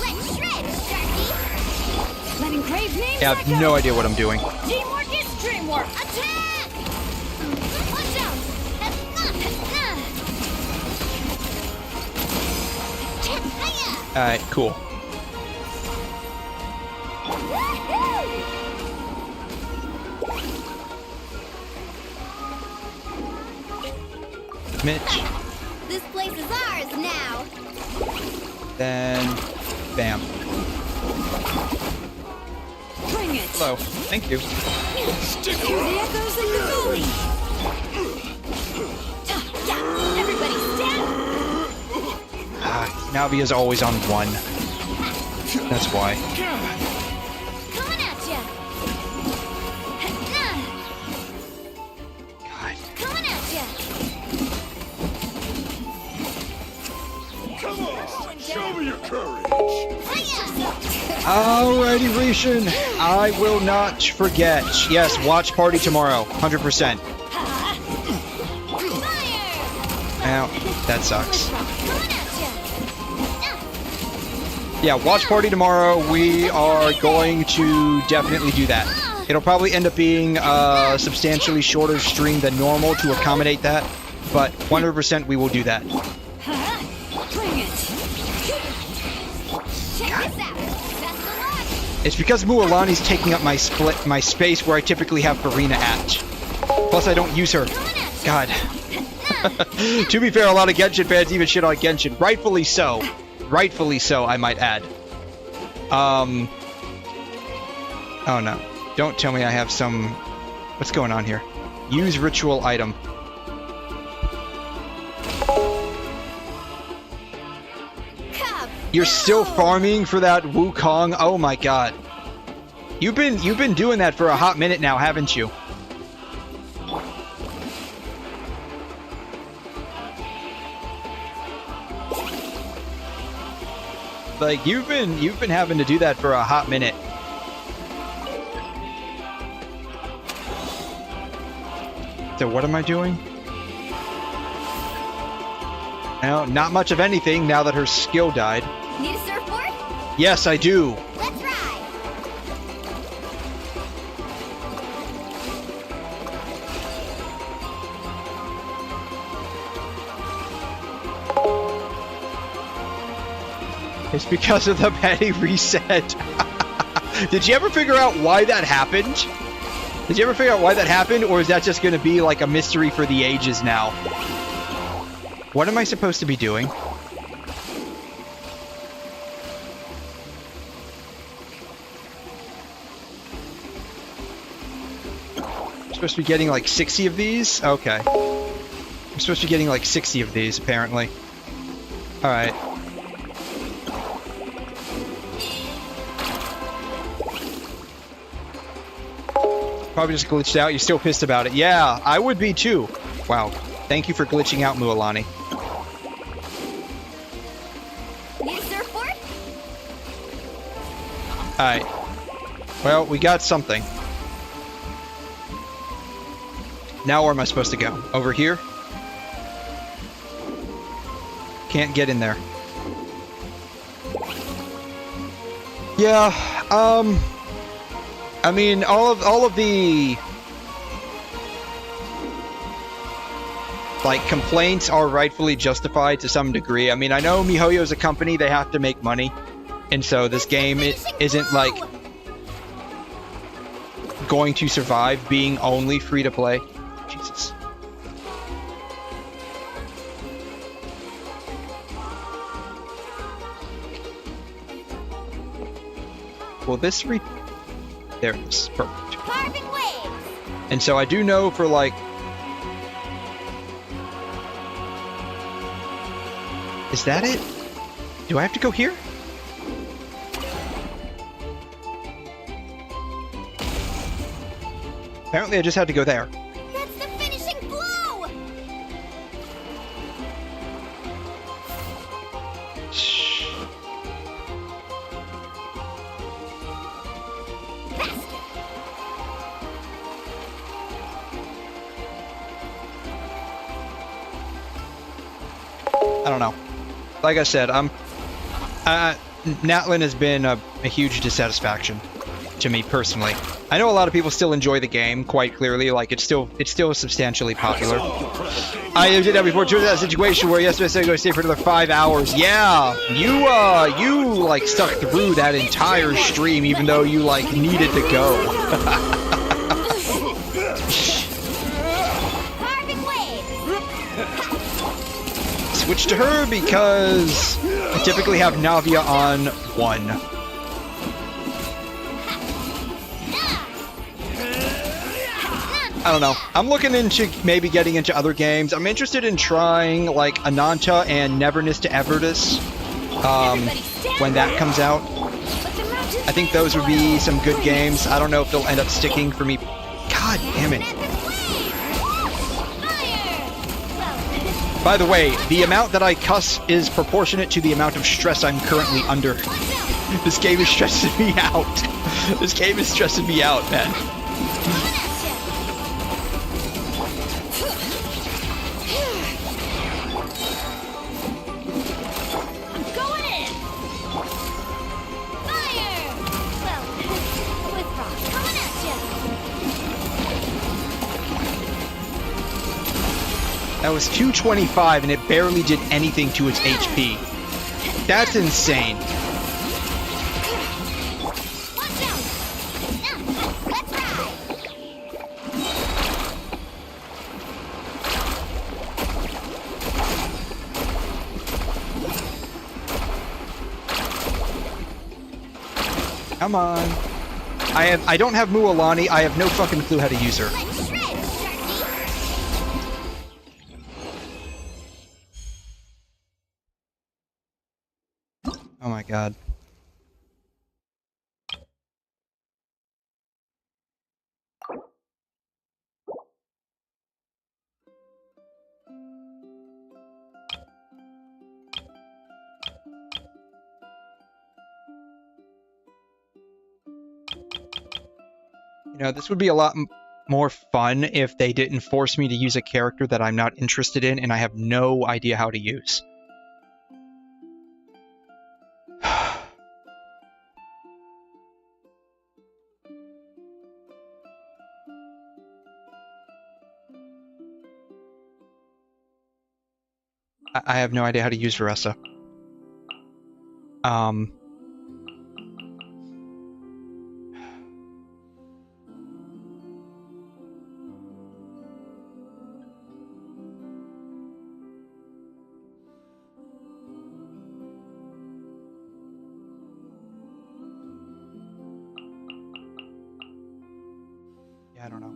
Let's shred, Sharky! Letting Crave names. Yeah, I have no idea what I'm doing. Teamwork is dreamwork! Attack! Watch out! Alright, cool. Mitch. This place is ours now! Then, bam. Bring it! Hello. Thank you. Hear the echoes in the valley! Everybody stand! Navi is always on 1. That's why. Coming at ya! Come on, show me your courage. Alrighty, Rishan. I will not forget. Yes, watch party tomorrow. 100%. Ow, that sucks. Yeah, watch party tomorrow. We are going to definitely do that. It'll probably end up being a substantially shorter stream than normal to accommodate that, but 100% we will do that. It's because Mualani's taking up my space where I typically have Farina at. Plus, I don't use her. God. To be fair, a lot of Genshin fans even shit on Genshin. Rightfully so. Rightfully so, I might add. Oh no. Don't tell me I have some... What's going on here? Use ritual item. You're still farming for that Wukong? Oh my god. You've been doing that for a hot minute now, haven't you? Like you've been having to do that for a hot minute. So what am I doing? Now, not much of anything now that her skill died. Need a surfboard? Yes, I do. Let's ride. It's because of the petty reset. Did you ever figure out why that happened? Did you ever figure out why that happened, or is that just going to be like a mystery for the ages now? What am I supposed to be doing? I'm supposed to be getting like 60 of these? Okay. I'm supposed to be getting like 60 of these, apparently. Alright. Probably just glitched out. You're still pissed about it. Yeah, I would be too. Wow. Thank you for glitching out, Mualani. Need a surfboard? Alright. Well, we got something. Now where am I supposed to go? Over here? Can't get in there. Yeah, I mean, all of the like complaints are rightfully justified to some degree. I mean, I know MiHoYo's a company; they have to make money, and so this game isn't like going to survive being only free to play. Jesus. Will this There it is. Perfect. And so I do know for like... Is that it? Do I have to go here? Apparently I just had to go there. That's the finishing blow! I don't know. Like I said, Natlan has been a huge dissatisfaction to me personally. I know a lot of people still enjoy the game, quite clearly. Like it's still substantially popular. I did that before. To that situation where yesterday I said go stay for another 5 hours. Yeah, you like stuck through that entire stream, even though you like needed to go. Switch to her because I typically have Navia on 1. I don't know. I'm looking into maybe getting into other games. I'm interested in trying like Ananta and Neverness to Everdus when that comes out. I think those would be some good games. I don't know if they'll end up sticking for me. God damn it. By the way, the amount that I cuss is proportionate to the amount of stress I'm currently under. This game is stressing me out. This game is stressing me out, man. That was 225 and it barely did anything to its HP. That's insane. Come on. I don't have Mualani. I have no fucking clue how to use her. Oh my god. You know, this would be a lot more fun if they didn't force me to use a character that I'm not interested in and I have no idea how to use. I have no idea how to use Veressa. Yeah, I don't know.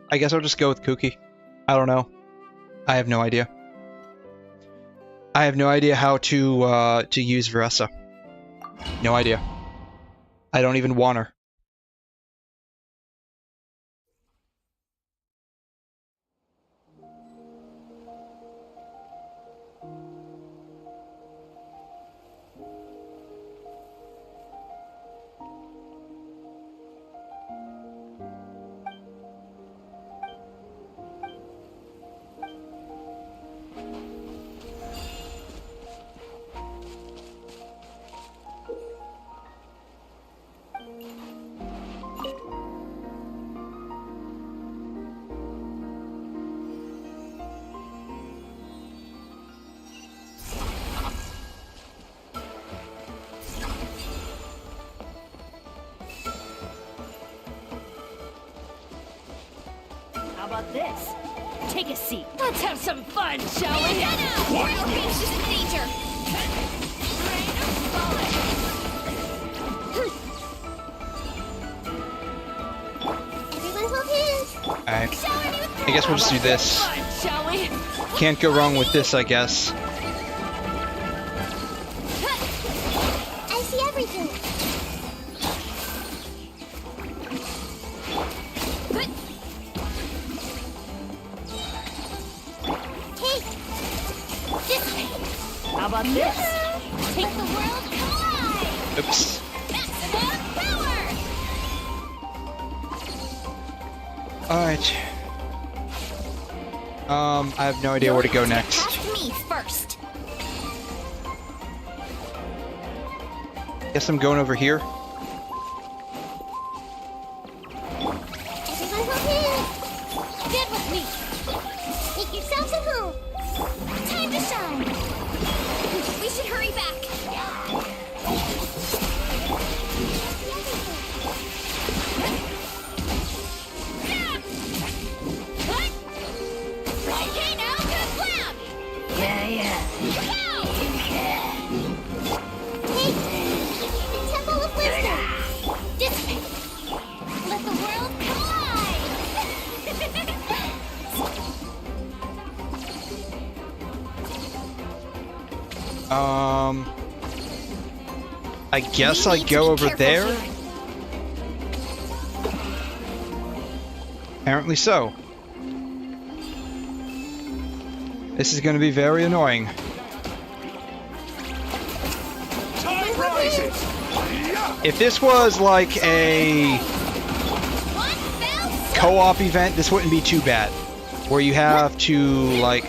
I guess I'll just go with Kuki. I don't know. I have no idea. I have no idea how to use Veressa. No idea. I don't even want her. How about this? Take a seat. Let's have some fun, shall we? Royal Beach is in danger! Everyone hold hands! Alright. I guess we'll just do this. Shall we? Can't go wrong with this, I guess. I see everything! How about this? Take the world collide! Oops. Maximum power! Alright. I have no idea where to go next. Past me first. Guess I'm going over here. Everyone hold hands! Get with me! Make yourselves at home! Time to shine! We should hurry back! Okay, now, good plan! Yeah. Hey! The Temple of Wisdom! Dissipate! Let the world collide! I guess I go over there. Apparently so. This is going to be very annoying. Time rises. If this was like a co-op event, this wouldn't be too bad. Where you have to, like,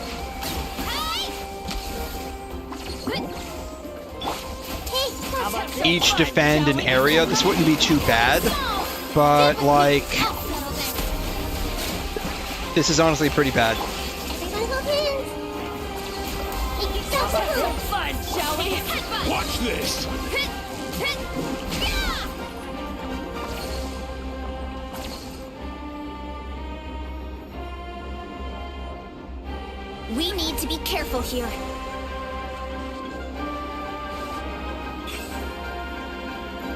each defend an area, this wouldn't be too bad. But, like, this is honestly pretty bad. Watch this. We need to be careful here.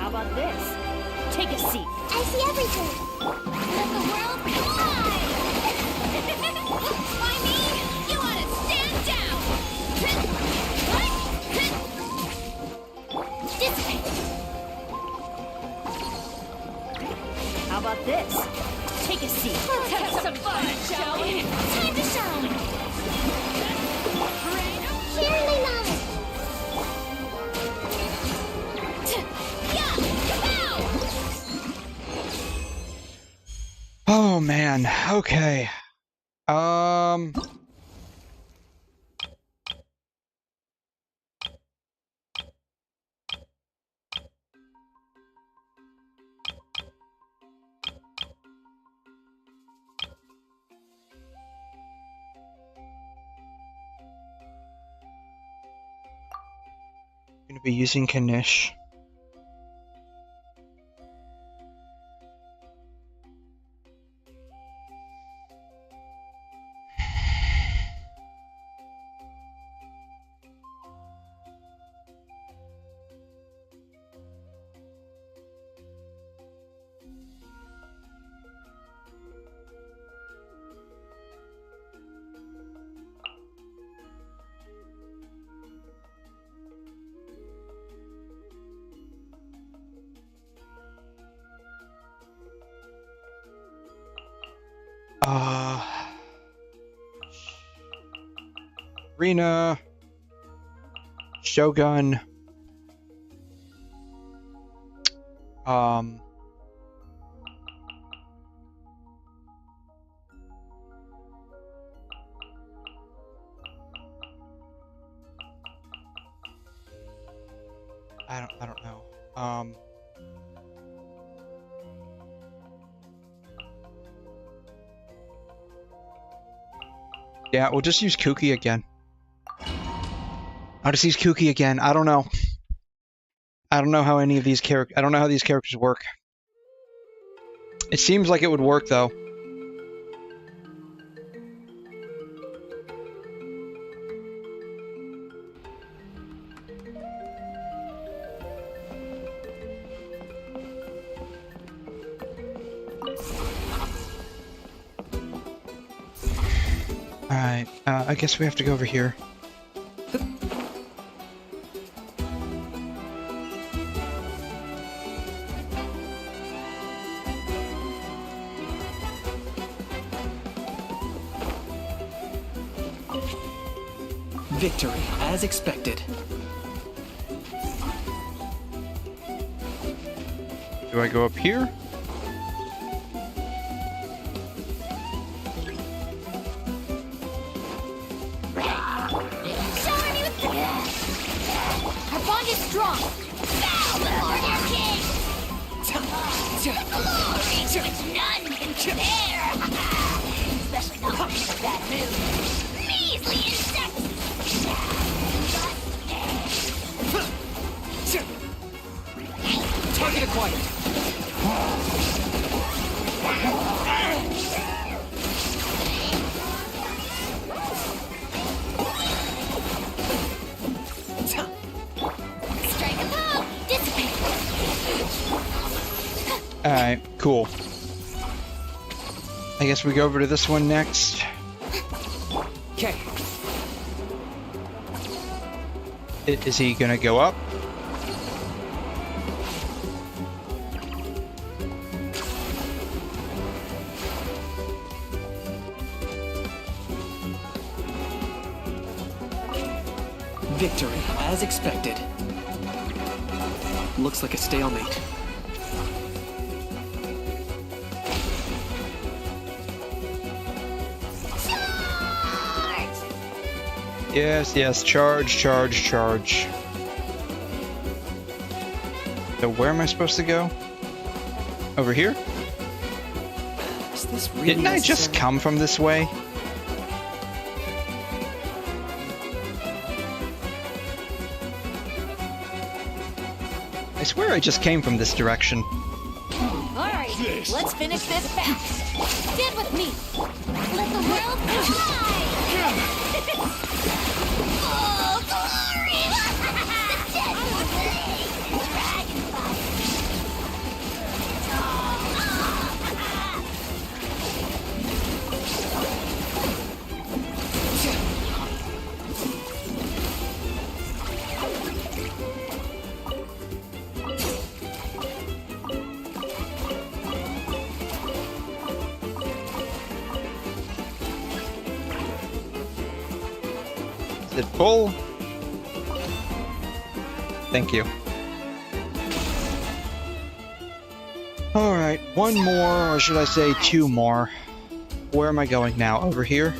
How about this? Take a seat. I see everything. Let the world fly! I mean, you ought to stand down! Dissipate! How about this? Take a seat. Let's have some fun, shall we? Time to shine! Surely not. Oh man, okay. Gonna be using Kanish. Rena, Shogun, I don't know. Yeah, we'll just use Kuki again. I'll just use Kuki again. I don't know. I don't know how any of these characters. I don't know how these characters work. It seems like it would work though. Alright, I guess we have to go over here. Victory, as expected. Do I go up here? Our bond is strong! Bow before their king! Glory which none can compare! Especially not when it's a bad mood. Measly insects! Target acquired. Strike a pose! Dissipate! Alright, cool. I guess we go over to this one next. Okay. Is he gonna go up? Victory, as expected. Looks like a stalemate. Yes, yes, charge, charge, charge. So where am I supposed to go? Over here? Is this really Didn't I just come from this way? I swear I just came from this direction. Alright, let's finish this fast. Stand with me. Let the world collide! Oh, glory! The dead will bleed! Is it full? Thank you. Alright, one more, or should I say two more. Where am I going now? Over here?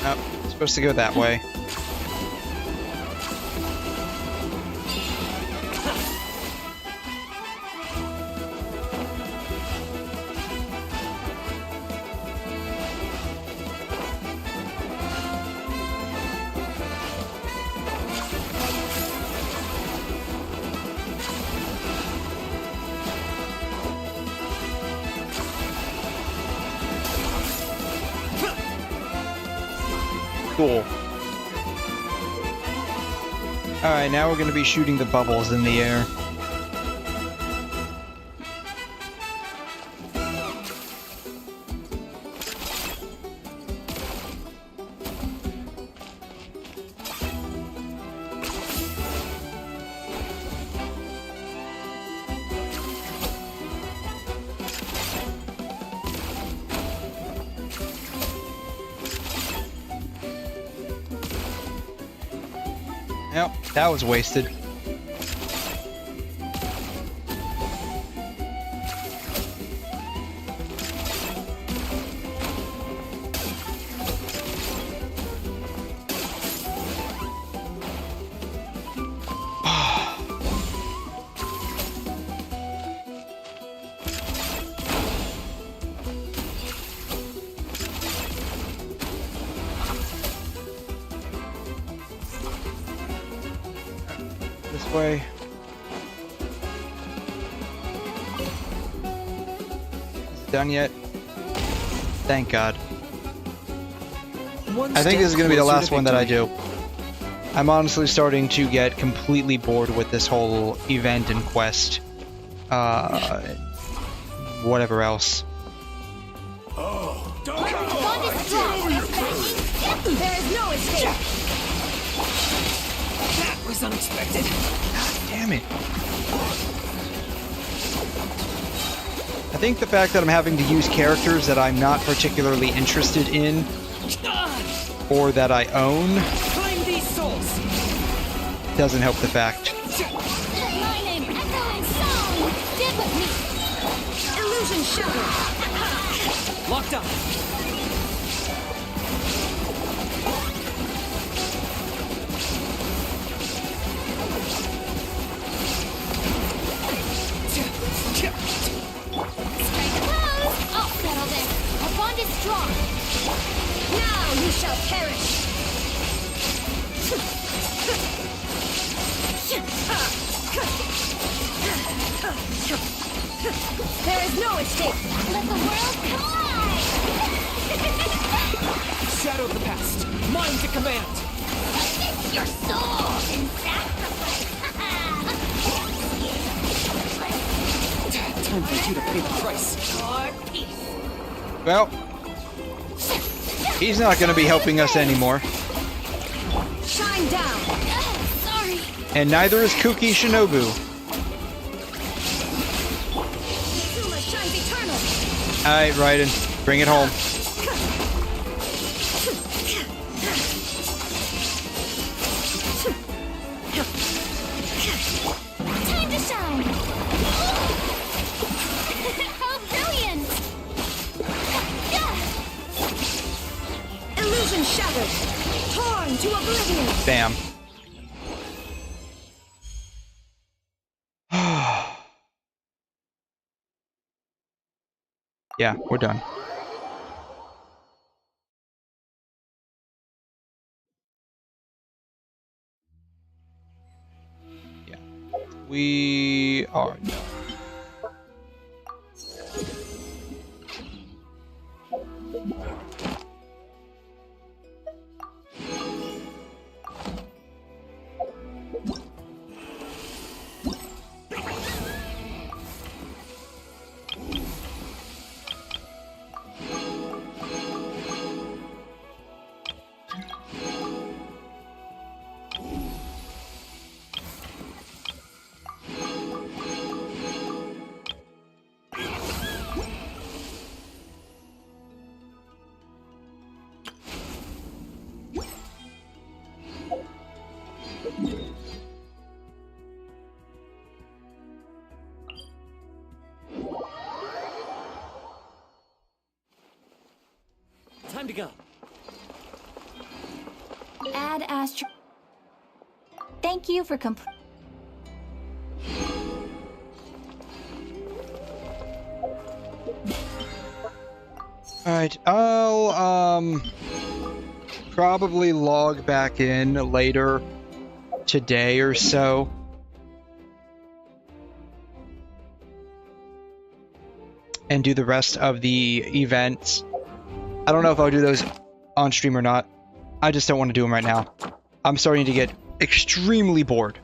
Nope, supposed to go that way. Cool. Alright, now we're going to be shooting the bubbles in the air. Yep, that was wasted. This way. Is it done yet? Thank God. I think this is going to be the last one that I do. I'm honestly starting to get completely bored with this whole event and quest. Whatever else. Oh, don't there is no escape! That was unexpected. God damn it. I think the fact that I'm having to use characters that I'm not particularly interested in, or that I own, Find these souls. doesn't help the fact. My name, Echo and Song! Stand with me! Illusion shattered! Locked up. I'll settle this! Our bond is strong! Now you shall perish! There is no escape! Let the world collide! Shadow of the past. Mine to command. your soul in sacrifice. Time for you to pay the price. Well, he's not going to be helping us anymore. Shine down. Sorry. And neither is Kuki Shinobu. Zuma shines eternal. Alright, Raiden, bring it home. Time to shine. How brilliant. Illusion shattered. Torn to oblivion. Bam. Yeah, we're done. Yeah. We are done. Time to go. Add Astro. Thank you for Alright, I'll probably log back in later today or so. And do the rest of the events. I don't know if I'll do those on stream or not. I just don't want to do them right now. I'm starting to get extremely bored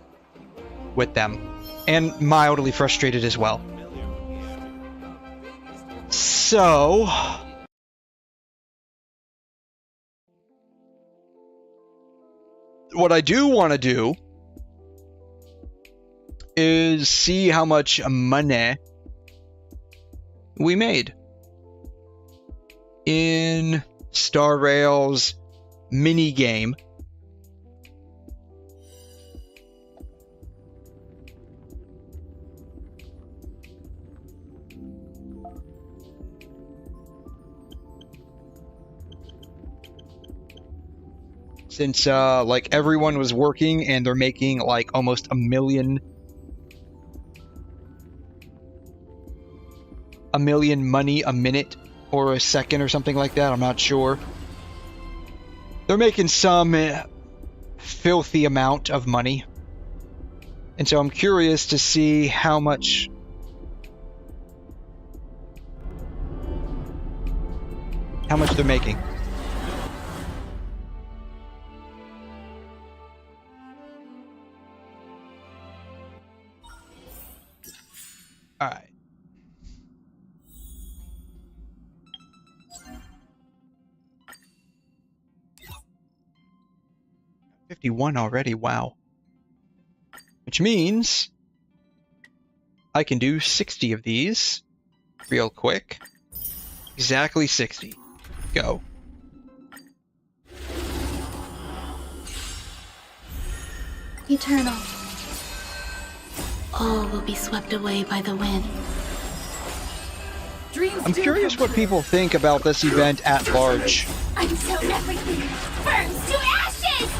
with them. And mildly frustrated as well. So... what I do want to do is see how much money we made in Star Rail's mini game. Since like everyone was working and they're making like almost $1 million money a minute or a second or something like that, I'm not sure. They're making some filthy amount of money. And so I'm curious to see how much they're making. All right. $51 already, wow. Which means I can do 60 of these real quick. Exactly 60. Go. Eternal. All will be swept away by the wind. I'm curious what people think about this event at large. Until everything burns to ashes!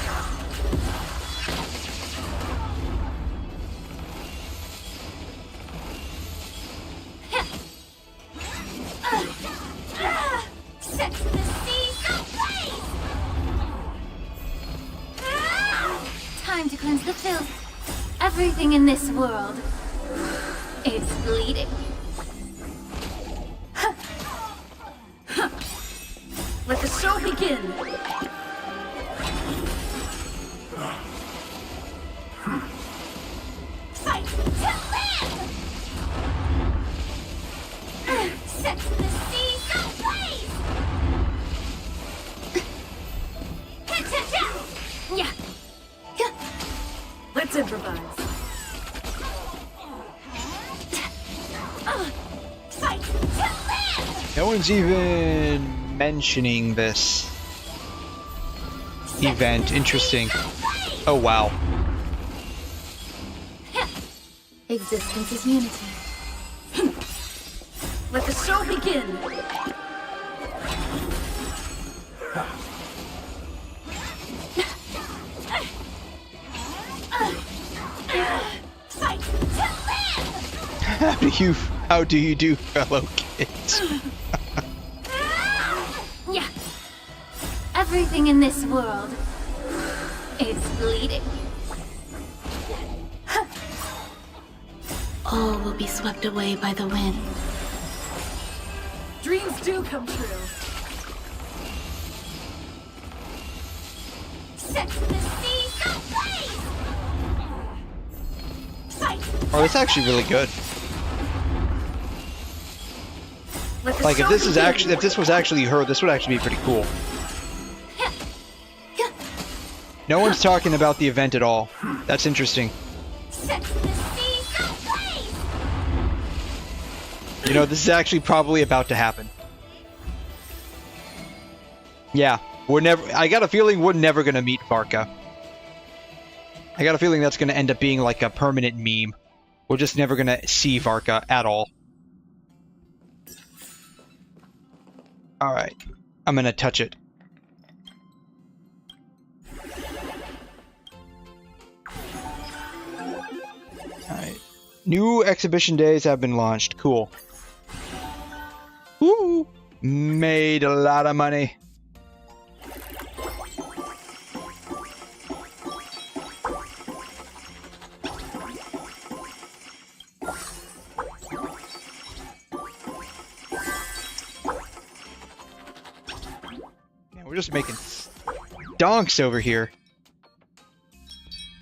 Set to the seas ablaze! Time to cleanse the filth. Everything in this world is bleeding. Let the show begin. one's even mentioning this event. Interesting. Oh, wow. Existence is unity. Let the show begin! How do you do, fellow kids? Yeah. Everything in this world is bleeding. All will be swept away by the wind. Dreams do come true. Set the seas ablaze! Fight! Oh, it's actually really good. Like, if this was actually her, this would actually be pretty cool. No one's talking about the event at all. That's interesting. You know, this is actually probably about to happen. Yeah, I got a feeling we're never gonna meet Varka. I got a feeling that's gonna end up being like a permanent meme. We're just never gonna see Varka at all. Alright, I'm gonna touch it. Alright. New exhibition days have been launched. Cool. Woo! Made a lot of money. Man, we're just making donks over here.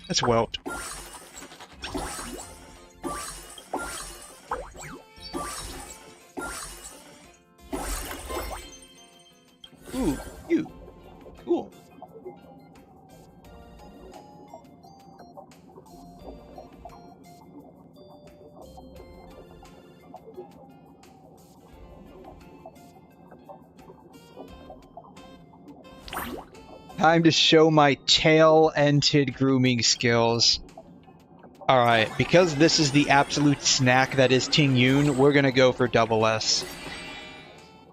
That's whelped. Ooh, you. Cool. Time to show my tail-ended grooming skills. Alright, because this is the absolute snack that is Ting Yun, we're gonna go for double S.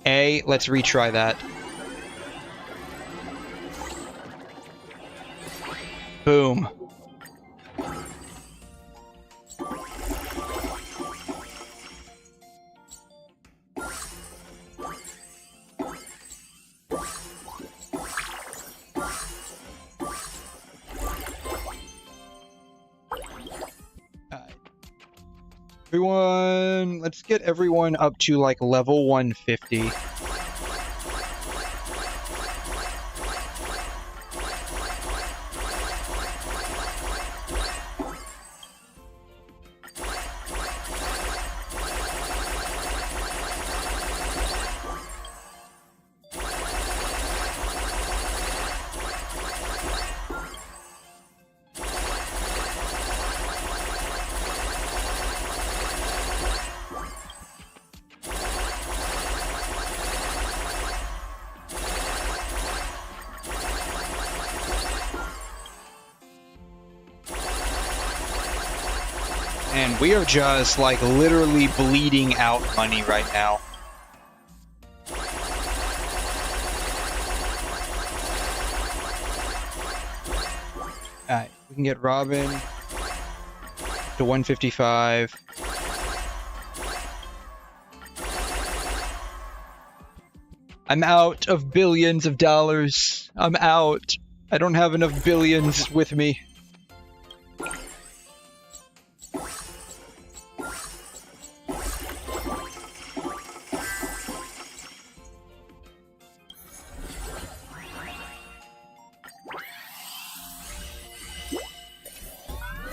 Let's retry that. Boom. Everyone, let's get everyone up to like level 150. And we are just, like, literally bleeding out money right now. Alright, we can get Robin to 155. I'm out of billions of dollars. I'm out. I don't have enough billions with me.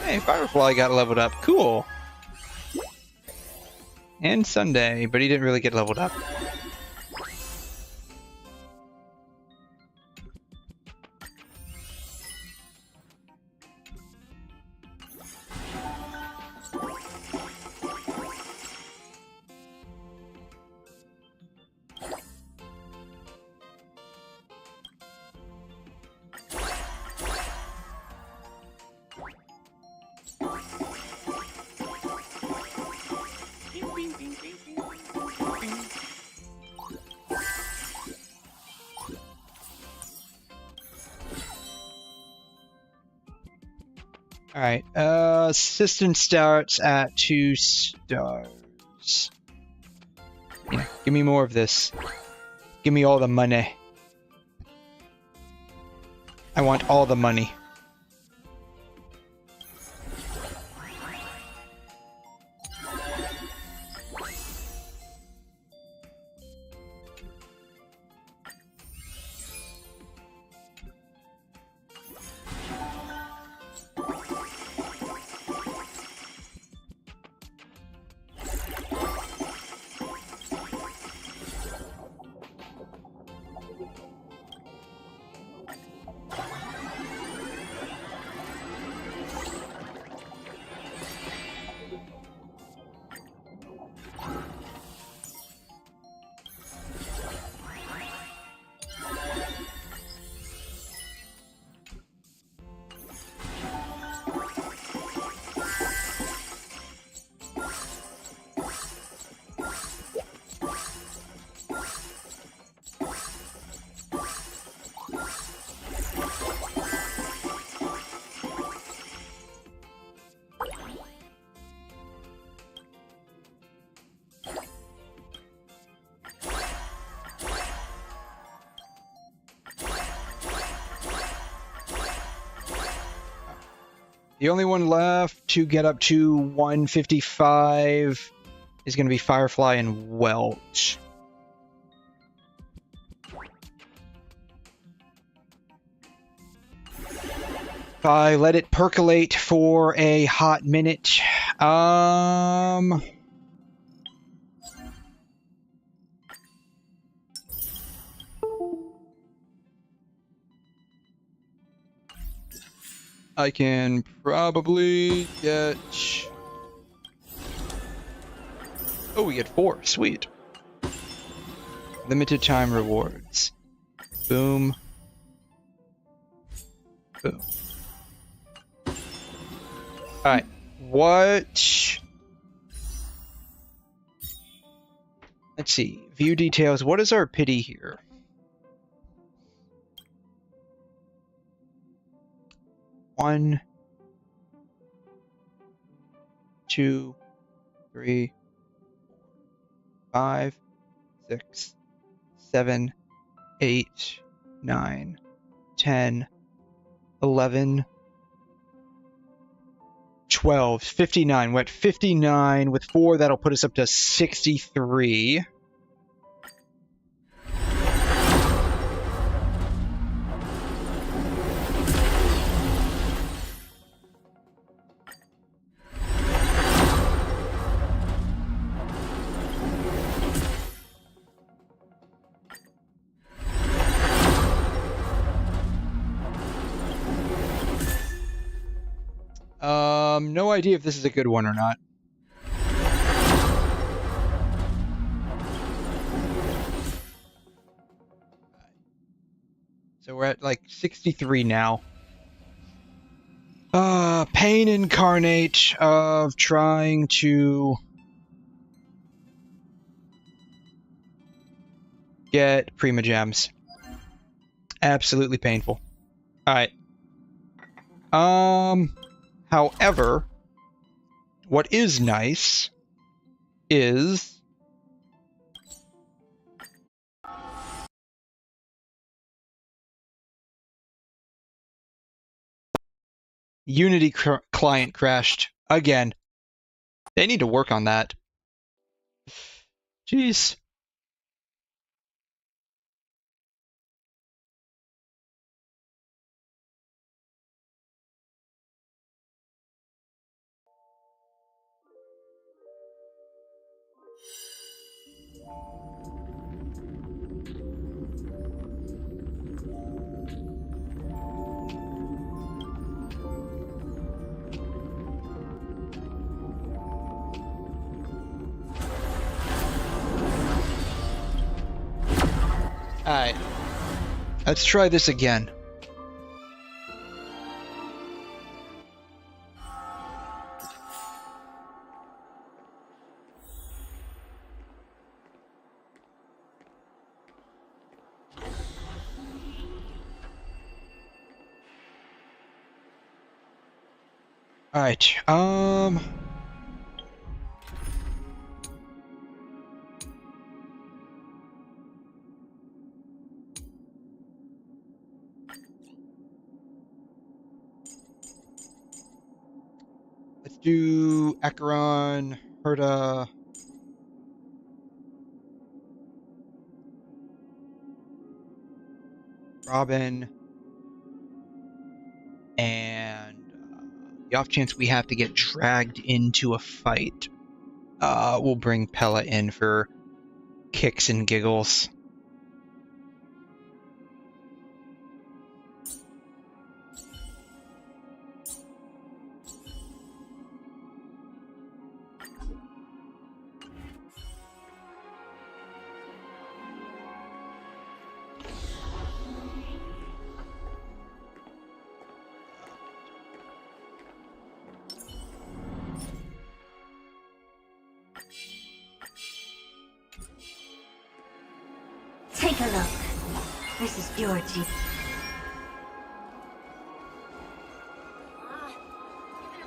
Hey, Firefly got leveled up. Cool. And Sunday, but he didn't really get leveled up. Alright, system starts at 2 stars. Yeah, give me more of this. Give me all the money. I want all the money. The only one left to get up to 155 is going to be Firefly and Welch. If I let it percolate for a hot minute, I can probably get... Oh, we get 4. Sweet. Limited time rewards. Boom. Boom. Alright. What... Let's see. View details. What is our pity here? 1, 2, 3, 5, 6, 7, 8, 9, 10, 11, 12, 59. We're at 59 with 4. That'll put us up to 63. No idea if this is a good one or not. So we're at like 63 now. Pain incarnate of trying to get Prima Gems. Absolutely painful. Alright. However, what is nice is Unity client crashed again. They need to work on that. Jeez. Alright. Let's try this again. Alright, let's do Ororon, Herta, Robin, and the off chance we have to get dragged into a fight, we'll bring Pella in for kicks and giggles. Take a look. This is Georgie.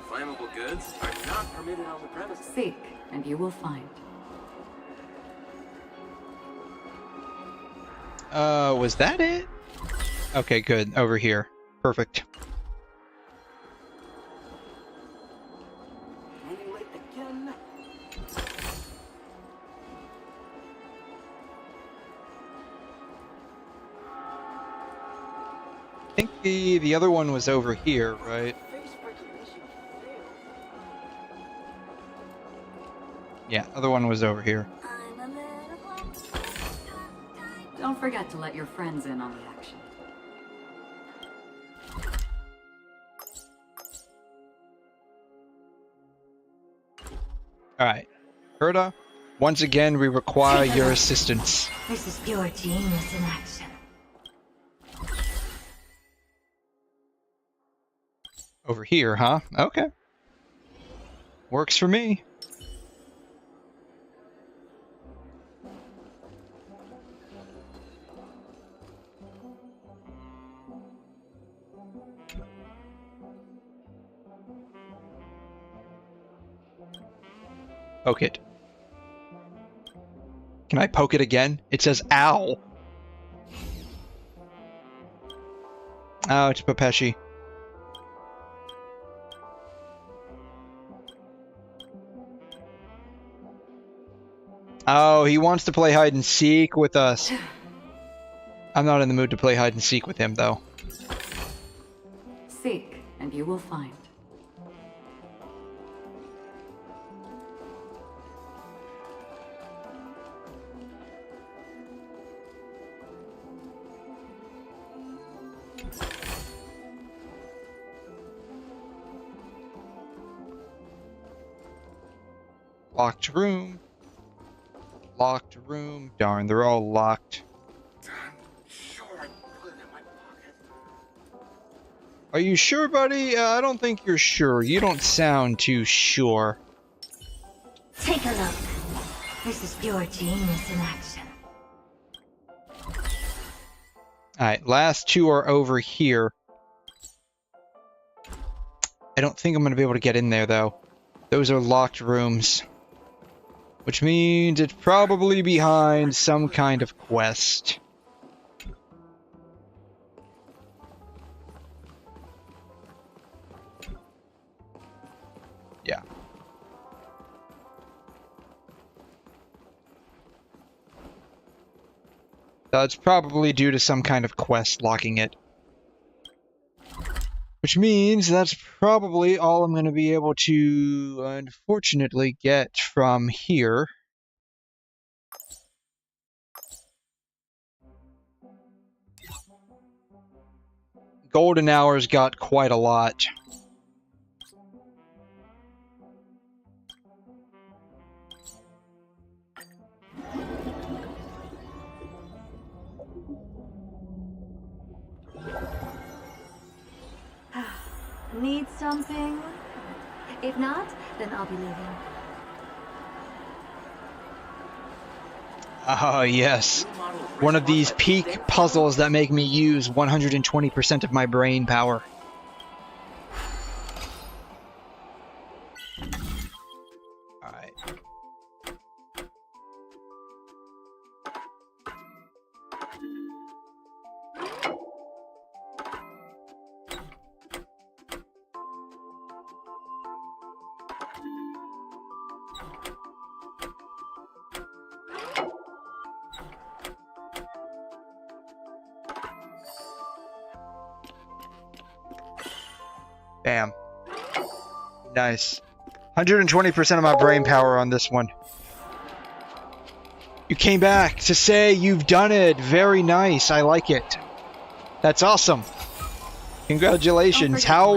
Flammable goods are not permitted on the premises. Seek, and you will find. Was that it? Okay, good. Over here. Perfect. I think the other one was over here, right? Yeah, other one was over here. Don't forget to let your friends in on the action. Alright. Herta, once again we require your assistance. This is pure genius in action. Over here, huh? Okay. Works for me. Poke it. Can I poke it again? It says ow. Oh, it's Papeshi. Oh, he wants to play hide and seek with us. I'm not in the mood to play hide and seek with him, though. Seek, and you will find. Locked room. Locked room. Darn, they're all locked. Are you sure, buddy? I don't think you're sure. You don't sound too sure. Take a look. This is pure genius in action. Alright, last two are over here. I don't think I'm going to be able to get in there, though. Those are locked rooms. Which means it's probably behind some kind of quest. Yeah. That's probably due to some kind of quest locking it. Which means that's probably all I'm going to be able to, unfortunately, get from here. Golden Hours got quite a lot. Need something? If not, then I'll be leaving. Oh, yes. One of these peak puzzles that make me use 120% of my brain power. Bam. Nice. 120% of my brain power on this one. You came back to say you've done it. Very nice. I like it. That's awesome. Congratulations. How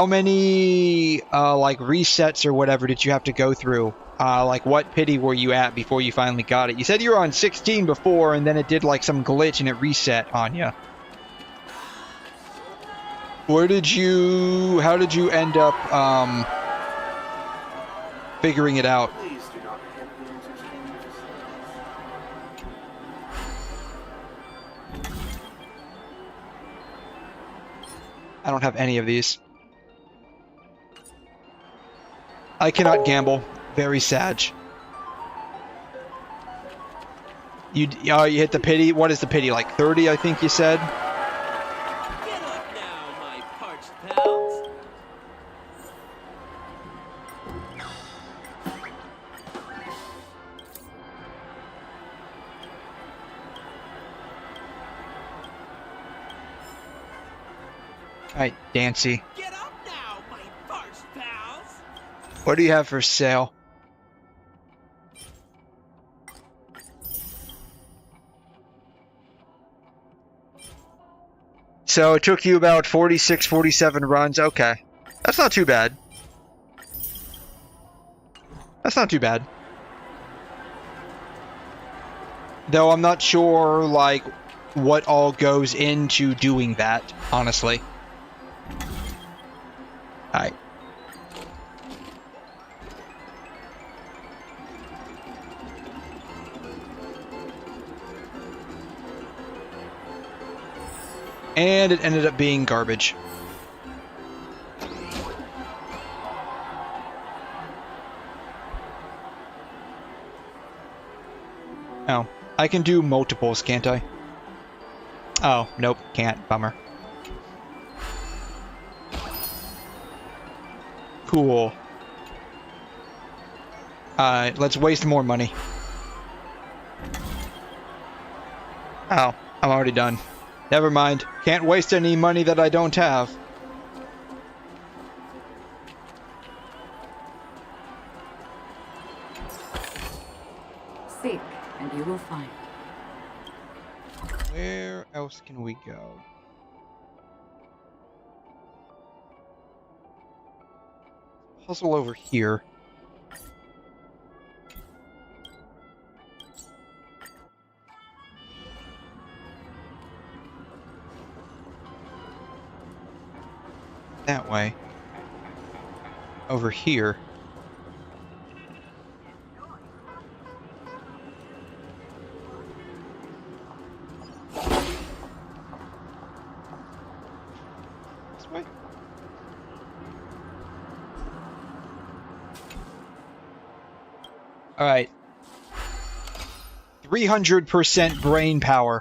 many like resets or whatever did you have to go through? Like what pity were you at before you finally got it? You said you were on 16 before and then it did like some glitch and it reset on you. How did you end up figuring it out? I don't have any of these. I cannot gamble. Very sad. You hit the pity. What is the pity? Like 30, I think you said. Get up now, my parched pals. Alright, Dancy. Get up now, my parched pals. What do you have for sale? So it took you about 46, 47 runs. Okay. That's not too bad. That's not too bad. Though I'm not sure, like, what all goes into doing that, honestly. Alright. And it ended up being garbage. Oh, I can do multiples, can't I? Oh, nope, can't. Bummer. Cool. Let's waste more money. Oh, I'm already done. Never mind. Can't waste any money that I don't have. Seek, and you will find. Where else can we go? Puzzle over here. That way. Over here. This way. All right. 300% brain power.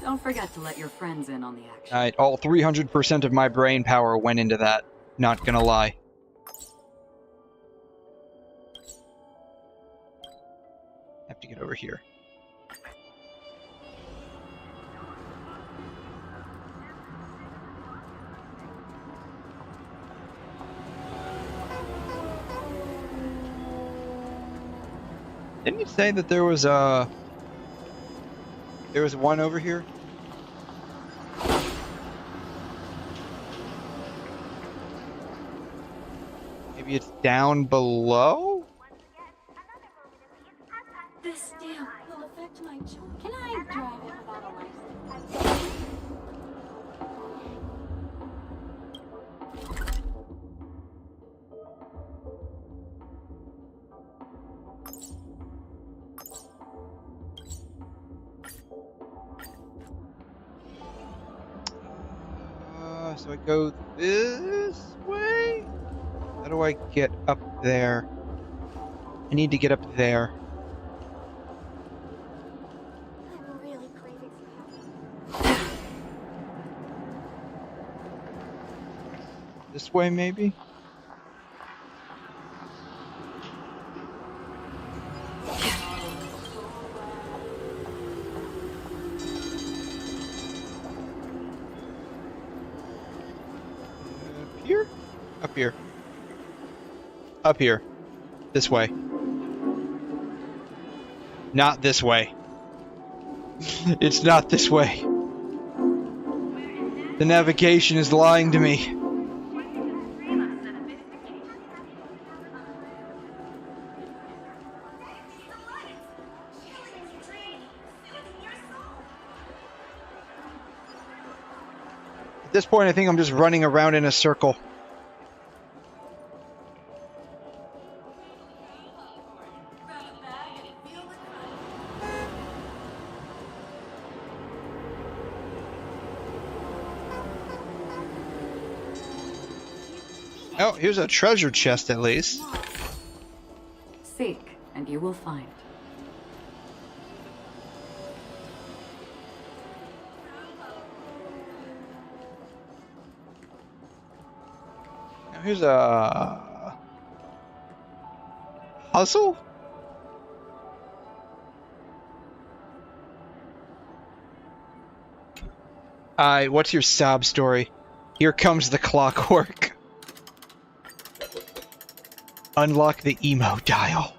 Don't forget to let your friends in on the action. Alright, all 300% of my brain power went into that. Not gonna lie. Have to get over here. Didn't you say that there was one over here? Maybe it's down below? This stamp will affect my choice. Can I drive it without a license? So I go this way? How do I get up there? I need to get up there. I'm really craving This way, maybe? Here? Up here. Up here. This way. Not this way. It's not this way. The navigation is lying to me. At this point, I think I'm just running around in a circle. Oh, here's a treasure chest at least. Seek, and you will find. Now here's a puzzle? What's your sob story? Here comes the clockwork. Unlock the emo dial.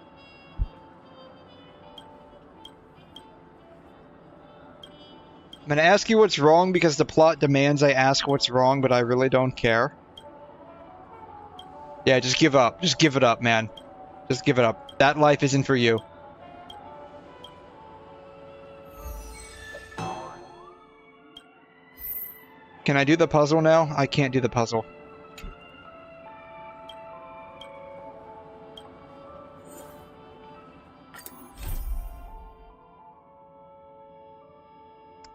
I'm gonna ask you what's wrong because the plot demands I ask what's wrong, but I really don't care. Yeah, just give up. Just give it up, man. Just give it up. That life isn't for you. Can I do the puzzle now? I can't do the puzzle.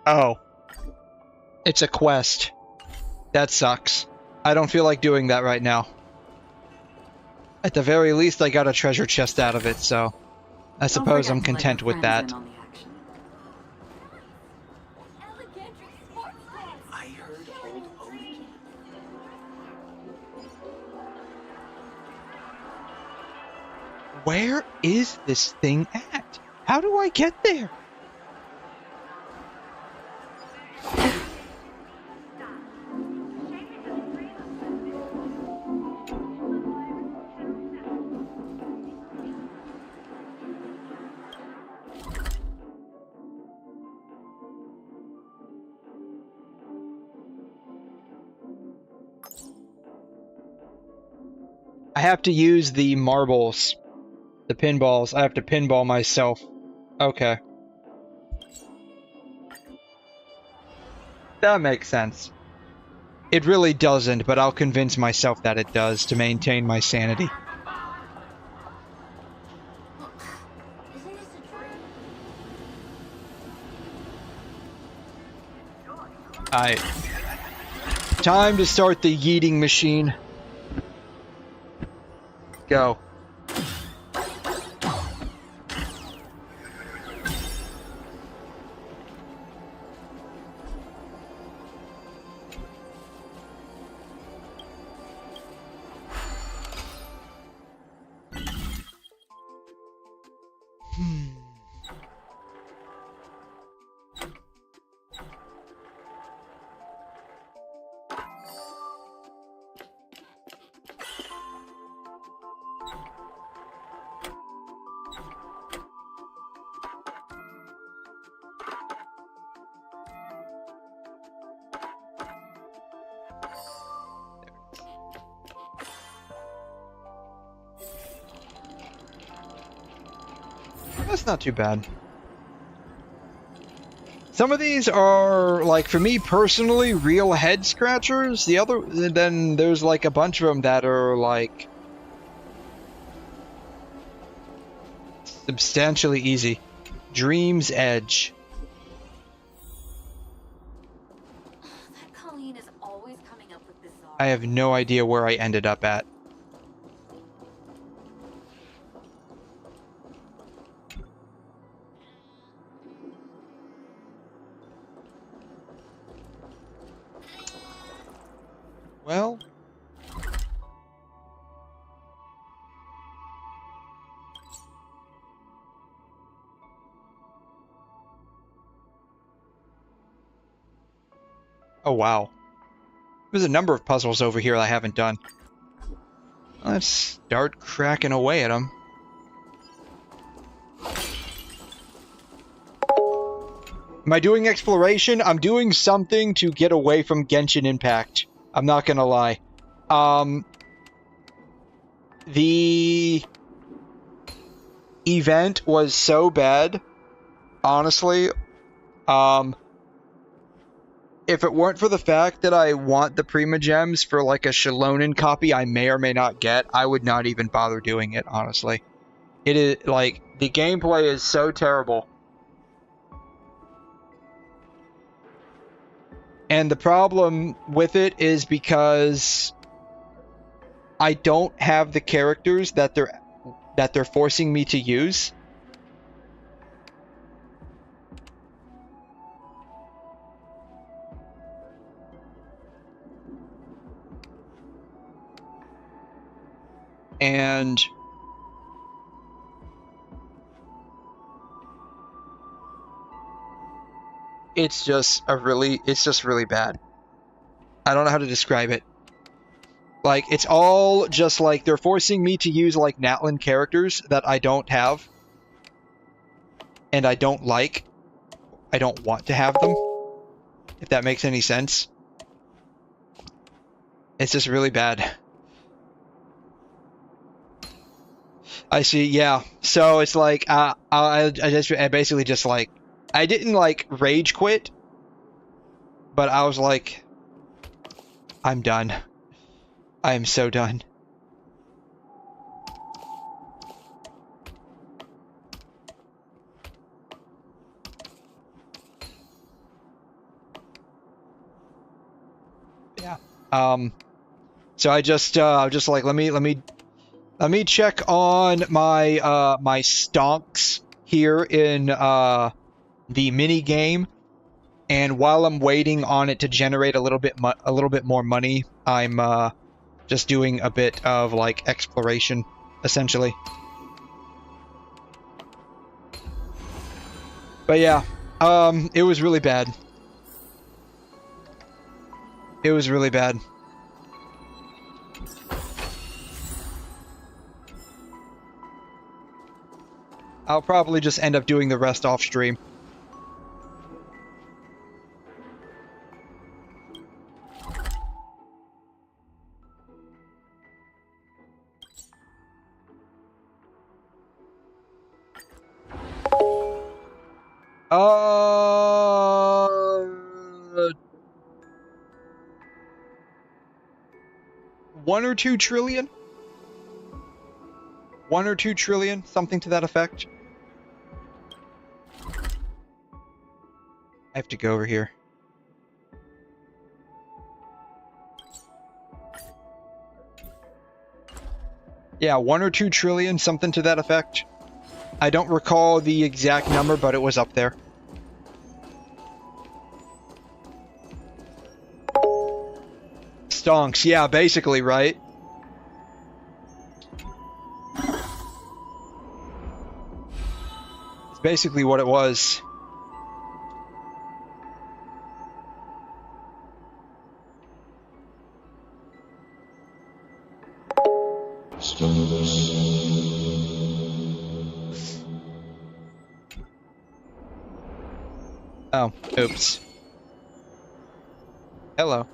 Oh. It's a quest. That sucks. I don't feel like doing that right now. At the very least, I got a treasure chest out of it, so I suppose I'm content with that. Where is this thing at? How do I get there? I have to use the marbles. The pinballs. I have to pinball myself. Okay. That makes sense. It really doesn't, but I'll convince myself that it does to maintain my sanity. Alright. Time to start the yeeting machine. Go. That's not too bad. Some of these are, like, for me personally, real head scratchers. Then there's like a bunch of them that are like substantially easy. Dream's Edge. That Colleen is always coming up I have no idea where I ended up at. Well... Oh, wow. There's a number of puzzles over here I haven't done. Let's start cracking away at them. Am I doing exploration? I'm doing something to get away from Genshin Impact. I'm not gonna lie. The event was so bad, honestly. If it weren't for the fact that I want the Prima Gems for like a Shalonen copy I may or may not get, I would not even bother doing it, honestly. It is, like, the gameplay is so terrible. And the problem with it is because I don't have the characters that they're forcing me to use. And it's just really bad. I don't know how to describe it. Like, it's all just like they're forcing me to use like Natlan characters that I don't have. And I don't like. I don't want to have them. If that makes any sense. It's just really bad. I see, yeah. So it's like, I basically just like, I didn't like rage quit, but I was like, I'm done. I am so done. Yeah. So I just like, let me check on my my stonks here in the mini game, and while I'm waiting on it to generate a little bit more money, I'm just doing a bit of like exploration, essentially. But yeah, it was really bad. It was really bad. I'll probably just end up doing the rest off stream. $1 or $2 trillion? 1 or 2 trillion, something to that effect. I have to go over here. Yeah, 1 or 2 trillion, something to that effect. I don't recall the exact number, but it was up there. Stonks, yeah, basically, right? It's basically what it was. Oh, oops. Hello.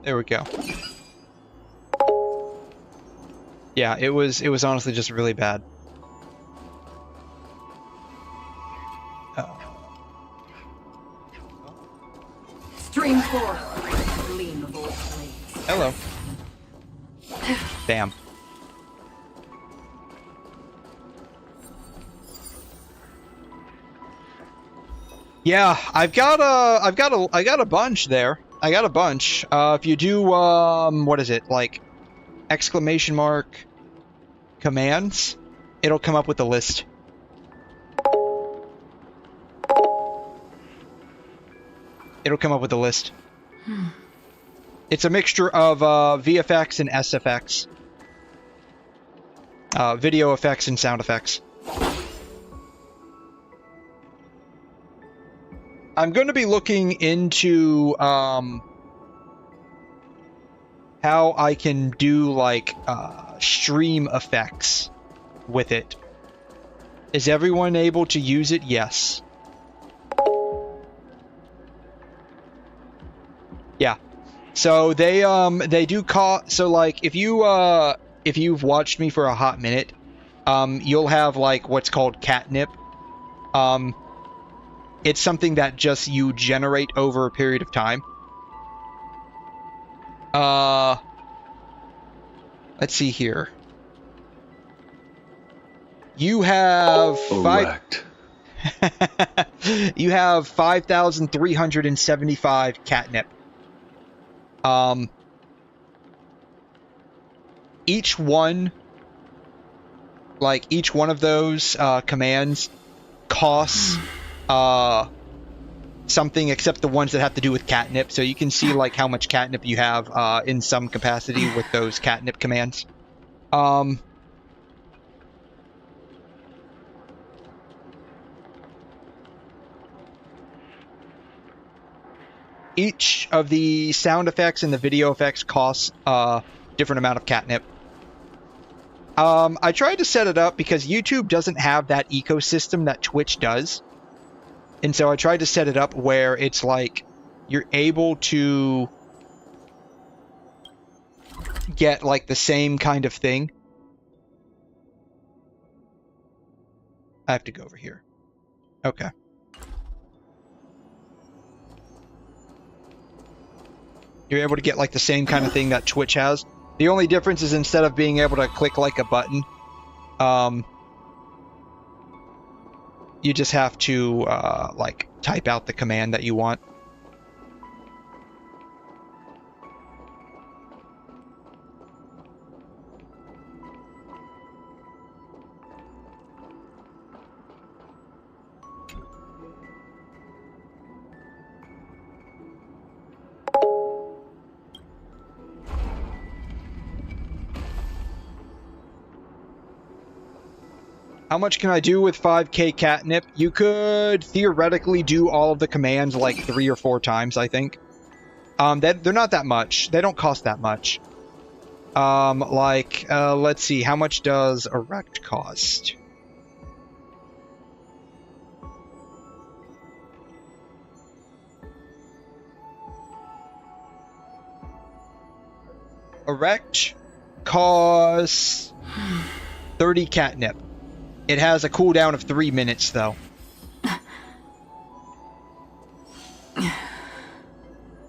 There we go. Yeah, it was honestly just really bad. Stream 4. Gleam of old blades. Hello. Damn. Yeah, I got a bunch there. I got a bunch. If you do what is it, like exclamation mark commands, it'll come up with a list. It'll come up with a list. It's a mixture of VFX and SFX. Video effects and sound effects. I'm going to be looking into how I can do like stream effects with it. Is everyone able to use it? Yes. Yeah. So they do so like if you've watched me for a hot minute, you'll have like what's called catnip. It's something that just you generate over a period of time. Let's see here. You have you have 5,375 catnip. Each one of those commands costs something except the ones that have to do with catnip. So you can see like how much catnip you have in some capacity with those catnip commands. Each of the sound effects and the video effects costs a different amount of catnip. I tried to set it up because YouTube doesn't have that ecosystem that Twitch does. And so I tried to set it up where it's like you're able to get like the same kind of thing. I have to go over here. Okay. You're able to get like the same kind of thing that Twitch has. The only difference is instead of being able to click like a button, you just have to like type out the command that you want. How much can I do with 5k catnip? You could theoretically do all of the commands like 3 or 4 times, I think. They're not that much. They don't cost that much. Let's see. How much does erect cost? Erect costs 30 catnip. It has a cooldown of 3 minutes, though.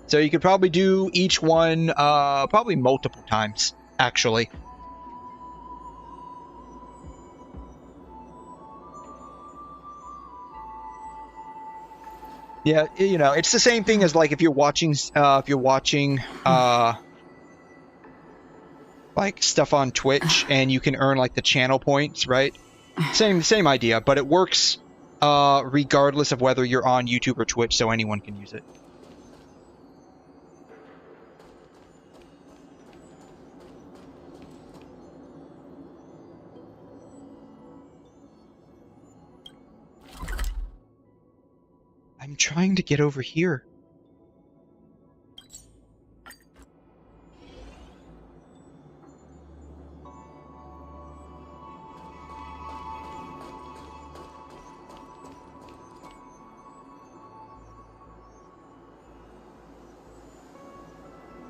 So you could probably do each one, probably multiple times, actually. Yeah, you know, it's the same thing as like if you're watching, like stuff on Twitch, and you can earn like the channel points, right? Same idea, but it works regardless of whether you're on YouTube or Twitch, so anyone can use it. I'm trying to get over here.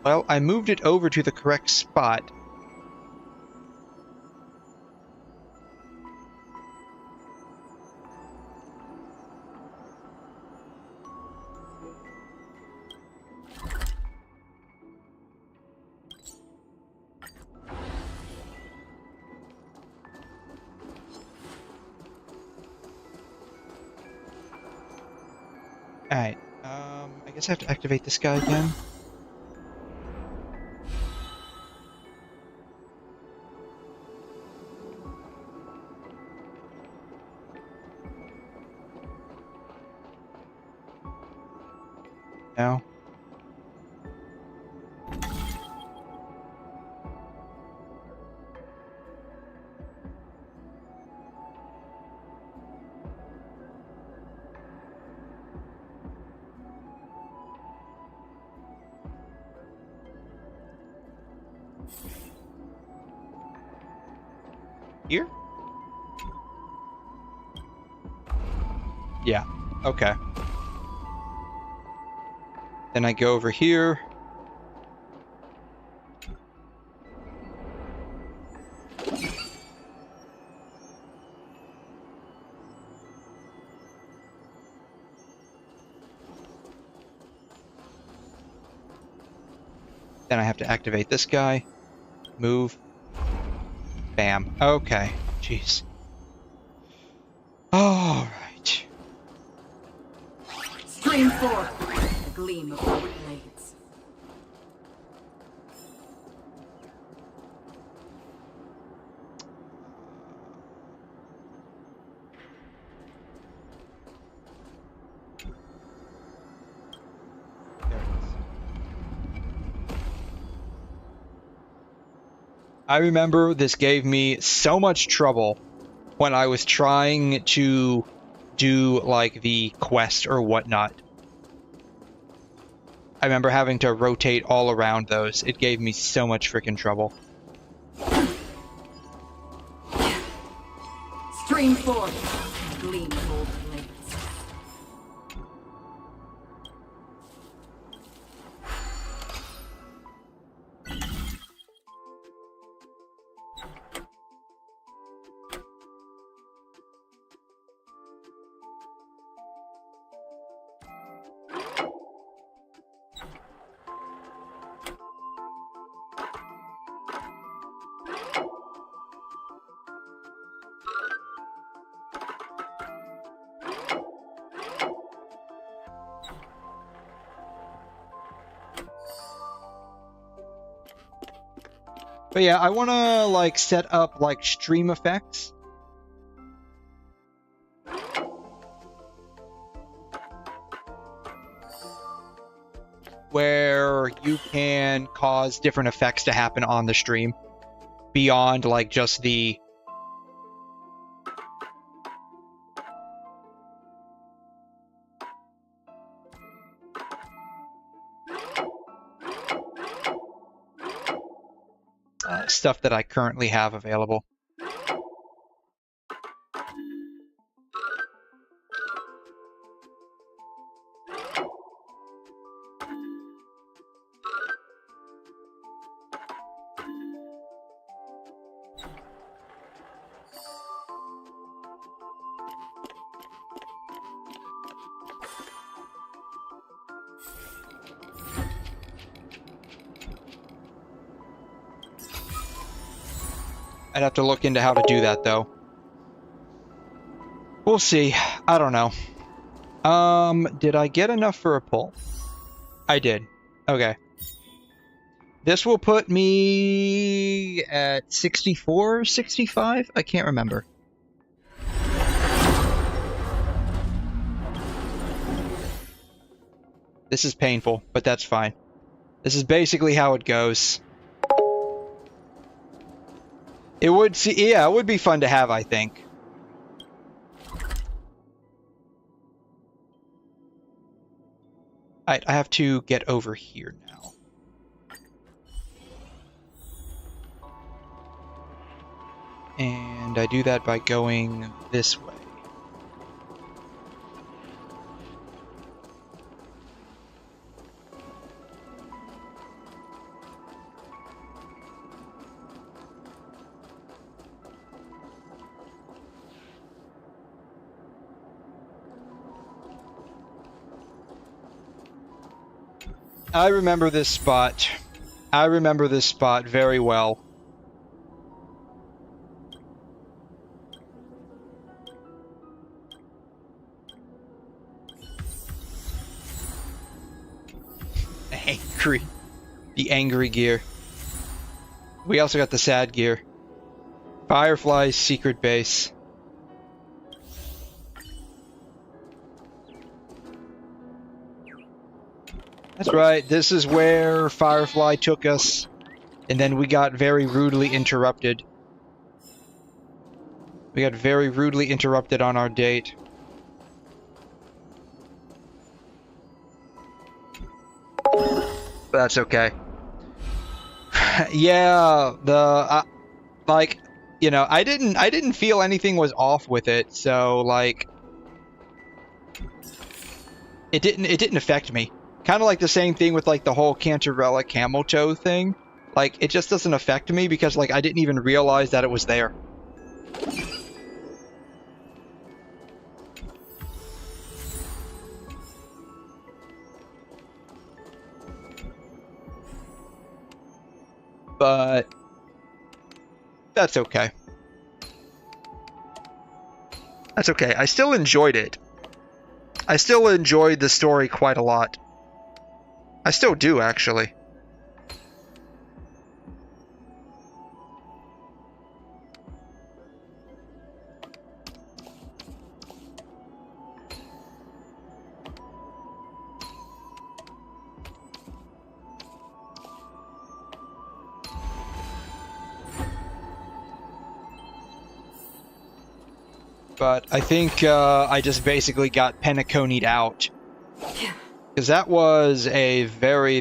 Well, I moved it over to the correct spot. Alright, I guess I have to activate this guy again. Now. Here? Yeah, okay. Then I go over here. Then I have to activate this guy. Move. Bam. Okay. Jeez. All right. Stream 4. The gleam of the blades. I remember this gave me so much trouble when I was trying to do like the quest or whatnot. I remember having to rotate all around those. It gave me so much freaking trouble. Stream 4. The gleam of old blades. But yeah, I want to like set up like stream effects. Where you can cause different effects to happen on the stream beyond like just the stuff that I currently have available. I'd have to look into how to do that, though. We'll see. I don't know. Did I get enough for a pull? I did. Okay. This will put me at 64, 65? I can't remember. This is painful, but that's fine. This is basically how it goes. It would it would be fun to have, I think. Alright, I have to get over here now. And I do that by going this way. I remember this spot. I remember this spot very well. Angry. The angry gear. We also got the sad gear. Firefly's secret base. That's right, this is where Firefly took us, and then we got very rudely interrupted. We got very rudely interrupted on our date. But that's okay. Yeah, like, you know, I didn't feel anything was off with it, so like it didn't affect me. Kind of like the same thing with like the whole Cantarella camel toe thing. Like, it just doesn't affect me because like I didn't even realize that it was there. But that's okay. That's okay. I still enjoyed it. I still enjoyed the story quite a lot. I still do, actually. But I think I just basically got Penaconied out. Because that was a very...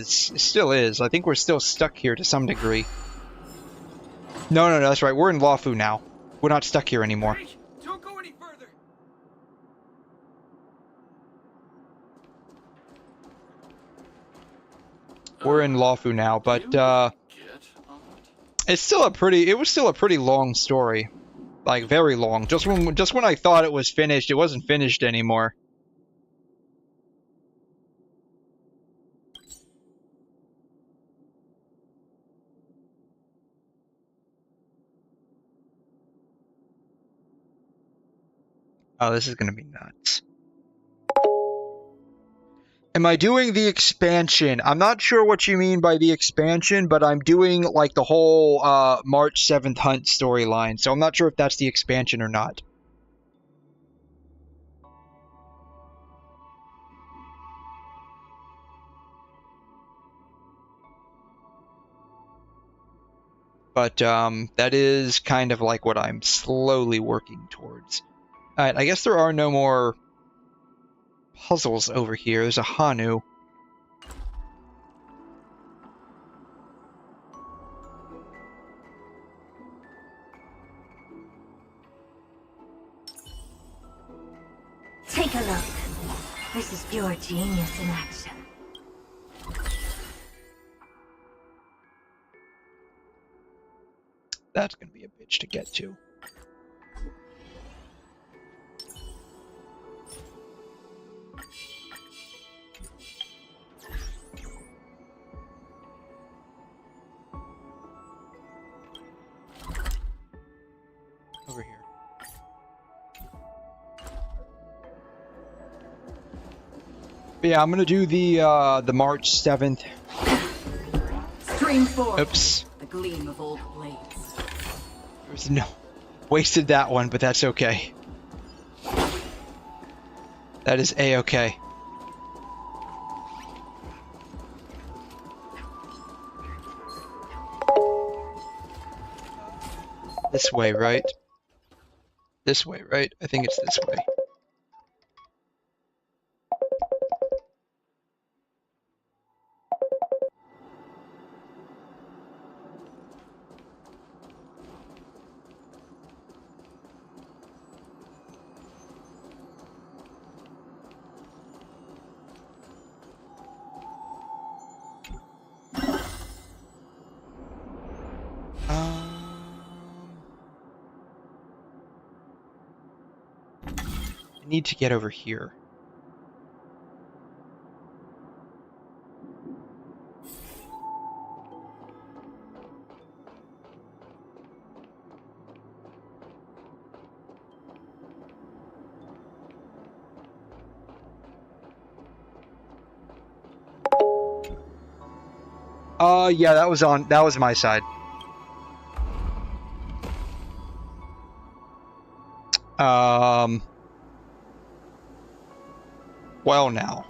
still is. I think we're still stuck here to some degree. No, that's right. We're in Lawfu now. We're not stuck here anymore. Hey, don't go any further. We're in Lawfu now, but it's still a pretty... It was still a pretty long story. Like, very long. Just when I thought it was finished, it wasn't finished anymore. Oh, this is gonna be nuts. Am I doing the expansion? I'm not sure what you mean by the expansion, but I'm doing, like, the whole March 7th hunt storyline, so I'm not sure if that's the expansion or not. But, that is kind of like what I'm slowly working towards. Alright, I guess there are no more puzzles over here. There's a Hanu. Take a look. This is pure genius in action. That's gonna be a bitch to get to. Over here. But yeah, I'm gonna do the March 7th. Stream 4. Oops. The gleam of old blades. There's no... Wasted that one, but that's okay. That is A-okay. This way, right? This way, right? I think it's this way. Need to get over here. Yeah, that was my side. Well now.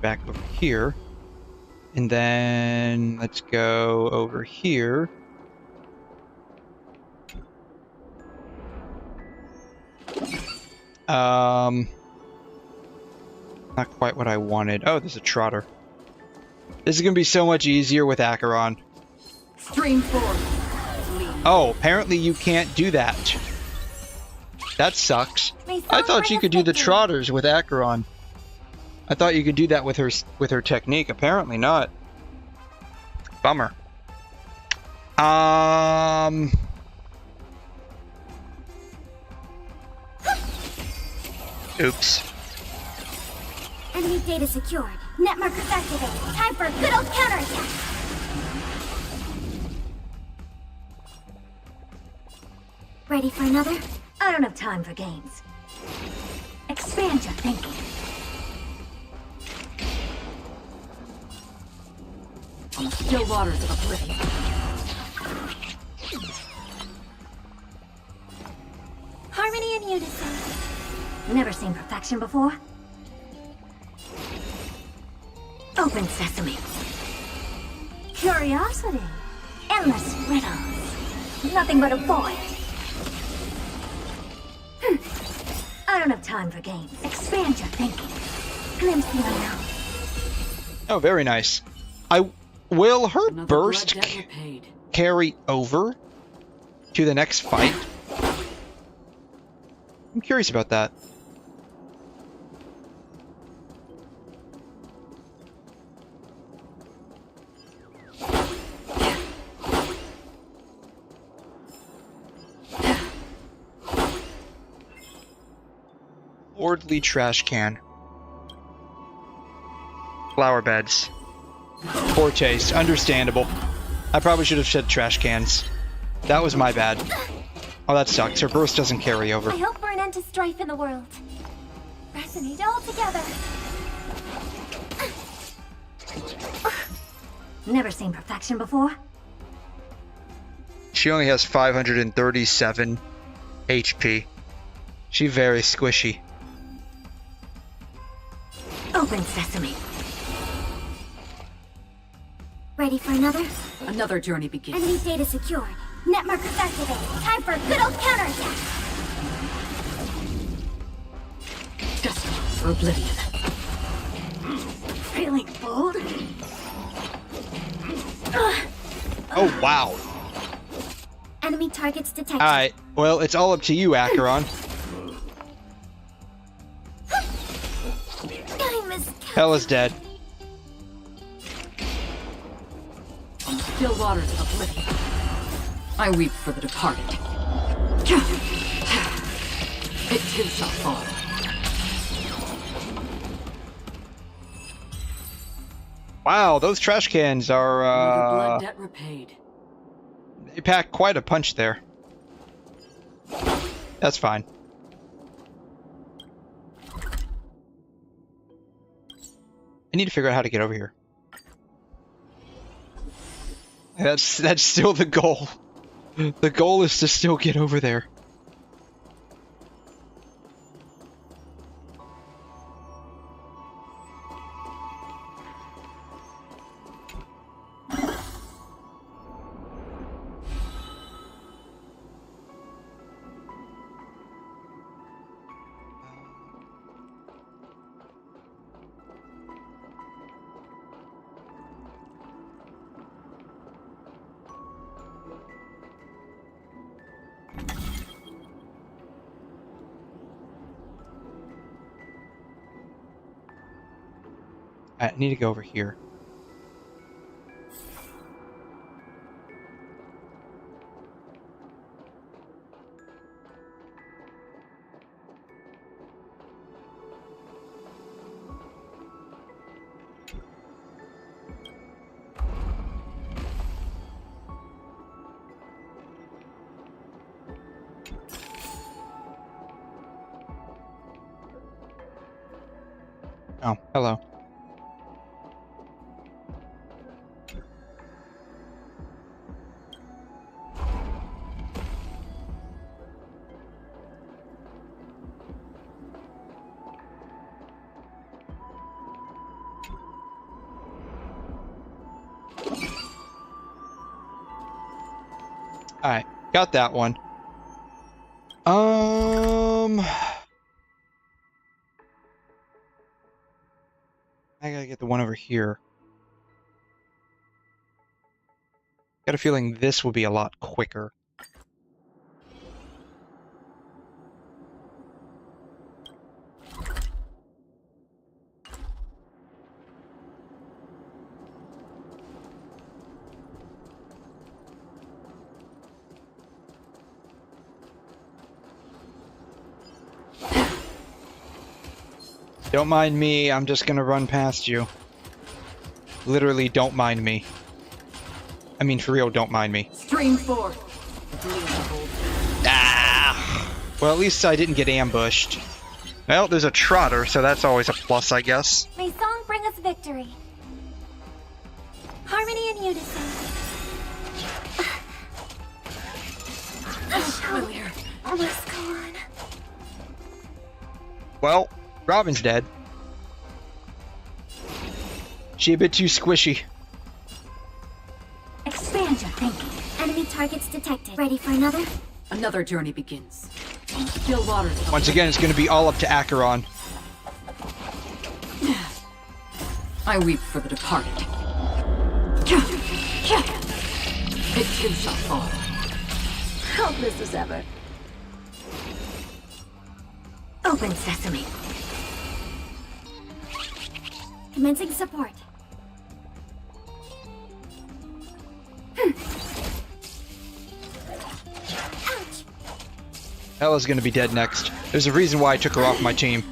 Back over here. And then let's go over here. Not quite what I wanted. Oh, there's a trotter. This is gonna be so much easier with Acheron. Stream forward. Oh, apparently you can't do that. That sucks. I thought you could do the trotters with Acheron. I thought you could do that with her technique. Apparently not. Bummer. Oops. Enemy data secured. Net markers activated. Time for a good old counterattack. Ready for another? I don't have time for games. Expand your thinking. On the still waters of oblivion. Harmony and unison. Never seen perfection before? Open sesame. Curiosity. Endless riddles. Nothing but a void. I don't have time for games. Expand your thinking. Glimpse the unknown. Oh, very nice. Will her burst carry over to the next fight? I'm curious about that. Lordly trash can. Flower beds. Poor taste. Understandable. I probably should have said trash cans. That was my bad. Oh, that sucks. Her burst doesn't carry over. I hope for an end to strife in the world. Resonate all together. Never seen perfection before? She only has 537 HP. She's very squishy. Open sesame. Ready for another? Another journey begins. Enemy data secured. Net markers activated. Time for a good old counterattack. Just for oblivion. Feeling bold? Oh, wow. Enemy targets detected. Alright, well, it's all up to you, Acheron. Hell is dead. On the still waters of oblivion. I weep for the departed. It too shall fall. Wow, those trash cans are, Blood debt repaid. They pack quite a punch there. That's fine. I need to figure out how to get over here. That's still the goal. The goal is to still get over there. I need to go over here. Oh, hello. Alright, got that one. I gotta get the one over here. Got a feeling this will be a lot quicker. Don't mind me, I'm just gonna run past you. Literally, don't mind me. I mean, for real, don't mind me. Stream 4. Ah! Well, at least I didn't get ambushed. Well, there's a trotter, so that's always a plus, I guess. May song bring us victory. Harmony and unison. Familiar. Almost gone. Well, Robin's dead. She a bit too squishy. Expand your thinking. Enemy targets detected. Ready for another? Another journey begins. Still waters. Once again, it's going to be all up to Ororon. I weep for the departed. It too shall fall. Helpless as ever. Open sesame. Commencing support. Ouch. Ella's going to be dead next. There's a reason why I took her off my team.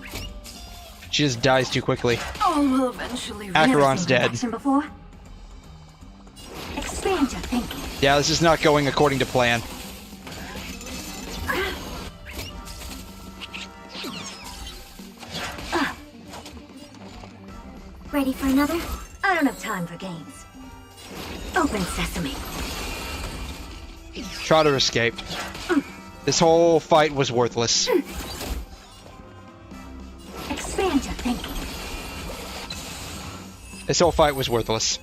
She just dies too quickly. All will eventually. Ororon's dead. Before. Expand your thinking. Yeah, this is not going according to plan. Ready for another? I don't have time for games. Open sesame. Trotter escaped. This whole fight was worthless. Expand your thinking. This whole fight was worthless.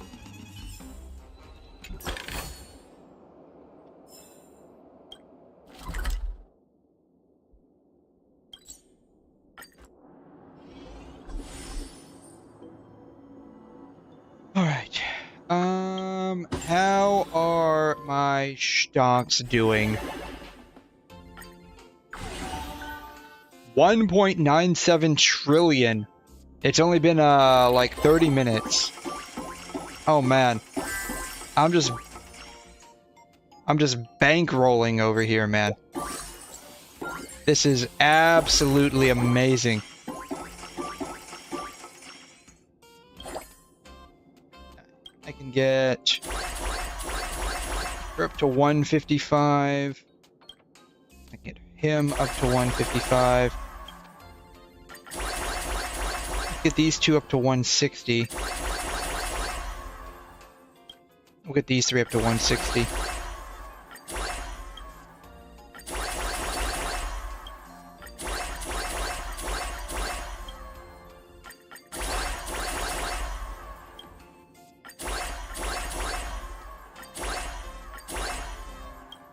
Alright. How are my stonks doing? 1.97 trillion. It's only been, like 30 minutes. Oh, man. I'm just bankrolling over here, man. This is absolutely amazing. I can get her up to 155. I can get him up to 155. Get these two up to 160. We'll get these three up to 160.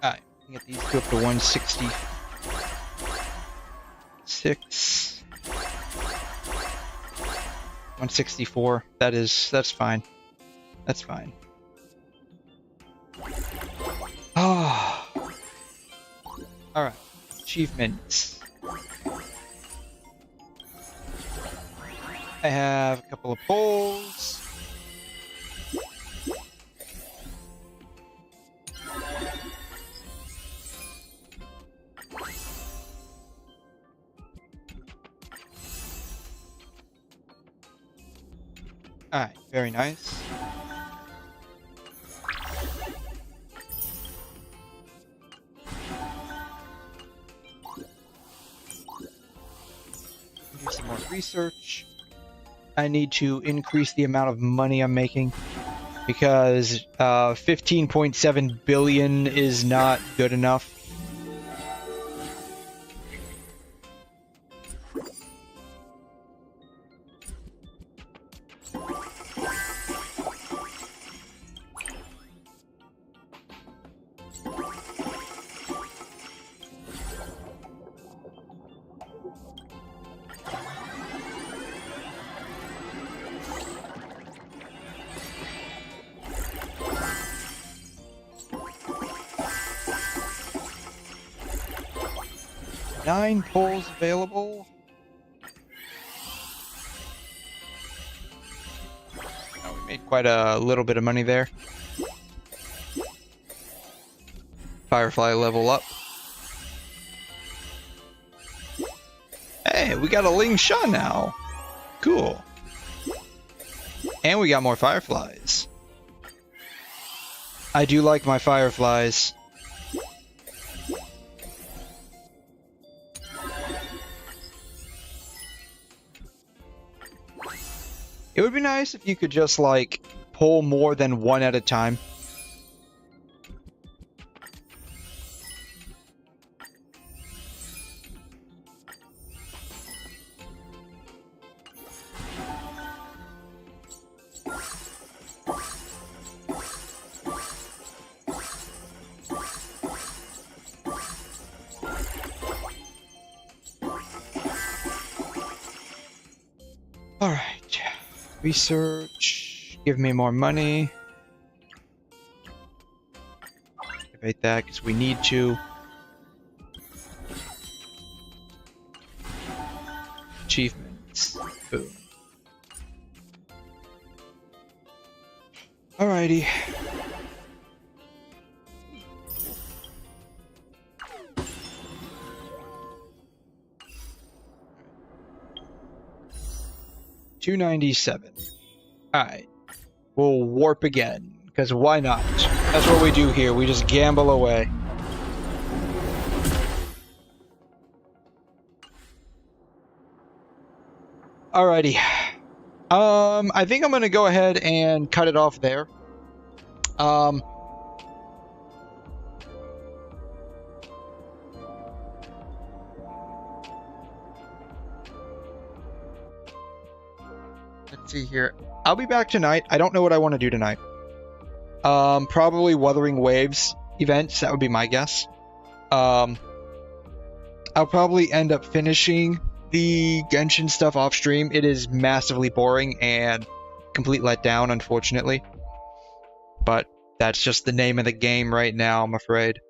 Alright, get these two up to 166. 164. That's fine. That's fine. Ah. Alright. Achievements. I have a couple of polls. Alright, very nice. Do some more research. I need to increase the amount of money I'm making, because 15.7 billion is not good enough. Nine pulls available. Oh, we made quite a little bit of money there. Firefly level up. Hey, we got a Ling Sha now. Cool. And we got more fireflies. I do like my fireflies. It would be nice if you could just, like, pull more than one at a time. Alright. Research. Give me more money. Activate that because we need to. Achievements. Boom. Alrighty. $297. Alright. We'll warp again, because why not? That's what we do here. We just gamble away. Alrighty. I think I'm going to go ahead and cut it off there. Let's see here. I'll be back tonight. I don't know what I want to do tonight. Probably Wuthering Waves events. That would be my guess. I'll probably end up finishing the Genshin stuff off stream. It is massively boring and complete letdown, unfortunately. But that's just the name of the game right now, I'm afraid.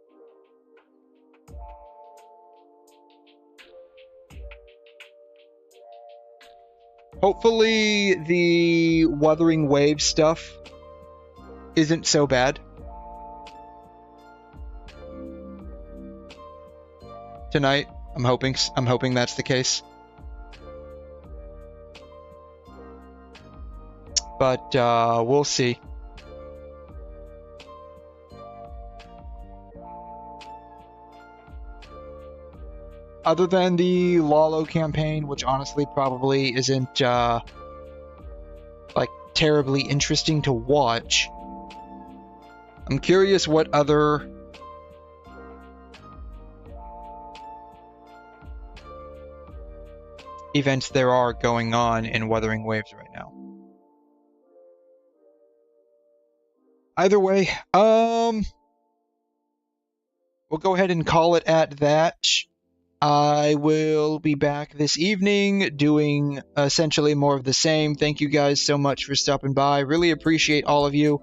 Hopefully the Wuthering Waves stuff isn't so bad. Tonight, I'm hoping that's the case. But we'll see. Other than the Lalo campaign, which honestly probably isn't like terribly interesting to watch, I'm curious what other events there are going on in Wuthering Waves right now. Either way, we'll go ahead and call it at that. I will be back this evening doing essentially more of the same. Thank you guys so much for stopping by. Really appreciate all of you.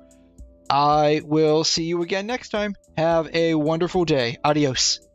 I will see you again next time. Have a wonderful day. Adios.